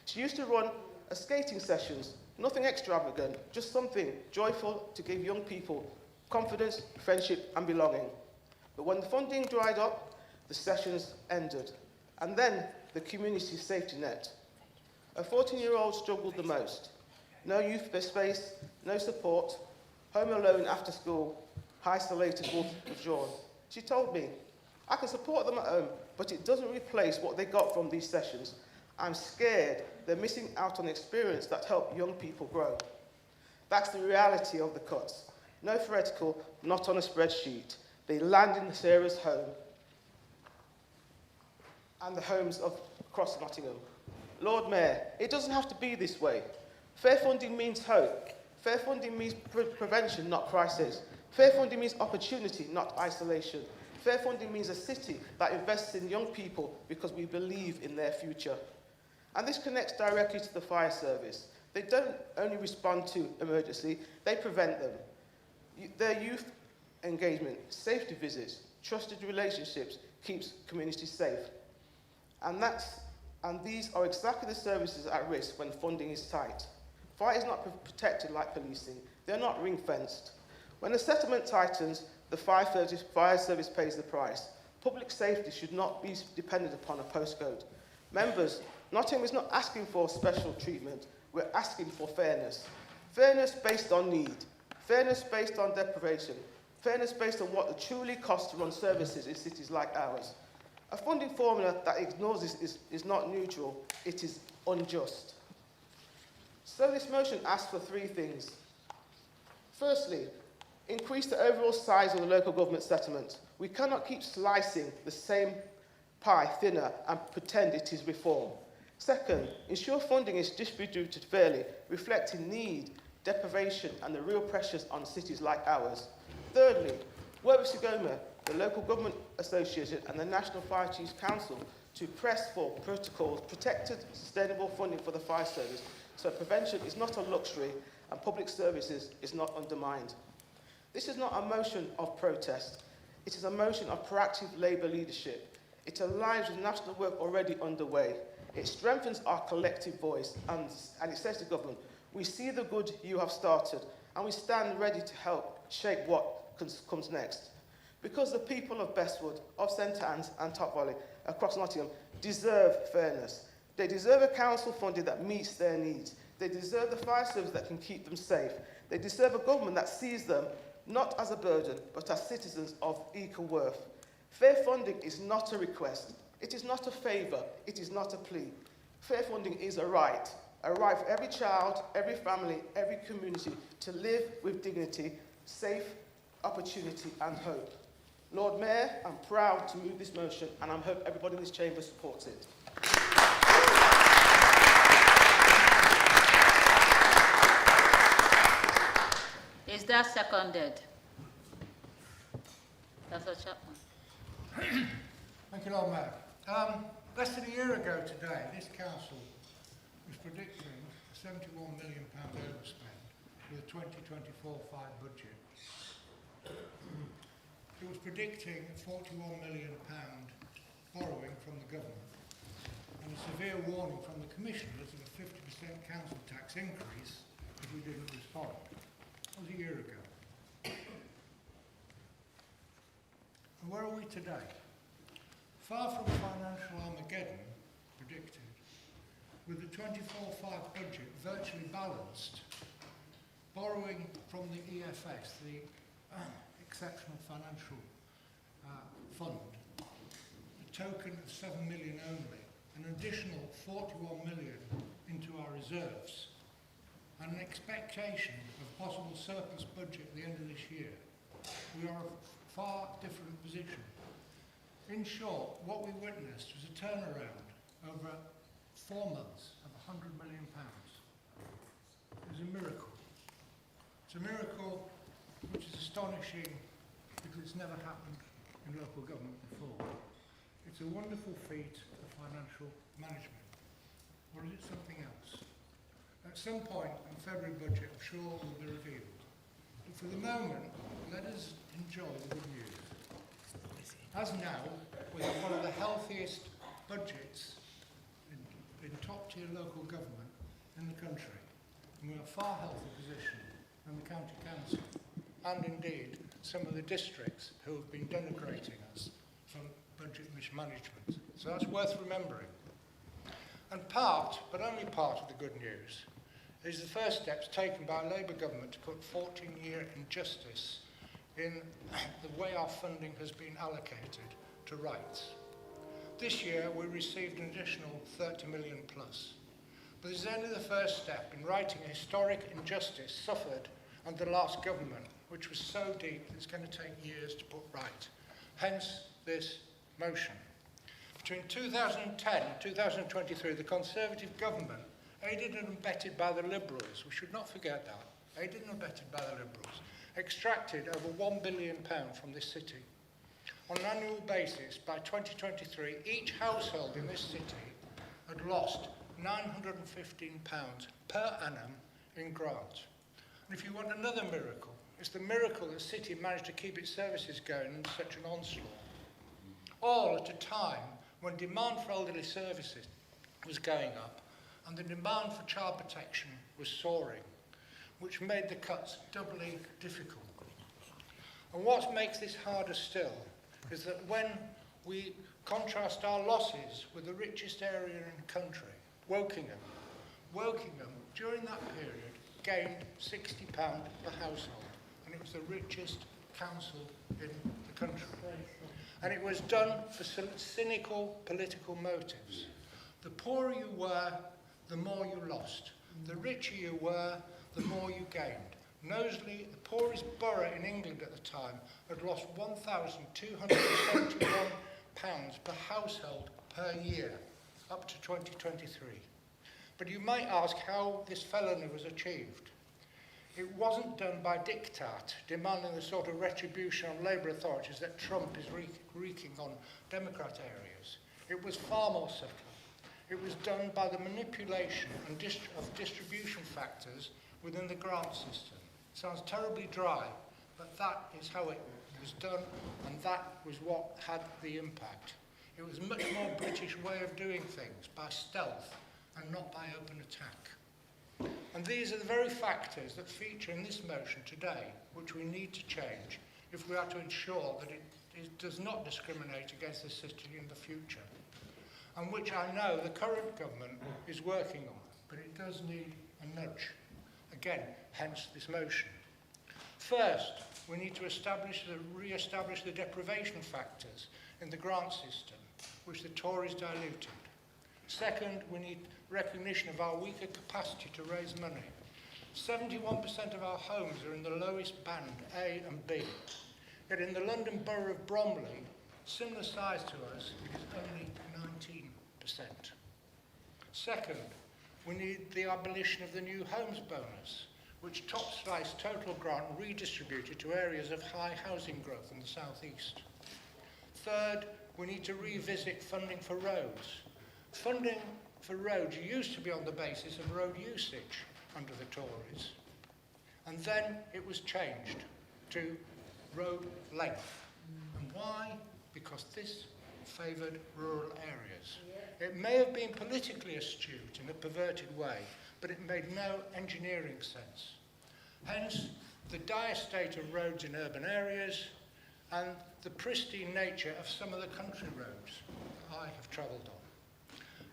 She used to run skating sessions, nothing extravagant, just something joyful to give young people confidence, friendship and belonging. But when the funding dried up, the sessions ended. And then the community safety net. A 14-year-old struggled the most. No youth space, no support, home alone after school, isolated, withdrawn. She told me, I can support them at home, but it doesn't replace what they got from these sessions. I'm scared they're missing out on experience that help young people grow. That's the reality of the cuts. No theoretical, not on a spreadsheet. They land in Sarah's home and the homes of across Nottingham. Lord Mayor, it doesn't have to be this way. Fair funding means hope. Fair funding means prevention, not crisis. Fair funding means opportunity, not isolation. Fair funding means a city that invests in young people because we believe in their future. And this connects directly to the fire service. They don't only respond to emergency, they prevent them. Their youth engagement, safety visits, trusted relationships keeps communities safe. And these are exactly the services at risk when funding is tight. Fire is not protected like policing. They're not ring-fenced. When the settlement tightens, the fire service pays the price. Public safety should not be dependent upon a postcode. Members, Nottingham is not asking for special treatment. We're asking for fairness. Fairness based on need. Fairness based on deprivation. Fairness based on what it truly costs to run services in cities like ours. A funding formula that ignores this is not neutral, it is unjust. So this motion asks for three things. Firstly, increase the overall size of the local government settlement. We cannot keep slicing the same pie thinner and pretend it is reform. Second, ensure funding is distributed fairly, reflecting need, deprivation and the real pressures on cities like ours. Thirdly, work with SIGOMA, the Local Government Association and the National Fire Chiefs Council to press for protocols, protected, sustainable funding for the fire service so prevention is not a luxury and public services is not undermined. This is not a motion of protest. It is a motion of proactive Labour leadership. It aligns with national work already underway. It strengthens our collective voice and it says to government, we see the good you have started and we stand ready to help shape what comes next. Because the people of Bestwood, of St Anne's and Top Valley across Nottingham deserve fairness. They deserve a council funding that meets their needs. They deserve the fire service that can keep them safe. They deserve a government that sees them not as a burden, but as citizens of equal worth. Fair funding is not a request. It is not a favour. It is not a plea. Fair funding is a right for every child, every family, every community to live with dignity, safe, opportunity and hope. Lord Mayor, I'm proud to move this motion and I hope everybody in this chamber supports it. Is that seconded? Councillor Chapman. Thank you, Lord Mayor. Less than a year ago today, this council was predicting a £71 million overspend with a 2024-5 budget. It was predicting a £41 million borrowing from the government and a severe warning from the commissioners of a 50% council tax increase if we didn't respond. That was a year ago. And where are we today? Far from financial Armageddon predicted, with the 24-5 budget virtually balanced, borrowing from the EFS, the Exceptional Financial Fund, a token of 7 million only, an additional 41 million into our reserves, and an expectation of possible surplus budget at the end of this year, we are a far different position. In short, what we witnessed was a turnaround over 4 months of £100 million. It was a miracle. It's a miracle which is astonishing because it's never happened in local government before. It's a wonderful feat of financial management. Or is it something else? At some point in the February budget, I'm sure will be revealed. But for the moment, let us enjoy the good news. As now, we have one of the healthiest budgets in top-tier local government in the country. And we're in a far healthier position than the county council, and indeed some of the districts who have been denigrating us for budget mismanagement. So that's worth remembering. And part, but only part of the good news, is the first steps taken by a Labour government to put 14-year injustice in the way our funding has been allocated to rights. This year we received an additional 30 million plus. But this is only the first step in righting a historic injustice suffered under the last government, which was so deep that it's going to take years to put right. Hence this motion. For Between 2010 and 2023, the Conservative government, aided and abetted by the Liberals, we should not forget that, aided and abetted by the Liberals, extracted over £1 billion from this city. On an annual basis, by 2023, each household in this city had lost £915 per annum in grants. And if you want another miracle, it's the miracle that the city managed to keep its services going in such an onslaught. All at a time when demand for elderly services was going up and the demand for child protection was soaring, which made the cuts doubly difficult. And what makes this harder still is that when we contrast our losses with the richest area in the country, Wokingham, during that period, gained £60 per household, and it was the richest council in the country. And it was done for some cynical political motives. The poorer you were, the more you lost. The richer you were, the more you gained. Knowsley, the poorest borough in England at the time, had lost £1,271 per household per year, up to 2023. But you might ask how this felony was achieved. It wasn't done by diktat, demanding the sort of retribution on Labour authorities that Trump is wreaking on Democrat areas. It was far more subtle. It was done by the manipulation of distribution factors within the grant system. It sounds terribly dry, but that is how it was done, and that was what had the impact. It was a much more British way of doing things, by stealth and not by open attack. And these are the very factors that feature in this motion today, which we need to change if we are to ensure that it does not discriminate against the city in the future, and which I know the current government is working on, but it does need a nudge. Again, hence this motion. First, we need to re-establish the deprivation factors in the grant system, which the Tories diluted. Second, we need recognition of our weaker capacity to raise money. 71% of our homes are in the lowest band, A and B. Yet in the London borough of Bromley, similar size to us, it is only 19%. Second, we need the abolition of the new homes bonus, which top-sliced total grant and redistributed to areas of high housing growth in the southeast. Third, we need to revisit funding for roads. Funding for roads used to be on the basis of road usage under the Tories. And then it was changed to road length. And why? Because this favoured rural areas. It may have been politically astute in a perverted way, but it made no engineering sense. Hence, the dire state of roads in urban areas and the pristine nature of some of the country roads I have travelled on.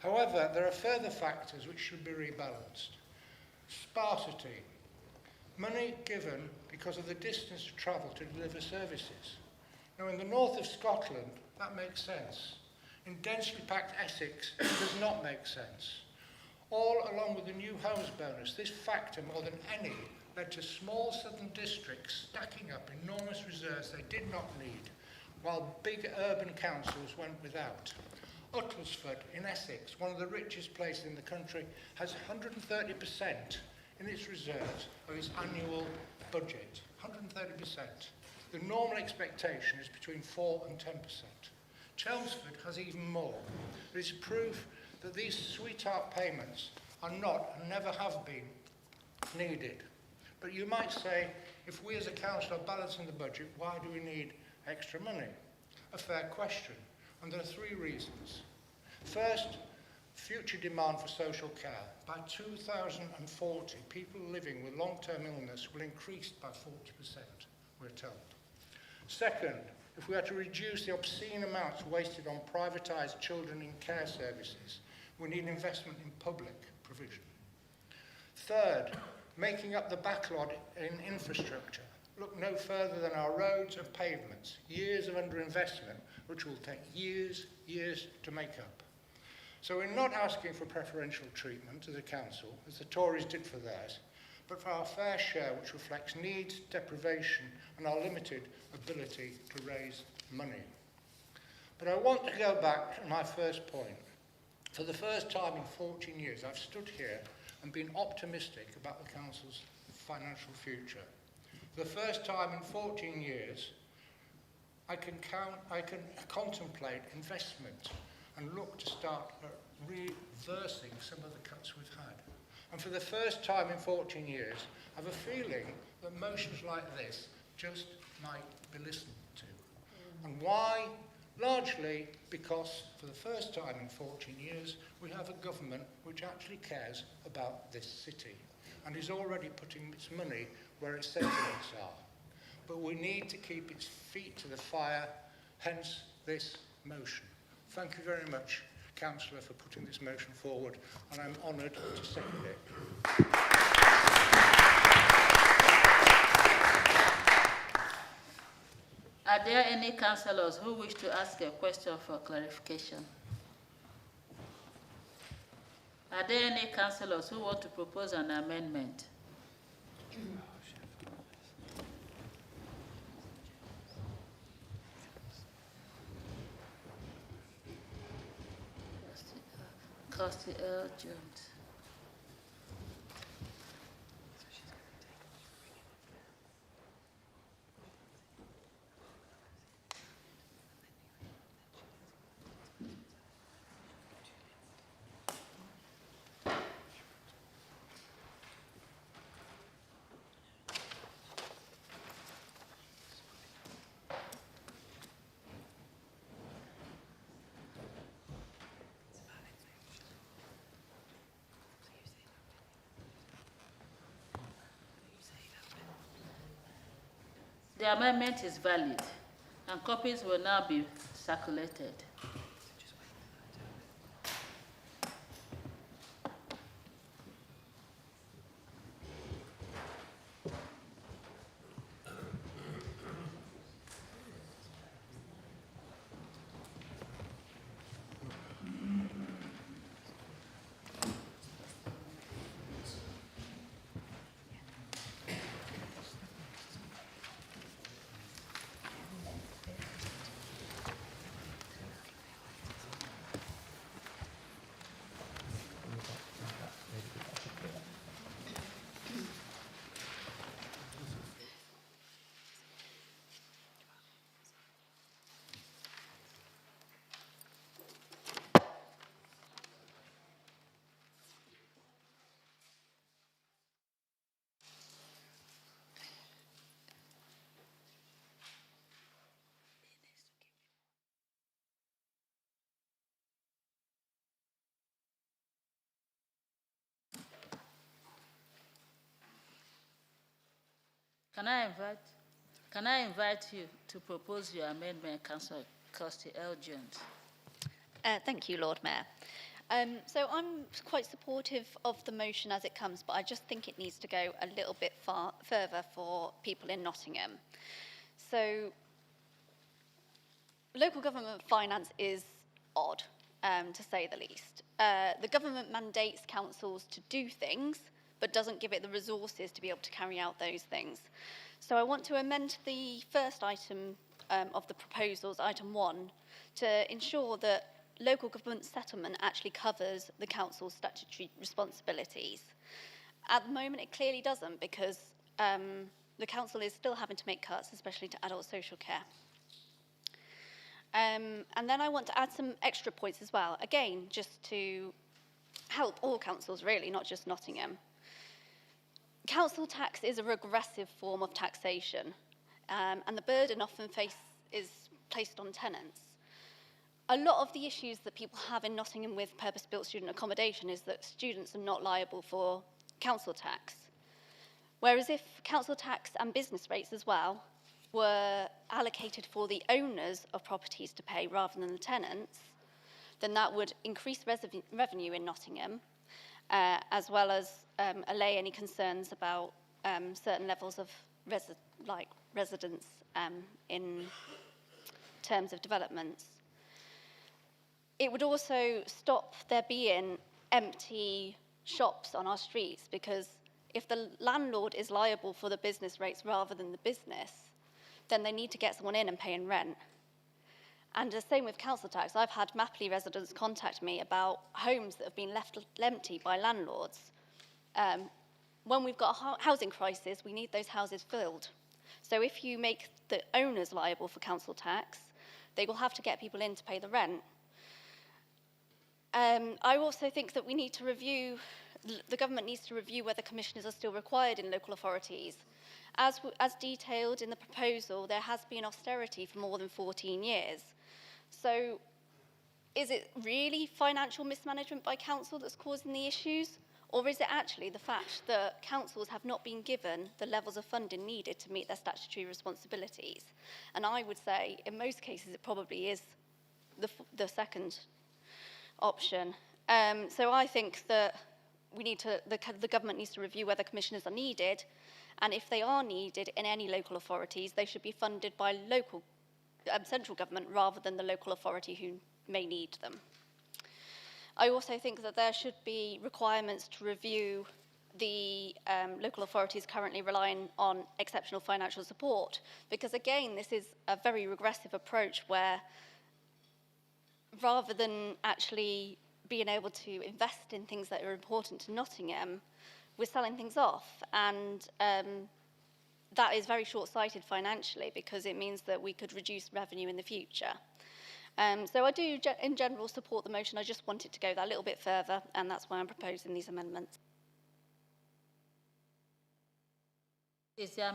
However, there are further factors which should be rebalanced. Sparsity. Money given because of the distance to travel to deliver services. Now, in the north of Scotland, that makes sense. In densely packed Essex, it does not make sense. All along with the new homes bonus, this factor, more than any, led to small southern districts stacking up enormous reserves they did not need, while big urban councils went without. Uttlesford in Essex, one of the richest places in the country, has 130% in its reserves of its annual budget. 130%. The normal expectation is between 4 and 10%. Chelmsford has even more. It is proof that these sweetheart payments are not and never have been needed. But you might say, if we as a council are balancing the budget, why do we need extra money? A fair question, and there are three reasons. First, future demand for social care. By 2040, people living with long-term illness will increase by 40%, we're told. Second, if we are to reduce the obscene amounts wasted on privatised children in care services, we need investment in public provision. Third, making up the backlog in infrastructure. Look no further than our roads and pavements, years of underinvestment, which will take years to make up. So we're not asking for preferential treatment as a council, as the Tories did for theirs, but for our fair share, which reflects needs, deprivation, and our limited ability to raise money. But I want to go back to my first point. For the first time in 14 years, I've stood here and been optimistic about the council's financial future. For the first time in 14 years, I can contemplate investment and look to start reversing some of the cuts we've had. And for the first time in 14 years, I have a feeling that motions like this just might be listened to. And why? Largely because for the first time in 14 years, we have a government which actually cares about this city and is already putting its money where its sentiments are. But we need to keep its feet to the fire, hence this motion. Thank you very much, Councillor, for putting this motion forward, and I'm honoured to second it. Are there any councillors who wish to ask a question for clarification? Are there any councillors who want to propose an amendment? Kirsty L. Jones. The amendment is valid, and copies will now be circulated. Can I invite you to propose your amendment, Councillor Kirsty L. Jones? Thank you, Lord Mayor. So I'm quite supportive of the motion as it comes, but I just think it needs to go a little bit further for people in Nottingham. So local government finance is odd, to say the least. The government mandates councils to do things, but doesn't give it the resources to be able to carry out those things. So I want to amend the first item of the proposals, item 1, to ensure that local government settlement actually covers the council's statutory responsibilities. At the moment, it clearly doesn't, because the council is still having to make cuts, especially to adult social care. And then I want to add some extra points as well, again, just to help all councils really, not just Nottingham. Council tax is a regressive form of taxation, and the burden often is placed on tenants. A lot of the issues that people have in Nottingham with purpose-built student accommodation is that students are not liable for council tax. Whereas if council tax and business rates as well were allocated for the owners of properties to pay rather than the tenants, then that would increase revenue in Nottingham, as well as allay any concerns about certain levels of residence in terms of developments. It would also stop there being empty shops on our streets, because if the landlord is liable for the business rates rather than the business, then they need to get someone in and paying rent. And the same with council tax. I've had Mapley residents contact me about homes that have been left empty by landlords. When we've got a housing crisis, we need those houses filled. So if you make the owners liable for council tax, they will have to get people in to pay the rent. I also think that we need to review, the government needs to review whether commissioners are still required in local authorities. As detailed in the proposal, there has been austerity for more than 14 years. So is it really financial mismanagement by council that's causing the issues? Or is it actually the fact that councils have not been given the levels of funding needed to meet their statutory responsibilities? And I would say, in most cases, it probably is the second option. So I think that the government needs to review whether commissioners are needed, and if they are needed in any local authorities, they should be funded by local central government rather than the local authority who may need them. I also think that there should be requirements to review the local authorities currently relying on exceptional financial support, because again, this is a very regressive approach where rather than actually being able to invest in things that are important to Nottingham, we're selling things off. And that is very short-sighted financially, because it means that we could reduce revenue in the future. So I do, in general, support the motion. I just wanted to go that little bit further, and that's why I'm proposing these amendments. Is the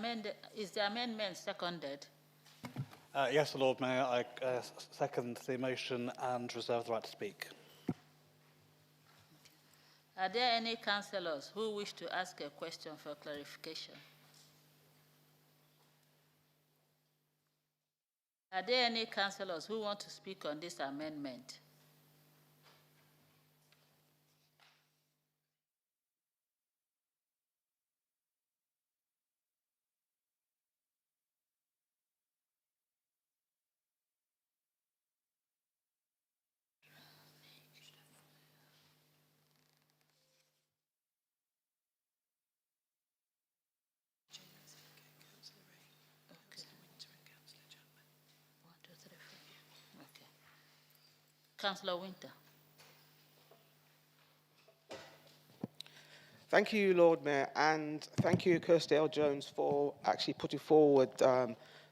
amendment seconded? Yes, Lord Mayor, I second the motion and reserve the right to speak. Are there any councillors who wish to ask a question for clarification? Are there any councillors who want to speak on this amendment? Councillor Winter. Thank you, Lord Mayor, and thank you, Kirsty L. Jones, for actually putting forward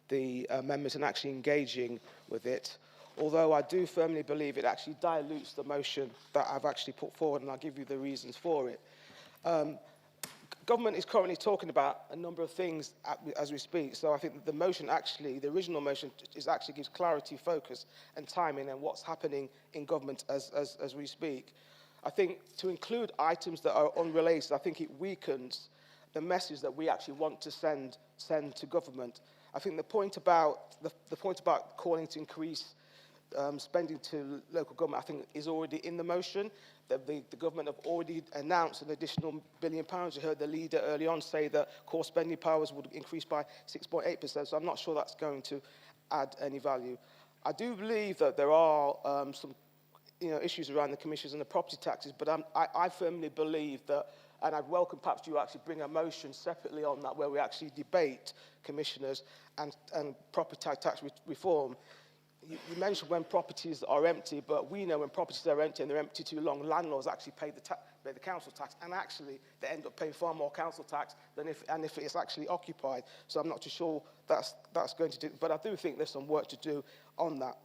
the amendments and actually engaging with it. Although I do firmly believe it actually dilutes the motion that I've actually put forward, and I'll give you the reasons for it. Government is currently talking about a number of things as we speak, so I think that the motion actually, the original motion, actually gives clarity, focus and timing and what's happening in government as we speak. I think to include items that are unrelated, I think it weakens the message that we actually want to send to government. I think the point about calling to increase spending to local government, I think, is already in the motion. The government have already announced an additional £1 billion. You heard the leader early on say that core spending powers would increase by 6.8%, so I'm not sure that's going to add any value. I do believe that there are some issues around the commissions and the property taxes, but I firmly believe that, and I'd welcome perhaps you actually bring a motion separately on that where we actually debate commissioners and property tax reform. You mentioned when properties are empty, but we know when properties are empty and they're empty too long, landlords actually pay the council tax, and actually they end up paying far more council tax than if it's actually occupied. So I'm not too sure that's going to do, but I do think there's some work to do on that.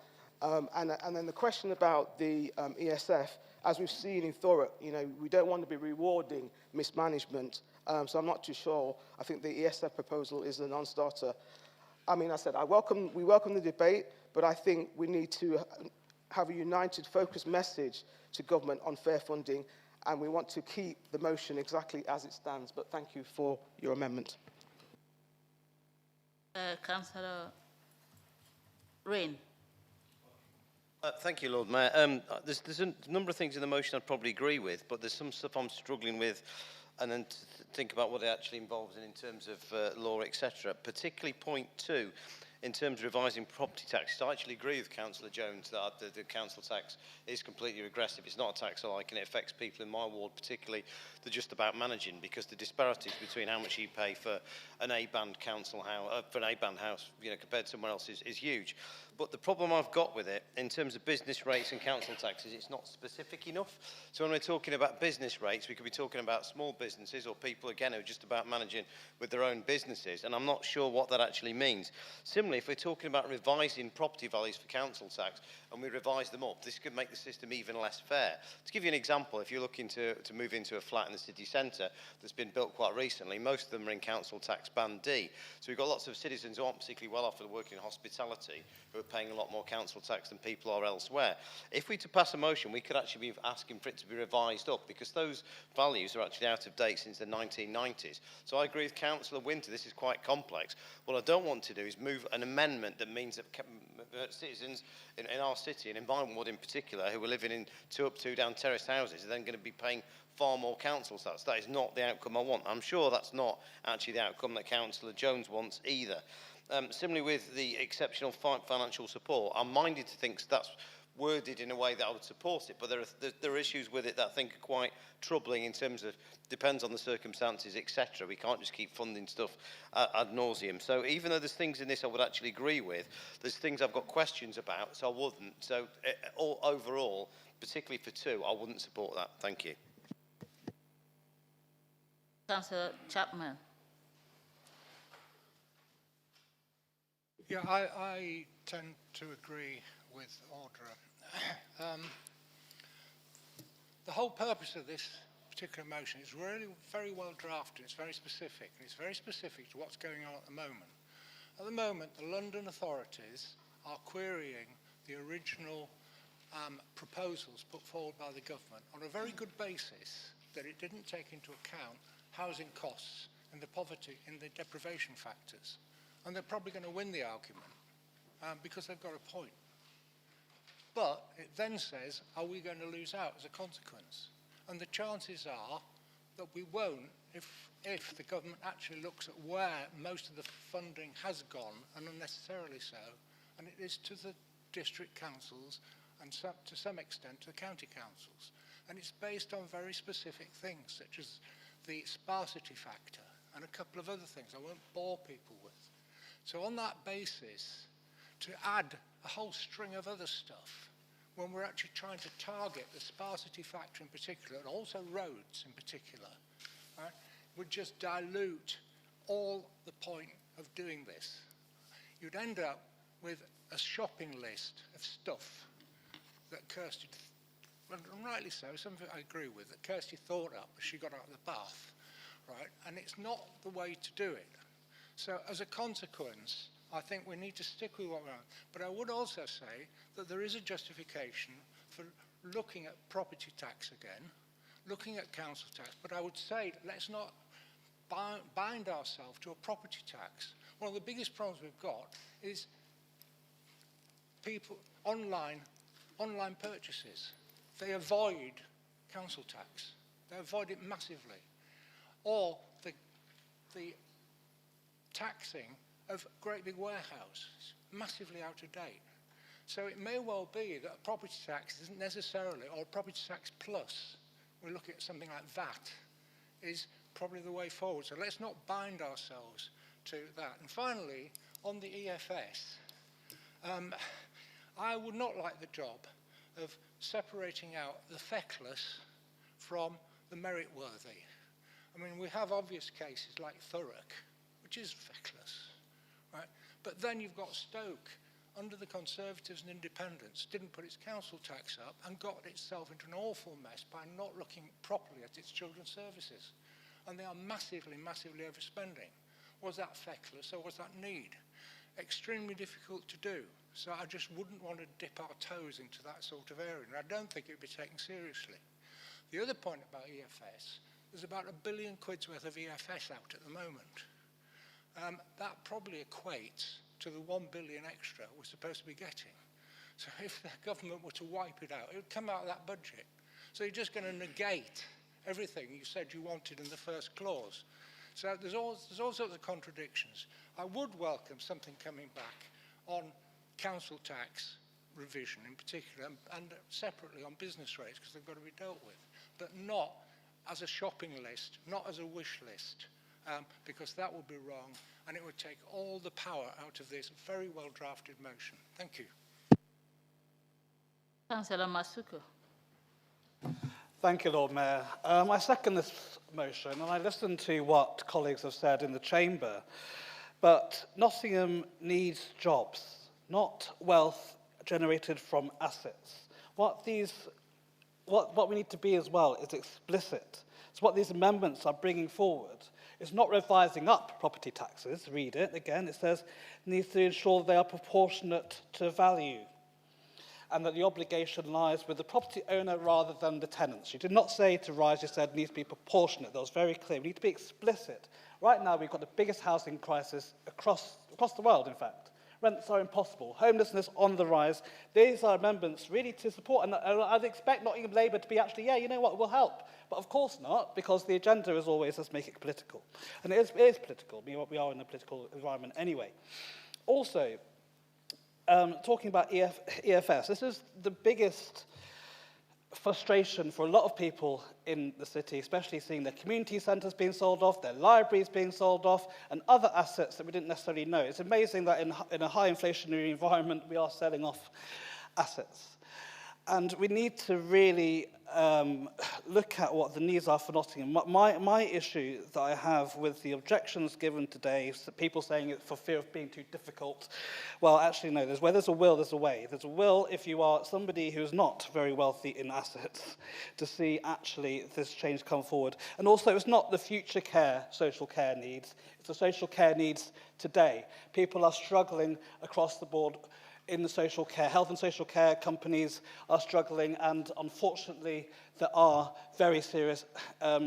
And then the question about the ESF, as we've seen in Thurrock, we don't want to be rewarding mismanagement. So I'm not too sure. I think the ESF proposal is a non-starter. I mean, I said, we welcome the debate, but I think we need to have a united, focused message to government on fair funding, and we want to keep the motion exactly as it stands. But thank you for your amendment. Councillor Rain. Thank you, Lord Mayor. There's a number of things in the motion I'd probably agree with, but there's some stuff I'm struggling with, and then to think about what it actually involves in terms of law, etc. Particularly point 2, in terms of revising property taxes. I actually agree with Councillor Jones that the council tax is completely regressive. It's not a tax I like, and it affects people in my ward particularly. They're just about managing, because the disparities between how much you pay for an A-band council house, for an A-band house, compared to somewhere else is huge. But the problem I've got with it, in terms of business rates and council taxes, it's not specific enough. So when we're talking about business rates, we could be talking about small businesses or people, again, who are just about managing with their own businesses, and I'm not sure what that actually means. Similarly, if we're talking about revising property values for council tax, and we revise them up, this could make the system even less fair. To give you an example, if you're looking to move into a flat in the city centre that's been built quite recently, most of them are in council tax band D. So we've got lots of citizens who aren't particularly well off and working in hospitality who are paying a lot more council tax than people are elsewhere. If we to pass a motion, we could actually be asking for it to be revised up because those values are actually out of date since the 1990s. So I agree with Councillor Winter, this is quite complex. What I don't want to do is move an amendment that means that citizens in our city, and in Vinewood in particular, who are living in 2 up, 2 down terraced houses, are then going to be paying far more council tax. That is not the outcome I want. I'm sure that's not actually the outcome that Councillor Jones wants either. Similarly with the exceptional financial support, I'm minded to think that's worded in a way that I would support it, but there are issues with it that I think are quite troubling in terms of depends on the circumstances, etc. We can't just keep funding stuff ad nauseum. So even though there's things in this I would actually agree with, there's things I've got questions about, so I wouldn't. So overall, particularly for 2, I wouldn't support that. Thank you. Councillor Chapman. Yeah, I tend to agree with Audra. The whole purpose of this particular motion is really very well drafted. It's very specific, and it's very specific to what's going on at the moment. At the moment, the London authorities are querying the original proposals put forward by the government on a very good basis that it didn't take into account housing costs and the poverty and the deprivation factors. And they're probably going to win the argument because they've got a point. But it then says, are we going to lose out as a consequence? And the chances are that we won't if the government actually looks at where most of the funding has gone, and unnecessarily so, and it is to the district councils and to some extent to the county councils. And it's based on very specific things, such as the sparsity factor and a couple of other things I won't bore people with. So on that basis, to add a whole string of other stuff, when we're actually trying to target the sparsity factor in particular, and also roads in particular, right, would just dilute all the point of doing this. You'd end up with a shopping list of stuff that Kirsty, and rightly so, some of it I agree with, that Kirsty thought up as she got out of the bath, right, and it's not the way to do it. So as a consequence, I think we need to stick with what we're on. But I would also say that there is a justification for looking at property tax again, looking at council tax, but I would say let's not bind ourselves to a property tax. One of the biggest problems we've got is people, online purchases. They avoid council tax. They avoid it massively. Or the taxing of great big warehouses, massively out of date. So it may well be that a property tax isn't necessarily, or a property tax plus, we look at something like VAT, is probably the way forward. So let's not bind ourselves to that. And finally, on the EFS, I would not like the job of separating out the feckless from the merit-worthy. I mean, we have obvious cases like Thurrock, which is feckless, right? But then you've got Stoke, under the Conservatives and Independents, didn't put its council tax up and got itself into an awful mess by not looking properly at its children's services. And they are massively, massively overspending. Was that feckless or was that need? Extremely difficult to do. So I just wouldn't want to dip our toes into that sort of area. And I don't think it would be taken seriously. The other point about EFS, there's about £1 billion worth of EFS out at the moment. That probably equates to the 1 billion extra we're supposed to be getting. So if the government were to wipe it out, it would come out of that budget. So you're just going to negate everything you said you wanted in the first clause. So there's all sorts of contradictions. I would welcome something coming back on council tax revision in particular, and separately on business rates, because they've got to be dealt with, but not as a shopping list, not as a wish list. because that would be wrong and it would take all the power out of this very well drafted motion. Thank you. Councillor Masuko. Thank you, Lord Mayor. I second this motion, and I listened to what colleagues have said in the chamber, but Nottingham needs jobs, not wealth generated from assets. What we need to be as well is explicit. So what these amendments are bringing forward is not revising up property taxes. Read it again. It says needs to ensure they are proportionate to value, and that the obligation lies with the property owner rather than the tenants. You did not say to rise, you said it needs to be proportionate. That was very clear. We need to be explicit. Right now, we've got the biggest housing crisis across the world, in fact. Rents are impossible. Homelessness on the rise. These are amendments really to support, and I'd expect Nottingham Labour to be actually, yeah, you know what, will help. But of course not, because the agenda is always let's make it political. And it is political. We are in a political environment anyway. Also, talking about EFS, this is the biggest frustration for a lot of people in the city, especially seeing their community centres being sold off, their libraries being sold off, and other assets that we didn't necessarily know. It's amazing that in a high inflationary environment, we are selling off assets. And we need to really look at what the needs are for Nottingham. My issue that I have with the objections given today, people saying it for fear of being too difficult, well, actually, no, where there's a will, there's a way. There's a will if you are somebody who's not very wealthy in assets to see actually this change come forward. And also, it's not the future care, social care needs, it's the social care needs today. People are struggling across the board in the social care. Health and social care companies are struggling, and unfortunately there are very serious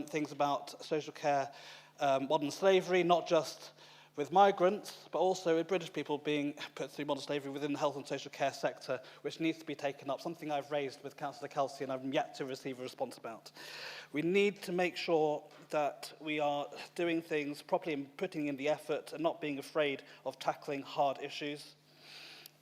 things about social care, modern slavery, not just with migrants, but also with British people being put through modern slavery within the health and social care sector, which needs to be taken up, something I've raised with Councillor Kelsey and I've yet to receive a response about. We need to make sure that we are doing things properly and putting in the effort and not being afraid of tackling hard issues.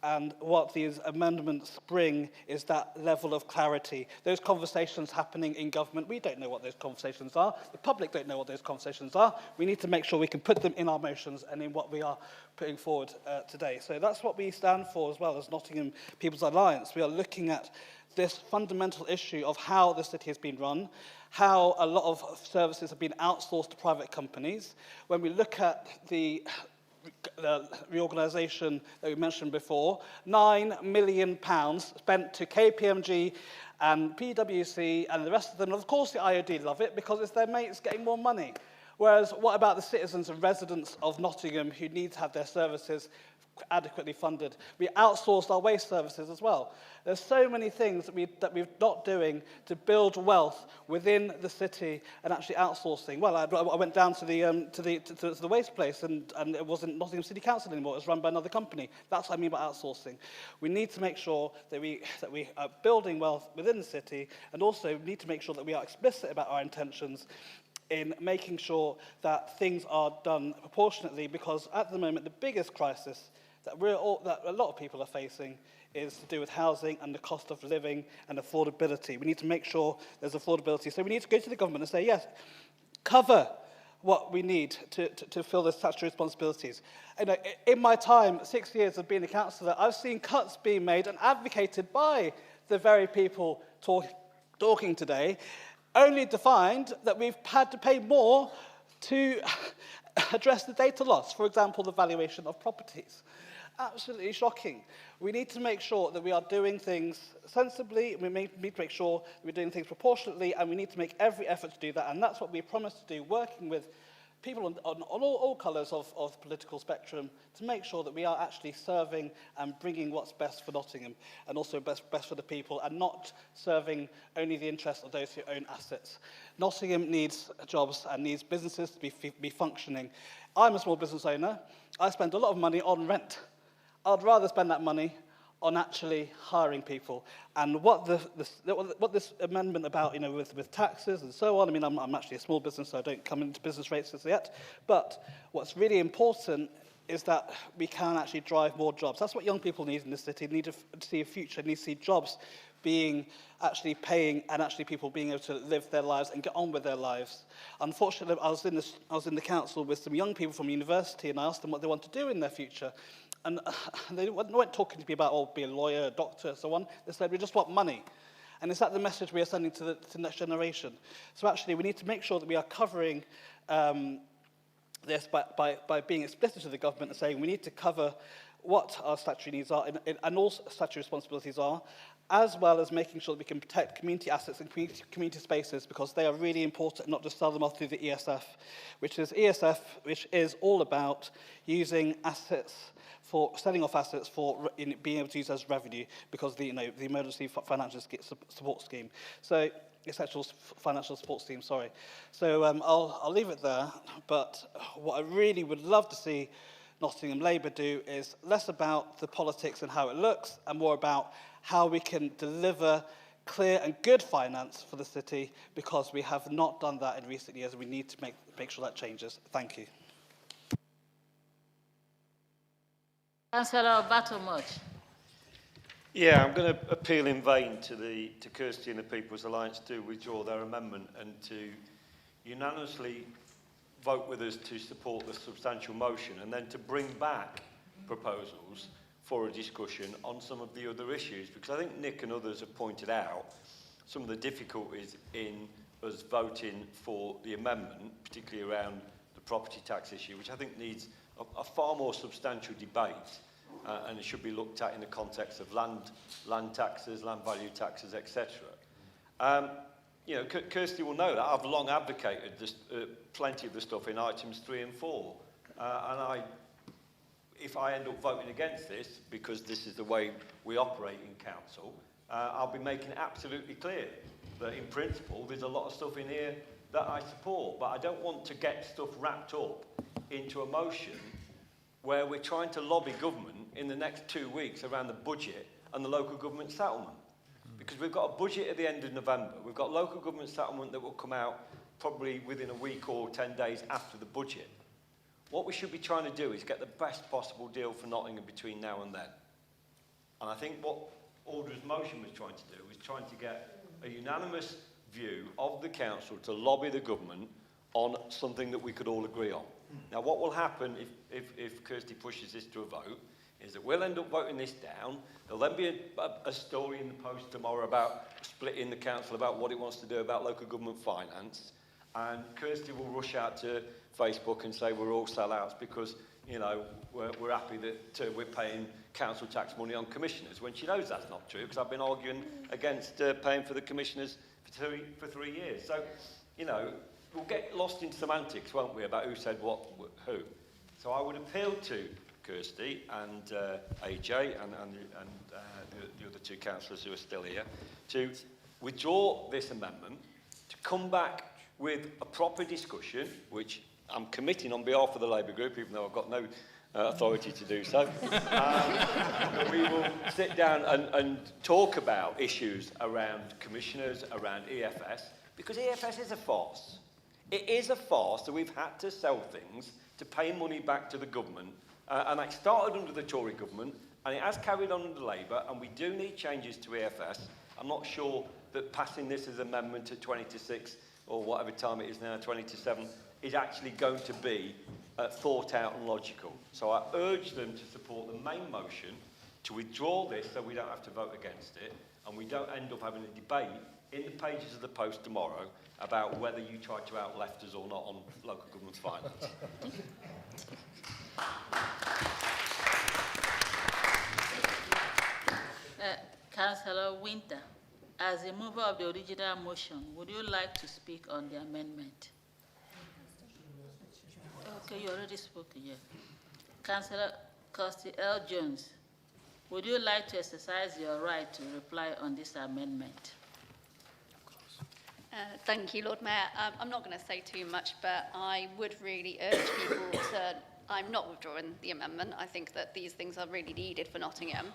And what these amendments bring is that level of clarity. Those conversations happening in government, we don't know what those conversations are. The public don't know what those conversations are. We need to make sure we can put them in our motions and in what we are putting forward today. So that's what we stand for as well as Nottingham People's Alliance. We are looking at this fundamental issue of how the city has been run, how a lot of services have been outsourced to private companies. When we look at the reorganisation that we mentioned before, £9 million spent to KPMG and PwC and the rest of them. And of course the IOD love it because it's their mates getting more money. Whereas what about the citizens and residents of Nottingham who need to have their services adequately funded? We outsourced our waste services as well. There's so many things that we're not doing to build wealth within the city and actually outsourcing. Well, I went down to the waste place and it wasn't Nottingham City Council anymore. It was run by another company. That's what I mean by outsourcing. We need to make sure that we are building wealth within the city, and also need to make sure that we are explicit about our intentions in making sure that things are done proportionately, because at the moment the biggest crisis that a lot of people are facing is to do with housing and the cost of living and affordability. We need to make sure there's affordability. So we need to go to the government and say, yes, cover what we need to fill the statutory responsibilities. You know, in my time, 6 years of being a councillor, I've seen cuts being made and advocated by the very people talking today, only to find that we've had to pay more to address the data loss, for example, the valuation of properties. Absolutely shocking. We need to make sure that we are doing things sensibly, we need to make sure that we're doing things proportionately, and we need to make every effort to do that, and that's what we promised to do, working with people on all colours of the political spectrum to make sure that we are actually serving and bringing what's best for Nottingham and also best for the people, and not serving only the interests of those who own assets. Nottingham needs jobs and needs businesses to be functioning. I'm a small business owner. I spend a lot of money on rent. I'd rather spend that money on actually hiring people. And what this amendment about, you know, with taxes and so on, I mean, I'm actually a small business, so I don't come into business rates as yet, but what's really important is that we can actually drive more jobs. That's what young people need in this city. They need to see a future, they need to see jobs being actually paying and actually people being able to live their lives and get on with their lives. Unfortunately, I was in the council with some young people from university, and I asked them what they want to do in their future. And they weren't talking to me about, oh, be a lawyer, a doctor, so on. They said, we just want money. And is that the message we are sending to the next generation? So actually, we need to make sure that we are covering this by being explicit to the government and saying we need to cover what our statutory needs are and all statutory responsibilities are, as well as making sure that we can protect community assets and community spaces, because they are really important, not just sell them off through the ESF, which is all about using assets for selling off assets for being able to use as revenue, because the emergency financial support scheme. So essential financial support scheme, sorry. So I'll leave it there, but what I really would love to see Nottingham Labour do is less about the politics and how it looks, and more about how we can deliver clear and good finance for the city, because we have not done that in recent years, and we need to make sure that changes. Thank you. Councillor Battlemuch. Yeah, I'm going to appeal in vain to Kirsty and the People's Alliance to withdraw their amendment and to unanimously vote with us to support the substantial motion, and then to bring back proposals for a discussion on some of the other issues, because I think Nick and others have pointed out some of the difficulties in us voting for the amendment, particularly around the property tax issue, which I think needs a far more substantial debate, and it should be looked at in the context of land taxes, land value taxes, etc. You know, Kirsty will know that I've long advocated this, plenty of the stuff in items 3 and 4, and if I end up voting against this, because this is the way we operate in council, I'll be making it absolutely clear that in principle there's a lot of stuff in here that I support, but I don't want to get stuff wrapped up into a motion where we're trying to lobby government in the next 2 weeks around the budget and the local government settlement. Because we've got a budget at the end of November, we've got local government settlement that will come out probably within a week or 10 days after the budget. What we should be trying to do is get the best possible deal for Nottingham between now and then. And I think what Alder's motion was trying to do was trying to get a unanimous view of the council to lobby the government on something that we could all agree on. Now, what will happen if Kirsty pushes this to a vote is that we'll end up voting this down. There'll then be a story in the Post tomorrow about splitting the council about what it wants to do about local government finance. And Kirsty will rush out to Facebook and say we're all sellouts because, you know, we're happy that we're paying council tax money on commissioners, when she knows that's not true, because I've been arguing against paying for the commissioners for 3 years. So, you know, we'll get lost in semantics, won't we, about who said what, who. So I would appeal to Kirsty and AJ and the other two councillors who are still here to withdraw this amendment, to come back with a proper discussion, which I'm committing on behalf of the Labour Group, even though I've got no authority to do so. We will sit down and talk about issues around commissioners, around EFS, because EFS is a farce. It is a farce that we've had to sell things to pay money back to the government, and it started under the Tory government, and it has carried on under Labour, and we do need changes to EFS. I'm not sure that passing this as an amendment at 20 to 6, or whatever time it is now, 20 to 7, is actually going to be thought out and logical. So I urge them to support the main motion, to withdraw this so we don't have to vote against it, and we don't end up having a debate in the pages of the Post tomorrow about whether you tried to out-left us or not on local government finance. Councillor Winter, as a mover of the original motion, would you like to speak on the amendment? Okay, you already spoke, yeah. Councillor Kirsty L. Jones, would you like to exercise your right to reply on this amendment? Thank you, Lord Mayor. I'm not going to say too much, but I would really urge people to... I'm not withdrawing the amendment. I think that these things are really needed for Nottingham,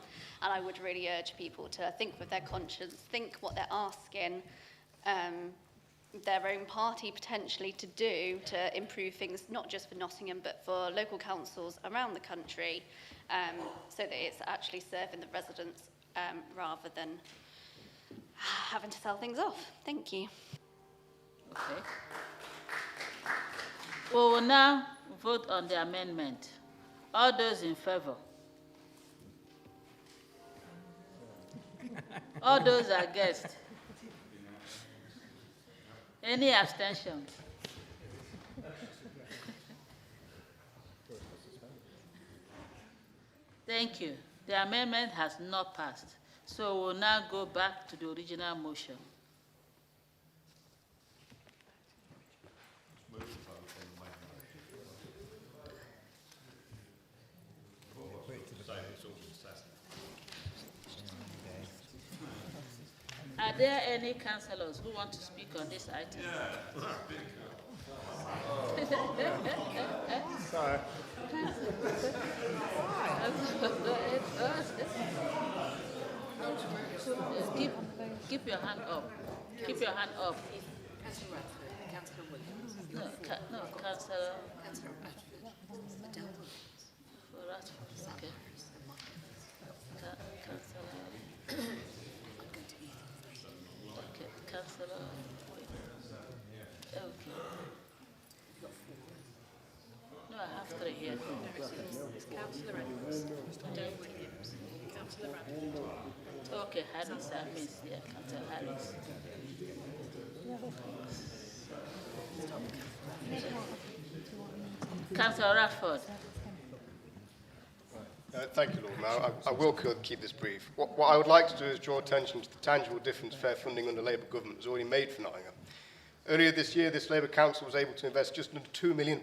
and I would really urge people to think with their conscience, think what they're asking their own party potentially to do to improve things, not just for Nottingham, but for local councils around the country, so that it's actually serving the residents rather than having to sell things off. Thank you. Okay. We will now vote on the amendment. All those in favor? All those against? Any abstentions? Thank you. The amendment has not passed. So we'll now go back to the original motion. Are there any councillors who want to speak on this item? Sorry. Keep your hand up. Keep your hand up. Councillor Radford, Councillor Williams. No, Councillor. Councillor Radford. Radford, okay. Councillor. Okay, Councillor. Okay. No, I have three here. Councillor Edwards, Joe Williams, Councillor Radford. Okay, Harris, I missed. Yeah, Councillor Harris. Councillor Radford. Thank you, Lord Mayor. I will keep this brief. What I would like to do is draw attention to the tangible difference fair funding under Labour government has already made for Nottingham. Earlier this year, this Labour Council was able to invest just under £2 million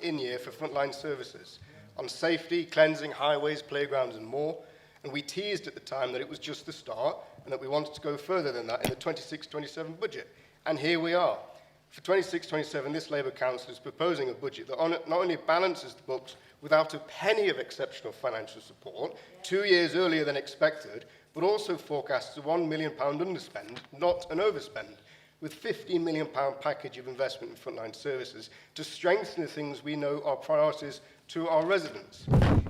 in year for frontline services on safety, cleansing, highways, playgrounds and more. And we teased at the time that it was just the start and that we wanted to go further than that in the 26-27 budget. And here we are. For 26-27, this Labour Council is proposing a budget that not only balances the books without a penny of exceptional financial support, 2 years earlier than expected, but also forecasts a £1 million underspend, not an overspend, with £15 million package of investment in frontline services to strengthen the things we know are priorities to our residents.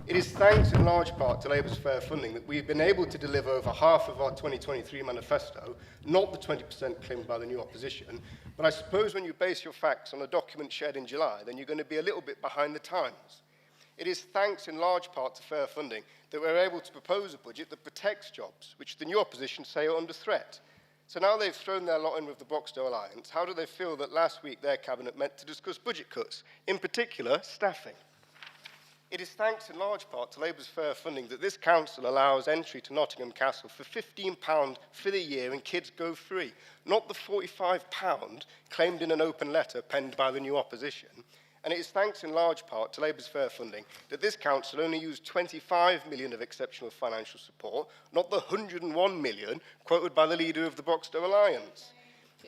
It is thanks in large part to Labour's fair funding that we've been able to deliver over half of our 2023 manifesto, not the 20% claimed by the new opposition, but I suppose when you base your facts on a document shared in July, then you're going to be a little bit behind the times. It is thanks in large part to fair funding that we're able to propose a budget that protects jobs, which the new opposition say are under threat. So now they've thrown their lot in with the Boxtel Alliance, how do they feel that last week their cabinet met to discuss budget cuts, in particular staffing? It is thanks in large part to Labour's fair funding that this council allows entry to Nottingham Castle for £15 for the year and kids go free, not the £45 claimed in an open letter penned by the new opposition. And it is thanks in large part to Labour's fair funding that this council only used 25 million of exceptional financial support, not the 101 million quoted by the leader of the Boxtel Alliance.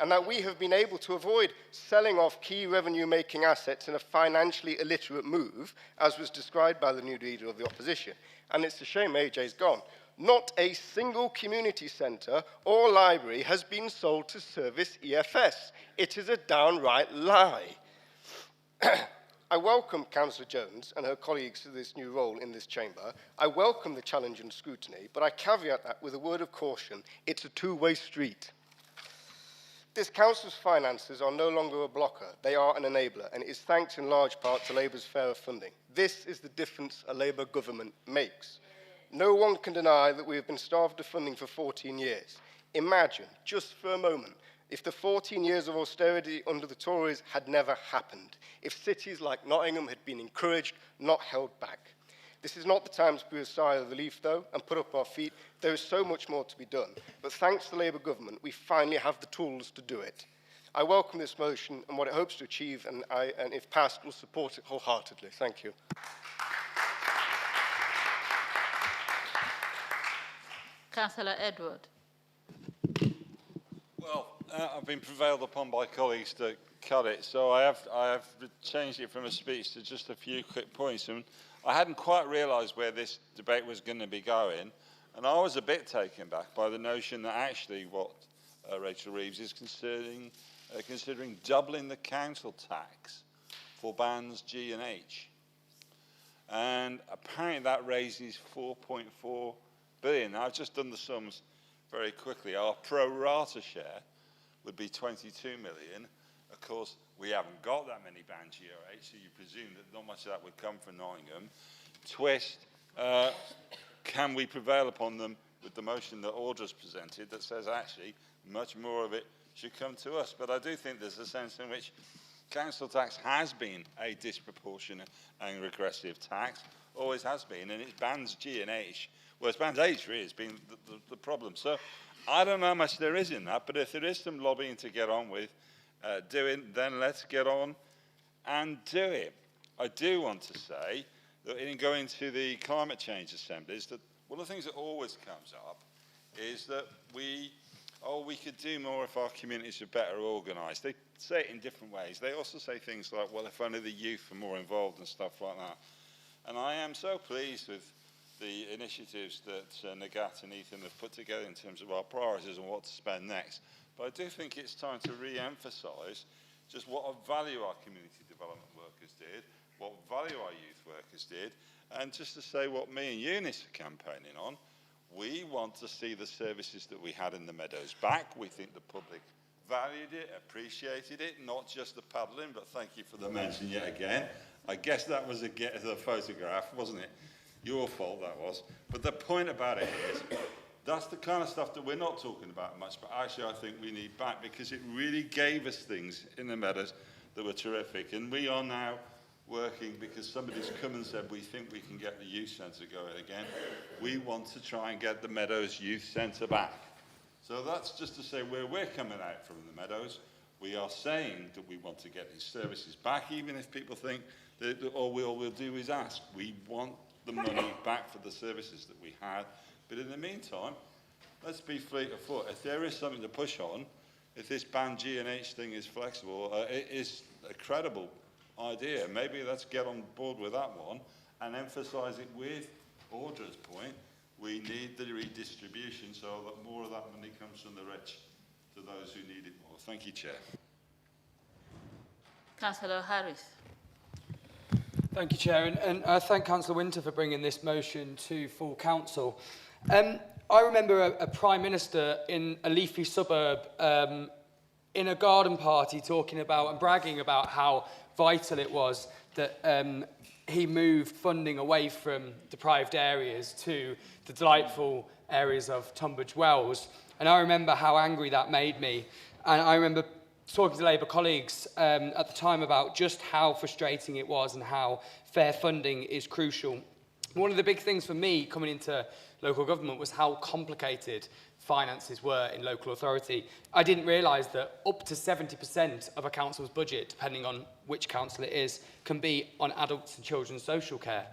And that we have been able to avoid selling off key revenue-making assets in a financially illiterate move, as was described by the new leader of the opposition. And it's a shame AJ's gone. Not a single community centre or library has been sold to service EFS. It is a downright lie. I welcome Councillor Jones and her colleagues to this new role in this chamber. I welcome the challenge and scrutiny, but I caveat that with a word of caution. It's a two-way street. This council's finances are no longer a blocker. They are an enabler, and it is thanks in large part to Labour's fairer funding. This is the difference a Labour government makes. No one can deny that we have been starved of funding for 14 years. Imagine, just for a moment, if the 14 years of austerity under the Tories had never happened, if cities like Nottingham had been encouraged, not held back. This is not the time to breathe a sigh of relief, though, and put up our feet. There is so much more to be done. But thanks to the Labour government, we finally have the tools to do it. I welcome this motion and what it hopes to achieve, and if passed, will support it wholeheartedly. Thank you. Councillor Edward. Well, I've been prevailed upon by colleagues to cut it, so I have changed it from a speech to just a few quick points. And I hadn't quite realised where this debate was going to be going, and I was a bit taken back by the notion that actually what Rachel Reeves is considering doubling the council tax for bands G and H. And apparently that raises 4.4 billion. Now, I've just done the sums very quickly. Our pro rata share would be 22 million. Of course, we haven't got that many band GOH, so you presume that not much of that would come from Nottingham. Twist, can we prevail upon them with the motion that Audra's presented that says actually much more of it should come to us? But I do think there's a sense in which council tax has been a disproportionate and regressive tax, always has been, and it's bands G and H. Well, it's bands H really has been the problem. So I don't know how much there is in that, but if there is some lobbying to get on with doing, then let's get on and do it. I do want to say that in going to the climate change assemblies, that one of the things that always comes up is that we could do more if our communities were better organised. They say it in different ways. They also say things like, well, if only the youth were more involved and stuff like that. And I am so pleased with the initiatives that Nagat and Ethan have put together in terms of our priorities and what to spend next. But I do think it's time to re-emphasise just what a value our community development workers did, what value our youth workers did, and just to say what me and Eunice are campaigning on. We want to see the services that we had in the Meadows back. We think the public valued it, appreciated it, not just the paddling, but thank you for the mention yet again. I guess that was a photograph, wasn't it? Your fault that was. But the point about it is, that's the kind of stuff that we're not talking about much, but actually I think we need back because it really gave us things in the Meadows that were terrific. And we are now working because somebody's come and said we think we can get the youth centre going again. We want to try and get the Meadows Youth Centre back. So that's just to say where we're coming out from the Meadows. We are saying that we want to get these services back, even if people think that all we'll do is ask. We want the money back for the services that we had. But in the meantime, let's be fleet of foot. If there is something to push on, if this band G&H thing is flexible, it is a credible idea. Maybe let's get on board with that one and emphasise it with Audra's point. We need the redistribution so that more of that money comes from the rich to those who need it more. Thank you, Chair. Councillor Harris. Thank you, Chair, and I thank Councillor Winter for bringing this motion to full council. I remember a Prime Minister in a leafy suburb in a garden party talking about and bragging about how vital it was that he moved funding away from deprived areas to the delightful areas of Tunbridge Wells. And I remember how angry that made me. And I remember talking to Labour colleagues at the time about just how frustrating it was and how fair funding is crucial. One of the big things for me coming into local government was how complicated finances were in local authority. I didn't realise that up to 70% of a council's budget, depending on which council it is, can be on adults and children's social care.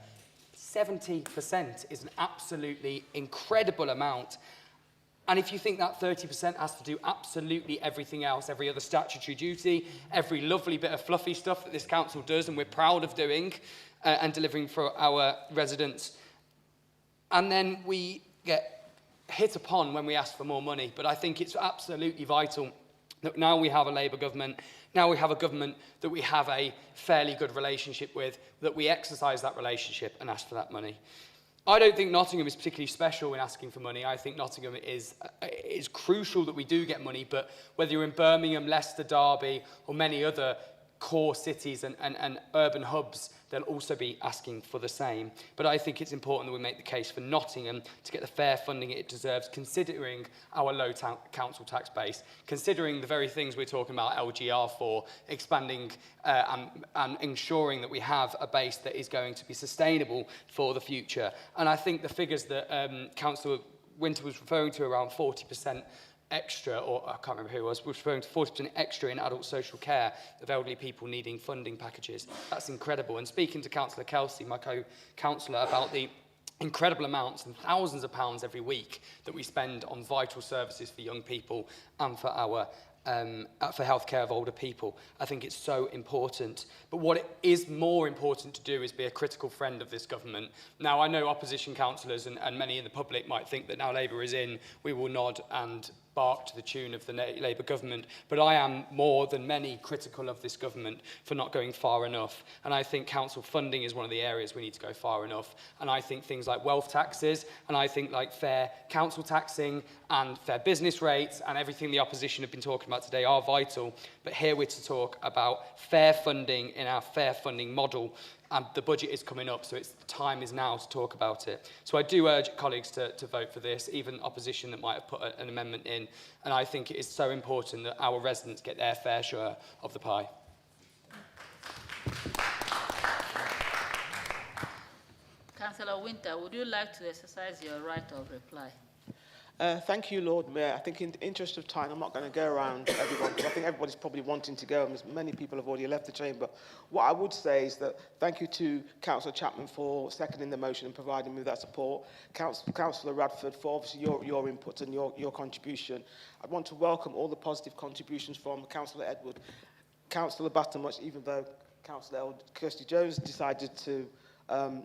70% is an absolutely incredible amount. And if you think that 30% has to do absolutely everything else, every other statutory duty, every lovely bit of fluffy stuff that this council does and we're proud of doing and delivering for our residents, and then we get hit upon when we ask for more money. But I think it's absolutely vital that now we have a Labour government, now we have a government that we have a fairly good relationship with, that we exercise that relationship and ask for that money. I don't think Nottingham is particularly special in asking for money. I think Nottingham is crucial that we do get money, but whether you're in Birmingham, Leicester, Derby, or many other core cities and urban hubs, they'll also be asking for the same. But I think it's important that we make the case for Nottingham to get the fair funding it deserves, considering our low council tax base, considering the very things we're talking about LGR for, expanding and ensuring that we have a base that is going to be sustainable for the future. And I think the figures that Councillor Winter was referring to, around 40% extra, or I can't remember who it was referring to 40% extra in adult social care of elderly people needing funding packages. That's incredible. And speaking to Councillor Kelsey, my co-councillor, about the incredible amounts and thousands of pounds every week that we spend on vital services for young people and for our for healthcare of older people. I think it's so important. But what it is more important to do is be a critical friend of this government. Now, I know opposition councillors and many in the public might think that now Labour is in, we will nod and bark to the tune of the Labour government, but I am more than many critical of this government for not going far enough. And I think council funding is one of the areas we need to go far enough. And I think things like wealth taxes, and I think like fair council taxing and fair business rates and everything the opposition have been talking about today are vital. But here we're to talk about fair funding in our fair funding model. And the budget is coming up, so the time is now to talk about it. So I do urge colleagues to vote for this, even opposition that might have put an amendment in. And I think it is so important that our residents get their fair share of the pie. Councillor Winter, would you like to exercise your right of reply? Thank you, Lord Mayor. I think in the interest of time, I'm not going to go around everyone, because I think everybody's probably wanting to go, and many people have already left the chamber. What I would say is that thank you to Councillor Chapman for seconding the motion and providing me with that support. Councillor Radford for obviously your input and your contribution. I want to welcome all the positive contributions from Councillor Edward, Councillor Battermuch, even though Councillor Kirsty Jones decided to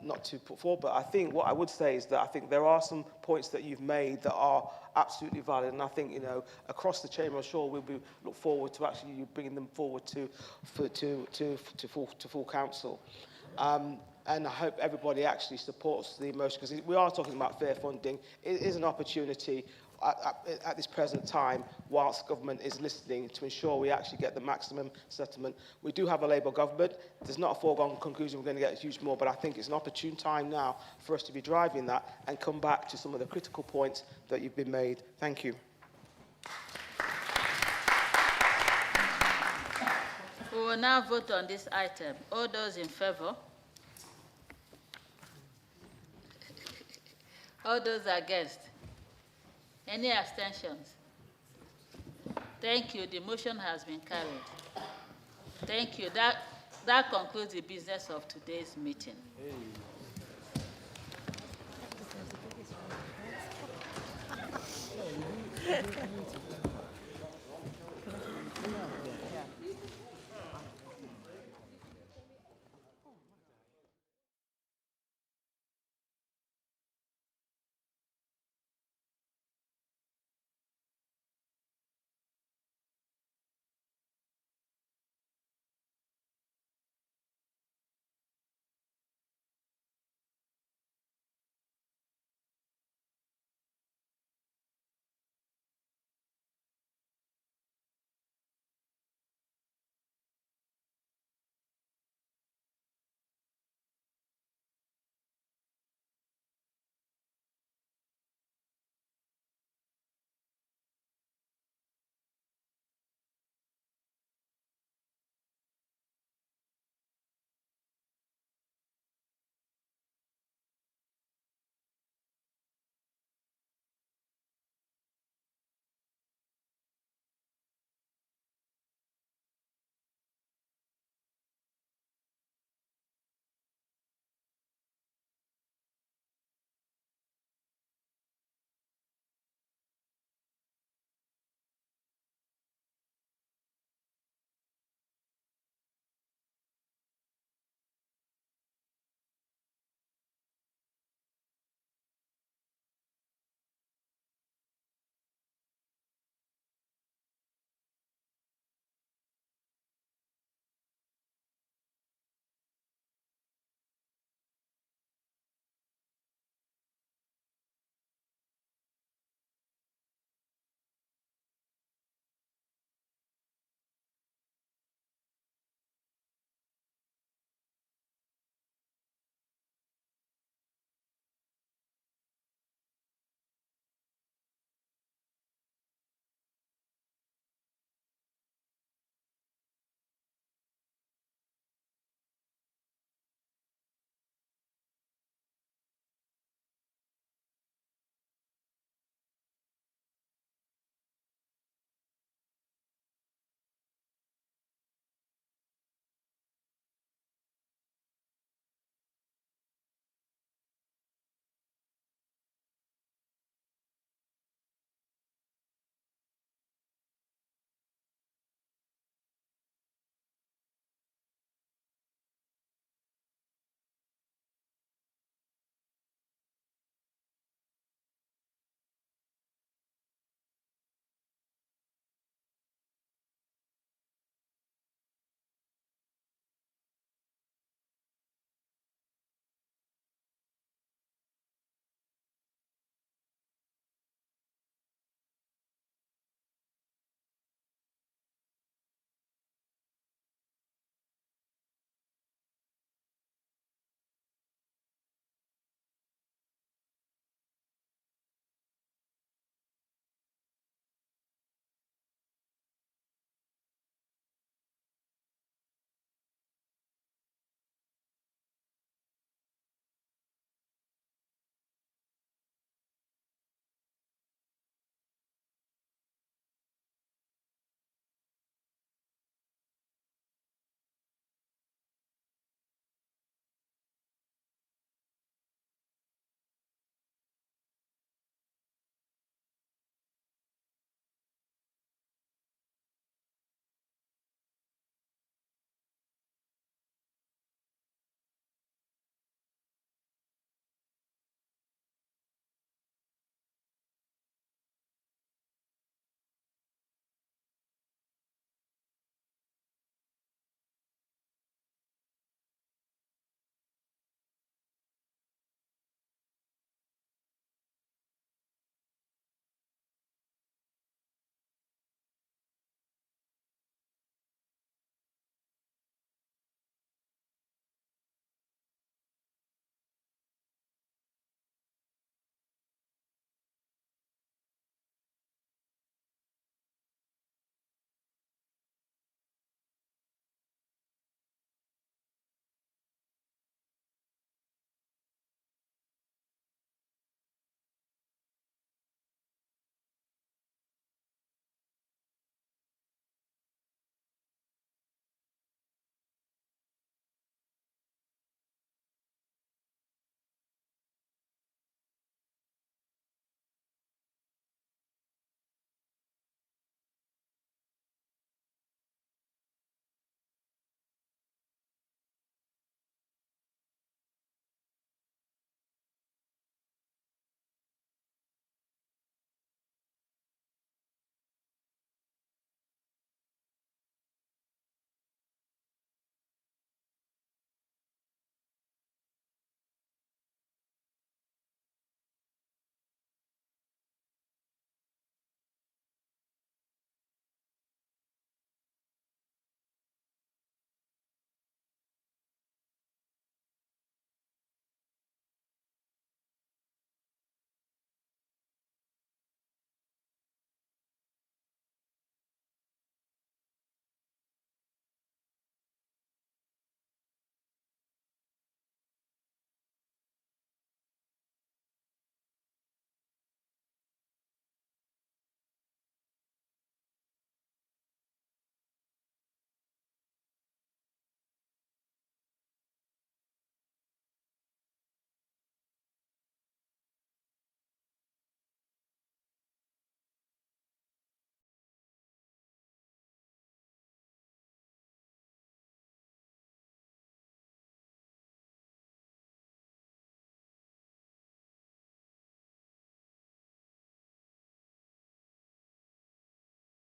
not to put forward, but I think what I would say is that I think there are some points that you've made that are absolutely valid, and I think, you know, across the chamber, I'm sure we'll look forward to actually you bringing them forward to full council. And I hope everybody actually supports the motion, because we are talking about fair funding. It is an opportunity at this present time, whilst government is listening, to ensure we actually get the maximum settlement. We do have a Labour government. There's not a foregone conclusion we're going to get huge more, but I think it's an opportune time now for us to be driving that and come back to some of the critical points that you've been made. Thank you. We will now vote on this item. All those in favour? All those against? Any abstentions? Thank you. The motion has been carried. Thank you. That concludes the business of today's meeting. Hey.